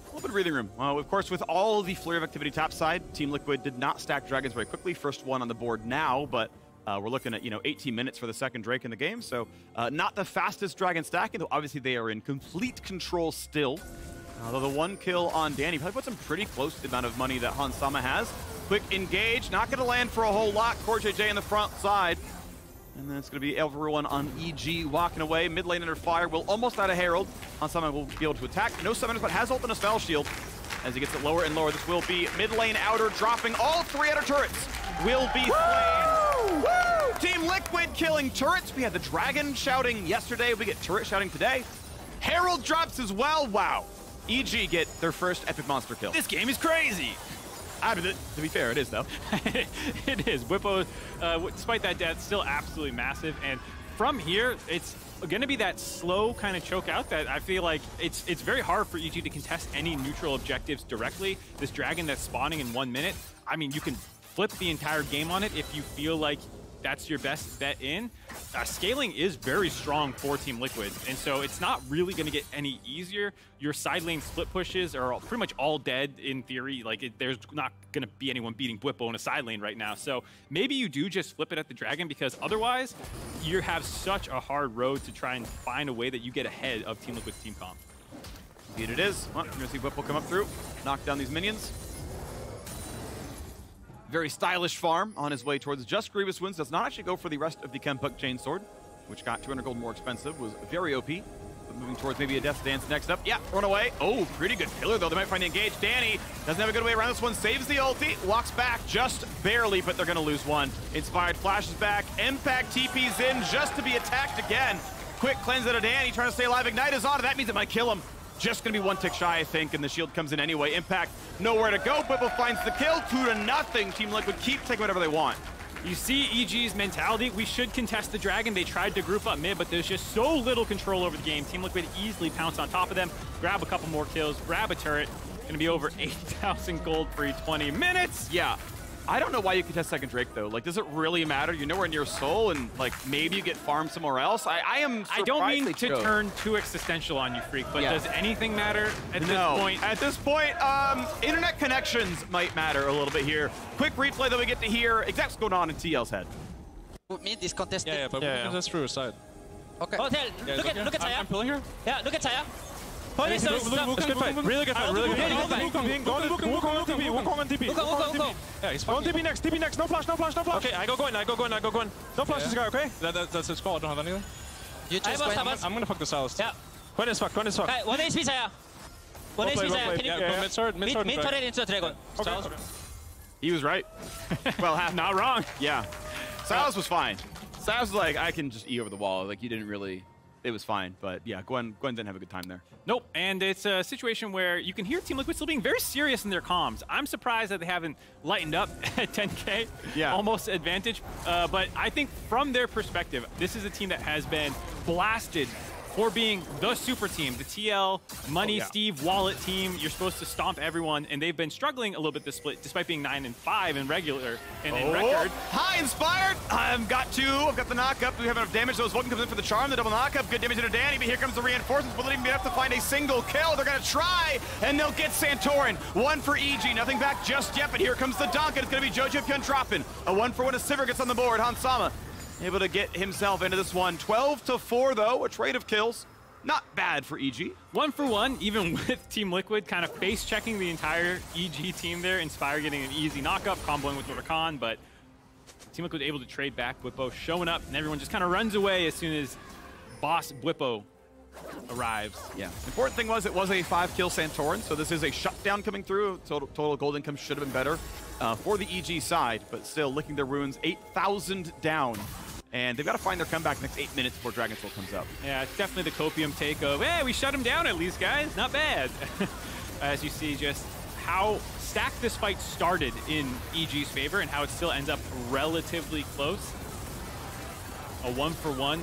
A little bit of breathing room. Of course, with all the flurry of activity topside, Team Liquid did not stack dragons very quickly. First one on the board now, but we're looking at 18 minutes for the second Drake in the game, so not the fastest dragon stacking, though obviously they are in complete control still. Although the one kill on Danny probably puts him pretty close to the amount of money that Hansama has. Quick engage, not going to land for a whole lot. Core JJ in the front side. And then it's going to be everyone on EG walking away. Mid lane under fire. Will almost out of Herald. Hansama will be able to attack. No summoners, but has ult and a spell shield. As he gets it lower and lower, this will be mid lane outer, dropping all 3 outer turrets. Will be slain. Woo! Team Liquid killing turrets. We had the dragon shouting yesterday. We get turret shouting today. Herald drops as well. Wow. EG get their first epic monster kill. This game is crazy. To be fair, it is, though. It is. Bwipo, despite that death, still absolutely massive. And from here, it's going to be that slow kind of choke out that I feel like it's very hard for EG to contest any neutral objectives directly. This dragon that's spawning in 1 minute, I mean, you can flip the entire game on it if you feel like that's your best bet in. Scaling is very strong for Team Liquid, and so it's not really going to get any easier. Your side lane split pushes are pretty much all dead in theory. Like, there's not going to be anyone beating Bwipo in a side lane right now. So maybe you do just flip it at the dragon, because otherwise you have such a hard road to try and find a way that you get ahead of Team Liquid's team comp. Speed it is. Well, you're going to see Whipple come up through, knock down these minions. Very stylish farm on his way towards just Grievous Wounds. Does not actually go for the rest of the Kempuk Chainsword, which got 200 gold more expensive. Was very OP. But moving towards maybe a Death Dance next up. Yeah, run away. Oh, pretty good pillar, though. They might find the engage. Danny doesn't have a good way around this one. Saves the ulti. Walks back just barely, but they're going to lose one. Inspired flashes back. Impact TP's in just to be attacked again. Quick cleanse out of Danny, trying to stay alive. Ignite is on. That means it might kill him. Just going to be one tick shy, I think, and the shield comes in anyway. Impact nowhere to go. Whipple finds the kill. 2-0. Team Liquid keep taking whatever they want. You see EG's mentality. We should contest the Dragon. They tried to group up mid, but there's just so little control over the game. Team Liquid easily pounce on top of them, grab a couple more kills, grab a turret. Gonna be over 8,000 gold for 20 minutes. Yeah. I don't know why you contest second Drake, though. Like, does it really matter? You're nowhere near Soul, and, like, maybe you get farmed somewhere else? I am surprised. I don't mean to turn too existential on you, Freak, but does anything matter at this point? At this point, internet connections might matter a little bit here. Quick replay that we get to hear exactly what's going on in TL's head. Mid is contested. Yeah, but we can just through a side. Okay. Oh, look at Saya. I'm pulling here. Yeah, look at Saya. It's good fight. Really good fight. Really good fight. Wukong on TP. Yeah, he's on TP next. TP next. No flash. No flash. No flash. Okay, I go Gwen. No flash this guy. Okay. That's his call. I don't have anything. You just I'm gonna fuck this house. Yeah. Gwen is fuck. 1 HP Saya. 1 HP Saya. Yeah, go mid turret into the Dragon. Okay. He was right. Well, not wrong. Yeah. Silas was fine. Silas was like, I can just E over the wall. Like, you didn't really... It was fine, but yeah, Gwen didn't have a good time there. Nope, and it's a situation where you can hear Team Liquid still being very serious in their comms. I'm surprised that they haven't lightened up at 10K, almost advantage. But I think from their perspective, this is a team that has been blasted for being the super team, the TL, Money, Steve, Wallet team. You're supposed to stomp everyone, and they've been struggling a little bit this split, despite being 9-5 in regular and in record. Hi, Inspired! I've got two. I've got the knock-up. Do we have enough damage? So Vulcan comes in for the charm, the double knock-up. Good damage into Danny, but here comes the reinforcements. Will it even be enough to find a single kill? They're going to try, and they'll get Santorin. One for EG. Nothing back just yet, but here comes the dunk, and it's going to be Jojo Pyun dropping. A 1-for-1 as Sivir gets on the board. Hansama able to get himself into this one. 12-4, though, a trade of kills. Not bad for EG. 1-for-1, even with Team Liquid kind of face-checking the entire EG team there. Inspire getting an easy knock-up, comboing with Rakan, but Team Liquid able to trade back. Bwipo showing up, and everyone just kind of runs away as soon as boss Bwipo arrives. Yeah. Important thing was it was a 5-kill Santorin, so this is a shutdown coming through. Total gold income should have been better for the EG side, but still licking their wounds. 8,000 down. And they've got to find their comeback next 8 minutes before Dragon Soul comes up. Yeah, it's definitely the copium take of, hey, we shut him down at least, guys. Not bad. As you see just how stacked this fight started in EG's favor and how it still ends up relatively close. A 1-for-1,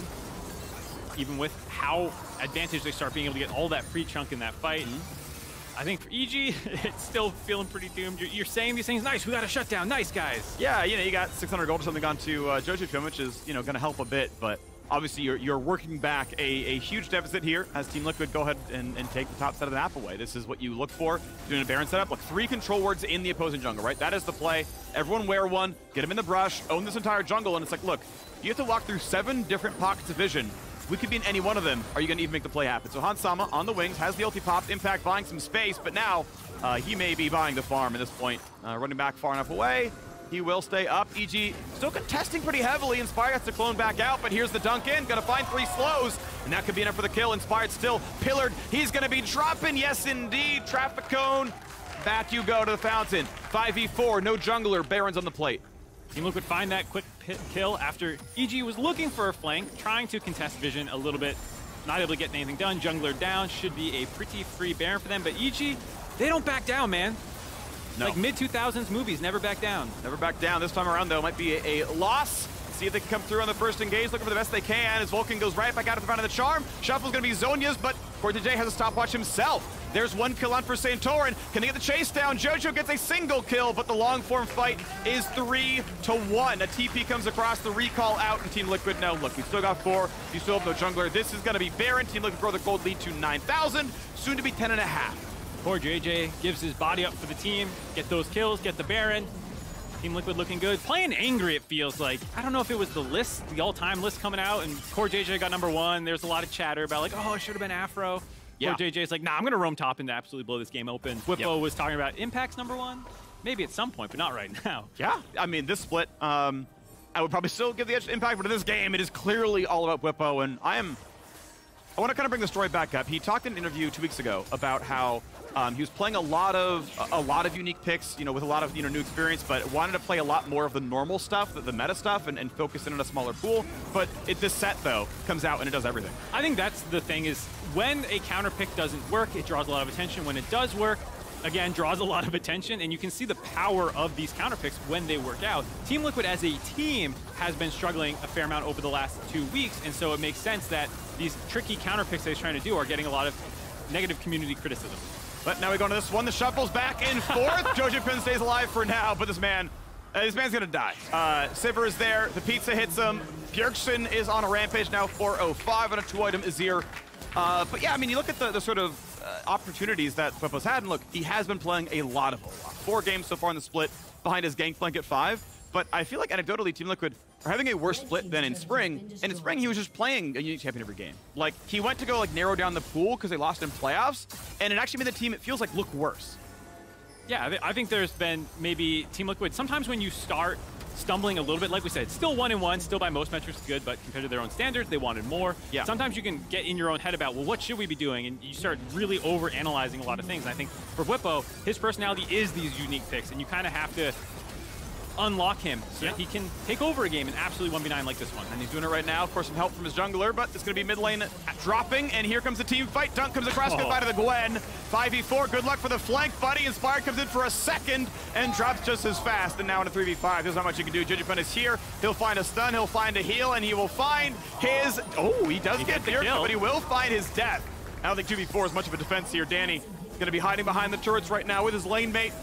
even with how advantaged they start being able to get all that free chunk in that fight. I think for EG, it's still feeling pretty doomed. You're saying these things, nice, we got a shutdown, nice, guys. Yeah, you know, you got 600 gold or something onto Jojo Pyun, which is, you know, going to help a bit, but obviously you're working back a huge deficit here as Team Liquid go ahead and take the top set of the map away. This is what you look for, doing a Baron setup. Look, 3 control wards in the opposing jungle, right? That is the play. Everyone wear one, get them in the brush, own this entire jungle, and it's like, look, you have to walk through 7 different pockets of vision. We could be in any one of them. Are you going to even make the play happen? So Hansama on the wings, has the ulti popped, Impact buying some space, but now he may be buying the farm at this point. Running back far enough away. He will stay up. EG still contesting pretty heavily. Inspire has to clone back out, but here's the dunk in. Gonna find 3 slows, and that could be enough for the kill. Inspired still pillared. He's gonna be dropping. Yes, indeed. Traffic cone. Back you go to the fountain. 5v4, no jungler. Baron's on the plate. Team Liquid find that quick kill after EG was looking for a flank, trying to contest vision a little bit. Not able to get anything done. Jungler down. Should be a pretty free Baron for them, but EG, they don't back down, man. No. Like mid-2000s movies, never back down. Never back down. This time around, though, might be a loss. See if they can come through on the first engage. Looking for the best they can as Vulcan goes right back out of the front of the charm. Shuffle's going to be Zonya's, but Cortej has a stopwatch himself. There's 1 kill on for Santorin. Can they get the chase down? Jojo gets a single kill, but the long form fight is 3-1. A TP comes across, the recall out, and Team Liquid, no, look, we still got 4. You still have no jungler. This is going to be Baron. Team Liquid grow the gold lead to 9,000, soon to be 10.5. Poor JJ gives his body up for the team, get those kills, get the Baron. Team Liquid looking good. Playing angry, it feels like. I don't know if it was the list, the all-time list coming out, and Core JJ got #1. There's a lot of chatter about like, oh, it should have been Afro. where JJ's like, nah, I'm going to roam top and absolutely blow this game open. Whippo was talking about Impact's #1. Maybe at some point, but not right now. Yeah, I mean, this split, I would probably still give the edge to Impact, but in this game, it is clearly all about Whippo, and I want to kind of bring the story back up. He talked in an interview 2 weeks ago about how he was playing a lot of unique picks, with a lot of new experience, but wanted to play a lot more of the normal stuff, the meta stuff, and focus in on a smaller pool. But this set though comes out and it does everything. I think that's the thing is when a counter pick doesn't work, it draws a lot of attention. When it does work, again, draws a lot of attention, and you can see the power of these counter picks when they work out. Team Liquid as a team has been struggling a fair amount over the last 2 weeks, and so it makes sense that these tricky counter picks that he's trying to do are getting a lot of negative community criticism. But now we go into this one. The shuffle's back and forth. Jojipin stays alive for now, but this man's gonna die. Sivir is there. The pizza hits him. Bjergsen is on a rampage now, 405 on a 2-item Azir. But yeah, I mean, you look at the sort of opportunities that Whippo's had, and look, he has been playing a lot. 4 games so far in the split behind his Gangplank at 5. But I feel like anecdotally, Team Liquid are having a worse split than in spring. And in spring, he was just playing a unique champion every game. Like, he went to go narrow down the pool because they lost in playoffs, and it actually made the team, it feels like, look worse. Yeah, I think there's been maybe Team Liquid, sometimes when you start stumbling a little bit, like we said, still 1-1, still by most metrics good, but compared to their own standards, they wanted more. Yeah. Sometimes you can get in your own head about, well, what should we be doing? And you start really over-analyzing a lot of things. And I think for Whippo, his personality is these unique picks, and you kind of have to unlock him so that he can take over a game and absolutely 1v9 like this one. And he's doing it right now. Of course, some help from his jungler, but it's going to be mid lane dropping, and here comes the team fight. Dunk comes across, goodbye to the Gwen. 5v4, good luck for the flank, buddy. Inspired comes in for a second and drops just as fast, and now in a 3v5. There's not much you can do. Jojipin is here. He'll find a stun, he'll find a heal, and he will find his... Oh, he does get the kill, but he will find his death. I don't think 2v4 is much of a defense here. Danny going to be hiding behind the turrets right now with his lane mate.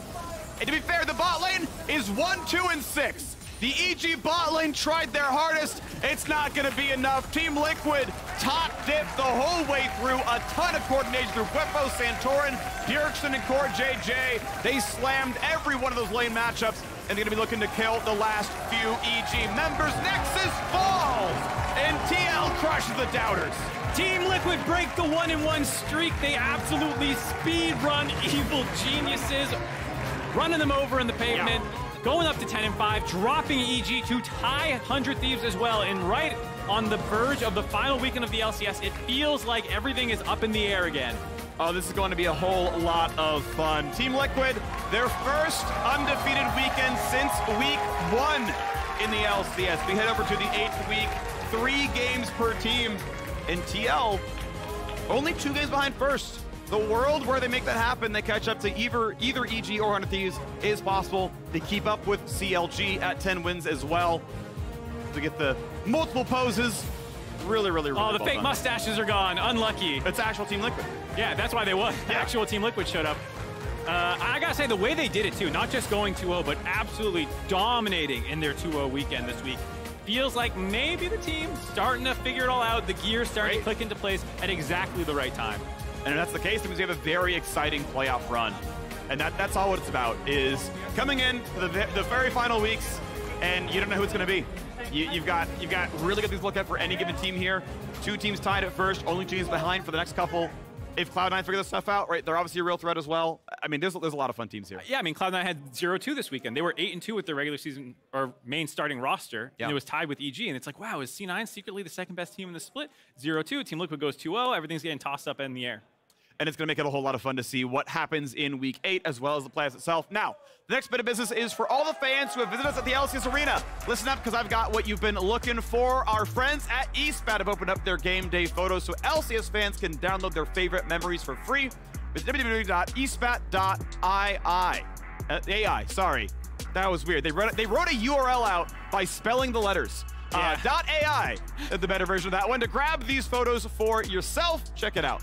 And to be fair, the bot lane is 1, 2, and 6. The EG bot lane tried their hardest. It's not going to be enough. Team Liquid top dip the whole way through. A ton of coordination through Whippo, Santorin, Bjergsen, and Core JJ. They slammed every one of those lane matchups, and they're going to be looking to kill the last few EG members. Nexus falls, and TL crushes the doubters. Team Liquid break the 1-1 streak. They absolutely speed run Evil Geniuses, running them over in the pavement, going up to 10-5, dropping EG to tie 100 Thieves as well. And right on the verge of the final weekend of the LCS, it feels like everything is up in the air again. Oh, this is going to be a whole lot of fun. Team Liquid, their first undefeated weekend since week 1 in the LCS. We head over to the 8th week, 3 games per team. And TL, only 2 games behind first. The world where they make that happen, they catch up to either EG or 100 Thieves is possible. They keep up with CLG at 10 wins as well. To get the multiple poses, really Oh, the fake mustaches are gone. Unlucky. It's actual Team Liquid. Yeah, that's why they won. The actual Team Liquid showed up. I gotta say, the way they did it too, not just going 2-0, but absolutely dominating in their 2-0 weekend this week. Feels like maybe the team's starting to figure it all out. The gears starting to click into place at exactly the right time. And if that's the case, it means we have a very exciting playoff run. And that's all what it's about, is coming in for the very final weeks, and you don't know who it's going to be. You've got really good things to look at for any given team here. 2 teams tied at first, only 2 teams behind for the next couple. If Cloud9 figure this stuff out, right, they're obviously a real threat as well. I mean, there's a lot of fun teams here. Yeah, I mean, Cloud9 had 0-2 this weekend. They were 8-2 with their regular season or main starting roster, and it was tied with EG. And it's like, wow, is C9 secretly the second best team in the split? 0-2, Team Liquid goes 2-0. Everything's getting tossed up in the air. And it's going to make it a whole lot of fun to see what happens in Week 8, as well as the playoffs itself. Now, the next bit of business is for all the fans who have visited us at the LCS Arena. Listen up, because I've got what you've been looking for. Our friends at Esports have opened up their game day photos so LCS fans can download their favorite memories for free. Visit www.espat.ai. AI, sorry. That was weird. They wrote a URL out by spelling the letters. .ai, the better version of that one, to grab these photos for yourself. Check it out.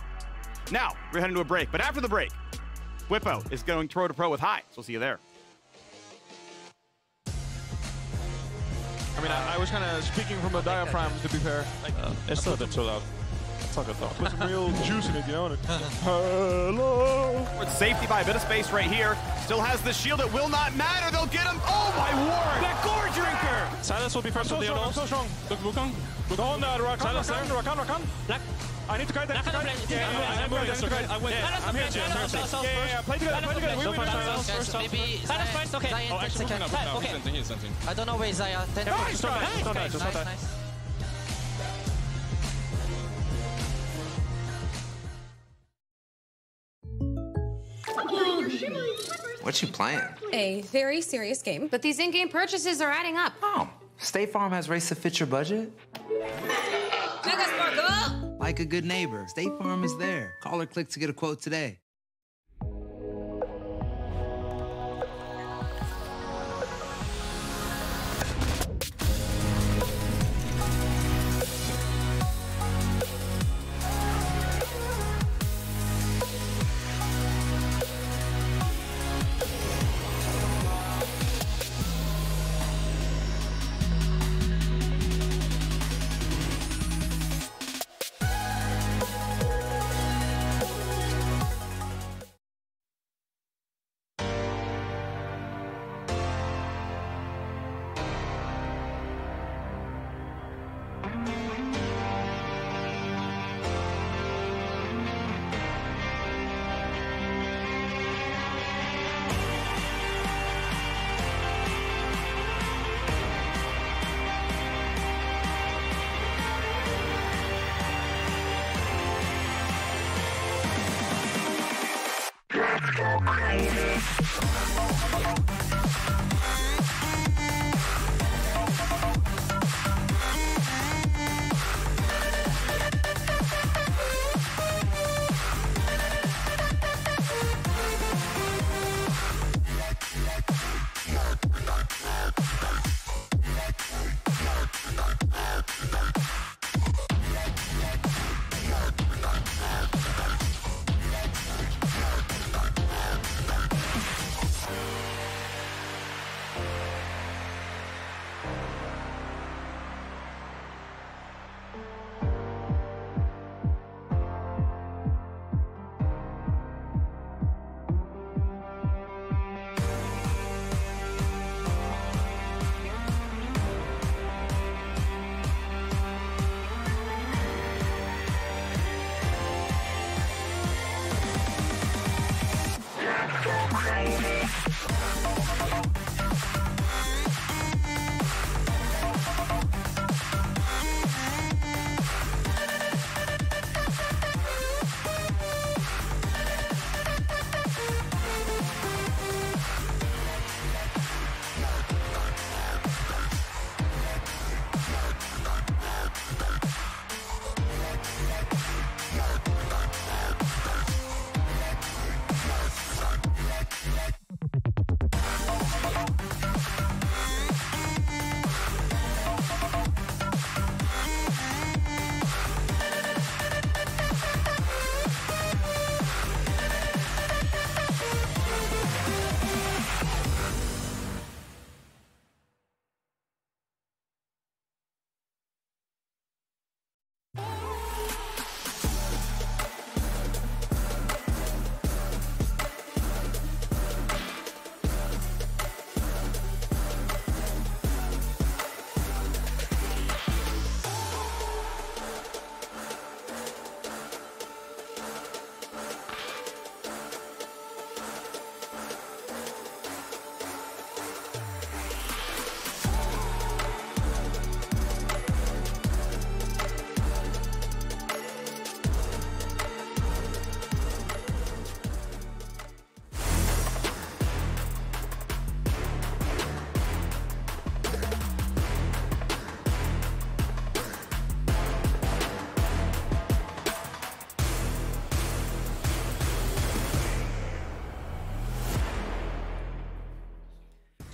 Now, we're heading to a break, but after the break, Whippo is going pro to pro with High, so we'll see you there. I mean, I was kind of speaking from a diaphragm, to be fair. It's a bit too loud. That's not good though. Put some real juice in it, you know? Hello! It's safety by a bit of space right here. Still has the shield. It will not matter. They'll get him. Oh, my word! That gore drinker! Silence will be first with the so strong. Look, Wukong. Go on, Rakan. Silence there. Rakan. Black. I need to kite that. I'm here too. Yeah, play together. We win first. Maybe Zaya. Okay. Oh, actually, he's sensing. I don't know where Zaya. Nice try. Nice. What you playing? A very serious game. But these in-game purchases are adding up. Oh, State Farm has rates to fit your budget. Mega Sparkle! Like a good neighbor, State Farm is there. Call or click to get a quote today.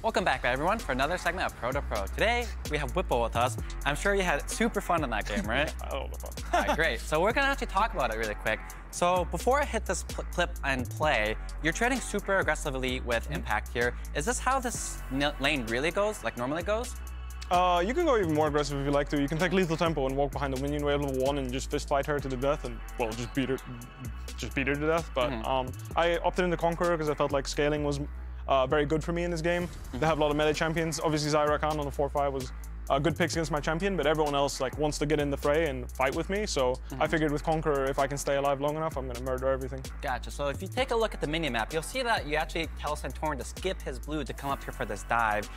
Welcome back, everyone, for another segment of Pro to Pro. Today, we have Whippo with us. I'm sure you had super fun in that game, right? I love the fun. All right, great. So we're going to actually talk about it really quick. So before I hit this clip and play, you're trading super aggressively with Impact here. Is this how this lane really goes, like normally goes? You can go even more aggressive if you like to. You can take lethal tempo and walk behind the minion wave level 1 and just fist fight her to the death and, well, just beat her to death. But I opted into Conqueror because I felt like scaling was very good for me in this game. They have a lot of melee champions. Obviously, Zyra Khan on the 4-5 was good picks against my champion, but everyone else like wants to get in the fray and fight with me. So I figured with Conqueror, if I can stay alive long enough, I'm going to murder everything. Gotcha. So if you take a look at the minimap, you'll see that you actually tell Santorin to skip his blue to come up here for this dive.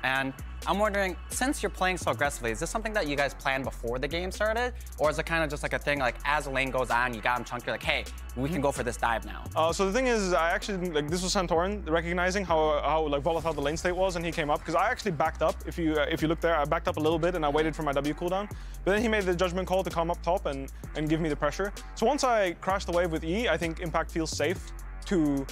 And I'm wondering, since you're playing so aggressively, is this something that you guys planned before the game started? Or is it kind of just like a thing, like as the lane goes on, you got him chunked, you're like, hey, we can go for this dive now? So the thing is, I actually, like, this was Santorin recognizing how like volatile the lane state was, and he came up, because I actually backed up. If you look there, I backed up a little bit, and I waited for my W cooldown. But then he made the judgment call to come up top and give me the pressure. So once I crashed the wave with E, I think Impact feels safe to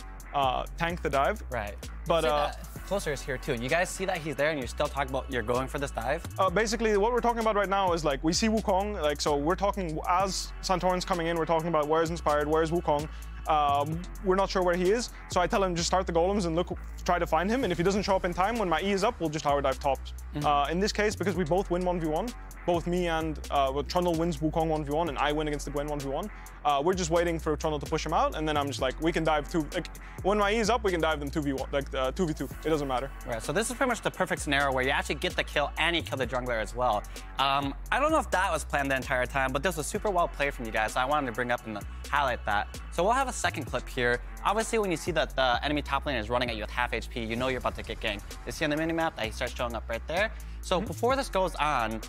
tank the dive. Right. But Closer is here too. You guys see that he's there and you're still talking about you're going for this dive? Basically, what we're talking about right now is like, we see Wukong, like, so we're talking, as Santorin's coming in, we're talking about where's Inspired, where's Wukong. We're not sure where he is, so I tell him just start the golems and try to find him, and if he doesn't show up in time, when my E is up, we'll just tower dive tops. In this case, because we both win 1v1, both me and Trundle wins Wukong 1v1 and I win against the Gwen 1v1, we're just waiting for Trundle to push him out, and then I'm just like, we can dive when my E is up, we can dive them 2v1, like 2v2, it doesn't matter. Right, so this is pretty much the perfect scenario where you actually get the kill and you kill the jungler as well. I don't know if that was planned the entire time, but this was super well played from you guys, so I wanted to bring up and highlight that. So we'll have a second clip here. Obviously, when you see that the enemy top lane is running at you with half HP, you know you're about to get ganked. You see on the minimap that he starts showing up right there. So before this goes on,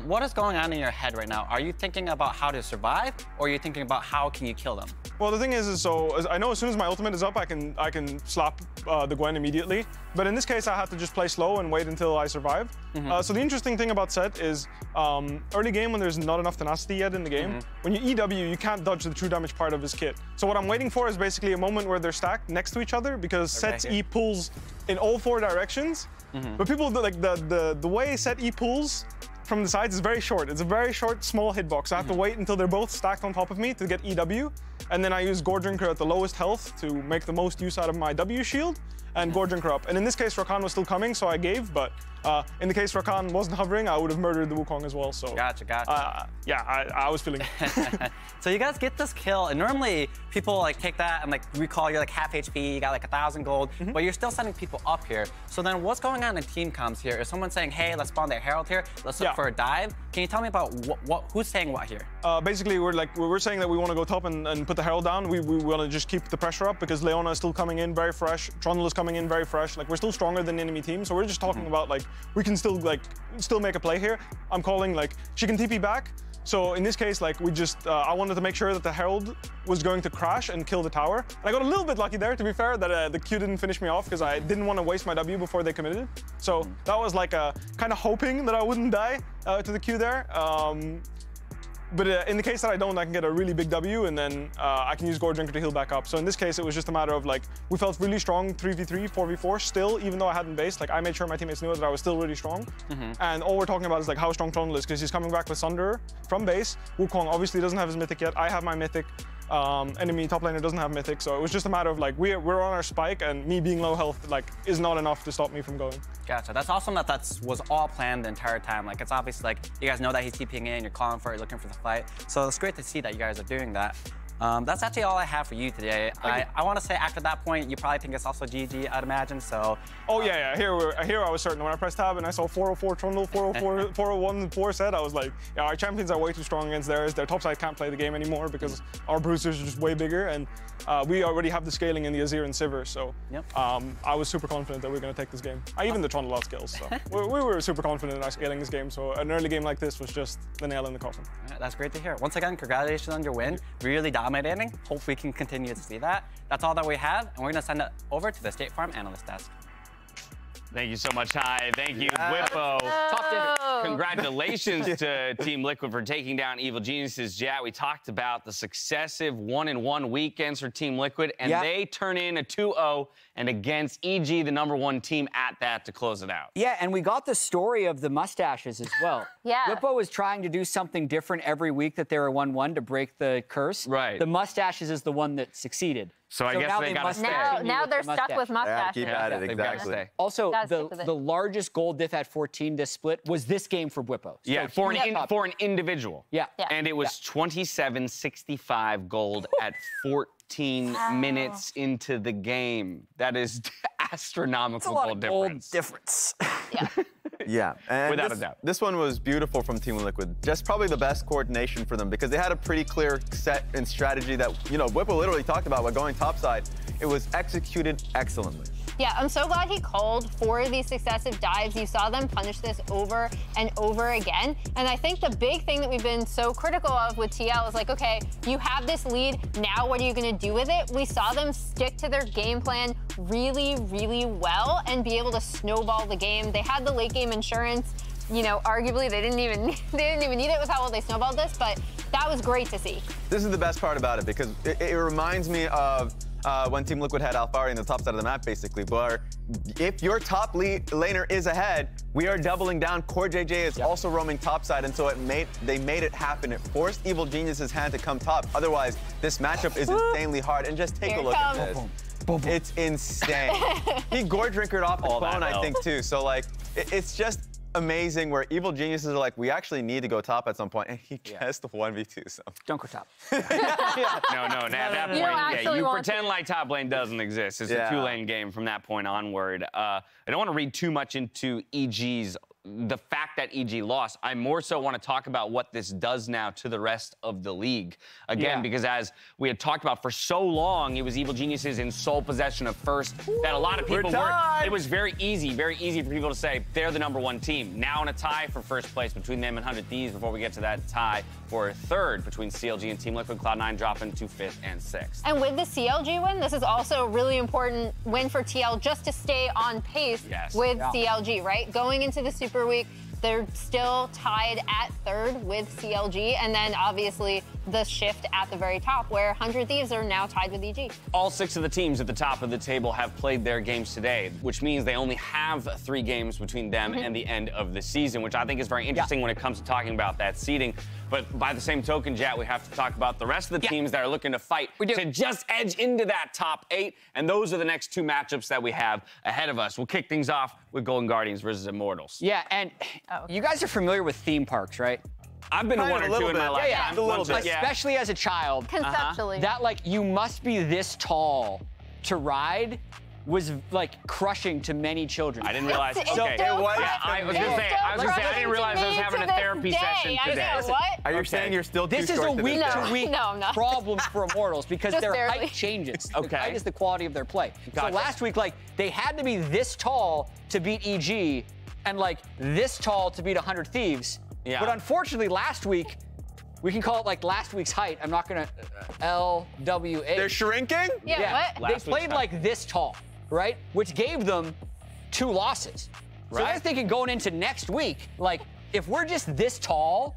what is going on in your head right now? Are you thinking about how to survive, or are you thinking about how can you kill them? Well, the thing is I know as soon as my ultimate is up, I can slap the Gwen immediately. But in this case, I have to just play slow and wait until I survive. So the interesting thing about Set is early game, when there's not enough tenacity yet in the game, when you EW, you can't dodge the true damage part of his kit. So what I'm waiting for is basically a moment where they're stacked next to each other, because Set's E pulls in all 4 directions. But people, like the way Set E pulls from the sides is very short. It's a very short, small hitbox. I have to wait until they're both stacked on top of me to get EW. And then I use Gore Drinker at the lowest health to make the most use out of my W shield and Gore Drinker up. And in this case, Rakan was still coming, so I gave, but in the case Rakan wasn't hovering, I would have murdered the Wukong as well, so. Gotcha. Yeah, I was feeling So you guys get this kill, and normally people like take that and like recall you're like half HP, you got like 1,000 gold, but you're still sending people up here. So then what's going on in team comms here? Is someone saying, hey, let's spawn the Herald here, let's look for a dive? Can you tell me about who's saying what here? Basically, we're saying that we want to go top and put the Herald down. We want to just keep the pressure up, because Leona is still coming in very fresh, Trundle is coming in very fresh. Like, we're still stronger than the enemy team, so we're just talking about like, we can still make a play here. I'm calling like, she can TP back. So in this case, like, we just, I wanted to make sure that the Herald was going to crash and kill the tower. And I got a little bit lucky there, to be fair, that the Q didn't finish me off, because I didn't want to waste my W before they committed. So that was like kind of hoping that I wouldn't die to the Q there. But in the case that I don't, I can get a really big W, and then I can use Gore Drinker to heal back up. So in this case, it was just a matter of like, we felt really strong 3v3, 4v4 still, even though I hadn't based. Like, I made sure my teammates knew that I was still really strong. And all we're talking about is like how strong Trundle is, because he's coming back with Sunder from base. Wukong obviously doesn't have his mythic yet. I have my mythic. Enemy top laner doesn't have mythic, so it was just a matter of like, we're on our spike, and me being low health like is not enough to stop me from going. Gotcha. That's awesome that was all planned the entire time. Like, it's obvious, like, you guys know that he's TPing in, you're calling for it, looking for the fight. So it's great to see that you guys are doing that. That's actually all I have for you today. I want to say after that point, you probably think it's also GG, I'd imagine, so. Oh, yeah. Here I was certain. When I pressed tab and I saw 404 Trundle, 404, 401 4 Set, I was like, yeah, our champions are way too strong against theirs. Their top side can't play the game anymore because our bruisers are just way bigger, and we already have the scaling in the Azir and Sivir, so I was super confident that we were going to take this game. Even the Trundle outskills, so we were super confident in our scaling this game, so an early game like this was just the nail in the coffin. That's great to hear. Once again, congratulations on your win. Really dominating. Hope we can continue to see that. That's all that we have, and we're going to send it over to the State Farm Analyst Desk. Thank you so much, Ty. Thank you, Whippo. Congratulations to Team Liquid for taking down Evil Geniuses. Yeah, we talked about the successive 1-1 weekends for Team Liquid, and they turn in a 2-0 and against EG, the #1 team at that, to close it out. Yeah, and we got the story of the mustaches as well. Whippo was trying to do something different every week that they were 1-1 to break the curse. Right. The mustaches is the one that succeeded. So I guess they got to stay. Now they're stuck with mustaches. Keep at it, exactly. Also, the largest gold diff at 14 this split was this game for Whippo. So yeah, for an individual. Yeah. And it was 27.65 gold at 14 minutes into the game. That is astronomical gold difference. Gold difference. Yeah, and without a doubt. This one was beautiful from Team Liquid. Just probably the best coordination for them because they had a pretty clear set and strategy that, Whippo literally talked about by going topside. It was executed excellently. Yeah, I'm so glad he called for these successive dives. You saw them punish this over and over again. And I think the big thing that we've been so critical of with TL is like, okay, you have this lead, now what are you gonna do with it? We saw them stick to their game plan really, really well and be able to snowball the game. They had the late game insurance. Arguably they didn't even need it with how well they snowballed this, but that was great to see. This is the best part about it because it reminds me of when Team Liquid had Alphari in the top side of the map, basically, where if your top laner is ahead, we are doubling down. Core JJ is also roaming topside, and so they made it happen. It forced Evil Genius's hand to come top. Otherwise, this matchup is insanely hard. And just take a look at this. It's insane. He gore drinkered off the clone, I think, too. So, like, it's just amazing where Evil Geniuses are like, we actually need to go top at some point, and he just 1v2 some. Don't go top. No, at that point, you pretend like top lane doesn't exist. It's a 2-lane game from that point onward. I don't want to read too much into the fact that EG lost. I more so want to talk about what this does now to the rest of the league. Again, because as we had talked about for so long, it was Evil Geniuses in sole possession of first that a lot of people weren't. It was very easy for people to say they're the #1 team. Now in a tie for first place between them and 100 Thieves before we get to that tie for third between CLG and Team Liquid. Cloud9 dropping to 5th and 6th. And with the CLG win, this is also a really important win for TL just to stay on pace with CLG, right? Going into the Super Week, they're still tied at 3rd with CLG, and then obviously the shift at the very top where 100 Thieves are now tied with EG. All 6 of the teams at the top of the table have played their games today, which means they only have 3 games between them and the end of the season, which I think is very interesting when it comes to talking about that seeding. But by the same token, Jat, we have to talk about the rest of the teams that are looking to fight to just edge into that top 8, and those are the next 2 matchups that we have ahead of us. We'll kick things off with Golden Guardians versus Immortals. Yeah, and you guys are familiar with theme parks, right? I've been to 1 or 2 in my life. A little bit. Especially as a child. Conceptually. That, like, you must be this tall to ride was, like, crushing to many children. I didn't realize. I was going to say, I didn't realize I was having a therapy session today. What? Are you saying you're still too This is short a to week-to-week problem for Immortals because Just their barely. height changes. Their height is the quality of their play. So last week, like, they had to be this tall to beat EG and, like, this tall to beat 100 Thieves. Yeah. But unfortunately, last week, we can call it like last week's height. I'm not gonna LWA. They're shrinking? Yeah. What? They played like this tall, right? Which gave them 2 losses. So they're thinking going into next week, like, if we're just this tall,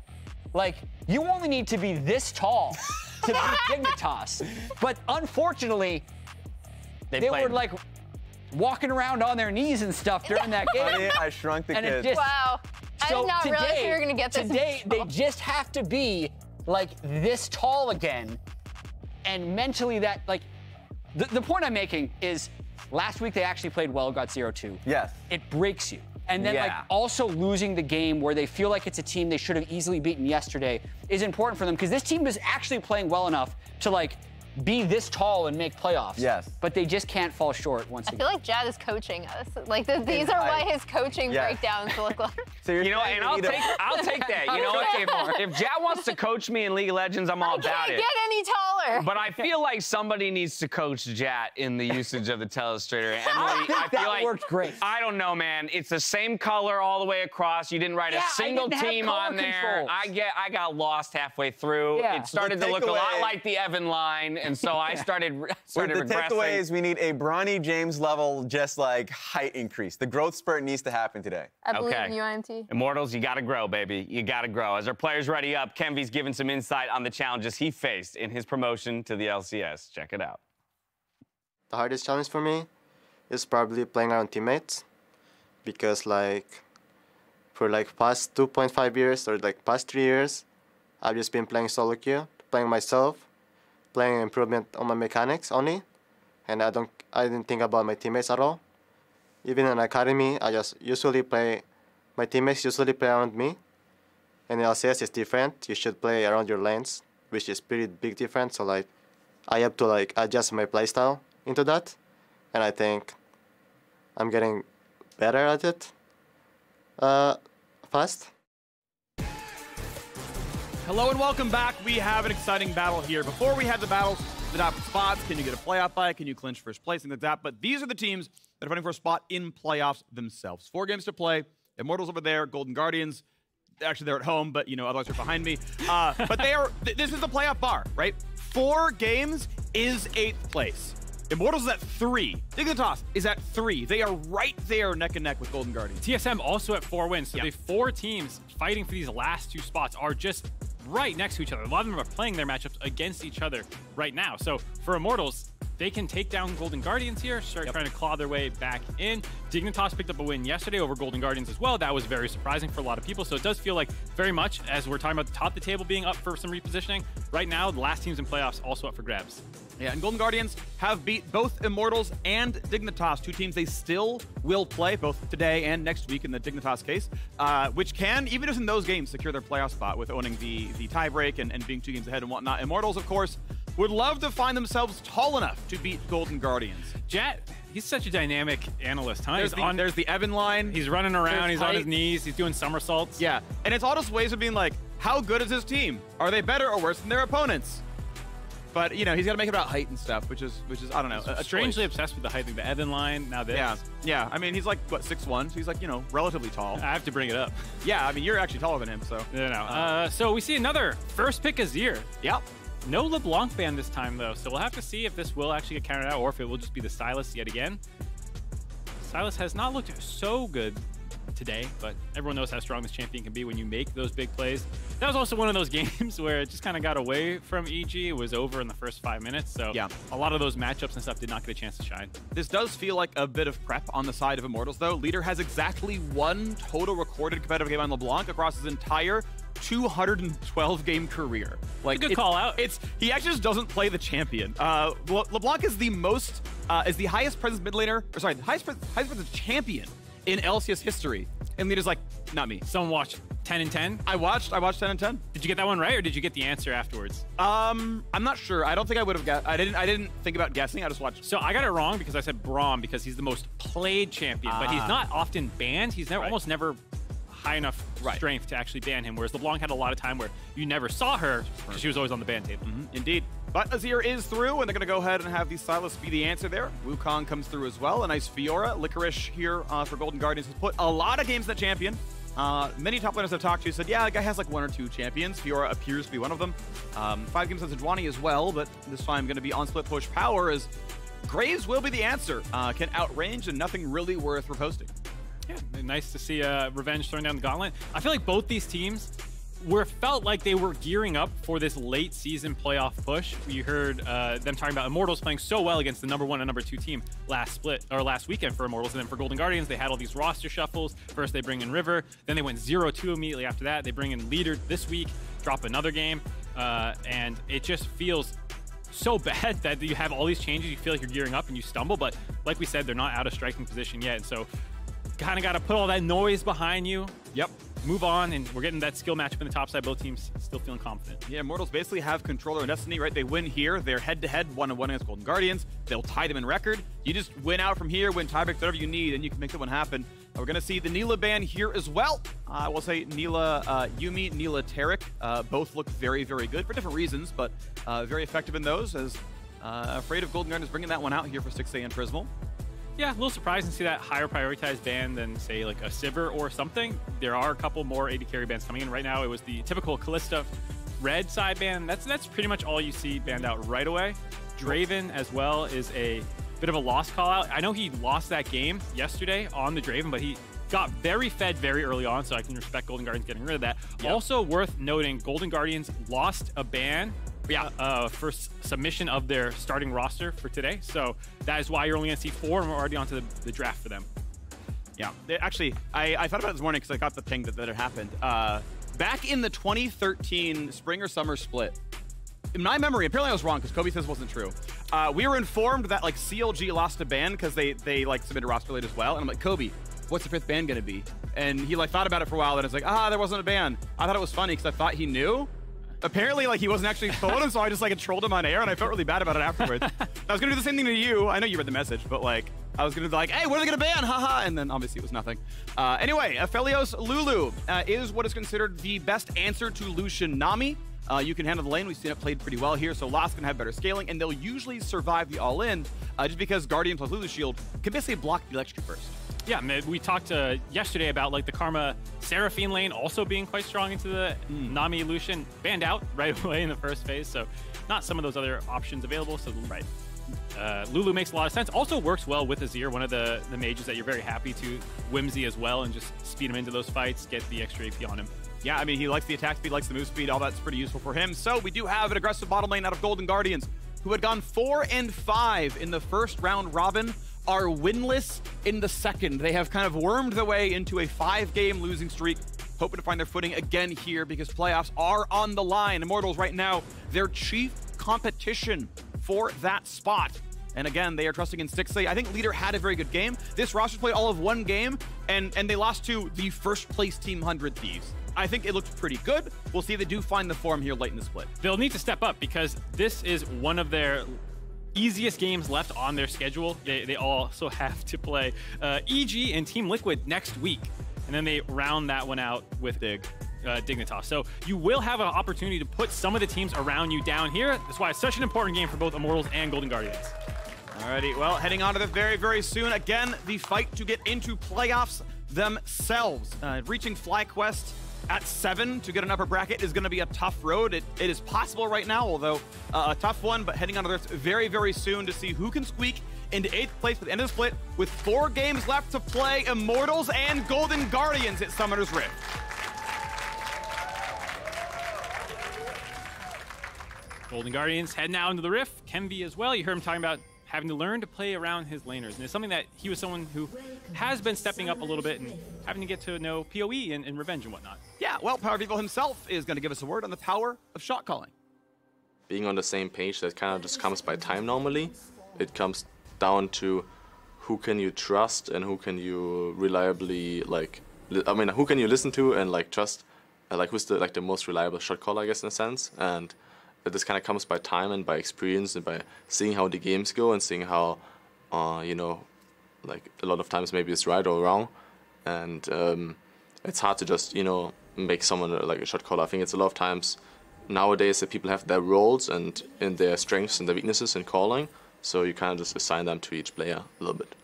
like, you only need to be this tall to beat Dignitas. But unfortunately, they were like walking around on their knees and stuff during that game. Honey, I Shrunk the Kids. Wow. I did not realize we were going to get this. Today, they just have to be, like, this tall again. And mentally that, like, the point I'm making is last week they actually played well, got 0-2. Yes. It breaks you. And then, like, also losing the game where they feel like it's a team they should have easily beaten yesterday is important for them because this team is actually playing well enough to, like, be this tall and make playoffs. Yes. But they just can't fall short once I again. feel like Jad is coaching us. Like, these are what his coaching breakdowns look like. So you're and I'll take that. You know what? If Jad wants to coach me in League of Legends, I'm all about it. Can't get any taller. But I feel like somebody needs to coach Jat in the usage of the telestrator. Emily, I think that worked great. I don't know, man. It's the same color all the way across. You didn't write a single team on there. I got lost halfway through. It started to look a lot like the Evan line, and so I started regressing. The takeaway is we need a Bronny James level, just like height increase. The growth spurt needs to happen today. I believe in UIMT. Immortals, you got to grow, baby. You got to grow. As our players ready up, Kenvy's given some insight on the challenges he faced in his promotion to the LCS. Check it out. The hardest challenge for me is probably playing around teammates because, like, for like past 2.5 years or like past 3 years, I've just been playing solo queue, playing myself, playing improvement on my mechanics only, and I didn't think about my teammates at all. Even in academy, I just usually play. My teammates usually play around me. And in LCS, it's different. You should play around your lanes, which is pretty big difference. So like, I have to like adjust my playstyle into that, and I think I'm getting better at it. Fast. Hello and welcome back. We have an exciting battle here. Before we had the battles, the top spots, can you get a playoff bye? Can you clinch first place? Things like that. But these are the teams that are fighting for a spot in playoffs themselves. 4 games to play. Immortals over there, Golden Guardians. Actually, they're at home, but, you know, otherwise they're behind me. But they are, this is the playoff bar, right? 4 games is 8th place. Immortals is at 3. Dignitas is at 3. They are right there neck and neck with Golden Guardians. TSM also at 4 wins. So the 4 teams fighting for these last 2 spots are just right next to each other. A lot of them are playing their matchups against each other right now. So for Immortals, they can take down Golden Guardians here, start trying to claw their way back in. Dignitas picked up a win yesterday over Golden Guardians as well. That was very surprising for a lot of people. So it does feel like very much, as we're talking about the top of the table being up for some repositioning, right now the last teams in playoffs also up for grabs. Yeah, and Golden Guardians have beat both Immortals and Dignitas, 2 teams they still will play, both today and next week in the Dignitas case, which can, even just in those games, secure their playoff spot with owning the tiebreak and being 2 games ahead and whatnot. Immortals, of course, would love to find themselves tall enough to beat Golden Guardians. Jet, he's such a dynamic analyst, huh? There's the Evan line. He's running around, he's on his knees, he's doing somersaults. Yeah, and it's all just ways of being like, how good is this team? Are they better or worse than their opponents? But, you know, he's got to make it about height and stuff, which is I don't know, a strangely obsessed with the height thing. The Evan line, now this. Yeah. I mean, he's like, what, 6'1", so he's like, you know, relatively tall. I have to bring it up. Yeah, I mean, you're actually taller than him, so. No. So we see another first pick Azir. Yep. No LeBlanc ban this time, though, so we'll have to see if this will actually get counted out or if it will just be the Sylas yet again. Sylas has not looked so good today, but everyone knows how strong this champion can be when you make those big plays. That was also one of those games where it just kind of got away from EG. It was over in the first 5 minutes, so a lot of those matchups and stuff did not get a chance to shine. This does feel like a bit of prep on the side of Immortals, though. Leader has exactly 1 total recorded competitive game on LeBlanc across his entire 212-game career. Like, good call out. He actually just doesn't play the champion. LeBlanc is the highest presence mid laner, or sorry, the highest presence champion in LCS history. And Leader's like, not me. Someone watched 10 and 10? I watched 10 and 10. Did you get that one right, or did you get the answer afterwards? I'm not sure. I don't think I would have guessed. I didn't think about guessing. I just watched. So I got it wrong because I said Braum because he's the most played champion, but he's not often banned. He's almost never high enough strength to actually ban him, whereas LeBlanc had a lot of time where you never saw her because she was always on the ban table. Indeed. But Azir is through, and they're going to go ahead and have the Sylas be the answer there. Wukong comes through as well. A nice Fiora. Licorice here for Golden Guardians has put a lot of games in the champion. Many top laners I've talked to said, yeah, the guy has like 1 or 2 champions. Fiora appears to be one of them. 5 games on Sejuani as well, but this time going to be on split push power as Graves will be the answer. Can outrange and nothing really worth reposting. Yeah, nice to see Revenge throwing down the gauntlet. I feel like both these teams felt like they were gearing up for this late season playoff push. You heard them talking about Immortals playing so well against the number 1 and number 2 team last weekend for Immortals, and then for Golden Guardians they had all these roster shuffles. First they bring in River, then they went 0-2 immediately after that. They bring in Leader this week, drop another game, and it just feels so bad that you have all these changes. You feel like you're gearing up and you stumble, but like we said, they're not out of striking position yet, and so kind of got to put all that noise behind you. Move on, and we're getting that skill matchup in the top side. Both teams still feeling confident. Yeah, Immortals basically have control over destiny, right? They win here. They're head-to-head, 1-1 against Golden Guardians. They'll tie them in record. You just win out from here, win tiebreak, whatever you need, and you can make that one happen. We're going to see the Neela ban here as well. I will say Neela Yumi, Neela Tarek, both look very, very good for different reasons, but very effective in those, as afraid of Golden Guardians bringing that one out here for 6A and Prismal. Yeah, a little surprised to see that higher prioritized ban than, say, like a Sivir or something. There are a couple more AD carry bans coming in right now. It was the typical Kalista red side ban. That's pretty much all you see banned out right away. Draven as well is a bit of a lost call out. I know he lost that game yesterday on the Draven, but he got very fed very early on, so I can respect Golden Guardians getting rid of that. Also worth noting, Golden Guardians lost a ban first submission of their starting roster for today. So that is why you're only going to see 4, and we're already onto the draft for them. Yeah, actually, I thought about it this morning because I got the thing that it happened. Back in the 2013 Spring or Summer Split, in my memory, apparently I was wrong because Kobe says it wasn't true. We were informed that like CLG lost a ban because they like submitted roster late as well. And I'm like, Kobe, what's the 5th ban going to be? And he like thought about it for a while, and it's like, there wasn't a ban. I thought it was funny because I thought he knew. apparently, like, he wasn't actually throwing him, so I just, like, trolled him on air, and I felt really bad about it afterwards. I was going to do the same thing to you. I know you read the message, but, like, I was going to be like, hey, what are they going to ban? Haha. And then, obviously, it was nothing. Anyway, Aphelios Lulu is what is considered the best answer to Lucian Nami. You can handle the lane. We've seen it played pretty well here, so Lost can have better scaling, and they'll usually survive the all-in just because Guardian plus Lulu Shield can basically block the electric burst. Yeah, we talked yesterday about like the Karma Seraphine lane also being quite strong into the Nami Lucian, banned out right away in the first phase, so not some of those other options available. So Lulu makes a lot of sense. Also works well with Azir, one of the mages that you're very happy to Whimsy as well, and just speed him into those fights, get the extra AP on him. Yeah, I mean, he likes the attack speed, likes the move speed, all that's pretty useful for him. So we do have an aggressive bottom lane out of Golden Guardians, who had gone 4-5 in the first round robin, are winless in the second. They have kind of wormed their way into a 5-game losing streak, hoping to find their footing again here because playoffs are on the line. Immortals right now, their chief competition for that spot. And again, they are trusting in Stixley. I think Leader had a very good game. This roster played all of one game, and they lost to the first place team 100 Thieves. I think it looked pretty good. We'll see if they do find the form here late in the split. They'll need to step up because this is one of their easiest games left on their schedule. They also have to play EG and Team Liquid next week, and then they round that one out with Dignitas. So you will have an opportunity to put some of the teams around you down here. That's why it's such an important game for both Immortals and Golden Guardians. Alrighty, well, heading on to the very, very soon. Again, the fight to get into playoffs themselves. Reaching FlyQuest at 7 to get an upper bracket is going to be a tough road. It is possible right now, although a tough one, but heading on to this very, very soon to see who can squeak into 8th place at the end of the split with 4 games left to play. Immortals and Golden Guardians at Summoner's Rift. Golden Guardians heading out into the Rift. Kenvi as well. You heard him talking about having to learn to play around his laners. And it's something that he was someone who has been stepping up a little bit and having to get to know PoE and Revenge and whatnot. Yeah, well, Power Vivo himself is going to give us a word on the power of shot calling. Being on the same page, that kind of just comes by time normally. It comes down to who can you trust and who can you reliably, like, I mean, who can you listen to and, like, trust, like, who's the most reliable shot caller, I guess, in a sense. And this kind of comes by time and by experience and by seeing how the games go and seeing how, you know, like a lot of times maybe it's right or wrong. And it's hard to just, you know, make someone like a shot caller. I think it's a lot of times nowadays that people have their roles and in their strengths and their weaknesses in calling. So you kind of just assign them to each player a little bit.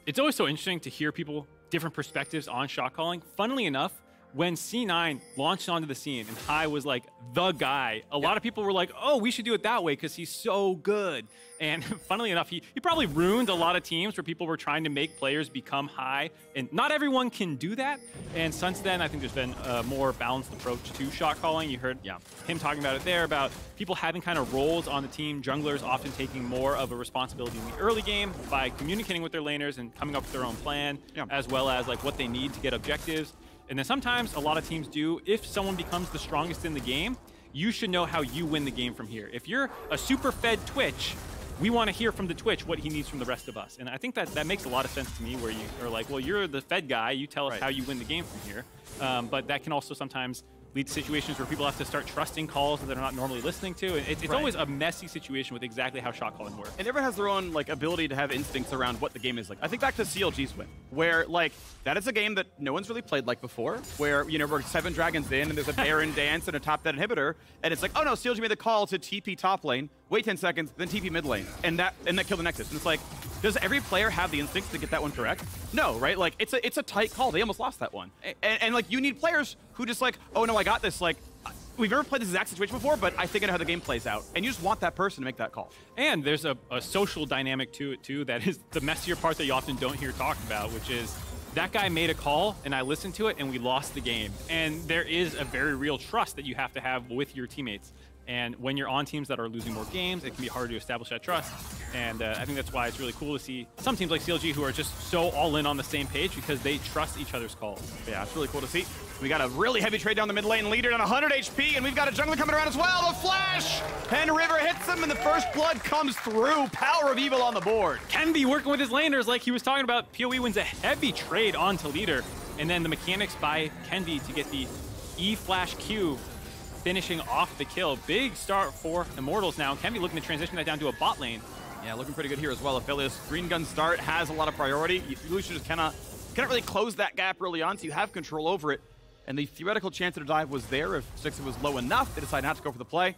It's always so interesting to hear people, different perspectives on shot calling. Funnily enough, when C9 launched onto the scene and Hai was like the guy, a lot of people were like, oh, we should do it that way because he's so good. And funnily enough, he probably ruined a lot of teams where people were trying to make players become Hai. And not everyone can do that. And since then, I think there's been a more balanced approach to shot calling. You heard him talking about it there, about people having kind of roles on the team. Junglers often taking more of a responsibility in the early game by communicating with their laners and coming up with their own plan, as well as like what they need to get objectives. And then sometimes a lot of teams do, if someone becomes the strongest in the game, you should know how you win the game from here. If you're a super fed Twitch, we want to hear from the Twitch what he needs from the rest of us. And I think that makes a lot of sense to me, where you are like, well, you're the fed guy, you tell us how you win the game from here. But that can also sometimes lead to situations where people have to start trusting calls that they're not normally listening to. It's always a messy situation with exactly how shot calling works. And everyone has their own like ability to have instincts around what the game is like. I think back to CLG's win, where like that is a game that no one's really played like before, where, you know, we're 7 dragons in and there's a Baron dance and a top dead inhibitor, and it's like, oh no, CLG made the call to TP top lane, wait 10 seconds, then TP mid lane, and that killed the Nexus. And it's like, does every player have the instincts to get that one correct? No, right? Like it's a tight call. They almost lost that one. And like you need players who just like, oh no, I got this. Like we've never played this exact situation before, but I think I know how the game plays out. And you just want that person to make that call. And there's a social dynamic to it too that is the messier part that you often don't hear talked about, which is that guy made a call and I listened to it and we lost the game. And there is a very real trust that you have to have with your teammates. And when you're on teams that are losing more games, it can be hard to establish that trust. And I think that's why it's really cool to see some teams like CLG who are just so all in on the same page because they trust each other's calls. Yeah, it's really cool to see. We got a really heavy trade down the mid lane, Leader down 100 HP, and we've got a jungler coming around as well. The flash! And River hits him, and the first blood comes through. Power of Evil on the board. Kenvi working with his laners like he was talking about. PoE wins a heavy trade onto Leader, and then the mechanics by Kenvi to get the E flash Q finishing off the kill. Big start for Immortals now. Can be looking to transition that down to a bot lane. Yeah, looking pretty good here as well. Aphelios, green gun start has a lot of priority. Lucian just cannot really close that gap early on, so you have control over it. And the theoretical chance at a dive was there if Sixer was low enough. They decided not to go for the play.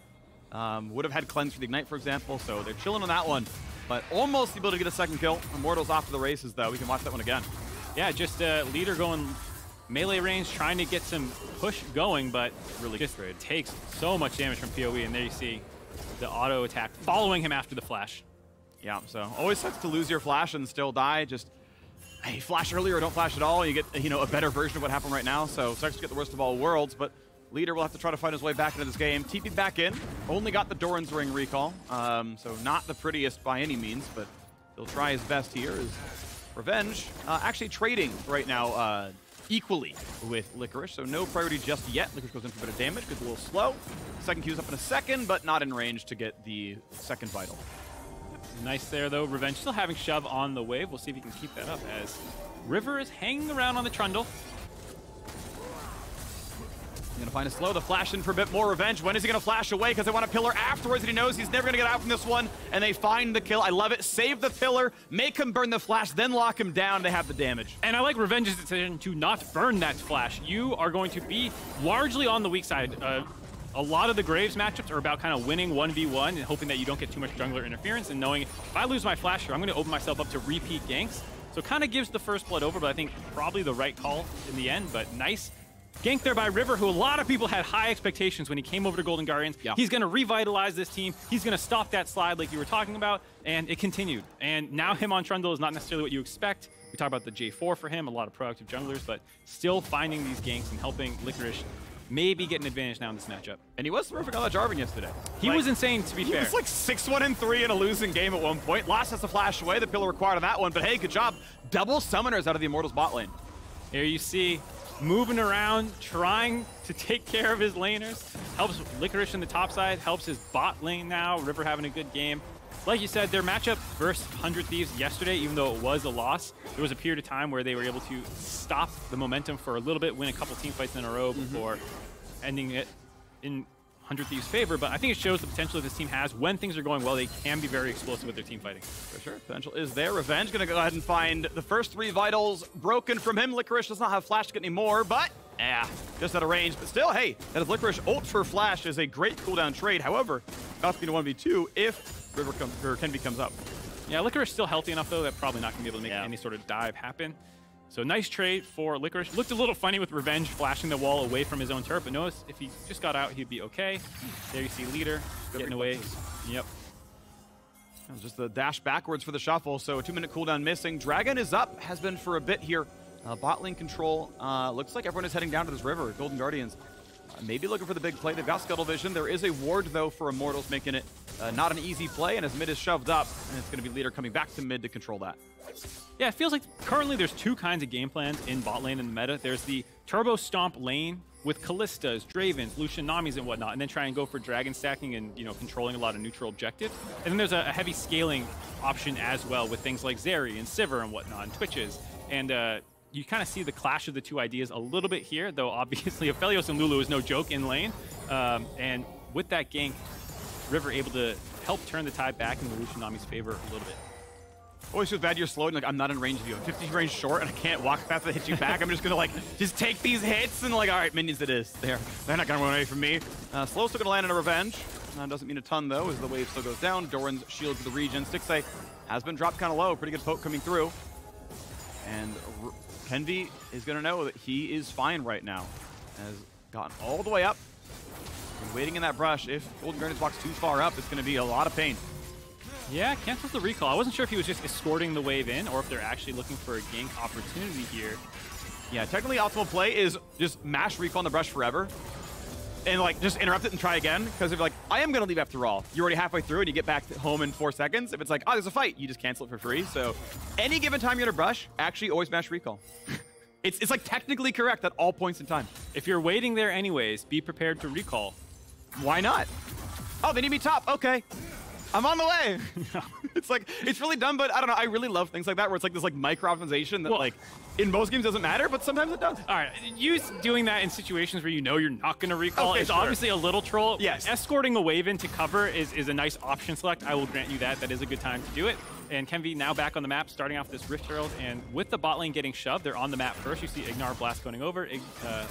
Would have had cleanse for the ignite, for example, so they're chilling on that one. But almost the ability to get a second kill. Immortals off to the races, though. We can watch that one again. Yeah, just leader going melee range, trying to get some push going, but really just takes so much damage from PoE. And there you see the auto attack following him after the flash. Yeah, so always sucks to lose your flash and still die. Just hey, flash earlier or don't flash at all. You get a better version of what happened right now. So sucks to get the worst of all worlds, but Leader will have to try to find his way back into this game. TP back in. Only got the Doran's Ring recall, so not the prettiest by any means, but he'll try his best here. As Revenge actually trading right now equally with Licorice, so no priority just yet. Licorice goes in for a bit of damage, goes a little slow. Second Q's up in a second, but not in range to get the second vital. Nice there, though. Revenge still having shove on the wave. We'll see if he can keep that up as River is hanging around on the Trundle. He's gonna find a slow, the flash in for a bit more. Revenge, when is he gonna flash away? Because they want a pillar afterwards, and he knows he's never gonna get out from this one, and they find the kill. I love it. Save the pillar, make him burn the flash, then lock him down. They have the damage. And I like Revenge's decision to not burn that flash. You are going to be largely on the weak side. A lot of the Graves matchups are about kind of winning 1v1 and hoping that you don't get too much jungler interference and knowing if I lose my flash here, I'm going to open myself up to repeat ganks. So it kind of gives the first blood over, but I think probably the right call in the end. But nice gank there by River, who a lot of people had high expectations when he came over to Golden Guardians. Yeah. He's going to revitalize this team. He's going to stop that slide like you were talking about, and it continued. And now him on Trundle is not necessarily what you expect. We talk about the J4 for him, a lot of proactive junglers, but still finding these ganks and helping Licorice maybe get an advantage now in this matchup. And he was terrific on that Jarvan yesterday. He was insane, to be fair. He was like 6-1-3 in a losing game at one point. Lost has to flash away. The pillar required on that one, but hey, good job. Double summoners out of the Immortals bot lane. Here you see, moving around, trying to take care of his laners. Helps Licorice in the top side, helps his bot lane now. River having a good game. Like you said, their matchup versus 100 Thieves yesterday, even though it was a loss, there was a period of time where they were able to stop the momentum for a little bit, win a couple team fights in a row before ending it in 100 Thieves' favor. But I think it shows the potential that this team has. When things are going well, they can be very explosive with their team fighting. For sure, potential is there. Revenge gonna go ahead and find the first 3 vitals broken from him. Licorice does not have flash to get any more, but yeah, just out of range. But still, hey, that is Licorice ult for flash is a great cooldown trade. However, about to be a 1v2 if Kenvi comes up. Yeah, Licorice still healthy enough, though, that probably not going to be able to make any sort of dive happen. So nice trade for Licorice. Looked a little funny with Revenge flashing the wall away from his own turret, but notice if he just got out, he'd be okay. There you see Leader getting away. Yep. Just the dash backwards for the shuffle, so a 2-minute cooldown missing. Dragon is up, has been for a bit here. Bot lane control. Looks like everyone is heading down to this river. Golden Guardians maybe looking for the big play. They've got Scuttle Vision. There is a ward, though, for Immortals, making it not an easy play, and as mid is shoved up, and it's going to be Leader coming back to mid to control that. Yeah, it feels like currently there's 2 kinds of game plans in bot lane in the meta. There's the Turbo Stomp lane with Kallistas, Dravens, Lucian, Namis, and whatnot, and then try and go for dragon stacking and, controlling a lot of neutral objectives. And then there's a heavy scaling option as well with things like Zeri and Sivir and whatnot, and Twitches. And you kind of see the clash of the 2 ideas a little bit here, though obviously Aphelios and Lulu is no joke in lane. And with that gank, River able to help turn the tide back in the Lucian Nami's favor a little bit. Always feels bad you're slow and like I'm not in range of you. I'm 50 range short and I can't walk fast to hit you back. I'm just gonna just take these hits and all right, minions it is. They're not gonna run away from me. Slow's still gonna land in a Revenge. Doesn't mean a ton though, as the wave still goes down. Doran's shield for the region. Stixay has been dropped kind of low. Pretty good poke coming through. And Kenvi is gonna know that he is fine right now. Has gotten all the way up. And waiting in that brush. If Golden Guardians walks too far up, it's gonna be a lot of pain. Yeah, cancels the recall. I wasn't sure if he was just escorting the wave in or if they're actually looking for a gank opportunity here. Yeah, technically optimal play is just mash recall on the brush forever and just interrupt it and try again. Because if you're like, I am going to leave after all, you're already halfway through and you get back home in 4 seconds. If it's like, oh, there's a fight, you just cancel it for free. So any given time you're in a brush, actually always mash recall. It's like technically correct at all points in time. If you're waiting there anyways, be prepared to recall. Why not? Oh, they need me top. Okay. I'm on the way. It's like, it's really dumb, but I don't know. I really love things like that where it's like this like micro optimization that like in most games doesn't matter, but sometimes it does. All right, you doing that in situations where you know you're not going to recall is obviously a little troll. Yes. Escorting a wave into cover is a nice option select. I will grant you that. That is a good time to do it. And Kenvi now back on the map, starting off this Rift Herald, and with the bot lane getting shoved, they're on the map first. You see Ignar Blast going over,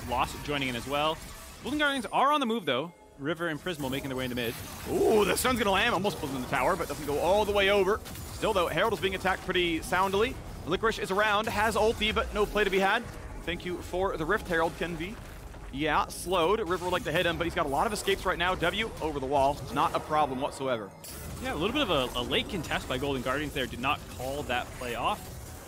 Lost joining in as well. Golden Guardians are on the move though. River and Prismal making their way into mid. Ooh, the sun's gonna land. Almost pulls in the tower, but doesn't go all the way over. Still though, Herald is being attacked pretty soundly. Licorice is around, has ulti, but no play to be had. Thank you for the Rift Herald, Kenvi. Yeah, slowed. River would like to hit him, but he's got a lot of escapes right now. W over the wall, not a problem whatsoever. Yeah, a little bit of a late contest by Golden Guardians there. Did not call that play off.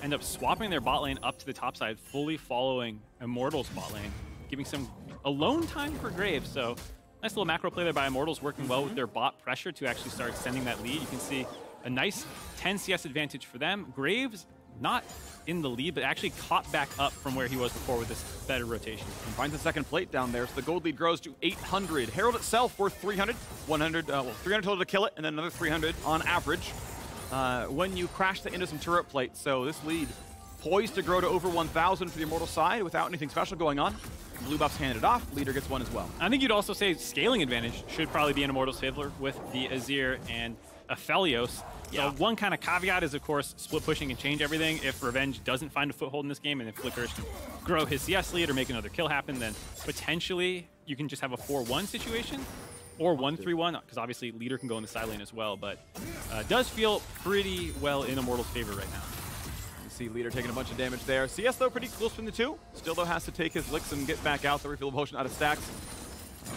End up swapping their bot lane up to the top side, fully following Immortals bot lane, giving some alone time for Graves. So nice little macro play there by Immortals, working well with their bot pressure to actually start extending that lead. You can see a nice 10 CS advantage for them. Graves not in the lead, but actually caught back up from where he was before with this better rotation. And finds the second plate down there, so the gold lead grows to 800. Herald itself worth 300, 100, 300 total to kill it, and then another 300 on average when you crash into some turret plates. So this lead poised to grow to over 1,000 for the Immortal side without anything special going on. Blue buff's handed off, leader gets one as well. I think you'd also say scaling advantage should probably be in Immortal's favor with the Azir and Aphelios. Yeah. So one kind of caveat is, of course, split pushing can change everything. If Revenge doesn't find a foothold in this game and if Licorice can grow his CS lead or make another kill happen, then potentially you can just have a 4-1 situation or 1-3-1, because obviously leader can go in the side lane as well, but does feel pretty well in Immortal's favor right now. You see leader taking a bunch of damage there. CS, though, pretty close from the two. Still, though, has to take his licks and get back out. The refill potion out of stacks.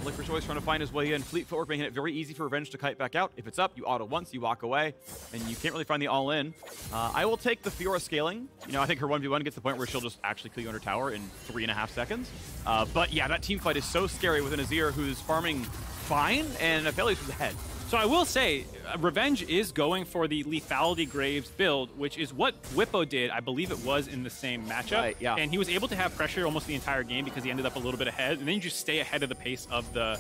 Licorice always trying to find his way in. Fleet footwork making it very easy for Revenge to kite back out. If it's up, you auto once, you walk away, and you can't really find the all-in. I will take the Fiora scaling. You know, I think her 1v1 gets to the point where she'll just actually kill you under tower in 3.5 seconds. But yeah, that team fight is so scary with an Azir who's farming fine, and Aphelios is ahead. So I will say, Revenge is going for the Lethality Graves build, which is what Whippo did. I believe it was in the same matchup. Right, yeah. And he was able to have pressure almost the entire game because he ended up a little bit ahead. And then you just stay ahead of the pace of the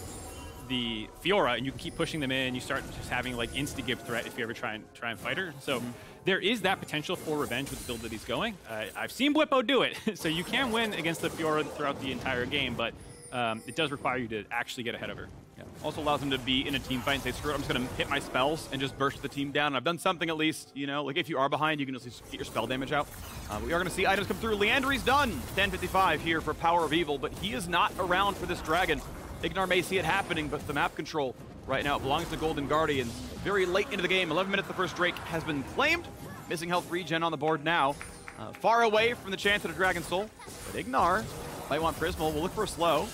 Fiora, and you can keep pushing them in. You start just having like insta-give threat if you ever try and fight her. So there is that potential for Revenge with the build that he's going. I've seen Whippo do it, so you can win against the Fiora throughout the entire game, but it does require you to actually get ahead of her. Yeah. Also allows him to be in a team fight and say, screw it, I'm just going to hit my spells and just burst the team down. And I've done something at least, you know, like if you are behind, you can just get your spell damage out. We are going to see items come through. Leandry's done. 10:55 here for Power of Evil, but he is not around for this dragon. Ignar may see it happening, but the map control right now belongs to Golden Guardians. Very late into the game, 11 minutes, the first Drake has been claimed. Missing health regen on the board now. Far away from the chance at a Dragon Soul, but Ignar might want Prismal. We'll look for a slow.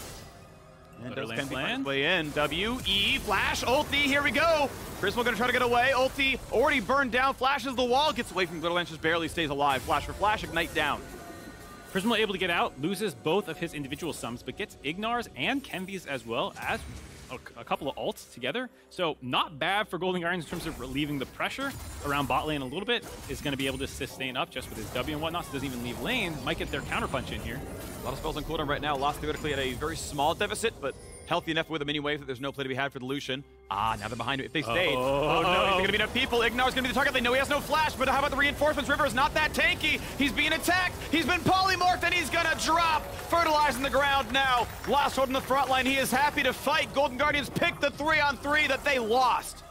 And does Kenvi find his way in. W-E, flash, ulti, here we go. Prismal gonna try to get away. Ulti already burned down, flashes the wall, gets away from Glitterlance, just barely stays alive. Flash for flash, ignite down. Prismal able to get out, loses both of his individual sums, but gets Ignar's and Kenvi's as well as a couple of ults together. So not bad for Golden Guardians in terms of relieving the pressure around bot lane a little bit. Is going to be able to sustain up just with his W and whatnot, so doesn't even leave lane. Might get their counterpunch in here. A lot of spells on cooldown right now. Lost theoretically at a very small deficit, but healthy enough with a mini wave that there's no play to be had for the Lucian. Now they're behind him. If they stayed, no. Is there going to be enough people? Ignar's going to be the target. They know he has no flash, but how about the reinforcements? River is not that tanky. He's being attacked. He's been polymorphed, and he's going to drop. Fertilizing the ground now. Last one in the front line. He is happy to fight. Golden Guardians picked the 3-on-3 that they lost.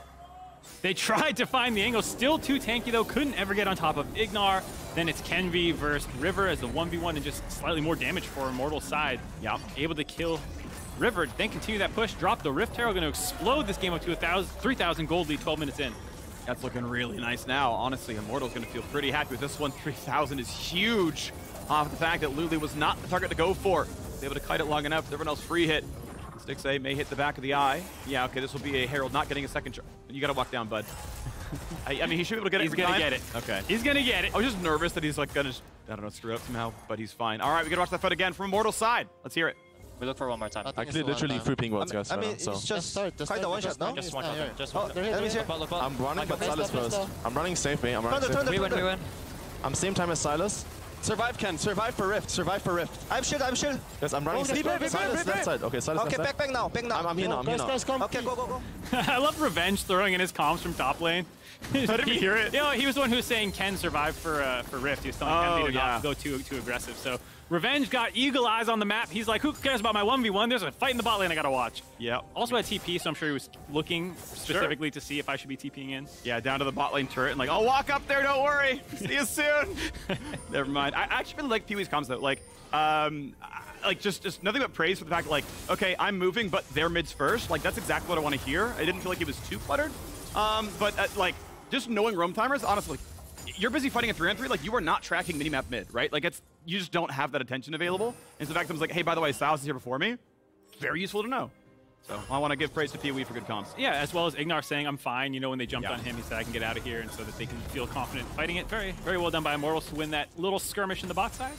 They tried to find the angle. Still too tanky, though. Couldn't ever get on top of Ignar. Then it's Kenvi versus River as the 1v1 and just slightly more damage for Immortal's side. Yep. Able to kill River, then continue that push, drop the Rift Herald, going to explode this game up to 3,000 gold lead 12 minutes in. That's looking really nice now. Honestly, Immortal's going to feel pretty happy with this one. 3,000 is huge off the fact that Lulu was not the target to go for. Was able to kite it long enough. Everyone else free hit. Stixay may hit the back of the eye. Yeah, okay, this will be a Herald not getting a second charge. You got to walk down, bud. I mean, he should be able to get it. He's going to get it. Okay. He's going to get it. I was just nervous that he's like going to, I don't know, screw up somehow, but he's fine. All right, we got to watch that fight again from Immortal's side. Let's hear it. We look for one more time. Actually, literally 3 ping words, guys. I mean, it's just quite a one-shot, no? Just one shot. Just one. I'm running, but Silas first. I'm running safe, mate. I'm running safe. We win. I'm same time as Silas. Survive, Ken. Survive for Rift. Survive for Rift. I'm shield. Yes, I'm running safe. Silas left side. Okay, Silas left side. Okay, back now. I'm here now. Okay, go. I love Revenge throwing in his comms from top lane. I didn't hear it. You know, he was the one who was saying Ken survived for Rift. He was telling Ken to not go too aggressive. So Revenge got eagle eyes on the map. He's like, who cares about my 1v1? There's a fight in the bot lane I gotta watch. Yeah. Also had TP, so I'm sure he was looking specifically to see if I should be TPing in. Yeah, down to the bot lane turret and like, I'll walk up there, don't worry. See you soon. Never mind. I actually really like Pee-wee's comms though. Like just nothing but praise for the fact that, like, okay, I'm moving, but their mid's first. Like, that's exactly what I want to hear. I didn't feel like he was too cluttered. Like, just knowing roam timers, honestly, you're busy fighting a 3-on-3. Like, you are not tracking minimap mid, right? Like, you just don't have that attention available. And so the fact that I was like, hey, by the way, Styles is here before me, very useful to know. So I want to give praise to Pee-wee for good comms. Yeah, as well as Ignar saying, I'm fine. You know, when they jumped on him, he said, I can get out of here, and so that they can feel confident fighting it. Very, very well done by Immortals to win that little skirmish in the bot side.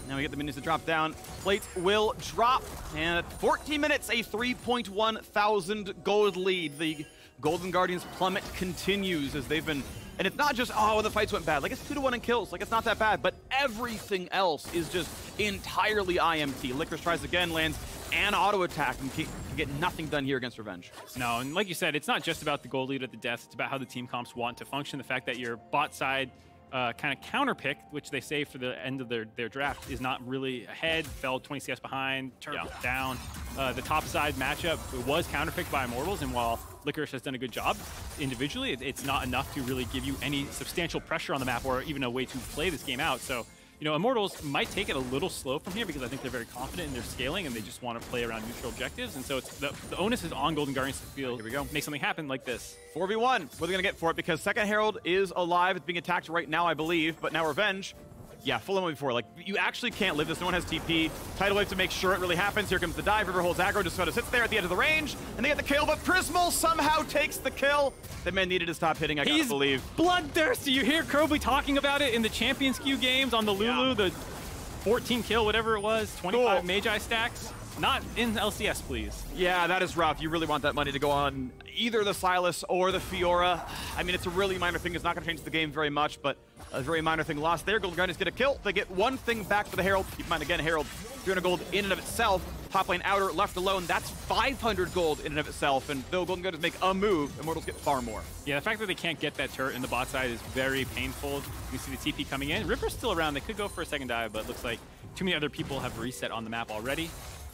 Now we get the minions to drop down. Plates will drop. And at 14 minutes, a 3.1 thousand gold lead. The Golden Guardians plummet continues as they've been... And it's not just, oh, the fights went bad. Like, it's 2-1 in kills. Like, it's not that bad. But everything else is just entirely IMT. Licorice tries again, lands an auto attack, and can get nothing done here against Revenge. No, and like you said, it's not just about the gold lead at the death. It's about how the team comps want to function. The fact that your bot side kind of counter-pick, which they say for the end of their draft, is not really ahead, fell 20 CS behind, turned down. The top side matchup was counter-picked by Immortals, and while Licorice has done a good job individually, it's not enough to really give you any substantial pressure on the map or even a way to play this game out. So, you know, Immortals might take it a little slow from here because I think they're very confident in their scaling and they just want to play around neutral objectives. And so it's the onus is on Golden Guardians to feel, here we go, make something happen like this. 4v1. What are they going to get for it? Because Second Herald is alive. It's being attacked right now, I believe. But now Revenge, yeah, full on before. Like, you actually can't live this. No one has TP. Tidal Wave to make sure it really happens. Here comes the dive. River holds aggro, just sort of sits there at the edge of the range. And they get the kill, but Prismal somehow takes the kill. The man needed to stop hitting, I gotta believe. Bloodthirsty. You hear Krobly talking about it in the Champions Queue games on the Lulu, the 14 kill, whatever it was, 25 Magi stacks. Not in LCS, please. Yeah, that is rough. You really want that money to go on either the Sylas or the Fiora. I mean, it's a really minor thing. It's not going to change the game very much, but a very minor thing lost there. Golden Guardians get a kill. They get one thing back for the Herald. Keep in mind, again, Herald, 300 gold in and of itself. Top lane outer, left alone, that's 500 gold in and of itself. And though Golden Guardians make a move, Immortals get far more. Yeah, the fact that they can't get that turret in the bot side is very painful. You see the TP coming in. Ripper's still around. They could go for a second dive, but it looks like too many other people have reset on the map already.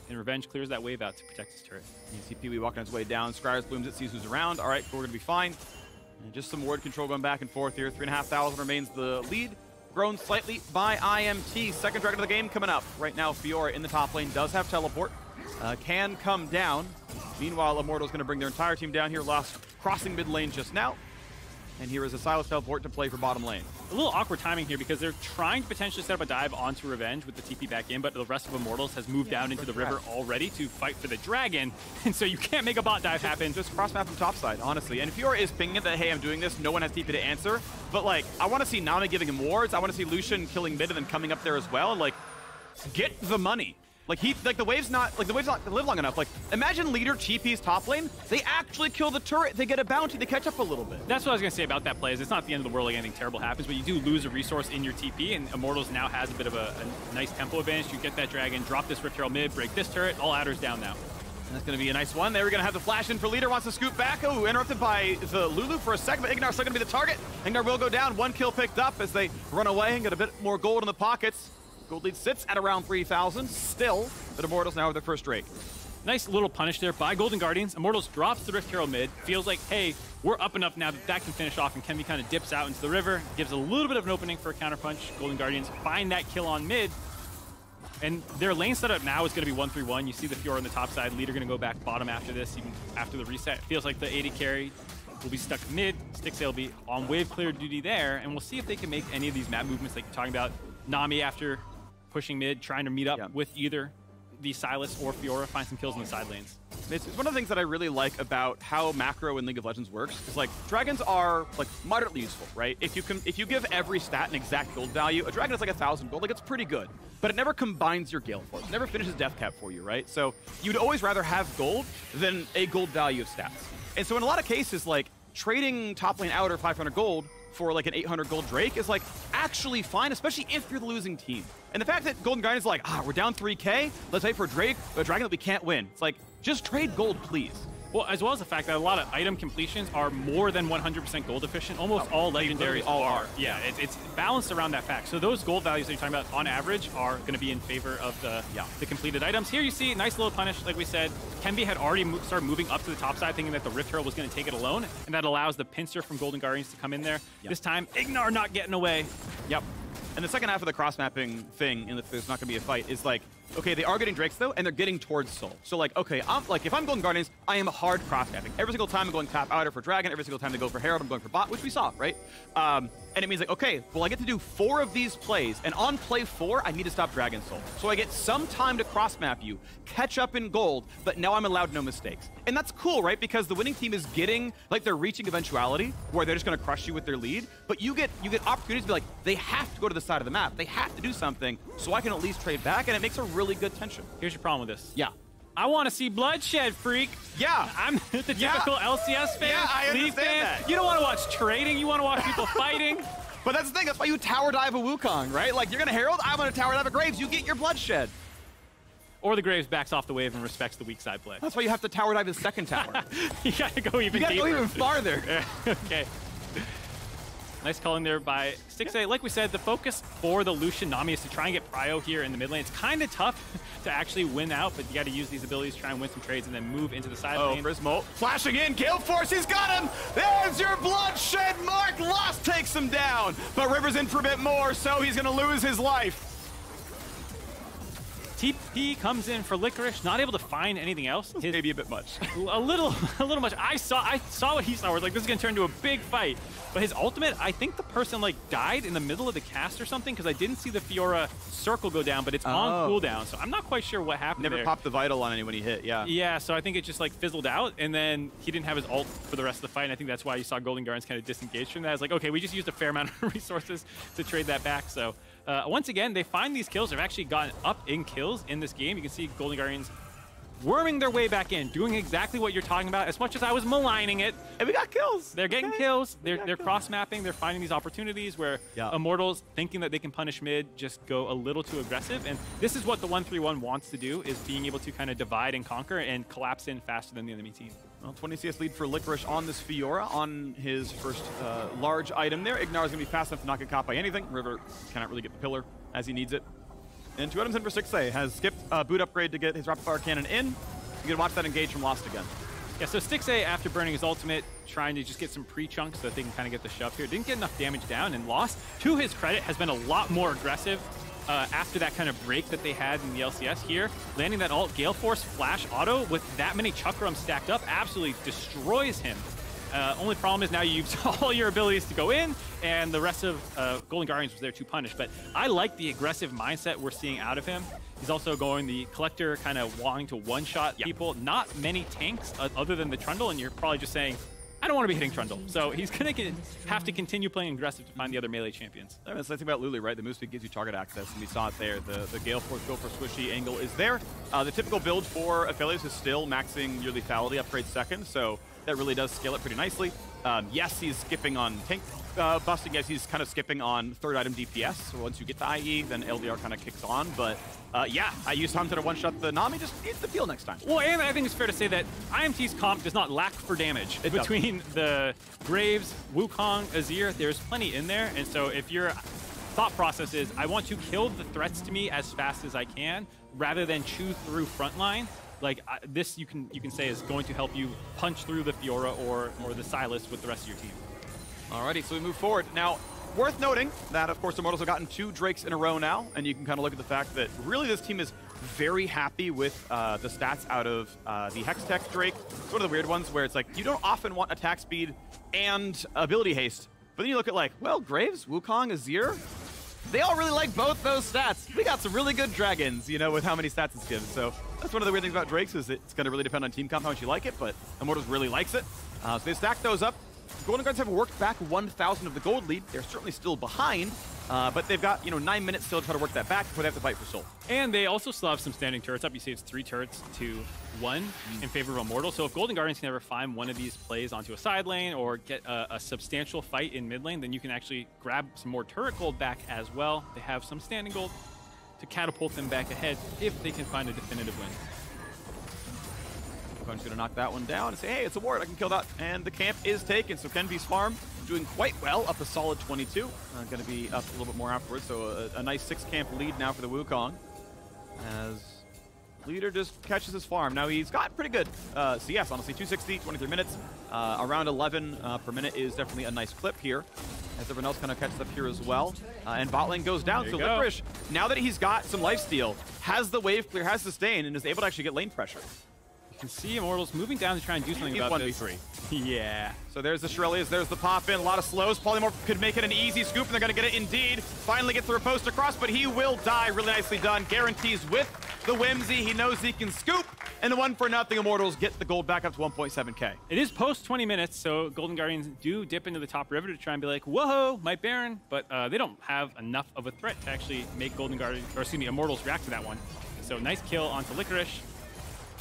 And Revenge clears that wave out to protect his turret. You see Pee-wee walking his way down. Scryers blooms it, sees who's around. All right, we're going to be fine. And just some ward control going back and forth here. 3,500 remains the lead. Grown slightly by IMT. Second dragon of the game coming up. Right now, Fiora in the top lane does have teleport. Can come down. Meanwhile, Immortal's going to bring their entire team down here. Lost crossing mid lane just now. And here is a Sylas teleport to play for bottom lane. A little awkward timing here because they're trying to potentially set up a dive onto Revenge with the TP back in, but the rest of Immortals has moved down into the river already to fight for the dragon, and so you can't make a bot dive happen. Just cross map from top side, honestly. And Fiora is pinging it that, hey, I'm doing this, no one has TP to answer. But, like, I want to see Nami giving him wards. I want to see Lucian killing mid and then coming up there as well. Like, get the money. Like, the wave's not live long enough. Like, imagine leader TP's top lane. They actually kill the turret. They get a bounty. They catch up a little bit. That's what I was going to say about that play. Is it's not the end of the world like anything terrible happens, but you do lose a resource in your TP, and Immortals now has a bit of a nice tempo advantage. You get that dragon, drop this Rift Herald mid, break this turret, all adders down now. And that's going to be a nice one. They were going to have the flash in for leader. Wants to scoop back. Oh, interrupted by the Lulu for a second, but Ignar's still going to be the target. Ignar will go down. One kill picked up as they run away and get a bit more gold in the pockets. Gold lead sits at around 3,000 still, but Immortals now have their first Drake. Nice little punish there by Golden Guardians. Immortals drops the Rift Herald mid. Feels like, hey, we're up enough now that that can finish off, and Kenby kind of dips out into the river. Gives a little bit of an opening for a counterpunch. Golden Guardians find that kill on mid. And their lane setup now is going to be 1-3-1. You see the Fiora on the top side. Leader going to go back bottom after this, even after the reset. Feels like the AD carry will be stuck mid. Stixxay will be on wave clear duty there, and we'll see if they can make any of these map movements like you're talking about. Nami after pushing mid, trying to meet up with either the Sylas or Fiora, find some kills in the side lanes. It's one of the things that I really like about how macro in League of Legends works. Is like dragons are like moderately useful, right? If you give every stat an exact gold value, a dragon is like 1,000 gold. Like it's pretty good, but it never combines your Gale Force. It never finishes death cap for you, right? So you'd always rather have gold than a gold value of stats. And so in a lot of cases, like trading top lane outer 500 gold for like an 800 gold Drake is like actually fine, especially if you're the losing team. And the fact that Golden Guardians is like, we're down 3K, let's wait for Drake, a dragon that we can't win. It's like, just trade gold, please. Well, as well as the fact that a lot of item completions are more than 100% gold efficient. Almost all legendaries are. Yeah, it's balanced around that fact. So those gold values that you're talking about on average are going to be in favor of the completed items. Here you see, nice little punish, like we said. Kemby had already started moving up to the top side, thinking that the Rift Herald was going to take it alone, and that allows the pincer from Golden Guardians to come in there. This time, Ignar not getting away. Yep. And the second half of the cross-mapping thing, and if there's not going to be a fight, is like, okay, they are getting Drakes, though, and they're getting towards Soul. So, like, okay, if I'm Golden Guardians, I am hard cross-mapping. Every single time I'm going top outer for Dragon, every single time they go for Herald, I'm going for bot, which we saw, right? And it means, like, okay, well, I get to do 4 of these plays, and on play 4, I need to stop Dragon Soul. So I get some time to cross-map you, catch up in gold, but now I'm allowed no mistakes. And that's cool, right? Because the winning team is getting, like, they're reaching eventuality where they're just going to crush you with their lead, but you get opportunities to be like, they have to go to the side of the map. They have to do something so I can at least trade back, and it makes a really good tension. Here's your problem with this. Yeah. I want to see bloodshed, freak. Yeah. I'm the typical LCS fan, Yeah, I League understand fan. that. You don't want to watch trading. You want to watch people fighting. But that's the thing. That's why you tower dive a Wukong, right? Like, you're going to Herald, I'm going to tower dive a Graves. You get your bloodshed. Or the Graves backs off the wave and respects the weak side play. That's why you have to tower dive the second tower. You got to go even deeper. You got to go even farther. Okay. Nice calling there by Stixxay. Like we said, the focus for the Lucian Nami is to try and get Prio here in the mid lane. It's kind of tough to actually win out, but you got to use these abilities to try and win some trades and then move into the side lane. Prismo flashing in. Gale Force, he's got him. There's your bloodshed mark. Lost takes him down, but River's in for a bit more, so he's going to lose his life. TP comes in for Licorice, not able to find anything else. Maybe a bit much. a little much. I saw what he saw. I was like, this is gonna turn into a big fight. But his ultimate, I think the person like died in the middle of the cast or something because I didn't see the Fiora circle go down, but it's on cooldown. So I'm not quite sure what happened. Never popped the vital on anyone he hit. Yeah. Yeah. So I think it just like fizzled out, and then he didn't have his ult for the rest of the fight. And I think that's why you saw Golden Guardians kind of disengage from that. I was like, okay, we just used a fair amount of resources to trade that back. So. Once again, they find these kills. They've actually gotten up in kills in this game. You can see Golden Guardians worming their way back in, doing exactly what you're talking about. As much as I was maligning it, and we got kills. They're getting kills. They're cross-mapping. They're finding these opportunities where Immortals, thinking that they can punish mid, just go a little too aggressive. And this is what the 1-3-1 wants to do, is being able to kind of divide and conquer and collapse in faster than the enemy team. Well, 20 CS lead for Licorice on this Fiora on his first large item there. Ignar is going to be fast enough to not get caught by anything. River cannot really get the pillar as he needs it. And 2 items in for Stixxay. Has skipped boot upgrade to get his rapid fire cannon in. You can watch that engage from Lost again. Yeah, so Stixxay, after burning his ultimate, trying to just get some pre-chunks so that they can kind of get the shove here. Didn't get enough damage down, and Lost, to his credit, has been a lot more aggressive after that kind of break that they had in the LCS here. Landing that ult, Gale Force Flash Auto with that many Chakrams stacked up absolutely destroys him. Only problem is now you use all your abilities to go in, and the rest of Golden Guardians was there to punish. But I like the aggressive mindset we're seeing out of him. He's also going the Collector, kind of wanting to one-shot people. Not many tanks other than the Trundle, and you're probably just saying, I don't want to be hitting Trundle. So he's going to have to continue playing aggressive to find the other melee champions. I mean, that's the thing about Luli, right? The move speed gives you target access, and we saw it there. The Gale Force go for squishy angle is there. The typical build for Aphelios is still maxing your lethality upgrade second, so that really does scale it pretty nicely. Yes, he's skipping on tank busting. Yes, he's kind of skipping on third item DPS. So once you get the IE, then LDR kind of kicks on. But yeah, I used Hunter to one-shot the Nami. Just needs the peel next time. Well, and I think it's fair to say that IMT's comp does not lack for damage. Between the Graves, Wukong, Azir, there's plenty in there. And so if your thought process is, I want to kill the threats to me as fast as I can, rather than chew through frontline, like this you can say is going to help you punch through the Fiora or the Sylas with the rest of your team. Alrighty, so we move forward. Now, worth noting that, of course, Immortals have gotten 2 Drakes in a row now, and you can kind of look at the fact that really this team is very happy with the stats out of the Hextech Drake. It's one of the weird ones where it's like, you don't often want attack speed and ability haste, but then you look at like, well, Graves, Wukong, Azir, they all really like both those stats. We got some really good dragons, you know, with how many stats it's given. So that's one of the weird things about Drakes is it's going to really depend on team comp how much you like it, but Immortals really likes it. So they stack those up. Golden Guardians have worked back 1,000 of the gold lead. They're certainly still behind, but they've got 9 minutes still to try to work that back before they have to fight for soul. And they also still have some standing turrets up. You see it's 3 turrets to 1 in favor of Immortal. So if Golden Guardians can ever find one of these plays onto a side lane or get a substantial fight in mid lane, then you can actually grab some more turret gold back as well. They have some standing gold to catapult them back ahead if they can find a definitive win. Wukong's gonna knock that one down and say, hey, it's a ward, I can kill that. And the camp is taken, so Kenby's farm doing quite well, up a solid 22. Gonna be up a little bit more afterwards, so a nice 6 camp lead now for the Wukong. As Leader just catches his farm. Now he's got pretty good CS, honestly. 260, 23 minutes. Around 11 per minute is definitely a nice clip here, as everyone else kind of catches up here as well. And bot lane goes down. So Licorice, now that he's got some lifesteal, has the wave clear, has sustain, and is able to actually get lane pressure. You can see Immortals moving down to try and do something about this. 1v3. Yeah. So there's the Shirelias, there's the pop in, a lot of slows. Polymorph could make it an easy scoop, and they're going to get it indeed. Finally gets the riposte across, but he will die. Really nicely done. Guarantees with the Whimsy. He knows he can scoop, and the 1-for-0 Immortals get the gold back up to 1.7k. It is post 20 minutes, so Golden Guardians do dip into the top river to try and be like, whoa, my Baron, but they don't have enough of a threat to actually make Golden Guardians, or excuse me, Immortals react to that one. So nice kill onto Licorice.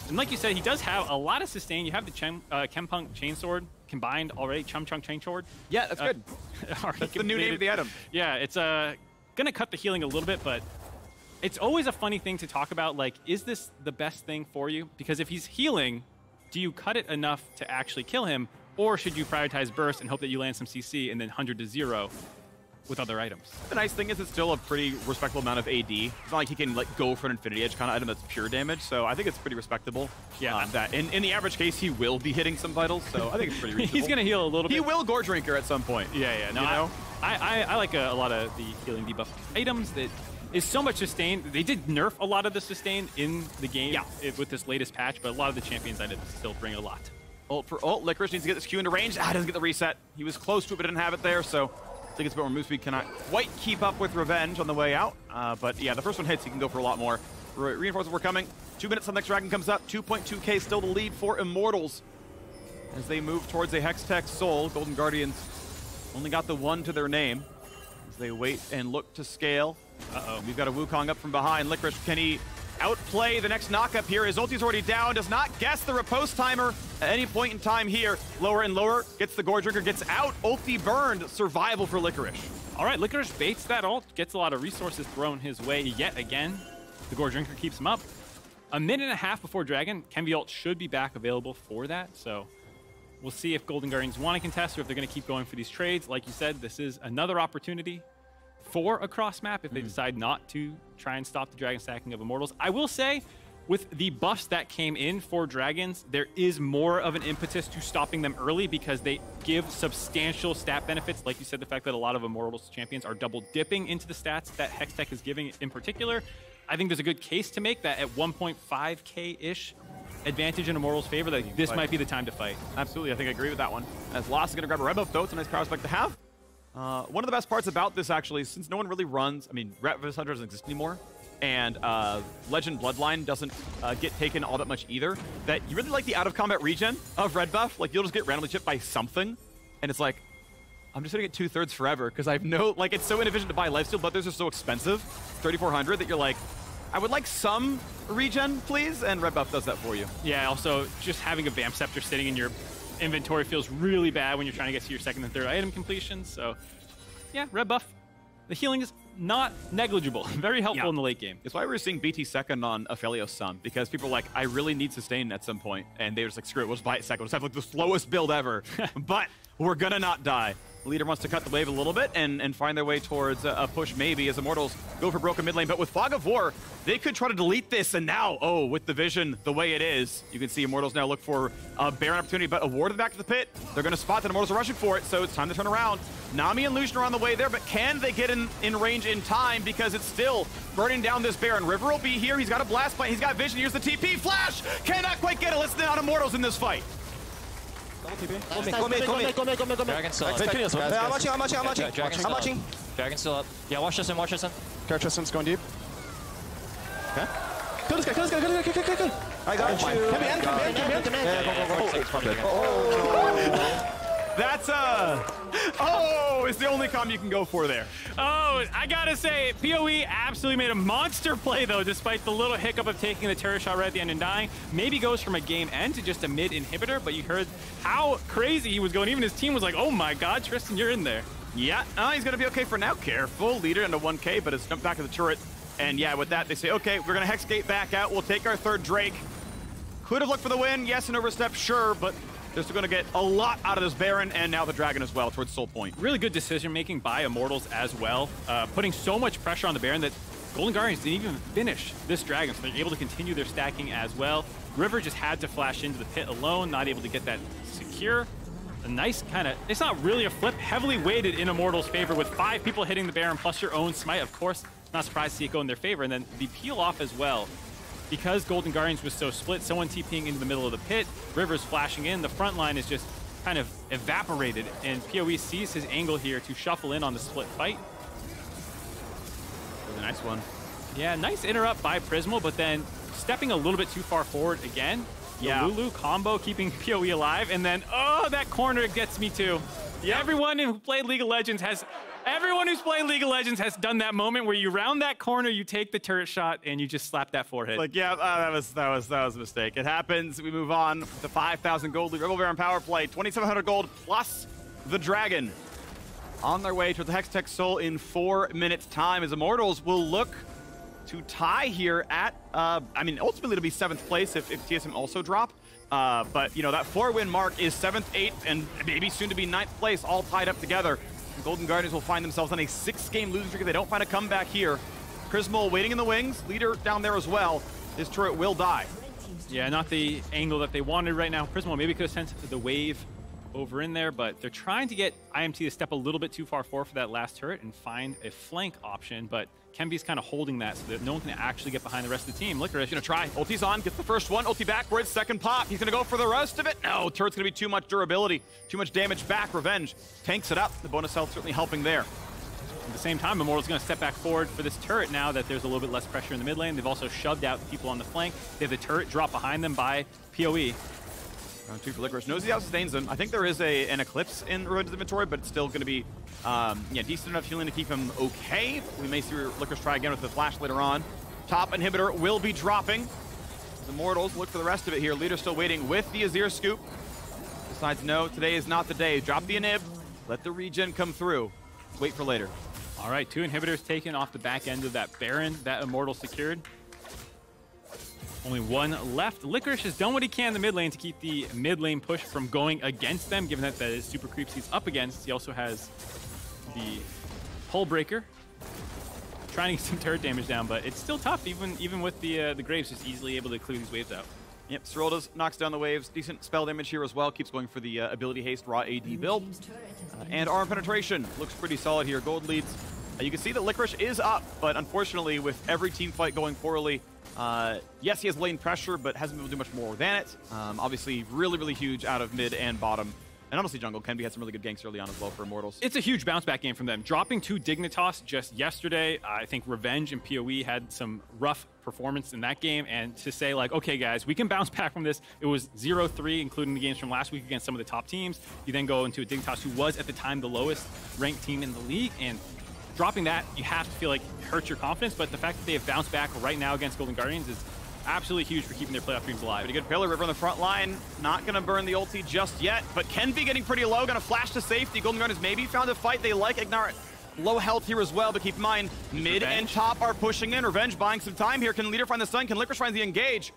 And like you said, he does have a lot of sustain. You have the Chempunk Chainsword combined already, Chum Chunk Chainsword. Yeah, that's good. That's the new name of the item. Yeah, it's gonna cut the healing a little bit, but it's always a funny thing to talk about, like, is this the best thing for you? Because if he's healing, do you cut it enough to actually kill him, or should you prioritize burst and hope that you land some CC and then 100 to 0 with other items? The nice thing is it's still a pretty respectable amount of AD. It's not like he can like go for an Infinity Edge kind of item that's pure damage, so I think it's pretty respectable. Yeah. That in the average case, he will be hitting some vitals, so I think it's pretty reasonable. He's going to heal a little bit. He will Gore Drinker at some point. Yeah, yeah. No, you know? I like a lot of the healing debuff items that is so much sustain. They did nerf a lot of the sustain in the game with this latest patch, but a lot of the champions items still bring a lot. Ult for ult. Licorice needs to get this Q into range. Doesn't get the reset. He was close to it, but didn't have it there, so I think it's a bit more move speed. Cannot quite keep up with Revenge on the way out. But yeah, the first one hits, he can go for a lot more. Reinforcements were coming. 2 minutes, the next dragon comes up. 2.2k still the lead for Immortals. As they move towards a Hextech Soul, Golden Guardians only got the 1 to their name. As they wait and look to scale. Uh-oh. We've got a Wukong up from behind. Licorice, can he outplay the next knockup here? His ulti's already down. Does not guess the riposte timer at any point in time here. Lower and lower. Gets the Gore Drinker. Gets out. Ulti burned. Survival for Licorice. All right, Licorice baits that ult. Gets a lot of resources thrown his way yet again. The Gore Drinker keeps him up. A minute and a half before Dragon. Kenby ult should be back available for that. So we'll see if Golden Guardians want to contest or if they're going to keep going for these trades. Like you said, this is another opportunity for a cross map if they decide not to try and stop the dragon stacking of Immortals. I will say, with the buffs that came in for dragons, there is more of an impetus to stopping them early because they give substantial stat benefits. Like you said, the fact that a lot of Immortals champions are double dipping into the stats that Hextech is giving in particular. I think there's a good case to make that at 1.5k-ish advantage in Immortals' favor, that this might be the time to fight. Absolutely, I think I agree with that one. As Lost is going to grab a red buff, though, it's a nice power spike to have. One of the best parts about this, actually, since no one really runs, I mean, Red Hunter doesn't exist anymore, and Legend Bloodline doesn't get taken all that much either, that you really like the out-of-combat regen of red buff. Like, you'll just get randomly chipped by something, and it's like, I'm just going to get 2/3 forever, because I have no, like, it's so inefficient to buy lifesteal, but those are so expensive, 3,400, that you're like, I would like some regen, please, and red buff does that for you. Yeah, also, just having a Vamp Scepter sitting in your inventory feels really bad when you're trying to get to your second and third item completion. So yeah, red buff. The healing is not negligible. Very helpful in the late game. That's why we were seeing BT second on Aphelios some, because people are like, I really need sustain at some point, and they were just like, screw it, we'll just buy it second. We'll just have like the slowest build ever, but we're gonna not die. The leader wants to cut the wave a little bit and find their way towards a push maybe as Immortals go for broken mid lane. But with Fog of War, they could try to delete this. And now, oh, with the vision the way it is, you can see Immortals now look for a Baron opportunity, but a ward to the back of the pit. They're going to spot that Immortals are rushing for it, so it's time to turn around. Nami and Lucian are on the way there, but can they get in range in time? Because it's still burning down this Baron. River will be here. He's got a blast point. He's got vision. Here's the TP. Flash! Cannot quite get it. Let's down Immortals in this fight. Go mid. Dragon's still up. I'm watching. Dragon's still up. Yeah, watch this in. Tristan's going deep. Okay. Kill this guy. I got you. Come in. That's it's the only comm you can go for there. Oh, I gotta say, PoE absolutely made a monster play, though, despite the little hiccup of taking the turret shot right at the end and dying. Maybe goes from a game end to just a mid inhibitor, but you heard how crazy he was going. Even his team was like, oh my god, Tristan, you're in there. Yeah, he's gonna be okay for now. Careful, leader into 1k, but it's jumped back to the turret. And yeah, with that, they say, okay, we're gonna Hex Gate back out. We'll take our third Drake. could have looked for the win. Yes, an overstep, sure, but they're still going to get a lot out of this Baron and now the Dragon as well towards Soul Point. Really good decision-making by Immortals as well, putting so much pressure on the Baron that Golden Guardians didn't even finish this Dragon, so they're able to continue their stacking as well. River just had to flash into the pit alone, not able to get that secure. A nice kind of, it's not really a flip, heavily weighted in Immortals' favor with 5 people hitting the Baron plus your own smite. Of course, not surprised to see it go in their favor. And then the peel off as well. Because Golden Guardians was so split, someone TPing into the middle of the pit, River's flashing in, the front line is just kind of evaporated, and PoE sees his angle here to shuffle in on the split fight. That was a nice one. Yeah, nice interrupt by Prismal, but then stepping a little bit too far forward again. Yeah. The Lulu combo keeping PoE alive, and then, oh, that corner gets me too. Yeah. Everyone who played League of Legends has done that moment where you round that corner, you take the turret shot, and you just slap that forehead. Like, yeah, that was a mistake. It happens. We move on to 5,000 gold. Rebel Baron power play, 2,700 gold plus the Dragon. On their way to the Hextech Soul in 4 minutes' time, as Immortals will look to tie here at, I mean, ultimately to be 7th place if TSM also drop. But, you know, that 4-win mark is 7th, 8th, and maybe soon to be 9th place, all tied up together. The Golden Guardians will find themselves on a 6-game losing streak if they don't find a comeback here. Prismal waiting in the wings, leader down there as well. His turret will die. Yeah, not the angle that they wanted right now. Prismal maybe could have sent the wave over in there, but they're trying to get IMT to step a little bit too far forward for that last turret and find a flank option, but Kemby's kind of holding that so that no one can actually get behind the rest of the team. Licorice gonna try. Ulti's on, gets the first one. Ulti backwards, second pop. He's gonna go for the rest of it. No, turret's gonna be too much durability, too much damage back. Revenge tanks it up. The bonus health certainly helping there. At the same time, Immortal's gonna step back forward for this turret now that there's a little bit less pressure in the mid lane. They've also shoved out people on the flank. They have the turret drop behind them by PoE. Round 2 for Licorice. Knows he outsustains them. I think there is an Eclipse in Revenge's inventory, but it's still going to be yeah, decent enough healing to keep him okay. We may see Licorice try again with the flash later on. Top inhibitor will be dropping. The Immortals look for the rest of it here. Leader still waiting with the Azir scoop. Decides, no, today is not the day. Drop the inhib. Let the regen come through. Wait for later. All right, 2 inhibitors taken off the back end of that Baron that Immortal secured. Only 1 left. Licorice has done what he can in the mid lane to keep the mid lane push from going against them, given that that is super creeps he's up against. He also has the Hull Breaker, trying to get some turret damage down, but it's still tough, even with the Graves just easily able to clear these waves out. Yep, Seroldas knocks down the waves. Decent spell damage here as well. Keeps going for the ability haste, raw AD build. And arm penetration looks pretty solid here. Gold leads. You can see that Licorice is up, but unfortunately with every team fight going poorly, yes, he has lane pressure, but hasn't been able to do much more than it. Obviously, really, really huge out of mid and bottom. And honestly, jungle. Kemby had some really good ganks early on as well for Immortals. It's a huge bounce back game from them. Dropping 2 Dignitas just yesterday. I think Revenge and PoE had some rough performance in that game. And to say like, okay, guys, we can bounce back from this. It was 0-3, including the games from last week against some of the top teams. You then go into a Dignitas who was at the time the lowest ranked team in the league. And dropping that, you have to feel like it hurts your confidence. But the fact that they have bounced back right now against Golden Guardians is absolutely huge for keeping their playoff dreams alive. Pretty good Pillar River on the front line. Not going to burn the ulti just yet, but can be getting pretty low. Going to flash to safety. Golden Guardians maybe found a fight. They like Ignite. Low health here as well, but keep in mind, mid and top are pushing in. Revenge buying some time here. Can Leader find the stun? Can Licorice find the engage?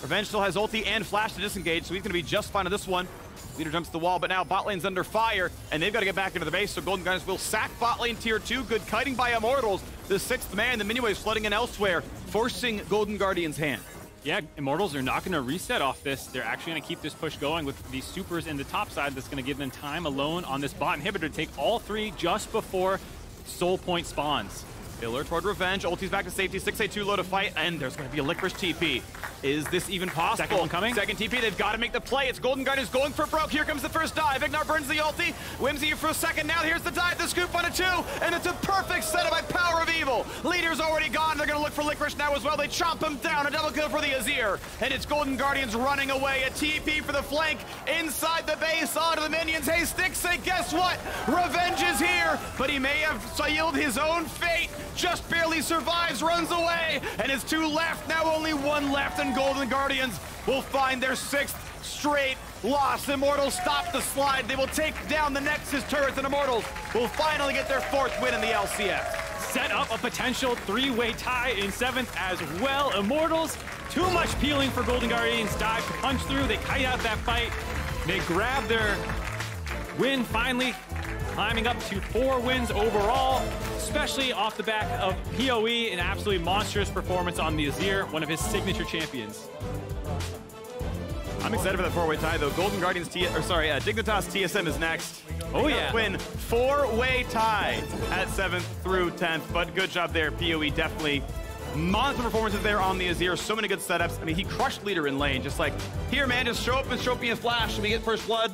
Revenge still has ulti and flash to disengage, so he's going to be just fine on this one. Leader jumps the wall, but now bot lane's under fire, and they've got to get back into the base, so Golden Guardians will sack bot lane tier 2. Good kiting by Immortals. The 6th man, the mini waves flooding in elsewhere, forcing Golden Guardians' hand. Yeah, Immortals are not going to reset off this. They're actually going to keep this push going with these supers in the top side. That's going to give them time alone on this bot inhibitor to take all 3 just before Soul Point spawns. Pillar toward Revenge, ulti's back to safety, 6A2 low to fight, and there's going to be a Licorice TP. Is this even possible? Second one coming. Second TP, they've got to make the play. It's Golden Guardians going for broke. Here comes the first dive. Ignar burns the ulti. Whimsy for a second. Now here's the dive, the scoop on a 2, and it's a perfect setup by Power of Evil. Leader's already gone. They're going to look for Licorice now as well. They chomp him down. A double kill for the Azir, and it's Golden Guardians running away. A TP for the flank inside the base onto the minions. Hey, Sticks say, guess what? Revenge is here, but he may have sealed his own fate. Just barely survives, runs away, and it's 2 left. Now only 1 left, and Golden Guardians will find their 6th straight loss. Immortals stop the slide. They will take down the Nexus turrets, and Immortals will finally get their 4th win in the LCS. Set up a potential 3-way tie in 7th as well. Immortals Too much peeling for Golden Guardians. Dive to punch through. They kite out that fight. They grab their win finally, climbing up to 4 wins overall, especially off the back of PoE, an absolutely monstrous performance on the Azir, one of his signature champions. I'm excited for that 4-way tie, though. Golden Guardians, Dignitas TSM is next. Oh, yeah. Win 4-way tie at 7th through 10th, but good job there. PoE definitely monster performances there on the Azir. So many good setups. I mean, he crushed leader in lane. Just like, here, man, just show up and show me a flash and we get first blood.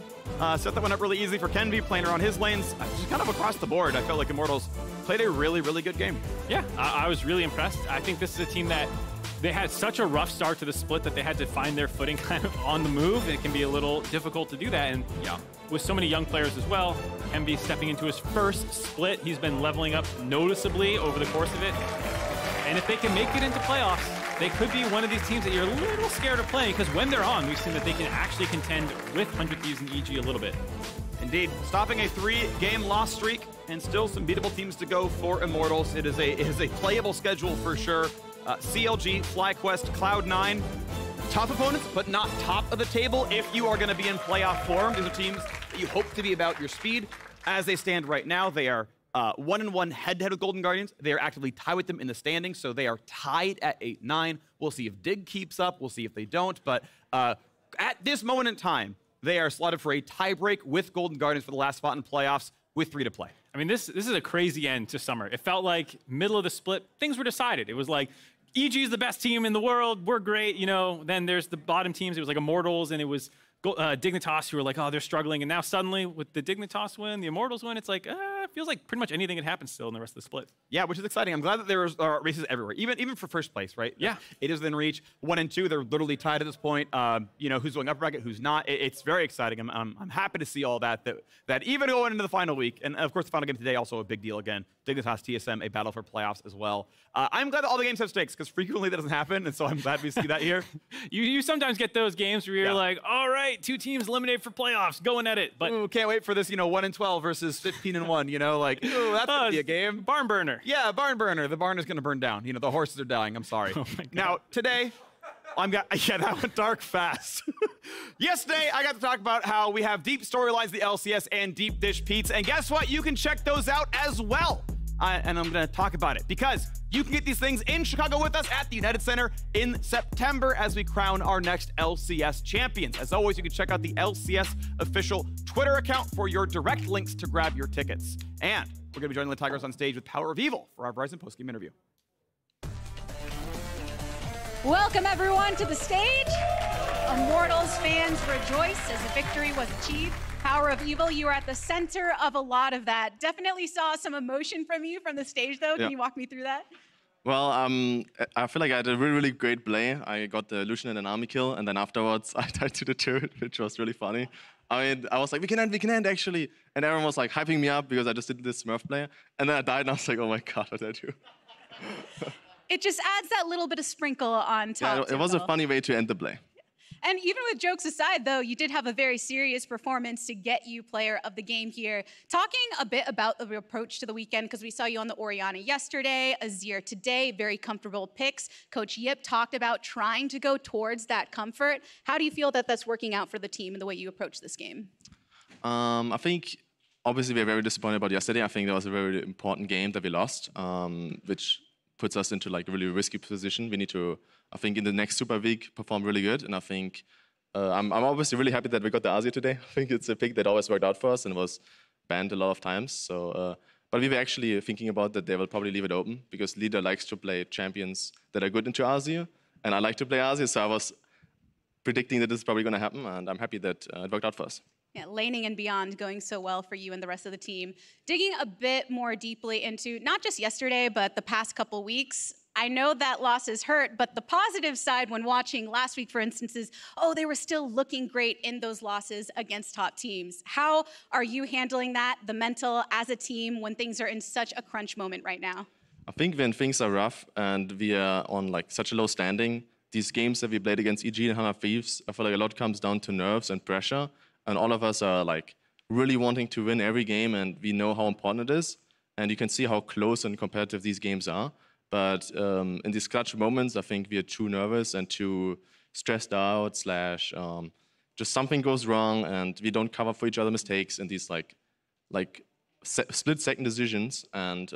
Set that one up really easy for Kenby, playing around his lanes. Just kind of across the board, I felt like Immortals played a really, really good game. Yeah, I was really impressed. I think this is a team that they had such a rough start to the split that they had to find their footing kind of on the move. It can be a little difficult to do that. And yeah, with so many young players as well, Kenby stepping into his first split. He's been leveling up noticeably over the course of it. And if they can make it into playoffs, they could be one of these teams that you're a little scared of playing, because when they're on, we've seen that they can actually contend with 100 Thieves and EG a little bit. Indeed, stopping a 3-game loss streak and still some beatable teams to go for Immortals. It is a playable schedule for sure. CLG, FlyQuest, Cloud9, tough opponents, but not top of the table if you are going to be in playoff form. These are teams that you hope to be about your speed. As they stand right now, they are 1-1 head-to-head with Golden Guardians. They are actively tied with them in the standings, so they are tied at 8-9. We'll see if Dig keeps up. We'll see if they don't. But at this moment in time, they are slotted for a tiebreak with Golden Guardians for the last spot in playoffs with 3 to play. I mean, this is a crazy end to summer. It felt like middle of the split, things were decided. It was like, EG is the best team in the world. We're great, you know. Then there's the bottom teams. It was like Immortals, and it was Dignitas, who were like, oh, they're struggling. And now suddenly, with the Dignitas win, the Immortals win, it's like, it feels like pretty much anything can happen still in the rest of the split. Yeah, which is exciting. I'm glad that there are races everywhere, even for first place, right? Yeah. It is within reach. 1 and 2, they're literally tied at this point. You know, who's going up bracket, who's not. It's very exciting. I'm happy to see all that even going into the final week. And, of course, the final game today, also a big deal again. Dignitas TSM, a battle for playoffs as well. I'm glad that all the games have stakes, because frequently that doesn't happen, and so I'm glad we see that here. You sometimes get those games where you're like, all right, 2 teams eliminated for playoffs, going at it. But ooh, can't wait for this, 1-12 versus 15-1, like, ooh, that's going to be a game. Barn burner. Yeah, barn burner. The barn is going to burn down. The horses are dying. I'm sorry. Oh my God. Now, today, yeah, that went dark fast. Yesterday, I got to talk about how we have deep storylines, the LCS, and deep dish Pete's. And guess what? You can check those out as well. And I'm going to talk about it because you can get these things in Chicago with us at the United Center in September as we crown our next LCS champions. As always, you can check out the LCS official Twitter account for your direct links to grab your tickets. And we're going to be joining the Tigers on stage with Power of Evil for our Verizon postgame interview. Welcome, everyone, to the stage. Immortals fans rejoice as a victory was achieved. Power of Evil, you are at the center of a lot of that. Definitely saw some emotion from you from the stage, though. Can you walk me through that? Well, I feel like I had a really, really great play. I got the Lucian and an army kill, and then afterwards I died to the turret, which was really funny. I mean, I was like, we can end, actually. And everyone was like hyping me up because I just did this Smurf play. And then I died, and I was like, oh my God, what did I do? It just adds that little bit of sprinkle on top. Yeah, it was a funny way to end the play. And even with jokes aside, though, you did have a very serious performance to get you player of the game here. Talking a bit about the approach to the weekend, because we saw you on the Orianna yesterday, Azir today, very comfortable picks. Coach Yip talked about trying to go towards that comfort. How do you feel that that's working out for the team and the way you approach this game? I think, obviously, we're very disappointed about yesterday. I think that was a very important game that we lost, which puts us into like a really risky position. We need to, I think, in the next Super Week, perform really good. And I think I'm obviously really happy that we got the Azir today. I think it's a pick that always worked out for us and was banned a lot of times. So, but we were actually thinking about that they will probably leave it open because Leader likes to play champions that are good into Azir, and I like to play Azir. So I was predicting that this is probably going to happen, and I'm happy that it worked out for us. Yeah, laning and beyond going so well for you and the rest of the team. Digging a bit more deeply into not just yesterday, but the past couple weeks, I know that losses hurt, but the positive side when watching last week, for instance, is, they were still looking great in those losses against top teams. How are you handling that, the mental as a team, when things are in such a crunch moment right now? I think when things are rough and we are on like such a low standing, these games that we played against EG and 100 Thieves, I feel like a lot comes down to nerves and pressure. And all of us are like really wanting to win every game, and we know how important it is. And you can see how close and competitive these games are. But in these clutch moments, I think we are too nervous and too stressed out, slash just something goes wrong and we don't cover for each other's mistakes in these like split-second decisions. And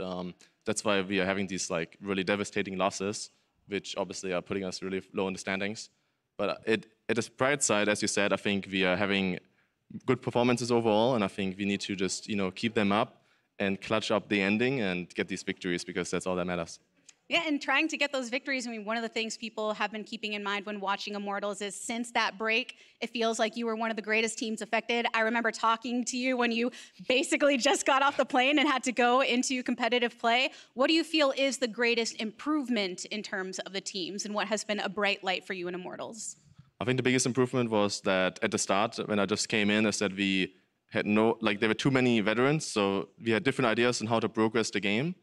that's why we are having these like really devastating losses, which obviously are putting us really low in the standings. But at the bright side, as you said, I think we are having good performances overall, and I think we need to just keep them up and clutch up the ending and get these victories, because that's all that matters. Yeah, and trying to get those victories, I mean, one of the things people have been keeping in mind when watching Immortals is since that break, it feels like you were one of the greatest teams affected. I remember talking to you when you basically just got off the plane and had to go into competitive play. What do you feel is the greatest improvement in terms of the teams, and what has been a bright light for you in Immortals? I think the biggest improvement was that at the start, when I just came in, is that we had there were too many veterans, so we had different ideas on how to progress the game.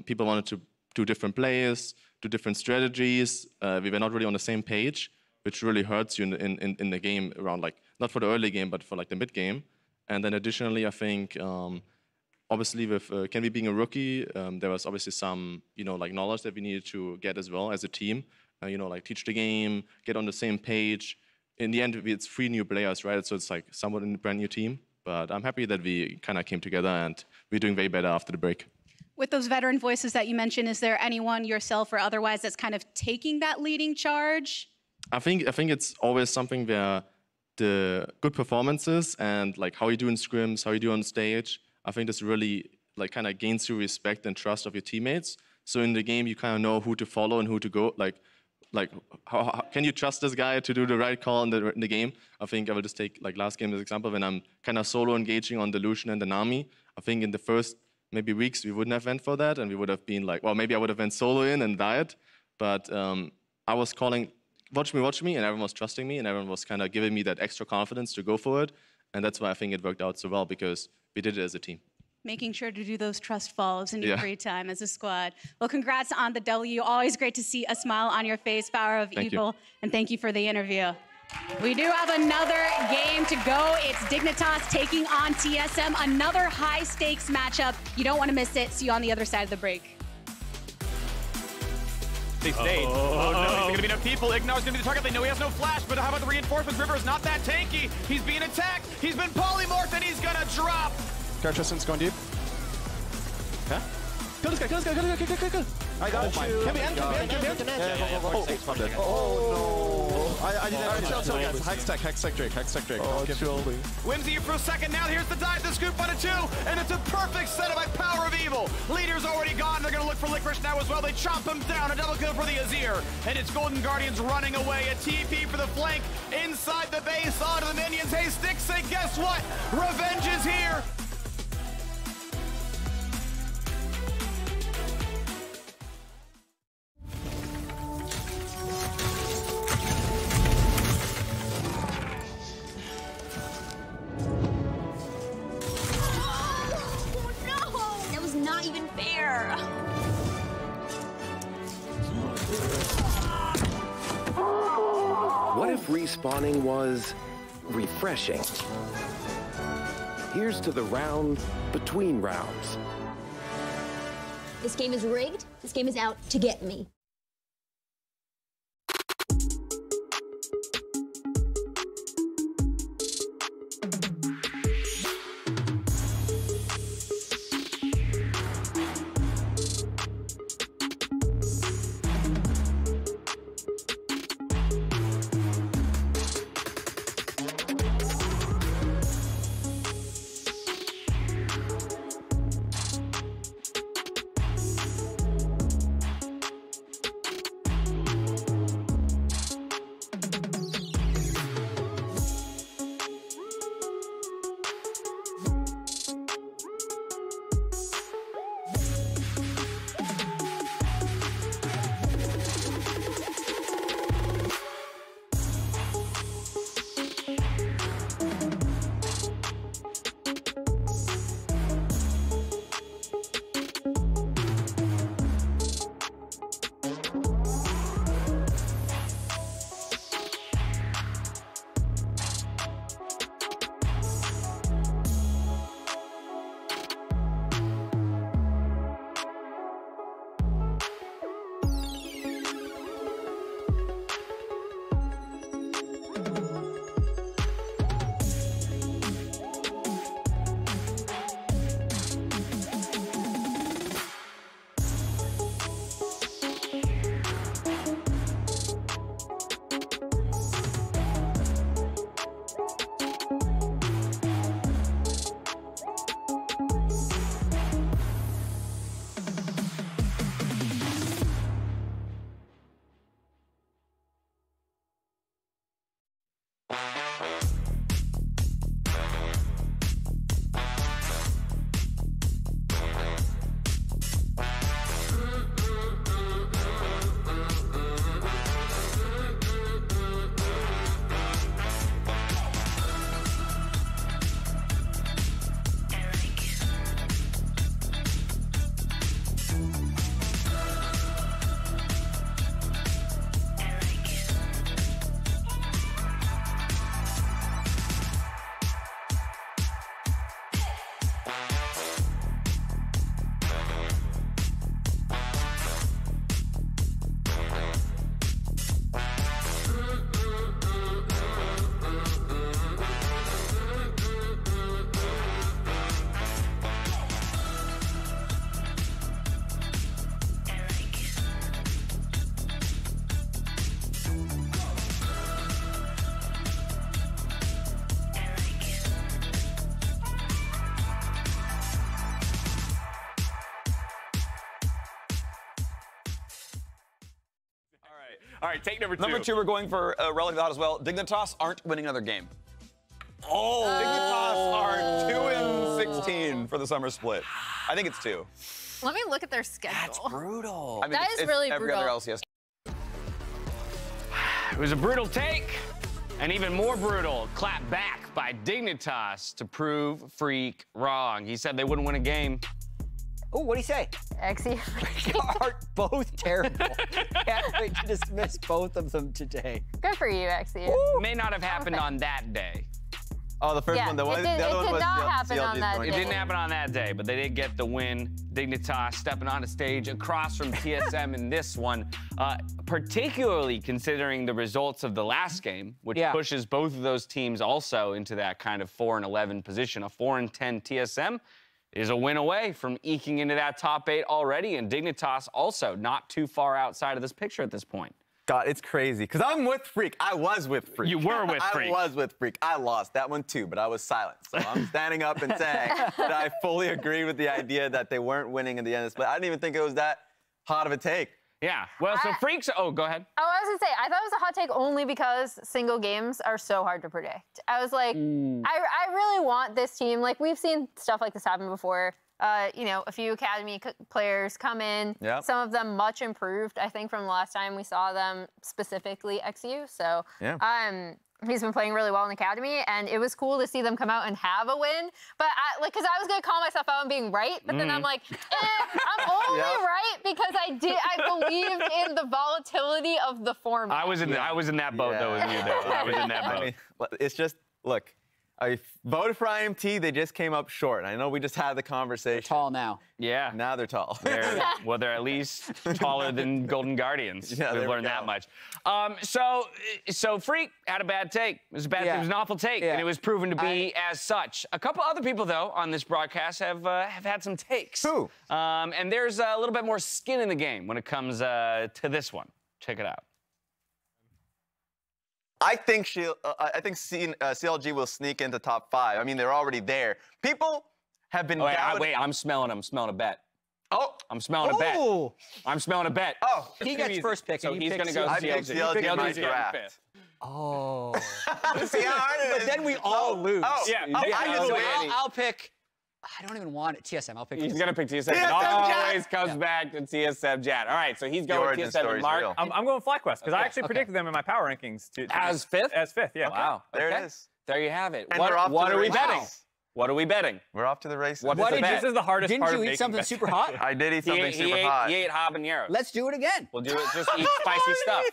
People wanted to do different plays, do different strategies. We were not really on the same page, which really hurts you in the game around, like, not for the early game, but for like the mid game. And then additionally, I think, obviously with Kenvi being a rookie, there was obviously some, like knowledge that we needed to get as well as a team. Like teach the game, get on the same page. In the end, it's 3 new players, right? So it's like somewhat a brand new team. But I'm happy that we kind of came together and we're doing way better after the break. With those veteran voices that you mentioned, is there anyone, yourself or otherwise, that's kind of taking that leading charge? I think it's always something where the good performances and like how you do in scrims, how you do on stage, I think this really like kind of gains you respect and trust of your teammates. So in the game, you kind of know who to follow and who to go. Like how can you trust this guy to do the right call in the game? I think I will just take like last game as an example, when I'm kind of solo engaging on the Lucian and the Nami. I think in the first maybe weeks we wouldn't have went for that, and we would have been like, well, maybe I would have went solo in and died. But I was calling, watch me, and everyone was trusting me, and everyone was kind of giving me that extra confidence to go for it. And that's why I think it worked out so well, because we did it as a team. Making sure to do those trust falls in your free time as a squad. Well, congrats on the W. Always great to see a smile on your face, Power of Evil. And thank you for the interview. We do have another game to go. It's Dignitas taking on TSM, another high-stakes matchup. You don't want to miss it. See you on the other side of the break. They stayed. Oh, no, there's going to be no people. Ignar's going to be the target. They know he has no flash, but how about the reinforcements? River is not that tanky. He's being attacked. He's been polymorphed, and he's going to drop. Tristan's going deep. Okay. Kill this guy, kill this guy, kill this guy, kill, kill. I got you. Can we end? Oh, no. I didn't tell guys. Hextech Drake. Oh, surely. Whimsy for a second. Now here's the dive, the scoop on a 2, and it's a perfect setup by Power of Evil. Leader's already gone. They're going to look for Licorice now as well. They chop him down. A double kill for the Azir. And it's Golden Guardians running away. A TP for the flank inside the base onto the minions. Hey, Stick, say, guess what? Revenge is here. What if respawning was refreshing? Here's to the round between rounds. This game is rigged. This game is out to get me. All right, take number 2. Number 2, we're going for relatively hot as well. Dignitas aren't winning another game. Oh! Dignitas are 2-16 for the summer split. I think it's 2. Let me look at their schedule. That's brutal. I mean, That is really every brutal. other LCS. It was a brutal take, and even more brutal, clap back by Dignitas to prove Freak wrong. He said they wouldn't win a game. Oh, what'd he say? Exy. Are both terrible. Can't wait to dismiss both of them today. Good for you, Exy. May not have happened on that day. Oh, the first one, the other one was not happen on that It day. didn't happen on that day, but they did get the win. Dignitas stepping on a stage across from TSM in this one, particularly considering the results of the last game, which pushes both of those teams also into that kind of 4-11 position. A 4-10 TSM is a win away from eking into that top 8 already, and Dignitas also not too far outside of this picture at this point. God, it's crazy. Because I'm with Freak. I was with Freak. You were with Freak. I was with Freak. I lost that one too, but I was silent. So I'm standing up and saying that I fully agree with the idea that they weren't winning in the end of the split. I didn't even think it was that hot of a take. Yeah. Well, so Freak's... Oh, go ahead. Oh, I was going to say, I thought it was a hot take only because single games are so hard to predict. I was like, I really want this team. Like, we've seen stuff like this happen before. You know, a few academy players come in. Yep. Some of them much improved, I think, from the last time we saw them, specifically XU. So he's been playing really well in the academy, and it was cool to see them come out and have a win. But because I was gonna call myself out on being right, but then I'm like, I'm only right because I believed in the volatility of the format. I was in that boat though with you there. I was in that boat. I mean, it's just look. I voted for IMT. They just came up short. I know we just had the conversation. They're tall now. Yeah. Now they're tall. Well, they're at least taller than Golden Guardians. Yeah, We've learned that much. So Freak had a bad take. It was a bad. It was an awful take, and it was proven to be as such. A couple other people, though, on this broadcast have had some takes. Who? And there's a little bit more skin in the game when it comes to this one. Check it out. I think CLG will sneak into top 5. I mean, they're already there. People have been doubting. Wait, I'm smelling a bet. Oh, I'm smelling a bet. I'm smelling a bet. Oh, he gets first pick. So he's going to go I picked CLG in my draft. Oh. See how hard it is. But then we all lose. Oh, yeah. I'll pick. I don't even want it. TSM. I'll pick. He's going to pick TSM. TSM always comes back to TSM Jad. All right, so he's going with TSM. Mark. I'm going FlyQuest because I actually predicted them in my power rankings. As 5th? As 5th, yeah. Wow. There it is. There you have it. And What are we races. betting? What are we betting? We're off to the races. This is the hardest part of Didn't you eat something super hot? I did eat something super hot. He ate habaneros. Let's do it again. We'll do it. Just eat spicy stuff.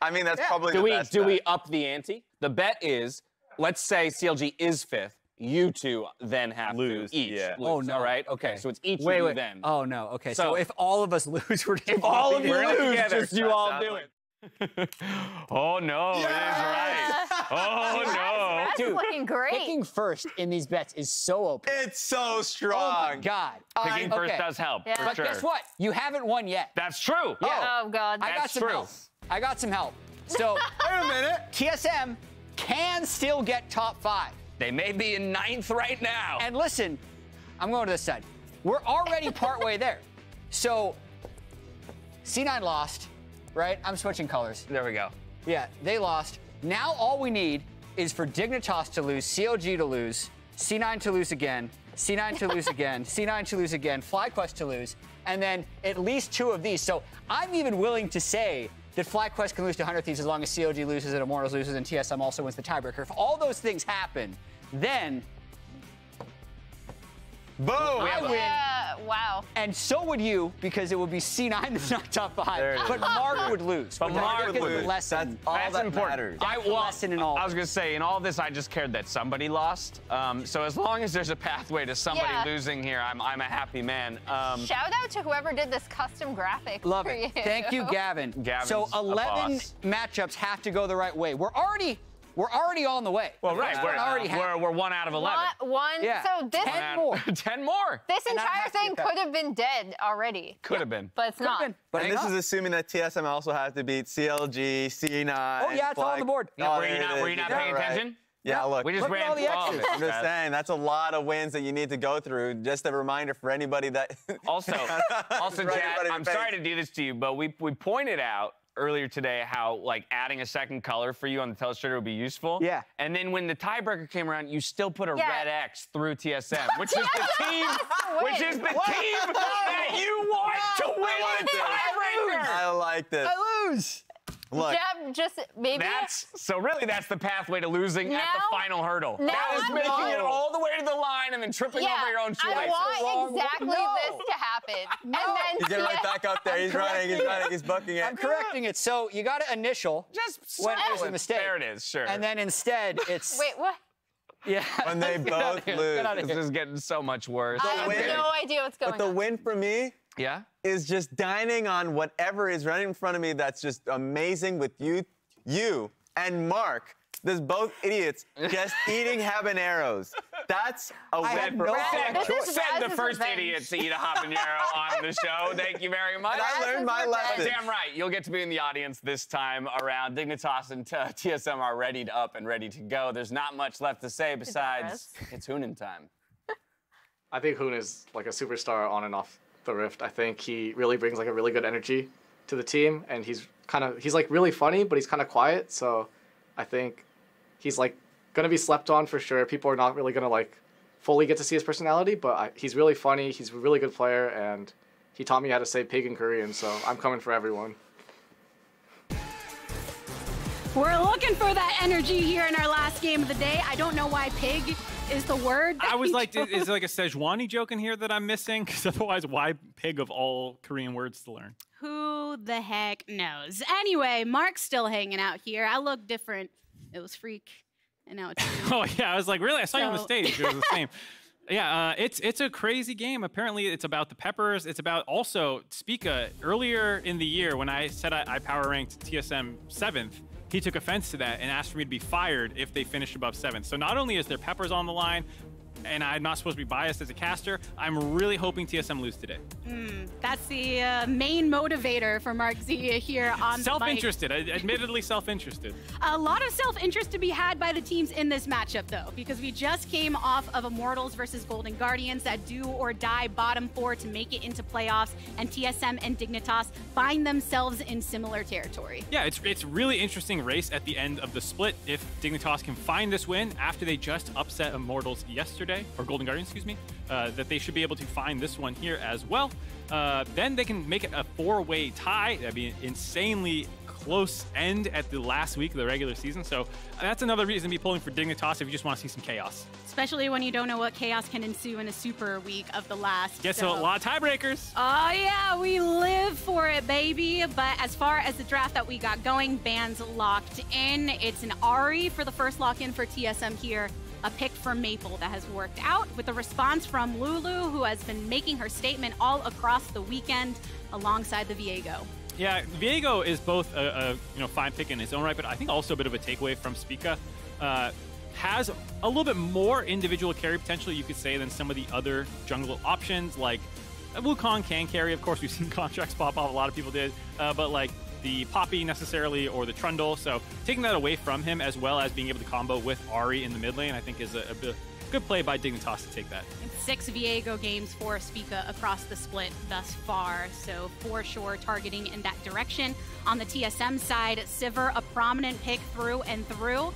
I mean, that's probably the best. Do we up the ante? The bet is, let's say CLG is 5th. You two then have to each lose. Oh, no. All right? Okay, so it's each of you then. Oh, no. Okay, so if all of us lose, we're just if all of you lose, together. just you all do it. Oh, no, it is right. Oh, no. That's looking great. Picking first in these bets is so open. It's so strong. Oh, my God. Picking first does help, for But sure. guess what? You haven't won yet. That's true. Oh, God. I got some help. I got some help. So, wait a minute. TSM can still get top 5. They may be in 9th right now. And listen, I'm going to this side. We're already partway there. So, C9 lost, right? I'm switching colors. There we go. Yeah, they lost. Now all we need is for Dignitas to lose, CLG to lose, C9 to lose again, C9 to lose again, C9 to lose again, FlyQuest to lose, and then at least 2 of these. So I'm even willing to say that FlyQuest can lose to 100 Thieves as long as CLG loses and Immortals loses and TSM also wins the tiebreaker. If all those things happen, then boom! I win. Wow. And so would you, because it would be C9 that's not top 5. But Mark would lose. But Mark would lose. Lesson. That's important. Matters. Lesson in all. I was going to say, in all this, I just cared that somebody lost. So as long as there's a pathway to somebody losing here, I'm a happy man. Shout out to whoever did this custom graphic. Love for it. you. Thank you, Gavin. Gavin's so a 11 boss. matchups have to go the right way. We're already on the way. Well, right. We're 1 out of 11. One. Yeah. So this 10 more. 10 more. This entire thing could have been dead already. Could have been. But it's not. But and this is assuming that TSM also has to beat CLG, C9. Oh, yeah, it's all on the board. Were you not paying attention? Yeah, look. We just ran all the through all of X's. it. I'm just saying, that's a lot of wins that you need to go through. Just a reminder for anybody that... Also, Chad, I'm sorry to do this to you, but we pointed out earlier today how like adding a second color for you on the telestrator would be useful. Yeah. And then when the tiebreaker came around, you still put a red X through TSM, which is the team, that you want to win the tiebreaker. I like this. I lose. Look. Jeb, just maybe. So really, that's the pathway to losing at the final hurdle. That was making it all the way to the line and then tripping over your own shoelaces. I want exactly this to happen. And then He's getting right back up there. He's running, he's bucking it. I'm correcting it. So you got to initial when there's a mistake. There it is, sure. And then instead, it's... Wait, what? Yeah. When they both lose. This is getting so much worse. I have no idea what's going on. But the win for me is just dining on whatever is running in front of me that's just amazing with you and Mark. There's both idiots just eating habaneros. That's a win for all. Said the first idiot to eat a habanero on the show. Thank you very much. And I learned my lesson. Damn right. You'll get to be in the audience this time around. Dignitas and TSM are ready to up and ready to go. There's not much left to say besides it's Hoonin time. I think Hoon is like a superstar on and off the Rift. I think he really brings like a really good energy to the team, and he's like really funny, but he's kind of quiet. So I think he's like gonna be slept on for sure. People are not really gonna like fully get to see his personality, but he's really funny. He's a really good player, and he taught me how to say pig in Korean. So I'm coming for everyone. We're looking for that energy here in our last game of the day. I don't know why pig is the word. I was like, is there like a Szechuani joke in here that I'm missing? Because otherwise, why pig of all Korean words to learn? Who the heck knows? Anyway, Mark's still hanging out here. I look different. It was Freak, and now it's Oh, yeah. I was like, really? I saw you on the stage. It was the same. Yeah, it's a crazy game. Apparently, it's about the Peppers. It's about also Spica. Earlier in the year, when I said I power ranked TSM 7th, he took offense to that and asked for me to be fired if they finished above 7th. So not only is there Peppers on the line, and I'm not supposed to be biased as a caster, I'm really hoping TSM lose today. That's the main motivator for Mark Zia here on the Self-interested, admittedly self-interested. A lot of self-interest to be had by the teams in this matchup, though, because we just came off of Immortals versus Golden Guardians, that do or die bottom 4 to make it into playoffs, and TSM and Dignitas find themselves in similar territory. Yeah, it's really interesting race at the end of the split. If Dignitas can find this win after they just upset Immortals yesterday, or Golden Guardians, excuse me, that they should be able to find this one here as well. Then they can make it a 4-way tie. That'd be an insanely close end at the last week of the regular season. So that's another reason to be pulling for Dignitas if you just want to see some chaos. Especially when you don't know what chaos can ensue in a super week of the last. Yes, so a lot of tiebreakers. Oh yeah, we live for it, baby. But as far as the draft that we got going, bans locked in. It's an Ari for the first lock-in for TSM here. A pick from Maple that has worked out, with a response from Lulu, who has been making her statement all across the weekend alongside the Viego. Yeah, Viego is both a fine pick in his own right, but I think also a bit of a takeaway from Spica. Has a little bit more individual carry potential, you could say, than some of the other jungle options. Like Wukong can carry, of course. We've seen contracts pop off. A lot of people did, but like the Poppy necessarily or the Trundle. So taking that away from him, as well as being able to combo with Ari in the mid lane, I think is a good play by Dignitas to take that. 6 Viego games for Spica across the split thus far, so for sure targeting in that direction. On the TSM side, Sivir, a prominent pick through and through,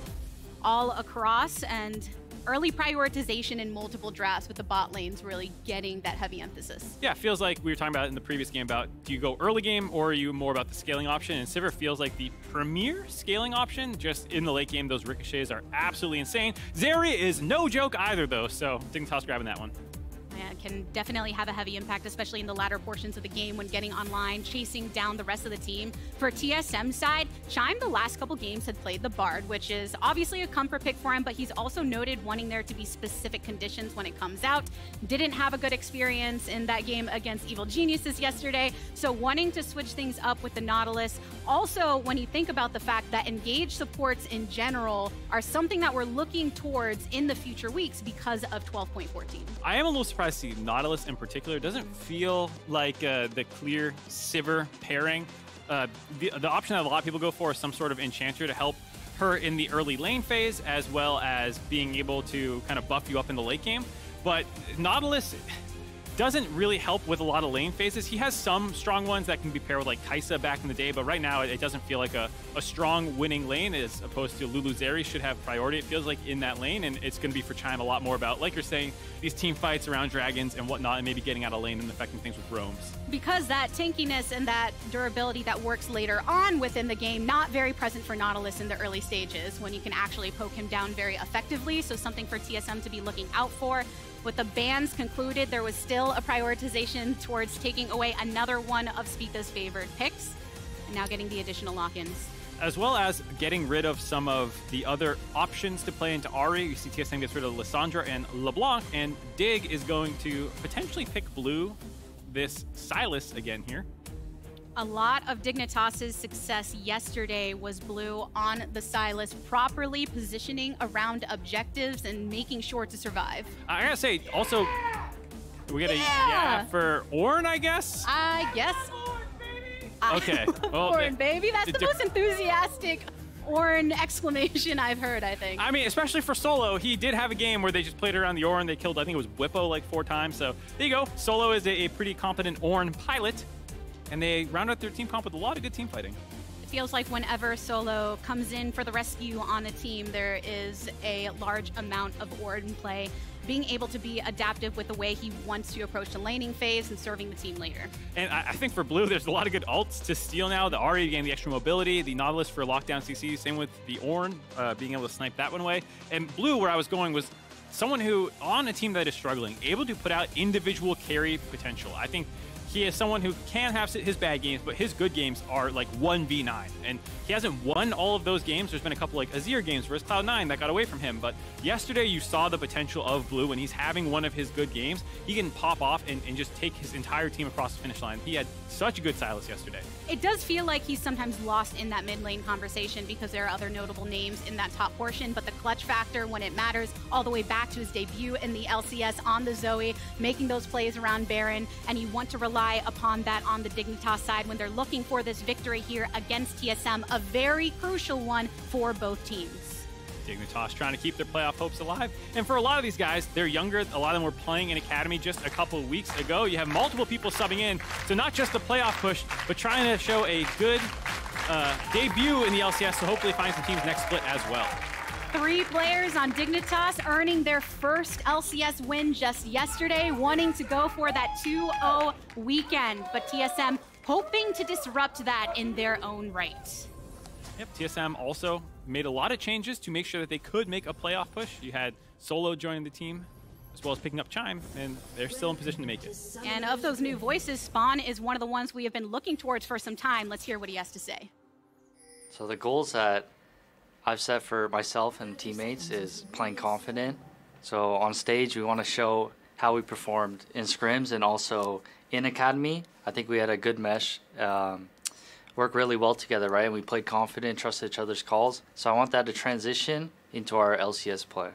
all across, and early prioritization in multiple drafts with the bot lanes really getting that heavy emphasis. Yeah, it feels like we were talking about in the previous game about, do you go early game or are you more about the scaling option? And Sivir feels like the premier scaling option. Just in the late game, those ricochets are absolutely insane. Zarya is no joke either, though, so Dignitas grabbing that one. Yeah, can definitely have a heavy impact, especially in the latter portions of the game when getting online, chasing down the rest of the team. For TSM side, Chime the last couple games had played the Bard, which is obviously a comfort pick for him, but he's also noted wanting there to be specific conditions when it comes out. Didn't have a good experience in that game against Evil Geniuses yesterday, so wanting to switch things up with the Nautilus. Also, when you think about the fact that engaged supports in general are something that we're looking towards in the future weeks because of 12.14. I am a little surprised to see Nautilus in particular. Doesn't feel like the clear Sivir pairing. The option that a lot of people go for is some sort of enchanter to help her in the early lane phase, as well as being able to kind of buff you up in the late game. But Nautilus, doesn't really help with a lot of lane phases. He has some strong ones that can be paired with like Kai'Sa back in the day, but right now it doesn't feel like a strong winning lane as opposed to Lulu Zeri should have priority, it feels like, in that lane, and it's going to be for Chime a lot more about, like you're saying, these team fights around dragons and whatnot, and maybe getting out of lane and affecting things with roams. Because that tankiness and that durability that works later on within the game, not very present for Nautilus in the early stages when you can actually poke him down very effectively, so something for TSM to be looking out for. With the bans concluded, there was still a prioritization towards taking away another one of Spica's favored picks, and now getting the additional lock-ins. As well as getting rid of some of the other options to play into Ahri. You see TSM gets rid of Lissandra and LeBlanc, and Dig is going to potentially pick blue this Sylas again here. A lot of Dignitas's success yesterday was blue on the Sylas, properly positioning around objectives and making sure to survive. I gotta say, also, we get a yeah for Ornn, I guess? I guess. Okay. Well, Ornn, baby. That's the most enthusiastic Ornn exclamation I've heard, I think. I mean, especially for Solo, he did have a game where they just played around the Ornn. They killed, I think it was Whippo, like 4 times. So there you go. Solo is a pretty competent Ornn pilot. And they round out their team comp with a lot of good team fighting. It feels like whenever Solo comes in for the rescue on a team, there is a large amount of Ornn play, being able to be adaptive with the way he wants to approach the laning phase and serving the team later. And I think for blue, there's a lot of good ults to steal now. The Ahri getting the extra mobility, the Nautilus for lockdown CC, same with the Ornn, being able to snipe that one away. And blue, where I was going, was someone who, on a team that is struggling, able to put out individual carry potential. I think he is someone who can have his bad games, but his good games are like 1v9. And he hasn't won all of those games. There's been a couple like Azir games versus Cloud9 that got away from him. But yesterday you saw the potential of blue. When he's having one of his good games, he can pop off and just take his entire team across the finish line. He had such a good Sylas yesterday. It does feel like he's sometimes lost in that mid lane conversation because there are other notable names in that top portion, but the clutch factor when it matters, all the way back to his debut in the LCS on the Zoe, making those plays around Baron, and you want to rely upon that on the Dignitas side when they're looking for this victory here against TSM, a very crucial one for both teams. Dignitas trying to keep their playoff hopes alive. And for a lot of these guys, they're younger. A lot of them were playing in Academy just a couple of weeks ago. You have multiple people subbing in. So not just the playoff push, but trying to show a good debut in the LCS to hopefully find some teams next split as well. 3 players on Dignitas earning their first LCS win just yesterday, wanting to go for that 2-0 weekend. But TSM hoping to disrupt that in their own right. Yep, TSM also made a lot of changes to make sure that they could make a playoff push. You had Solo joining the team, as well as picking up Chime, and they're still in position to make it. And of those new voices, Spawn is one of the ones we have been looking towards for some time. Let's hear what he has to say. So the goals that I've set for myself and teammates is playing confident. So on stage, we want to show how we performed in scrims and also in Academy. I think we had a good mesh. Work really well together, right? And we played confident, trusted each other's calls. So I want that to transition into our LCS play.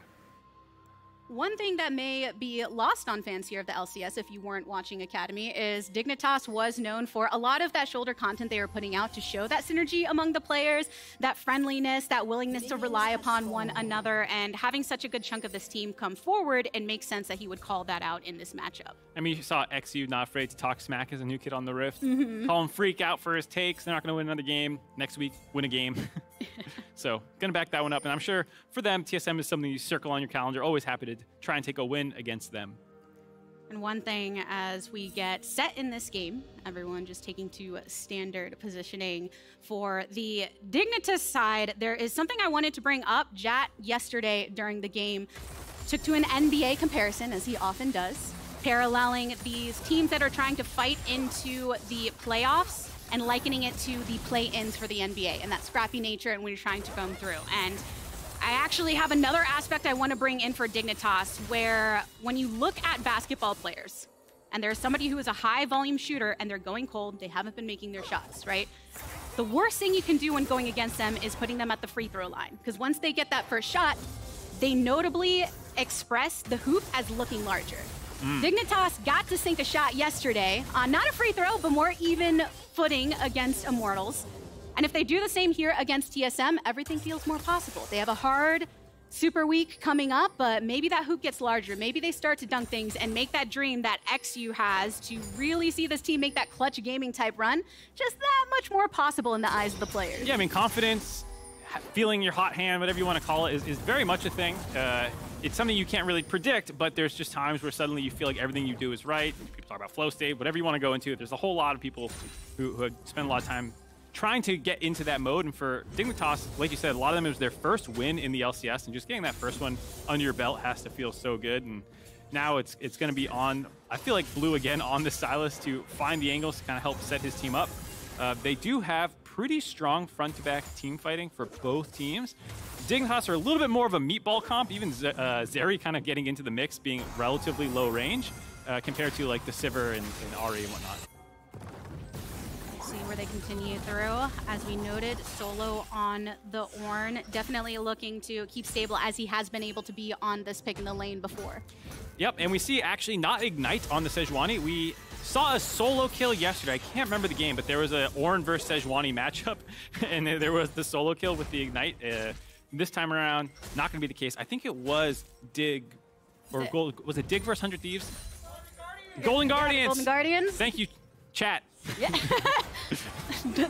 One thing that may be lost on fans here of the LCS, if you weren't watching Academy, is Dignitas was known for a lot of that shoulder content they were putting out to show that synergy among the players, that friendliness, that willingness to rely upon one another, and having such a good chunk of this team come forward, it makes sense that he would call that out in this matchup. I mean, you saw XU not afraid to talk smack as a new kid on the Rift. Mm-hmm. Call him freak out for his takes. They're not going to win another game. Next week, win a game. So, going to back that one up. And I'm sure for them, TSM is something you circle on your calendar. Always happy to try and take a win against them. And one thing as we get set in this game, everyone just taking to standard positioning for the Dignitas side, there is something I wanted to bring up. Jat yesterday during the game took to an NBA comparison, as he often does, paralleling these teams that are trying to fight into the playoffs and likening it to the play-ins for the NBA and that scrappy nature and when you're trying to come through. And I actually have another aspect I want to bring in for Dignitas, where when you look at basketball players, and there's somebody who is a high-volume shooter and they're going cold, they haven't been making their shots, right? The worst thing you can do when going against them is putting them at the free throw line, because once they get that first shot, they notably express the hoop as looking larger. Dignitas got to sink a shot yesterday on not a free throw, but more even footing against Immortals. And if they do the same here against TSM, everything feels more possible. They have a hard Super Week coming up, but maybe that hoop gets larger. Maybe they start to dunk things and make that dream that XU has to really see this team make that clutch gaming type run just that much more possible in the eyes of the players. Yeah, I mean, confidence, feeling your hot hand, whatever you want to call it, is very much a thing. It's something you can't really predict, but there's just times where suddenly you feel like everything you do is right. People talk about flow state, whatever you want to go into. There's a whole lot of people who spend a lot of time trying to get into that mode. And for Dignitas, like you said, a lot of them, it was their first win in the LCS, and just getting that first one under your belt has to feel so good. And now it's going to be on, I feel like, Blue again on the Silas to find the angles to kind of help set his team up. They do have pretty strong front-to-back team fighting for both teams. Dignitas are a little bit more of a meatball comp, even Zeri kind of getting into the mix, being relatively low range compared to like the Sivir and Ari and whatnot. See where they continue through. As we noted, Solo on the Ornn, definitely looking to keep stable as he has been able to be on this pick in the lane before. Yep, and we see actually not Ignite on the Sejuani. We saw a solo kill yesterday. I can't remember the game, but there was an Ornn versus Sejuani matchup, and there was the solo kill with the Ignite. This time around, not going to be the case. I think it was Dig, or was it Dig versus 100 Thieves? Golden Guardians! Golden Guardians. Thank you, chat. Yeah.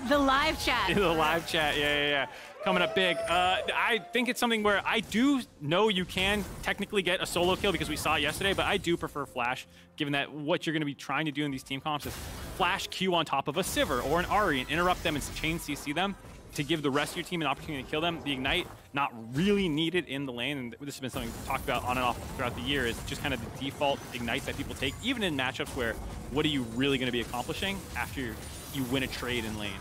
the live chat. The live chat, yeah. Coming up big. I think it's something where I do know you can technically get a solo kill because we saw it yesterday, but I do prefer Flash, given that what you're going to be trying to do in these team comps is Flash Q on top of a Sivir or an Ari and interrupt them and chain CC them to give the rest of your team an opportunity to kill them. The Ignite, not really needed in the lane, and this has been something we've talked about on and off throughout the year, is just kind of the default Ignite that people take, even in matchups where what are you really going to be accomplishing after you win a trade in lane?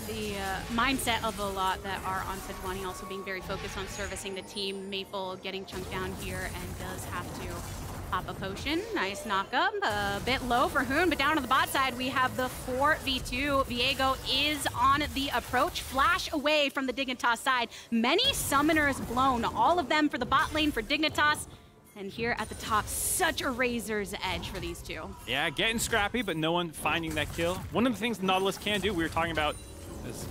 The mindset of a lot that are on Sejuani also being very focused on servicing the team. Maple getting chunked down here and does have to pop a potion. Nice knock up. A bit low for Hoon, but down on the bot side, we have the 4v2. Viego is on the approach. Flash away from the Dignitas side. Many summoners blown, all of them for the bot lane for Dignitas. And here at the top, such a razor's edge for these two. Yeah, getting scrappy, but no one finding that kill. One of the things the Nautilus can do, we were talking about this.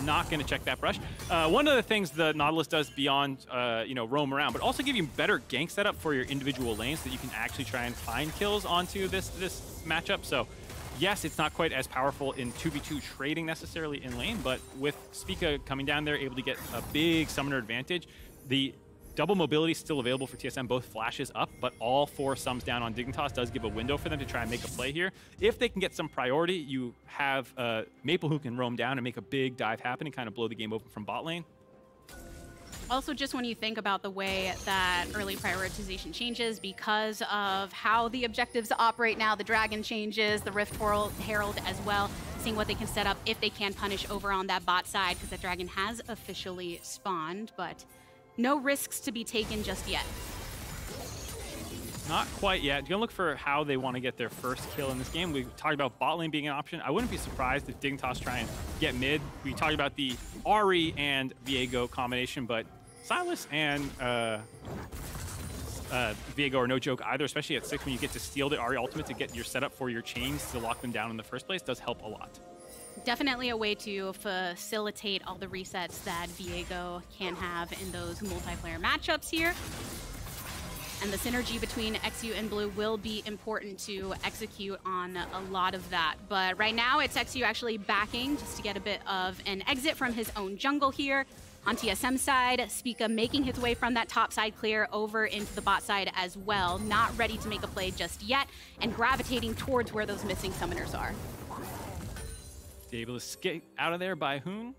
Not going to check that brush. One of the things the Nautilus does beyond, roam around, but also give you better gank setup for your individual lanes that you can actually try and find kills onto this matchup. So, yes, it's not quite as powerful in 2v2 trading necessarily in lane, but with Spica coming down there, able to get a big summoner advantage, the double mobility still available for TSM, both flashes up, but all 4 sums down on Dignitas does give a window for them to try and make a play here. If they can get some priority, you have Maple who can roam down and make a big dive happen and kind of blow the game open from bot lane. Also, just when you think about the way that early prioritization changes because of how the objectives operate now, the Dragon changes, the Rift Herald as well, seeing what they can set up if they can punish over on that bot side, because the Dragon has officially spawned, but no risks to be taken just yet. Not quite yet. Gonna look for how they want to get their first kill in this game. We talked about bot lane being an option. I wouldn't be surprised if Dignitas try and get mid. We talked about the Ari and Viego combination, but Silas and Viego are no joke either, especially at 6 when you get to steal the Ari ultimate to get your setup for your chains to lock them down in the first place. Does help a lot. Definitely a way to facilitate all the resets that Viego can have in those multiplayer matchups here. And the synergy between XU and Blue will be important to execute on a lot of that. But right now, it's XU actually backing just to get a bit of an exit from his own jungle here. On TSM side, Spica making his way from that top side clear over into the bot side as well. Not ready to make a play just yet, and gravitating towards where those missing summoners are. Able to skate out of there by Hoon.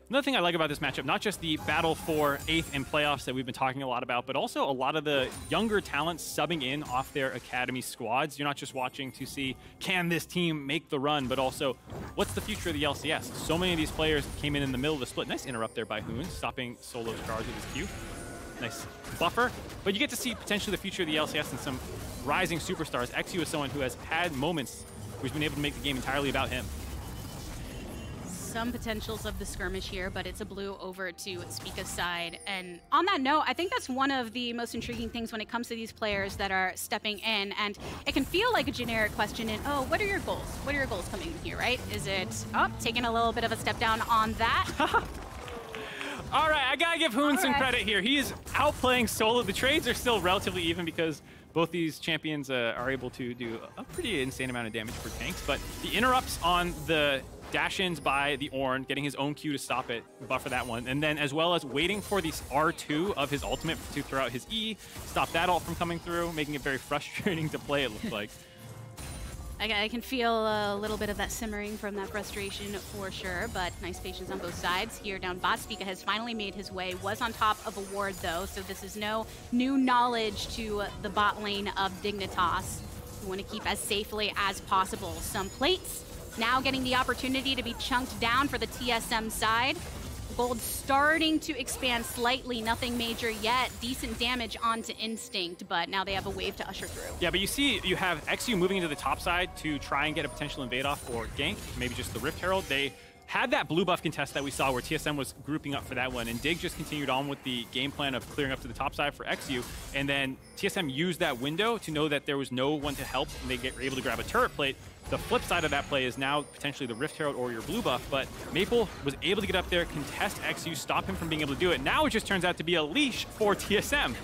Another thing I like about this matchup, not just the battle for 8th in playoffs that we've been talking a lot about, but also a lot of the younger talents subbing in off their academy squads. You're not just watching to see, can this team make the run, but also, what's the future of the LCS? So many of these players came in the middle of the split. Nice interrupt there by Hoon, stopping Solo's charge with his Q. Nice buffer. But you get to see potentially the future of the LCS and some rising superstars. XU is someone who has had moments who's been able to make the game entirely about him. Some potentials of the skirmish here, but it's a blue over to Spica's side. And on that note, I think that's one of the most intriguing things when it comes to these players that are stepping in. And it can feel like a generic question in, oh, what are your goals? What are your goals coming in here, right? Is it, taking a little bit of a step down on that? All right, I gotta give Hoon some credit here. He is outplaying Solo. The trades are still relatively even because both these champions are able to do a pretty insane amount of damage for tanks, but the interrupts on the dash-ins by the Ornn, getting his own Q to stop it, buffer that one, and then as well as waiting for the R2 of his ultimate to throw out his E, stop that ult from coming through, making it very frustrating to play, it looks like. I can feel a little bit of that simmering from that frustration for sure, but nice patience on both sides. Here down bot, Spica has finally made his way, was on top of a ward though, so this is no new knowledge to the bot lane of Dignitas. We want to keep as safely as possible. Some plates now getting the opportunity to be chunked down for the TSM side. Gold starting to expand slightly, nothing major yet. Decent damage onto Instinct, but now they have a wave to usher through. Yeah, but you see you have XU moving into the top side to try and get a potential invade off or gank, maybe just the Rift Herald. They had that blue buff contest that we saw where TSM was grouping up for that one, and Dig just continued on with the game plan of clearing up to the top side for XU, and then TSM used that window to know that there was no one to help, and they were able to grab a turret plate. The flip side of that play is now potentially the Rift Herald or your blue buff, but Maple was able to get up there, contest XU, stop him from being able to do it. Now it just turns out to be a leash for TSM.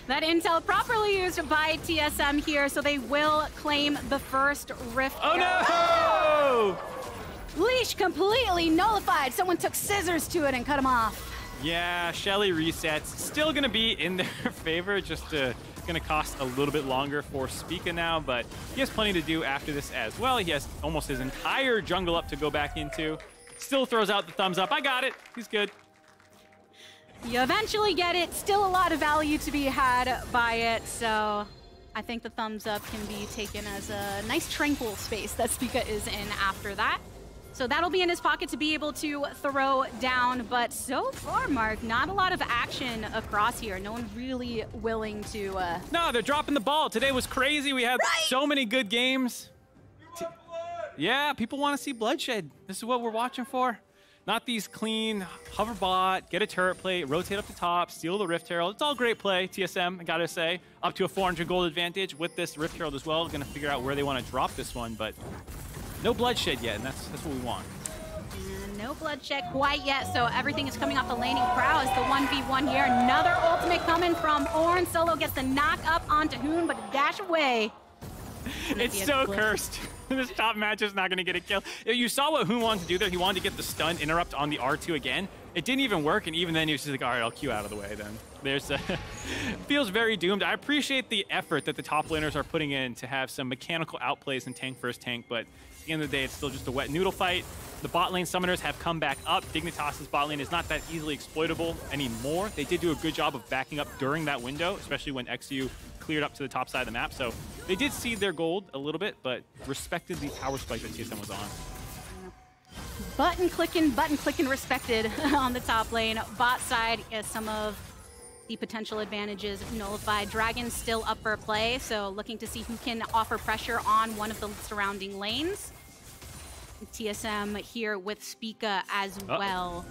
That intel properly used by TSM here, so they will claim the first Rift Herald. Oh no! Leash completely nullified. Someone took scissors to it and cut him off. Yeah, Shelly resets. Still gonna be in their favor, just gonna cost a little bit longer for Spica now, but he has plenty to do after this as well. He has almost his entire jungle up to go back into. Still throws out the thumbs up. I got it. He's good. You eventually get it. Still a lot of value to be had by it, so I think the thumbs up can be taken as a nice tranquil space that Spica is in after that. So that'll be in his pocket to be able to throw down. But so far, Mark, not a lot of action across here. No one really willing to... No, they're dropping the ball. Today was crazy. We had so many good games. Yeah, people want to see bloodshed. This is what we're watching for. Not these clean, hover bot, get a turret plate, rotate up the top, steal the Rift Herald. It's all great play, TSM, I gotta say. Up to a 400 gold advantage with this Rift Herald as well. Gonna figure out where they want to drop this one, but no bloodshed yet, and that's what we want. No bloodshed quite yet, so everything is coming off the laning prow as the 1v1 here. Another ultimate coming from Ornn. Solo gets the knock up onto Hoon, but dash away. It's so cursed. This top match is not going to get a kill. You saw what Hoon wanted to do there. He wanted to get the stun interrupt on the R2 again. It didn't even work, and even then he was just like, all right, I'll Q out of the way then. There's feels very doomed. I appreciate the effort that the top laners are putting in to have some mechanical outplays and tank first tank, but at the end of the day, it's still just a wet noodle fight. The bot lane summoners have come back up. Dignitas' bot lane is not that easily exploitable anymore. They did do a good job of backing up during that window, especially when XU cleared up to the top side of the map. So they did see their gold a little bit, but respected the power spike that TSM was on. Button clicking respected on the top lane. Bot side is some of the potential advantages nullified. Dragon's still up for play, so looking to see who can offer pressure on one of the surrounding lanes. TSM here with Spica as well.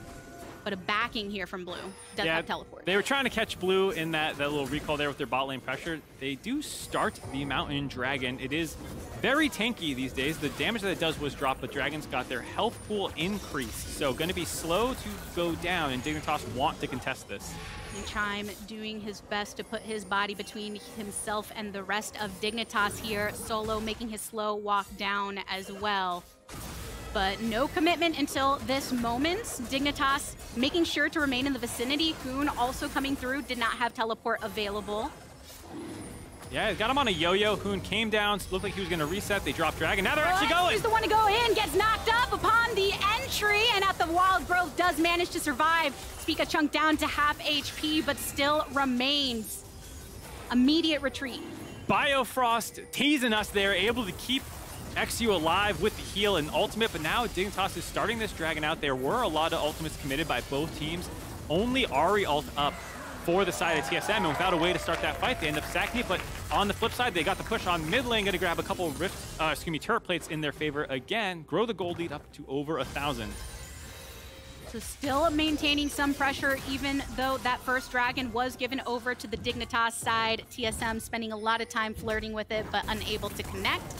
But a backing here from Blue. Doesn't have teleport. They were trying to catch Blue in that little recall there with their bot lane pressure. They do start the Mountain Dragon. It is very tanky these days. The damage that it does was drop, but Dragons got their health pool increased. So going to be slow to go down, and Dignitas want to contest this. And Chime doing his best to put his body between himself and the rest of Dignitas here. Solo making his slow walk down as well. But no commitment until this moment. Dignitas making sure to remain in the vicinity. Hoon also coming through, did not have teleport available. Yeah, got him on a yo-yo. Hoon came down, looked like he was going to reset. They dropped Dragon. Now they're actually going. He's the one to go in, gets knocked up upon the entry, and at the Wild Growth does manage to survive. Spica chunked down to half HP, but still remains. Immediate retreat. Biofrost teasing us there, able to keep XU alive with the heal and ultimate, but now Dignitas is starting this Dragon out. There were a lot of ultimates committed by both teams. Only Ahri ult up for the side of TSM, and without a way to start that fight, they end up sacking it. But on the flip side, they got the push on mid lane, gonna grab a couple of turret plates in their favor again, grow the gold lead up to over 1,000. So still maintaining some pressure, even though that first Dragon was given over to the Dignitas side. TSM spending a lot of time flirting with it, but unable to connect.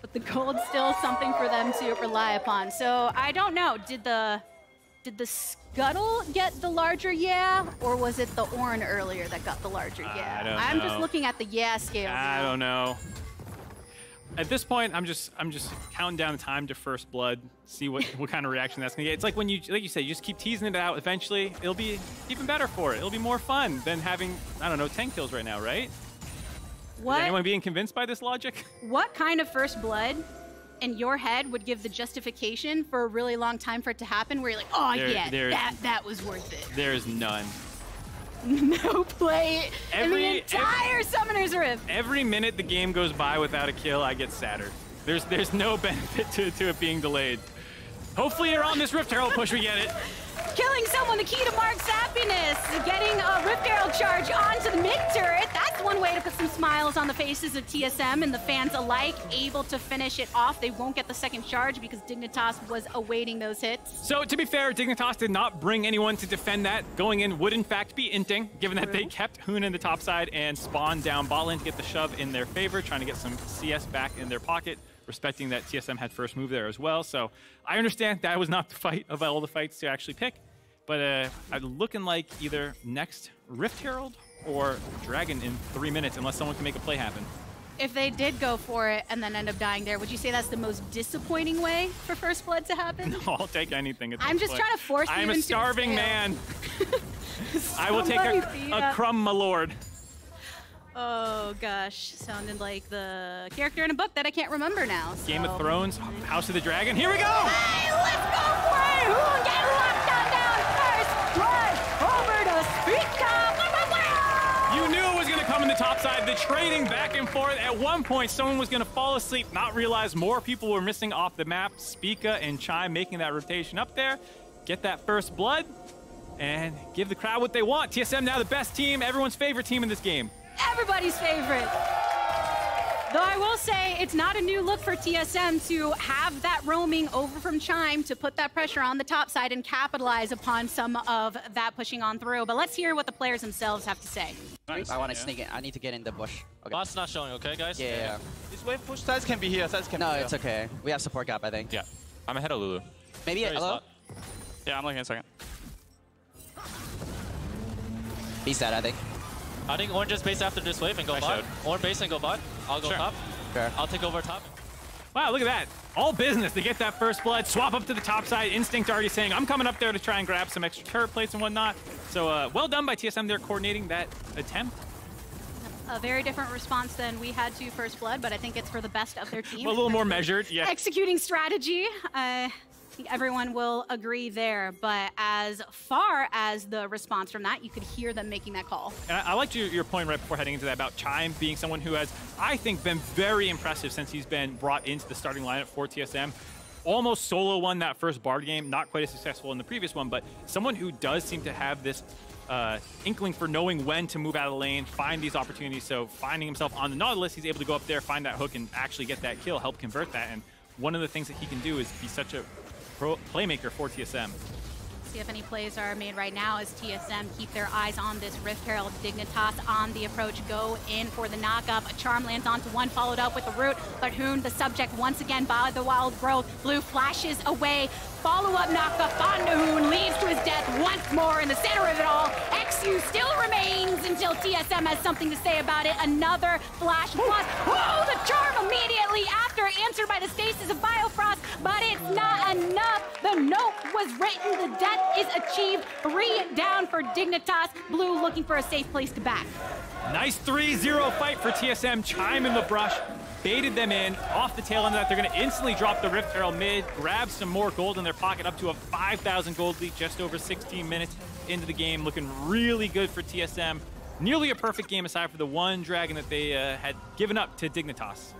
But the gold's still something for them to rely upon. So I don't know, did the Did the Scuttle get the larger yeah, or was it the Ornn earlier that got the larger yeah? I don't know. I'm just looking at the yeah scale. I don't know. At this point, I'm just counting down the time to first blood, see what kind of reaction that's gonna get. It's like when like you say, you just keep teasing it out. Eventually, it'll be even better for it. It'll be more fun than having, I don't know, 10 kills right now, right? What? Is anyone being convinced by this logic? What kind of first blood in your head would give the justification for a really long time for it to happen, where you're like, oh that was worth it? There's none. No play in the entire Summoner's Rift. Every minute the game goes by without a kill, I get sadder. There's no benefit to it being delayed. Hopefully around this Rift Herald push we get it. Killing someone, the key to Mark's happiness. Getting a Rift Herald charge onto the mid turret. That's one way to put some smiles on the faces of TSM and the fans alike. Able to finish it off. They won't get the second charge because Dignitas was awaiting those hits. So to be fair, Dignitas did not bring anyone to defend that. Going in would in fact be inting, given that they kept Hoon in the top side and spawned down bot lane to get the shove in their favor, trying to get some CS back in their pocket, respecting that TSM had first move there as well. So I understand that was not the fight of all the fights to actually pick, but I'm looking like either next Rift Herald or Dragon in 3 minutes, unless someone can make a play happen. If they did go for it and then end up dying there, would you say that's the most disappointing way for First Blood to happen? No, I'll take anything at this I'm just point. trying to force you into I'm a starving man. I will take a crumb, my lord. Oh gosh, sounded like the character in a book that I can't remember now. So. Game of Thrones, House of the Dragon, here we go! Hey, let's go for it! Who get locked on down first? Blood over to Speaker! You knew it was going to come in the top side. The trading back and forth. At one point, someone was going to fall asleep, not realize more people were missing off the map. Spica and Chime making that rotation up there. Get that first blood and give the crowd what they want. TSM now the best team, everyone's favorite team in this game. Everybody's favorite. Though I will say, it's not a new look for TSM to have that roaming over from Chime to put that pressure on the top side and capitalize upon some of that pushing on through. But let's hear what the players themselves have to say. Nice. I want to sneak in. I need to get in the bush. Okay. Bot's not showing, okay, guys? Yeah. This wave push sides can be here. Sides can be here. No, it's okay. We have support gap, I think. Yeah. I'm ahead of Lulu. Maybe hello? Yeah, I'm looking in a second. Beast that, I think. I think Ornn just base after this wave and go bot. Ornn base and go bot. I'll go top. Fair. I'll take over top. Wow, look at that. All business to get that first blood, swap up to the top side. Instinct already saying, I'm coming up there to try and grab some extra turret plates and whatnot. So well done by TSM there coordinating that attempt. A very different response than we had to First Blood, but I think it's for the best of their team. A little more measured, yeah. Executing strategy. I think everyone will agree there, but as far as the response from that, you could hear them making that call. And I liked your point right before heading into that about Chime being someone who has, I think, been very impressive since he's been brought into the starting lineup for TSM. Almost solo won that first Bard game, not quite as successful in the previous one, but someone who does seem to have this inkling for knowing when to move out of the lane, find these opportunities. So finding himself on the Nautilus, he's able to go up there, find that hook, and actually get that kill, help convert that. And one of the things that he can do is be such a playmaker for TSM. See if any plays are made right now as TSM keep their eyes on this Rift Herald. Dignitas on the approach, go in for the knockup. A charm lands onto one, followed up with the root, but Hoon, the subject once again by the wild growth. Blue flashes away, follow-up knockup on Hoon, leads to his death once more in the center of it all. XU still remains until TSM has something to say about it. Another flash plus. Oh, the charm immediately after, answered by the stasis of Biofrost, but it's not enough. The note was written, the death is achieved. 3 down for Dignitas. Blue looking for a safe place to back. Nice 3-0 fight for TSM. Chime in the brush, baited them in. Off the tail end of that, they're going to instantly drop the Rift Herald mid, grab some more gold in their pocket, up to a 5,000 gold lead just over 16 minutes into the game. Looking really good for TSM. Nearly a perfect game aside for the one dragon that they had given up to Dignitas.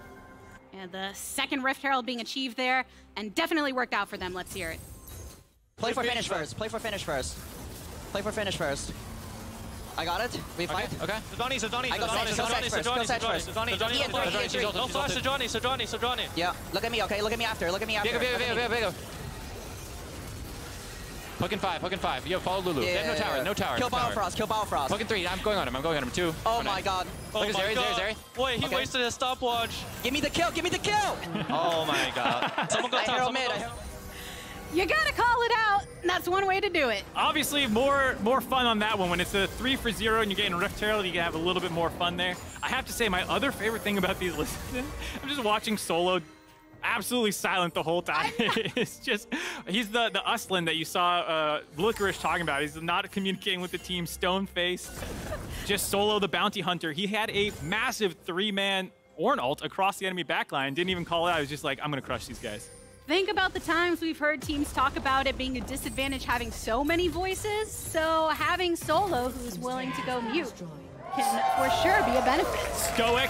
And the second Rift Herald being achieved there, and definitely worked out for them. Let's hear it. Play for finish first. Play for finish first. Play for finish first. I got it. We fight. Okay. Sojani. I go Sedge first. No flash Sojani. Yeah. Look at me, okay? Look at me after. Big. Hook in 5. Yo, follow Lulu. Yeah. No tower. Kill Biofrost. Hook in 3. I'm going on him. 2. Oh my god. Look at Zeri. Wait, he wasted his stopwatch. Give me the kill. Oh my god. Someone go top. Mid. You gotta call it out. That's one way to do it. Obviously, more fun on that one. When it's a 3-for-0 and you're getting Rift Herald, you can have a little bit more fun there. I have to say, my other favorite thing about these lists, I'm just watching Solo absolutely silent the whole time. It's just, he's the Uslan that you saw Licorice talking about. He's not communicating with the team, stone-faced. Just Solo the bounty hunter. He had a massive 3-man Ornn ult across the enemy backline. Didn't even call it out. He was just like, I'm going to crush these guys. Think about the times we've heard teams talk about it being a disadvantage having so many voices. So having Solo who's willing to go mute can for sure be a benefit. Stoic,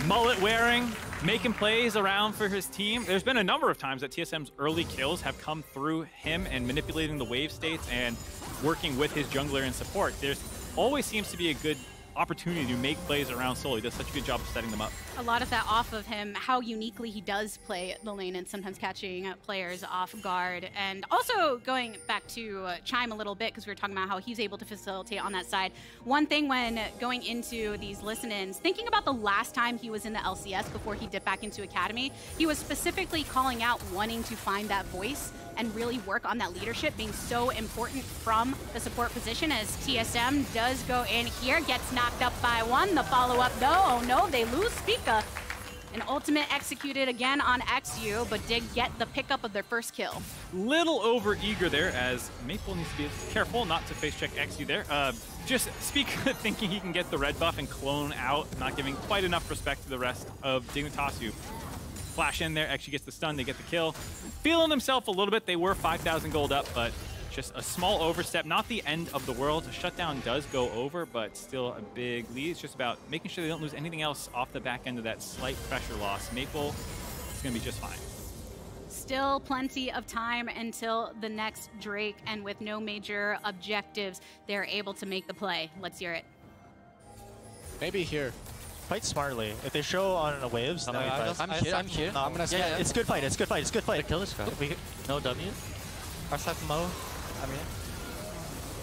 mullet wearing, making plays around for his team. There's been a number of times that TSM's early kills have come through him and manipulating the wave states and working with his jungler and support. There's always seems to be a good opportunity to make plays around Solo. He does such a good job of setting them up. A lot of that off of him, how uniquely he does play the lane and sometimes catching players off guard. And also going back to Chime a little bit, because we were talking about how he's able to facilitate on that side. One thing when going into these listen-ins, thinking about the last time he was in the LCS before he dipped back into Academy, he was specifically calling out wanting to find that voice and really work on that leadership being so important from the support position, as TSM does go in here, gets knocked up by one. The follow-up, oh no, they lose Spica. An ultimate executed again on XU, but did get the pickup of their first kill. Little over eager there, as Maple needs to be careful not to face check XU there. Just Spica thinking he can get the red buff and clone out, not giving quite enough respect to the rest of Dignitas, who flash in there, actually gets the stun, they get the kill. Feeling themselves a little bit, they were 5,000 gold up, but just a small overstep, not the end of the world. Shutdown does go over, but still a big lead. It's just about making sure they don't lose anything else off the back end of that slight pressure loss. Maple is gonna be just fine. Still plenty of time until the next Drake, and with no major objectives, they're able to make the play. Let's hear it. Maybe here. Fight smartly. If they show on the waves, then I'm here. No, I'm gonna spam. Yeah, it's good fight. It's good fight. It's good fight. Kill this guy. No W. Our side from Mo. I'm here.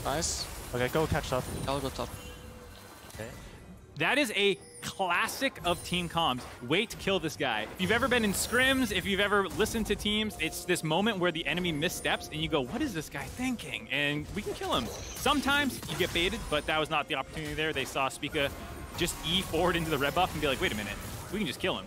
Nice. Okay, go catch top. I'll go top. Okay. That is a classic of team comms. Wait to kill this guy. If you've ever been in scrims, if you've ever listened to teams, it's this moment where the enemy missteps and you go, what is this guy thinking? And we can kill him. Sometimes you get baited, but that was not the opportunity there. They saw Spica just E forward into the red buff and be like, wait a minute, we can just kill him.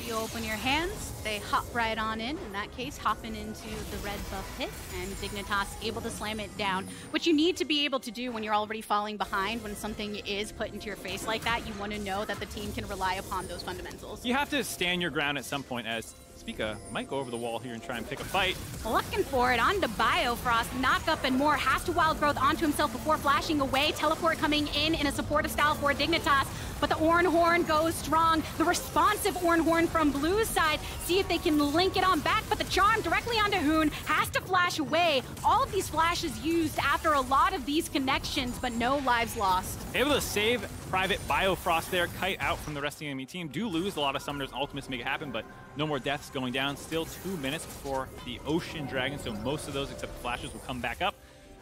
You open your hands, they hop right on in that case, hopping into the red buff pit, and Dignitas able to slam it down. What you need to be able to do when you're already falling behind, when something is put into your face like that, you want to know that the team can rely upon those fundamentals. You have to stand your ground at some point, as Spica might go over the wall here and try and pick a fight. Looking for it onto Biofrost, knock up and more, has to wild growth onto himself before flashing away. Teleport coming in a supportive style for Dignitas, but the Ornn Horn goes strong. The responsive Ornn Horn from Blue's side, see if they can link it on back, but the charm directly onto Hoon, has to flash away. All of these flashes used after a lot of these connections, but no lives lost. Able to save Private Biofrost there, kite out from the rest of the enemy team. Do lose a lot of summoners and ultimates to make it happen, but no more deaths going down. Still 2 minutes before the Ocean Dragon, so most of those except the flashes will come back up.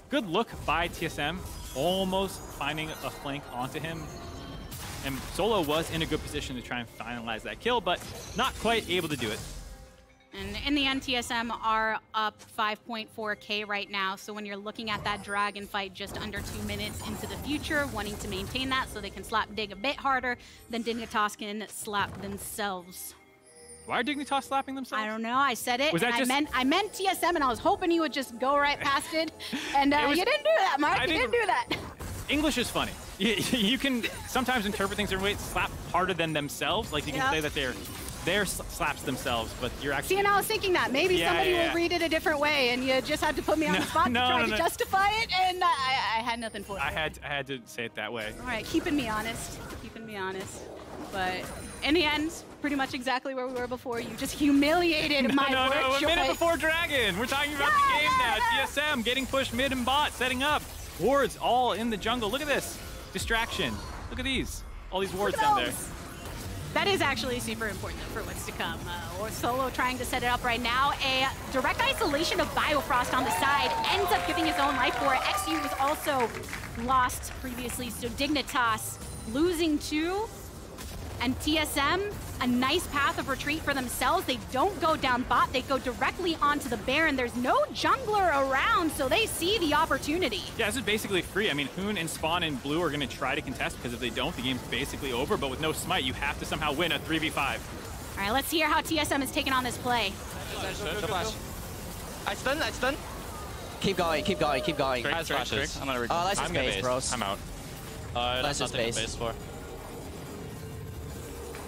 Good look by TSM, almost finding a flank onto him. And Solo was in a good position to try and finalize that kill, but not quite able to do it. And in the end, TSM are up 5.4K right now. So when you're looking at that dragon fight just under 2 minutes into the future, wanting to maintain that so they can slap Dig a bit harder than Dignitas can slap themselves. Why are Dignitas slapping themselves? I don't know. I said it. Was that and I meant TSM, and I was hoping you would just go right past it. And you didn't do that, Mark. You didn't do that. English is funny. You can sometimes interpret things in ways slap harder than themselves. Like you can say that they're slaps themselves, but you're actually... See, and I was thinking that. Maybe somebody will read it a different way, and you just had to put me on the spot to try to justify it, and I had nothing for it. I had to say it that way. All right, keeping me honest. Keeping me honest. But in the end, pretty much exactly where we were before. You just humiliated my word choice. A minute before Dragon. We're talking about the game now. TSM getting pushed mid and bot, setting up. Wards all in the jungle. Look at this. Distraction. Look at these. All these wards down there. That is actually super important for what's to come. Or Solo trying to set it up right now. A direct isolation of Biofrost on the side ends up giving his own life for it. XU was also lost previously, so Dignitas losing 2. And TSM, a nice path of retreat for themselves. They don't go down bot, they go directly onto the Baron. There's no jungler around, so they see the opportunity. Yeah, this is basically free. I mean, Hoon and Spawn and Blue are going to try to contest, because if they don't, the game's basically over. But with no smite, you have to somehow win a 3v5. All right, let's hear how TSM is taking on this play. I stun. Keep going. Drake, I'm gonna let's just base, bros. I'm out. Let's just base.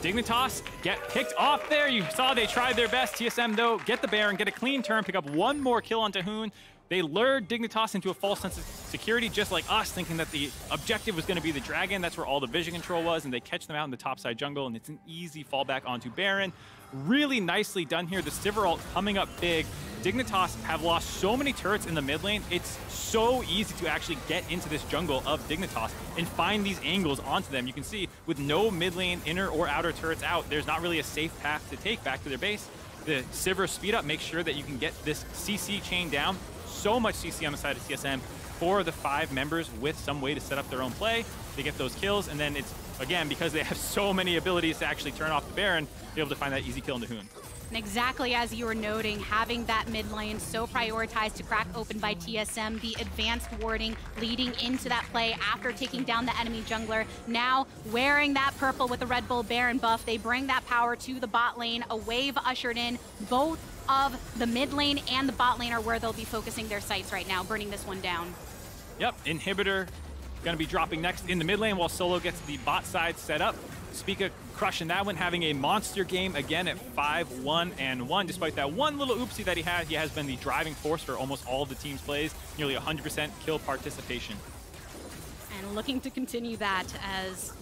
Dignitas get picked off there. You saw they tried their best. TSM, though, get the Baron, get a clean turn, pick up one more kill onto Hoon. They lured Dignitas into a false sense of security, just like us, thinking that the objective was going to be the Dragon. That's where all the vision control was, and they catch them out in the topside jungle, and it's an easy fallback onto Baron. Really nicely done here. The Sivir ult coming up big. Dignitas have lost so many turrets in the mid lane. It's so easy to actually get into this jungle of Dignitas and find these angles onto them. You can see with no mid lane inner or outer turrets out, there's not really a safe path to take back to their base. The Sivir speed up makes sure that you can get this CC chain down. So much CC on the side of TSM for the 5 members with some way to set up their own play. They get those kills, and then it's, again, because they have so many abilities to actually turn off the Baron, be able to find that easy kill into Hoon. And exactly as you were noting, having that mid lane so prioritized to crack open by TSM, the advanced warding leading into that play after taking down the enemy jungler. Now, wearing that purple with the Red Bull Baron buff, they bring that power to the bot lane. A wave ushered in. Both of the mid lane and the bot lane are where they'll be focusing their sights right now, burning this one down. Yep, Inhibitor going to be dropping next in the mid lane while Solo gets the bot side set up. Spica crushing that one, having a monster game again at 5-1-1. Despite that one little oopsie that he had, he has been the driving force for almost all of the team's plays. Nearly 100% kill participation. And looking to continue that, as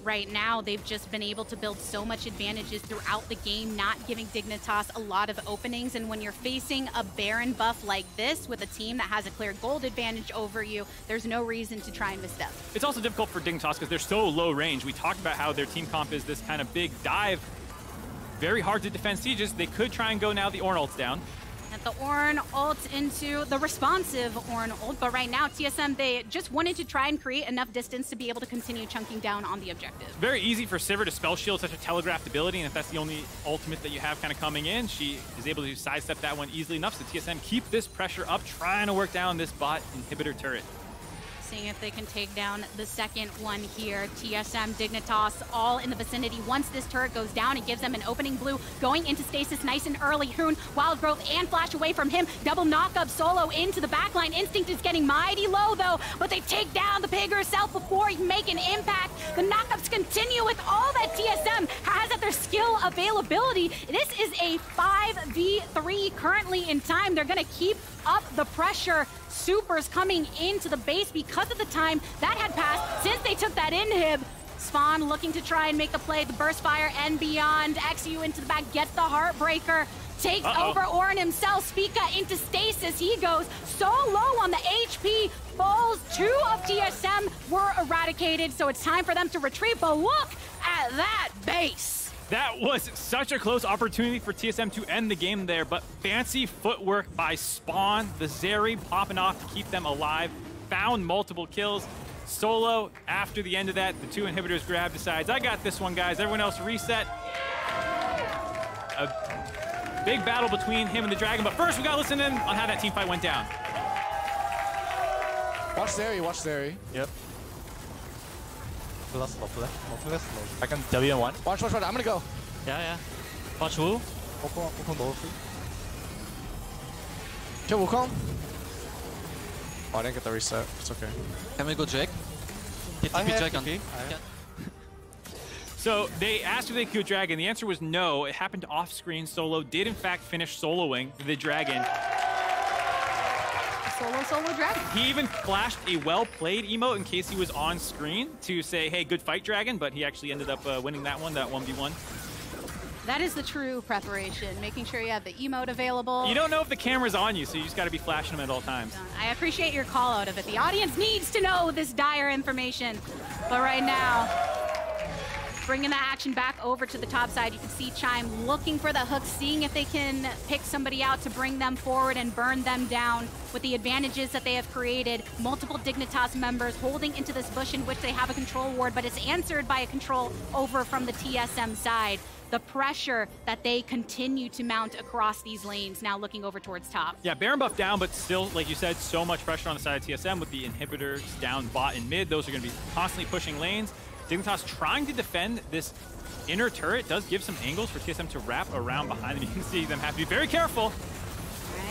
right now they've just been able to build so much advantages throughout the game, not giving Dignitas a lot of openings. And when you're facing a Baron buff like this with a team that has a clear gold advantage over you, there's no reason to try and misstep. It's also difficult for Dignitas because they're so low range. We talked about how their team comp is this kind of big dive. Very hard to defend sieges. They could try and go now the Ornn ult's down. At the Ornn ult into the responsive Ornn ult, but right now TSM, they just wanted to try and create enough distance to be able to continue chunking down on the objective. Very easy for Sivir to spell shield such a telegraphed ability, and if that's the only ultimate that you have kind of coming in, she is able to sidestep that one easily enough. So TSM keep this pressure up, trying to work down this bot inhibitor turret. Seeing if they can take down the second one here. TSM, Dignitas, all in the vicinity. Once this turret goes down, it gives them an opening. Blue going into stasis nice and early. Hoon, Wild Growth, and Flash away from him. Double knock-up Solo into the backline. Instinct is getting mighty low, though, but they take down the pig herself before he can make an impact. The knockups continue with all that TSM has at their skill availability. This is a 5v3 currently in time. They're going to keep up the pressure. Supers coming into the base because of the time that had passed since they took that inhib. Spawn looking to try and make the play. The burst fire and beyond. XU into the back, gets the heartbreaker. Takes over Ornn himself. Spica into stasis. He goes so low on the HP. Falls. 2 of TSM were eradicated, so it's time for them to retreat. But look at that base. That was such a close opportunity for TSM to end the game there, but fancy footwork by Spawn. The Zeri popping off to keep them alive. Found multiple kills. Solo, after the end of that, the 2 inhibitors grab, decides, I got this one, guys. Everyone else reset. A big battle between him and the Dragon, but first we gotta listen in on how that team fight went down. Watch Zeri. Yep. I can W in 1. Watch. I'm gonna go. Yeah. Watch Wu. Wukong low. Kill Wukong. Oh, I didn't get the reset. It's okay. Can we go Drake? Get TP Drake on. So they asked if they could Dragon. The answer was no. It happened off screen. Solo did in fact finish soloing the Dragon. Solo Dragon. He even flashed a well-played emote in case he was on screen to say, hey, good fight, Dragon, but he actually ended up winning that one, that 1v1. That is the true preparation, making sure you have the emote available. You don't know if the camera's on you, so you just gotta be flashing them at all times. I appreciate your call out of it. The audience needs to know this dire information. But right now, bringing the action back over to the top side. You can see Chime looking for the hook, seeing if they can pick somebody out to bring them forward and burn them down with the advantages that they have created. Multiple Dignitas members holding into this bush in which they have a control ward, but it's answered by a control over from the TSM side. The pressure that they continue to mount across these lanes, now looking over towards top. Yeah, Baron buff down, but still, like you said, so much pressure on the side of TSM with the inhibitors down bot and mid. Those are going to be constantly pushing lanes. Dignitas trying to defend this inner turret does give some angles for TSM to wrap around behind them. You can see them have to be very careful.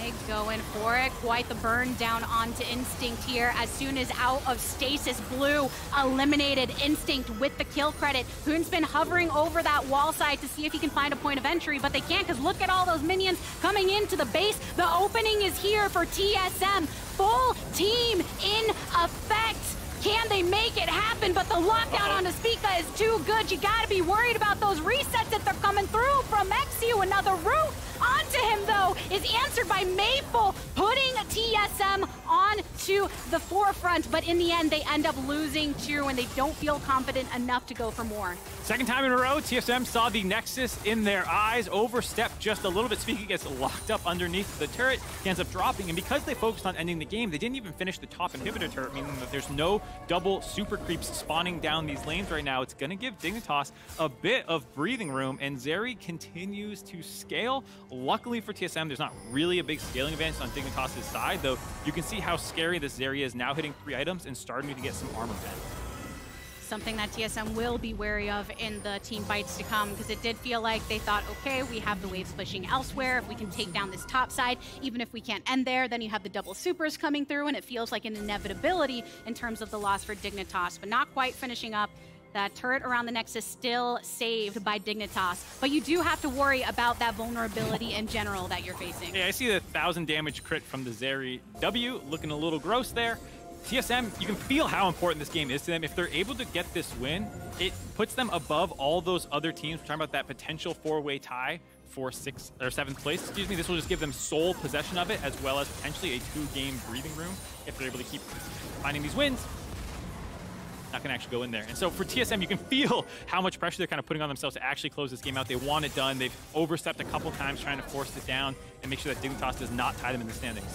Right, going for it. Quite the burn down onto Instinct here. As soon as out of stasis, Blue eliminated Instinct with the kill credit. Hoon's been hovering over that wall side to see if he can find a point of entry, but they can't because look at all those minions coming into the base. The opening is here for TSM. Full team in effect. Can they make it happen? But the lockdown on Aspika is too good. You gotta be worried about those resets that they're coming through from Exu. Another route onto him, though, is answered by Maple, putting TSM onto the forefront. But in the end, they end up losing too, and they don't feel confident enough to go for more. Second time in a row, TSM saw the Nexus in their eyes, overstepped just a little bit. Speaking gets locked up underneath the turret, he ends up dropping, and because they focused on ending the game, they didn't even finish the top inhibitor turret, meaning that there's no double super creeps spawning down these lanes right now. It's going to give Dignitas a bit of breathing room, and Zeri continues to scale. Luckily for TSM, there's not really a big scaling advantage on Dignitas' side, though you can see how scary this Zeri is now, hitting 3 items and starting to get some armor bent. Something that TSM will be wary of in the team fights to come, because it did feel like they thought, okay, we have the waves pushing elsewhere. If we can take down this top side, even if we can't end there, then you have the double supers coming through, and it feels like an inevitability in terms of the loss for Dignitas, but not quite finishing up. That turret around the Nexus still saved by Dignitas, but you do have to worry about that vulnerability in general that you're facing. Yeah, I see the 1,000 damage crit from the Zeri W, looking a little gross there. TSM, you can feel how important this game is to them. If they're able to get this win, it puts them above all those other teams. We're talking about that potential 4-way tie for 6th or 7th place. Excuse me. This will just give them sole possession of it, as well as potentially a 2-game breathing room if they're able to keep finding these wins. Not going to actually go in there. And so for TSM, you can feel how much pressure they're kind of putting on themselves to actually close this game out. They want it done. They've overstepped a couple times trying to force it down and make sure that Dignitas does not tie them in the standings.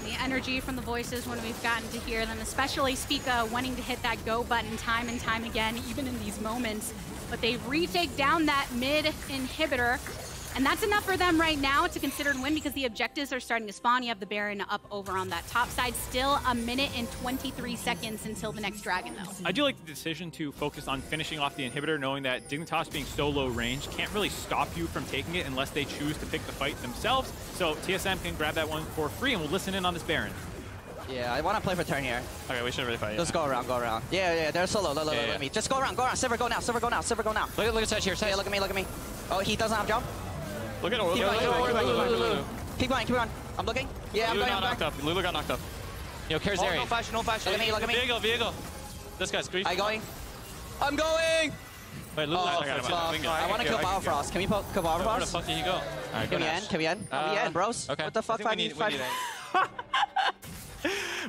The energy from the voices when we've gotten to hear them, especially Spica wanting to hit that go button time and time again, even in these moments. But they retake down that mid inhibitor, and that's enough for them right now to consider a win because the objectives are starting to spawn. You have the Baron up over on that top side. Still a minute and 23 seconds until the next dragon, though. I do like the decision to focus on finishing off the inhibitor, knowing that Dignitas being so low range can't really stop you from taking it unless they choose to pick the fight themselves. So TSM can grab that one for free, and we'll listen in on this Baron. Yeah, I want to play for turn here. Okay, we should really fight. Let's go around, go around. Yeah, they're solo. Let me. Just go around. Silver, go now. Silver, go now. Silver, go now. Look at Sage here. Yeah, look at me. Oh, he doesn't have jump. Look at Keep going. I'm looking. Yeah, I'm going. Lulu got knocked up. Yo, cares Zeri. No fashion. Look at me. Viego. This guy's Screech. I'm going. Wait, Lulu. I want to kill Biofrost. Can we kill Biofrost? Where the fuck did he go? Alright, Can we end? We end, bros. Okay. What the fuck?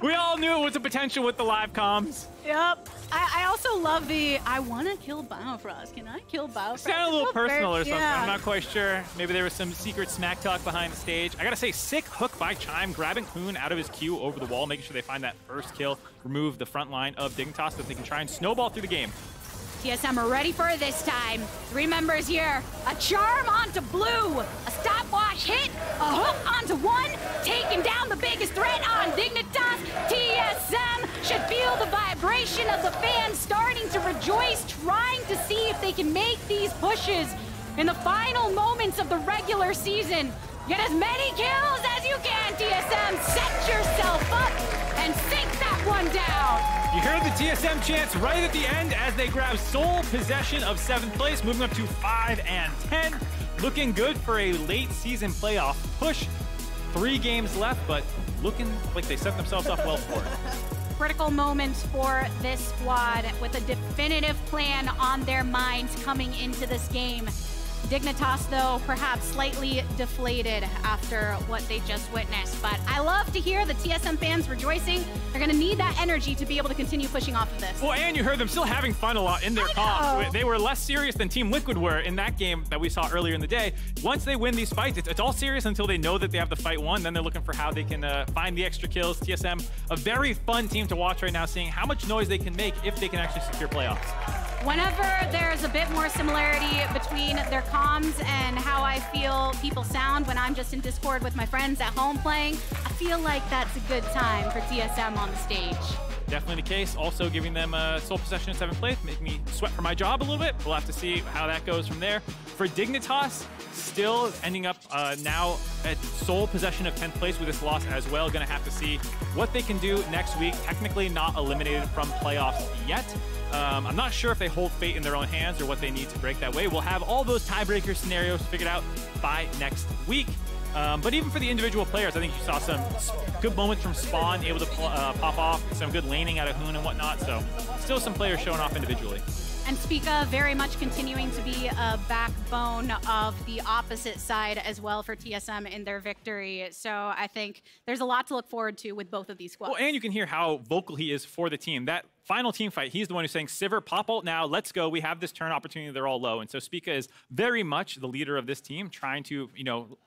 We all knew it was a potential with the live comms. Yep. I also love the, I want to kill Biofrost. Can I kill Biofrost? It sounded a little personal or something. Yeah. I'm not quite sure. Maybe there was some secret smack talk behind the stage. I gotta say, sick hook by Chime, grabbing Hoon out of his queue over the wall, making sure they find that first kill, remove the front line of Dignitas so that they can try and snowball through the game. TSM are ready for it this time. 3 members here. A charm onto Blue. A stopwatch hit. A hook onto 1. Taking down the biggest threat on Dignitas. TSM should feel the vibration of the fans starting to rejoice, trying to see if they can make these pushes in the final moments of the regular season. Get as many kills as you can, TSM. Set yourself up and sink that one down. You heard the TSM chants right at the end as they grab sole possession of 7th place, moving up to 5 and 10. Looking good for a late season playoff push. 3 games left, but looking like they set themselves up well for it. Critical moments for this squad with a definitive plan on their minds coming into this game. Dignitas, though, perhaps slightly deflated after what they just witnessed. But I love to hear the TSM fans rejoicing. They're going to need that energy to be able to continue pushing off of this. Well, and you heard them still having fun a lot in their comps. They were less serious than Team Liquid were in that game that we saw earlier in the day. Once they win these fights, it's all serious until they know that they have the fight won. Then they're looking for how they can find the extra kills. TSM, a very fun team to watch right now, seeing how much noise they can make if they can actually secure playoffs. Whenever there's a bit more similarity between their comms and how I feel people sound when I'm just in Discord with my friends at home playing, I feel like that's a good time for TSM on the stage. Definitely the case. Also giving them sole possession in 7th place, make me sweat for my job a little bit. We'll have to see how that goes from there. For Dignitas, still ending up now at sole possession of 10th place with this loss as well. Gonna have to see what they can do next week. Technically not eliminated from playoffs yet. I'm not sure if they hold fate in their own hands or what they need to break that way. We'll have all those tiebreaker scenarios figured out by next week. But even for the individual players, I think you saw some good moments from Spawn, able to pop off, some good laning out of Hoon and whatnot. So still some players showing off individually. And Spica very much continuing to be a backbone of the opposite side as well for TSM in their victory. So I think there's a lot to look forward to with both of these squads. Well, and you can hear how vocal he is for the team. That final team fight, he's the one who's saying, Sivir, pop ult now, let's go. We have this turn opportunity, they're all low. And so Spica is very much the leader of this team, trying to,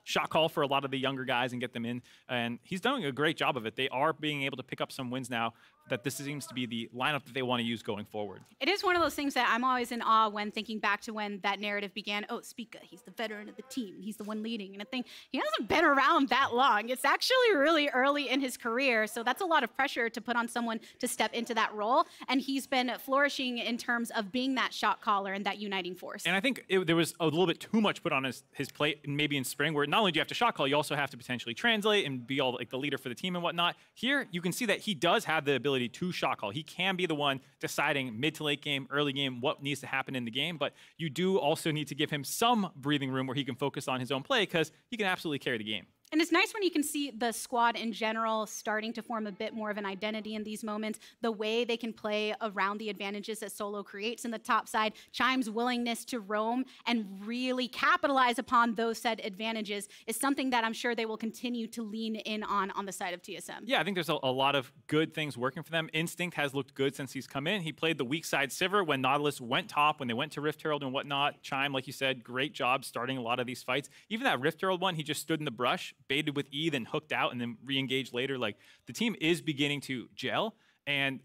shot call for a lot of the younger guys and get them in. And he's doing a great job of it. They are being able to pick up some wins now, that this seems to be the lineup that they want to use going forward. It is one of those things that I'm always in awe when thinking back to when that narrative began. Oh, Spica, he's the veteran of the team. He's the one leading. And I think he hasn't been around that long. It's actually really early in his career. So that's a lot of pressure to put on someone to step into that role. And he's been flourishing in terms of being that shot caller and that uniting force. And I think there was a little bit too much put on his plate, maybe in spring, where not only do you have to shot call, you also have to potentially translate and be all like the leader for the team and whatnot. Here, you can see that he does have the ability to shot call. He can be the one deciding mid to late game, early game, what needs to happen in the game, but you do also need to give him some breathing room where he can focus on his own play, because he can absolutely carry the game. And it's nice when you can see the squad in general starting to form a bit more of an identity in these moments, the way they can play around the advantages that Solo creates in the top side, Chime's willingness to roam and really capitalize upon those said advantages is something that I'm sure they will continue to lean in on the side of TSM. Yeah, I think there's a lot of good things working for them. Instinct has looked good since he's come in. He played the weak side Sivir when Nautilus went top, when they went to Rift Herald and whatnot. Chime, like you said, great job starting a lot of these fights. Even that Rift Herald one, he just stood in the brush, baited with E, then hooked out, and then re-engaged later. Like, the team is beginning to gel, and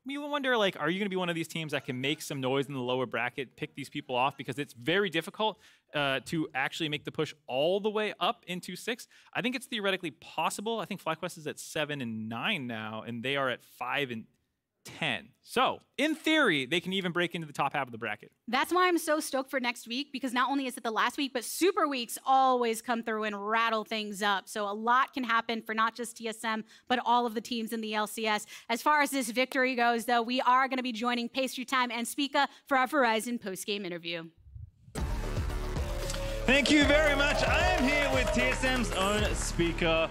we wonder, like, are you going to be one of these teams that can make some noise in the lower bracket, pick these people off? Because it's very difficult to actually make the push all the way up into 6. I think it's theoretically possible. I think FlyQuest is at 7 and 9 now, and they are at 5 and 10. So, in theory, they can even break into the top half of the bracket. That's why I'm so stoked for next week, because not only is it the last week, but Super Weeks always come through and rattle things up. So a lot can happen for not just TSM, but all of the teams in the LCS. As far as this victory goes, though, we are going to be joining Pastry Time and Spica for our Verizon post-game interview. Thank you very much. I am here with TSM's own Spica.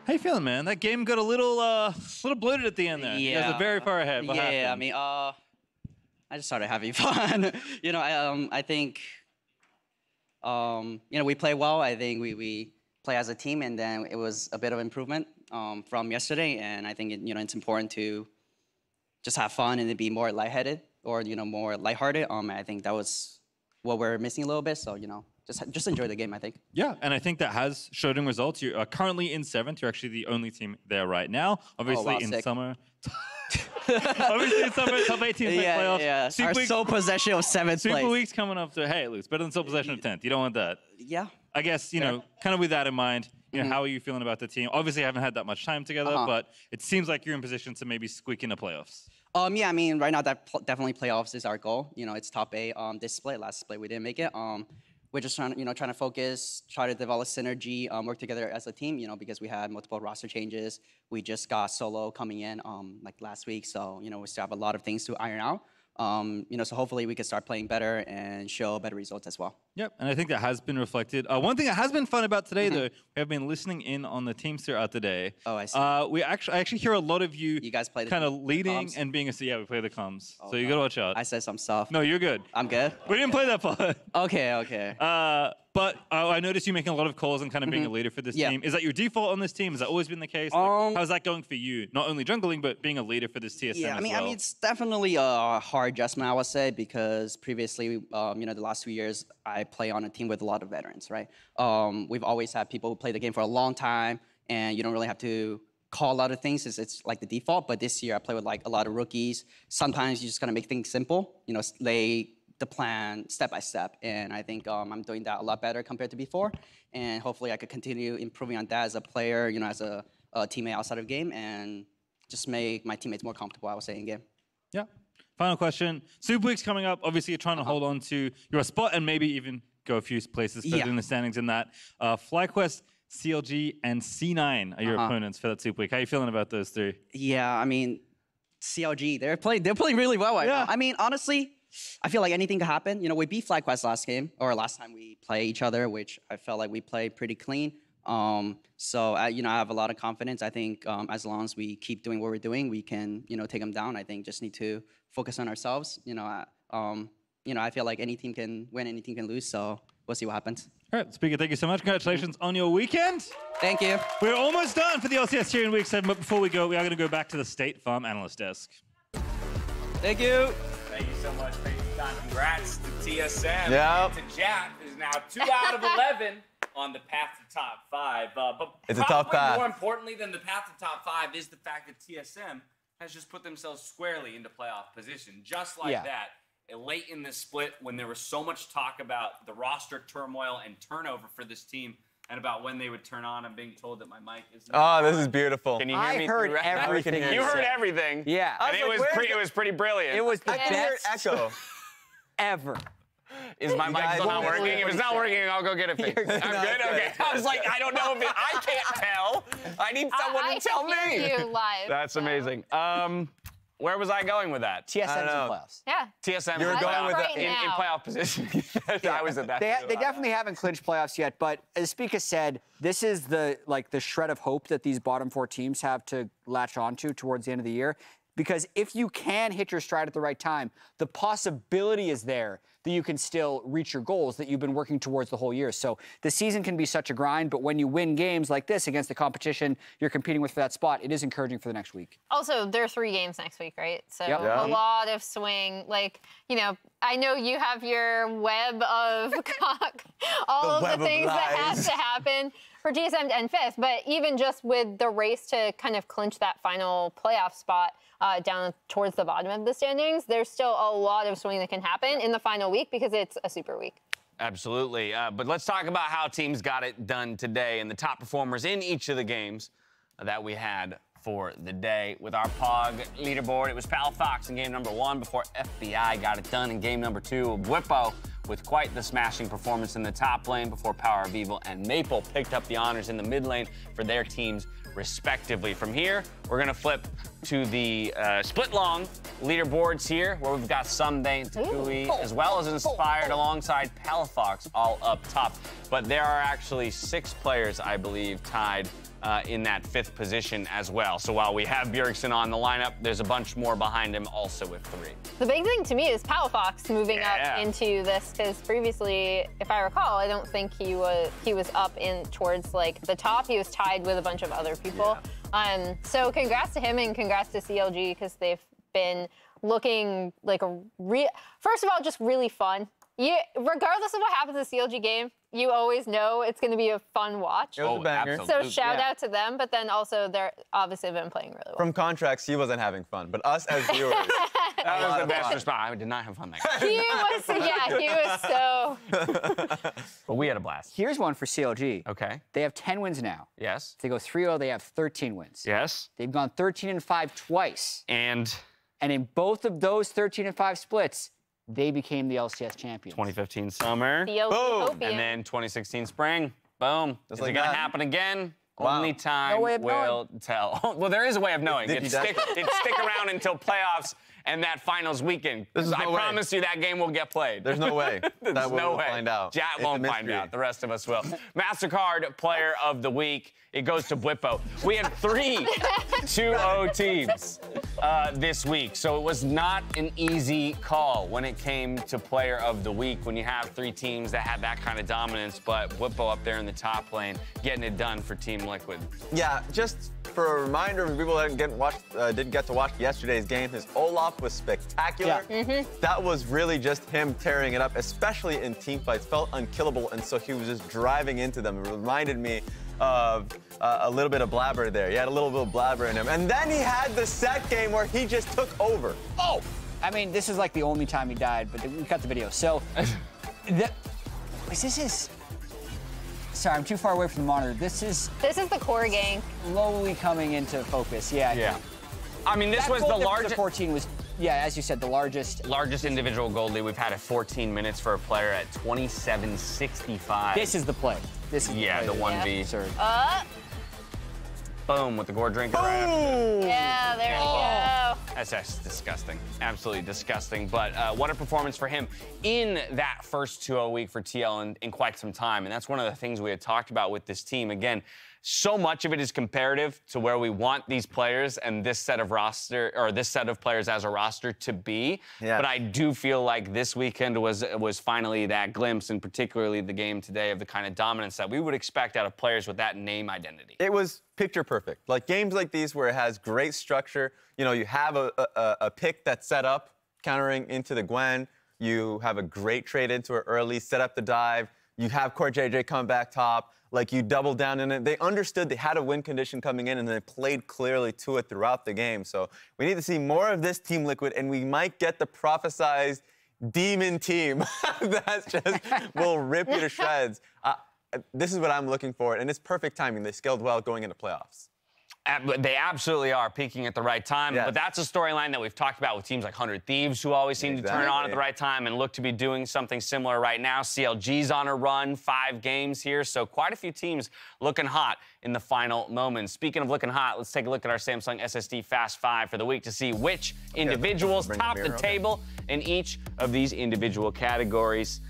How you feeling, man? That game got a little bloated at the end there. Yeah. You guys are very far ahead. What happened? I mean, I just started having fun. I think, we play well. I think we play as a team, and then it was a bit of improvement from yesterday. And I think it's important to just have fun and to be more lightheaded or more lighthearted. I think that was what we're missing a little bit. So just enjoy the game, I think. Yeah, and I think that has showed in results. You are currently in 7th. You're actually the only team there right now. Obviously, in summer. Obviously, in summer, top 18 playoffs. Yeah, Super Week, sole possession of 7th place. Super Week's coming up to, hey, it's better than sole possession of 10th. You don't want that. Yeah. I guess, kind of with that in mind, how are you feeling about the team? Obviously, I haven't had that much time together, but it seems like you're in position to maybe squeak in the playoffs. Yeah, I mean, right now, definitely playoffs is our goal. It's top 8. This split, last split, we didn't make it. We're just trying to focus, try to develop synergy, work together as a team, because we had multiple roster changes. We just got Solo coming in like last week, so we still have a lot of things to iron out. So hopefully we can start playing better and show better results as well. Yep, and I think that has been reflected. One thing that has been fun about today, though, we have been listening in on the teams throughout the day. Oh, I see. I actually hear a lot of you guys play kind of leading and being yeah, we play the comms. Oh, so you gotta watch out. I said some stuff. No, you're good. I'm good? We didn't play that part. Okay. But I noticed you making a lot of calls and kind of being a leader for this team. Is that your default on this team? Has that always been the case? How's that going for you? Not only jungling, but being a leader for this TSM as well. I mean, it's definitely a hard adjustment, I would say, because previously, the last 2 years, I play on a team with a lot of veterans, right? We've always had people who play the game for a long time, and you don't really have to call a lot of things. It's like the default. But this year, I play with like a lot of rookies. Sometimes you just gotta make things simple. Lay the plan step by step, and I think I'm doing that a lot better compared to before, and hopefully I could continue improving on that as a player, as a teammate outside of game, and just make my teammates more comfortable, I would say, in game. Yeah. Final question. Super Week's coming up. Obviously, you're trying to hold on to your spot and maybe even go a few places further in the standings in that. FlyQuest, CLG, and C9 are your opponents for that Super Week. How are you feeling about those three? Yeah, I mean, CLG, they're playing really well right now. I mean, honestly, I feel like anything could happen. We beat FlyQuest last time we play each other, which I felt like we played pretty clean. So I have a lot of confidence. I think as long as we keep doing what we're doing, we can, take them down. I think just need to focus on ourselves. I feel like any team can win, any team can lose. So we'll see what happens. All right, Speaker, thank you so much. Congratulations on your weekend. Thank you. We're almost done for the LCS here in Week 7, but before we go, we are going to go back to the State Farm Analyst Desk. Thank you. Thank you so much, Don. Congrats to TSM. Yep. To Jap is now 2 out of 11 on the path to top 5. But it's a tough path. More importantly than the path to top 5 is the fact that TSM has just put themselves squarely into playoff position, just like that. Late in this split, when there was so much talk about the roster turmoil and turnover for this team, and about when they would turn on. I'm being told that my mic is. Oh, this is beautiful. Can you hear me? I heard everything. You heard everything. Yeah. And it was pretty brilliant. It was the I can hear best echo ever. Is my mic still not working? If it's not working, I'll go get it fixed. I'm good? Okay. I was like, I don't know if I can't tell. I need someone to tell me. I can hear you live. That's amazing. Where was I going with that? TSM's in playoffs. Yeah. TSM. You're going with in playoff position. I was at that. They definitely haven't clinched playoffs yet, but as Spica said, this is the shred of hope that these bottom 4 teams have to latch onto towards the end of the year. Because if you can hit your stride at the right time, the possibility is there that you can still reach your goals that you've been working towards the whole year. So the season can be such a grind, but when you win games like this against the competition you're competing with for that spot, it is encouraging for the next week. Also, there are 3 games next week, right? So a lot of swing. Like, I know you have your web of all of the things that have to happen for TSM to end 5th, but even just with the race to kind of clinch that final playoff spot down towards the bottom of the standings, there's still a lot of swing that can happen in the final week because it's a super week. Absolutely. But let's talk about how teams got it done today and the top performers in each of the games that we had for the day. With our POG leaderboard, it was Pal Fox in game number 1 before FBI got it done in game number 2. Whippo with quite the smashing performance in the top lane before Power of Evil and Maple picked up the honors in the mid lane for their teams respectively. From here, we're going to flip to the split-long leaderboards here, where we've got Sunday and Takui, as well as Inspired alongside Palafox all up top. But there are actually 6 players, I believe, tied in that 5th position as well. So while we have Bjergsen on the lineup, there's a bunch more behind him also with 3. The big thing to me is Palafox moving up into this, because previously, if I recall, I don't think he was up in towards like the top. He was tied with a bunch of other people. So congrats to him and congrats to CLG, because they've been looking like first of all, just really fun. Regardless of what happens in the CLG game, you always know it's going to be a fun watch. It was a banger. So shout out to them, but then also they're obviously been playing really well. From contracts, he wasn't having fun, but us as viewers. That was the best response. I did not have fun that game. He was so. But we had a blast. Here's one for CLG. Okay. They have 10 wins now. Yes. If they go 3-0, they have 13 wins. Yes. They've gone 13-5 twice. And in both of those 13-5 splits, they became the LCS champions. 2015 summer. Boom. And then 2016 spring. Boom. Is it going to happen again? Wow. Only time will tell. Well, there is a way of knowing. It'd stick around until playoffs, and that finals weekend. There's no I way. promise you that game will get played. There's no way. There's no way. Find out. Jat won't find out. The rest of us will. MasterCard Player of the Week. It goes to Bwipo. We had 3 2-0 teams this week, so it was not an easy call when it came to Player of the Week when you have 3 teams that had that kind of dominance, but Bwipo up there in the top lane getting it done for Team Liquid. Yeah, just for a reminder for people that didn't get to watch yesterday's game, his Olaf was spectacular. Yeah. That was really just him tearing it up, especially in team fights. Felt unkillable, and so he was just driving into them. It reminded me of a little bit of blabber there. He had a little bit of blabber in him. And then he had the set game where he just took over. Oh! I mean, this is like the only time he died, but we cut the video. So, sorry, I'm too far away from the monitor. This is the core gang. Slowly coming into focus, yeah. Yeah. I mean, this was the largest. 14 was, yeah, as you said, the largest. Largest individual gold lead we've had at 14 minutes for a player at 27.65. This is the play. This is the 1v. Yeah. Boom, with the gore drinker right after. Yeah, there you go. That's just disgusting. Absolutely disgusting. But what a performance for him in that first 2-0 week for TL in quite some time. And that's one of the things we had talked about with this team. Again, so much of it is comparative to where we want these players and this set of roster, or this set of players as a roster to be. Yeah. But I do feel like this weekend was finally that glimpse, and particularly the game today, of the kind of dominance that we would expect out of players with that name identity. It was picture perfect. Like games like these where it has great structure. You know, you have a pick that's set up, countering into the Gwen. You have a great trade into it early, set up the dive. You have Core JJ come back top. Like, you double down in it. They understood they had a win condition coming in, and they played clearly to it throughout the game. So we need to see more of this Team Liquid, and we might get the prophesized demon team that just will rip you to shreds. This is what I'm looking for, and it's perfect timing. They scaled well going into playoffs. They absolutely are peaking at the right time, yes. But that's a storyline that we've talked about with teams like 100 Thieves, who always seem to turn it on at the right time and look to be doing something similar right now. CLG's on a run, 5 games here, so quite a few teams looking hot in the final moments. Speaking of looking hot, let's take a look at our Samsung SSD Fast 5 for the week to see which individuals top the table in each of these individual categories.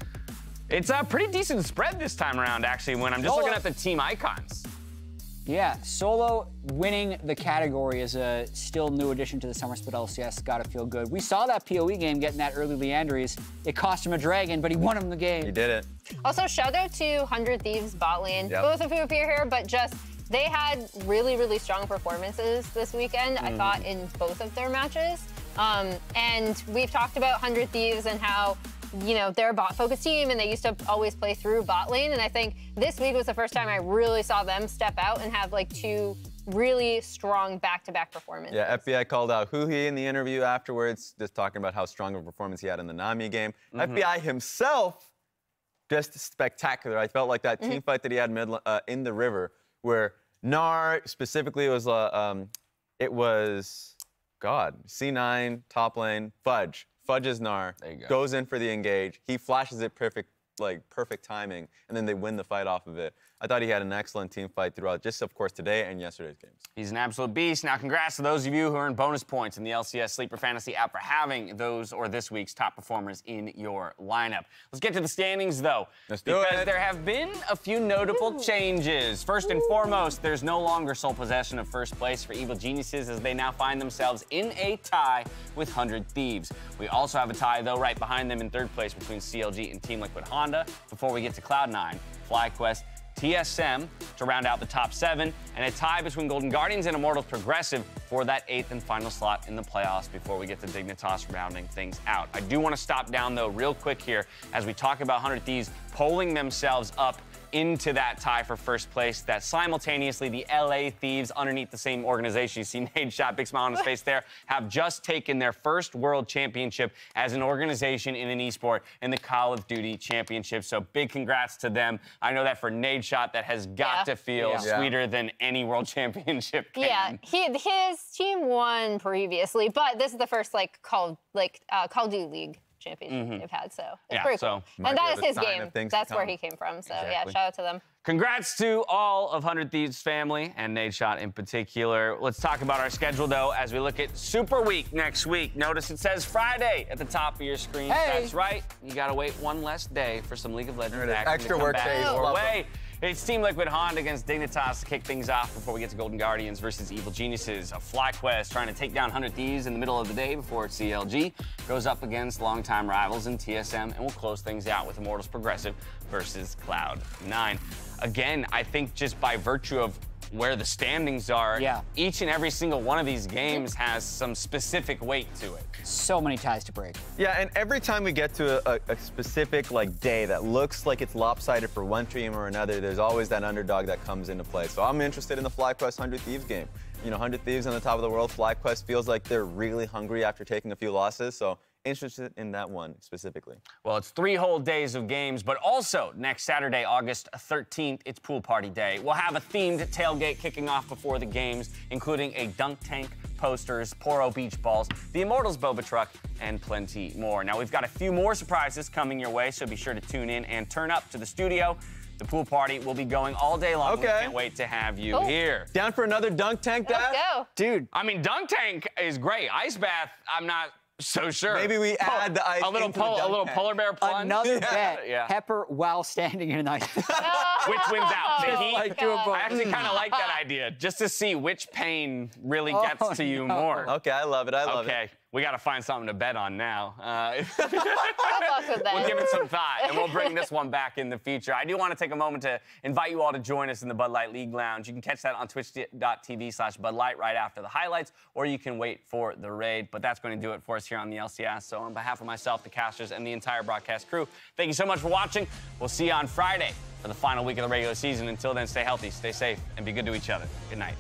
It's a pretty decent spread this time around, actually, when I'm just looking at the team icons. Yeah, Solo winning the category is a still new addition to the Summer Split LCS. Gotta feel good. We saw that PoE game getting that early Leandries. It cost him a dragon, but he won him the game. He did it. Also, shout out to 100 Thieves bot lane. Yep. Both of who appear here, but just they had really, really strong performances this weekend, I thought, in both of their matches. And we've talked about 100 Thieves and how, you know, they're a bot-focused team, and they used to always play through bot lane. And I think this week was the first time I really saw them step out and have, like, 2 really strong back-to-back performances. Yeah, FBI called out Huhi in the interview afterwards, just talking about how strong of a performance he had in the Nami game. FBI himself, just spectacular. I felt like that team fight that he had in the river, where Gnar, specifically, was C9, top lane, Fudge. Fudge's Gnar, goes in for the engage. He flashes it perfect timing, and then they win the fight off of it. I thought he had an excellent team fight throughout, just of course today and yesterday's games. He's an absolute beast. Now, congrats to those of you who earned bonus points in the LCS Sleeper Fantasy app for having those or this week's top performers in your lineup. Let's get to the standings, though, because there have been a few notable changes. First and foremost, there's no longer sole possession of first place for Evil Geniuses, as they now find themselves in a tie with 100 Thieves. We also have a tie, though, right behind them in third place between CLG and Team Liquid Honda, before we get to Cloud9, FlyQuest, TSM to round out the top 7, and a tie between Golden Guardians and Immortals Progressive for that 8th and final slot in the playoffs before we get to Dignitas rounding things out. I do want to stop down, though, real quick here as we talk about 100 Thieves polling themselves up into that tie for first place, that simultaneously the LA Thieves, underneath the same organization, you see Nadeshot, big smile on his face there, have just taken their first world championship as an organization in an esport in the Call of Duty Championship. So big congrats to them. I know that for Nadeshot, that has got to feel sweeter than any world championship can. Yeah, his team won previously, but this is the first Call of Duty League championship they've had, so it's pretty cool. And that is his game. That's where he came from, so yeah, shout out to them. Congrats to all of 100 Thieves family and Nadeshot in particular. Let's talk about our schedule, though, as we look at Super Week next week. Notice it says Friday at the top of your screen. Hey. That's right. You got to wait one less day for some League of Legends action Extra to come work back days. your way. It's Team Liquid Honda against Dignitas to kick things off before we get to Golden Guardians versus Evil Geniuses. A FlyQuest trying to take down 100 Thieves in the middle of the day before CLG goes up against longtime rivals in TSM, and we'll close things out with Immortals Progressive versus Cloud9. Again, I think just by virtue of where the standings are, each and every single one of these games has some specific weight to it. So many ties to break. Yeah, and every time we get to a specific day that looks like it's lopsided for one team or another, there's always that underdog that comes into play. So I'm interested in the FlyQuest 100 Thieves game. You know, 100 Thieves on the top of the world. FlyQuest feels like they're really hungry after taking a few losses. So interested in that one specifically. Well, it's 3 whole days of games, but also next Saturday, August 13th, it's Pool Party Day. We'll have a themed tailgate kicking off before the games, including a dunk tank, posters, Poro beach balls, the Immortals boba truck, and plenty more. Now, we've got a few more surprises coming your way, so be sure to tune in and turn up to the studio. The pool party will be going all day long. We can't wait to have you here. Down for another dunk tank, Dad? Let's go. Dude. I mean, dunk tank is great. Ice bath, I'm not so sure. Maybe we add the ice a little polar bear plunge. Another bet. Pepper while standing in an ice. Which wins out? The heat? God. I actually kind of like that idea, just to see which pain really gets to you more. Okay, I love it. I love it. Okay, we got to find something to bet on now. Good luck with that. We'll give it some thought, and we'll bring this one back in the future. I do want to take a moment to invite you all to join us in the Bud Light League Lounge. You can catch that on twitch.tv/BudLight right after the highlights, or you can wait for the raid. But that's going to do it for us here on the LCS. So on behalf of myself, the casters, and the entire broadcast crew, thank you so much for watching. We'll see you on Friday for the final week of the regular season. Until then, stay healthy, stay safe, and be good to each other. Good night.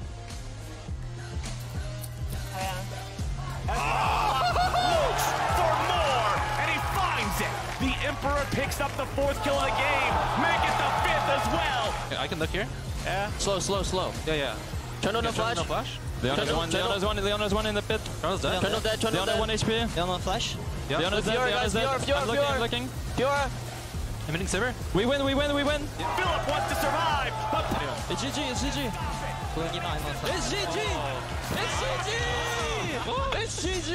Looks for more, and he finds it. The Emperor picks up the 4th kill of the game, make it the 5th as well. I can look here. Yeah. Slow. Yeah. Turn on the flash. Leona's one in the pit. Carl's dead. Turn on that. Leona 1 HP. Leona flash. Leona's dead. I'm looking. Fiora. I'm hitting Sivir. We win. Philip wants to survive, but It's GG. It's GG. It's GG.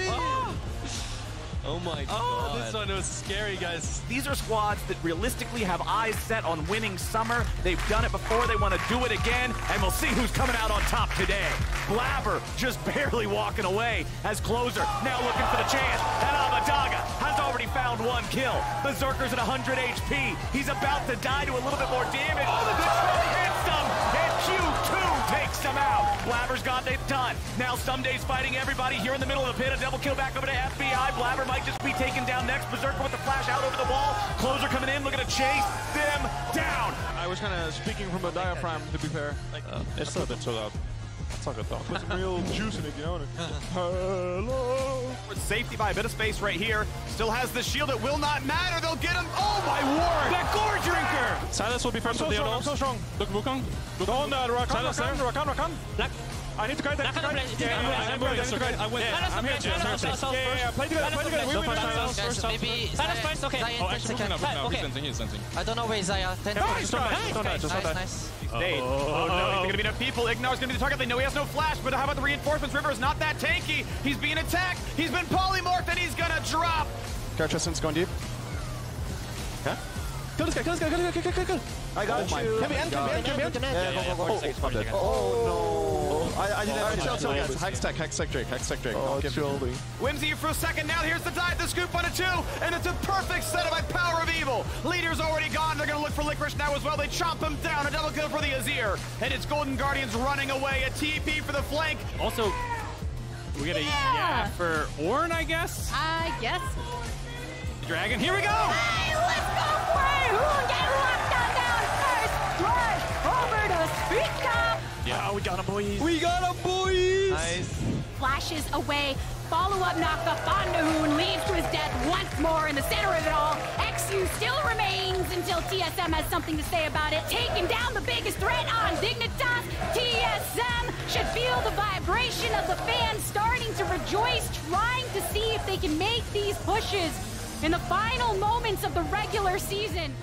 Oh my god. This one was scary, guys. these are squads that realistically have eyes set on winning Summer. They've done it before, they want to do it again, and we'll see who's coming out on top today. Blabber just barely walking away as closer, now looking for the chance, and Abadaga has already found 1 kill. Berserker's at 100 HP. He's about to die to a little bit more damage. The throw hits him, and Q2 takes him out. Blabber's got it done. Now Sumday's fighting everybody here in the middle of the pit. A double kill back over to FBI. Blabber might just be taken down next. Berserker with the flash out over the wall. Closer coming in, looking to chase them down. I was kind of speaking from a diaphragm, to be fair. Like, it's not that so loud. It's not good though. Put some real juice in it, you know? Hello. With safety by a bit of space right here. Still has the shield. It will not matter. They'll get him. Oh my word! That gore drinker! Silas will be first with the Leonos. So strong. Look, Wukong. Look on that. Rakan. Black. I need to kite that. I win. I'm here. Yeah. Play together. We win. Maybe Silas okay. Oh, actually, he's sensing. I don't know where Isaiah. Nice. Oh no, he's gonna be enough people. Ignar's gonna be the target. They know he has no flash, but how about the reinforcements? River is not that tanky. He's being attacked. He's been polymorphed and he's gonna drop. Tristan's going deep. Okay. Kill this guy. I got you. Can we end? Yeah, go. Oh no. I didn't. Chill, guys. Hextech Drake. Oh, chilling. Whimsy for a second. Now here's the dive, the scoop on a 2, and it's a perfect setup by Power of Evil. Leader's already gone. They're gonna look for Licorice now as well. They chomp him down. A double kill for the Azir, and it's Golden Guardians running away. A TP for the flank. Also, we get a yeah for Ornn, I guess. Dragon. Here we go. Hey, let's go for it. Who get locked down first? Drive over to Street Cop. Yeah, we got him, boys. We got him, boys. Nice. Flashes away. Follow-up knockup on Nahoon leads to his death once more in the center of it all. XU still remains until TSM has something to say about it. Taking down the biggest threat on Dignitas. TSM should feel the vibration of the fans starting to rejoice, trying to see if they can make these pushes in the final moments of the regular season.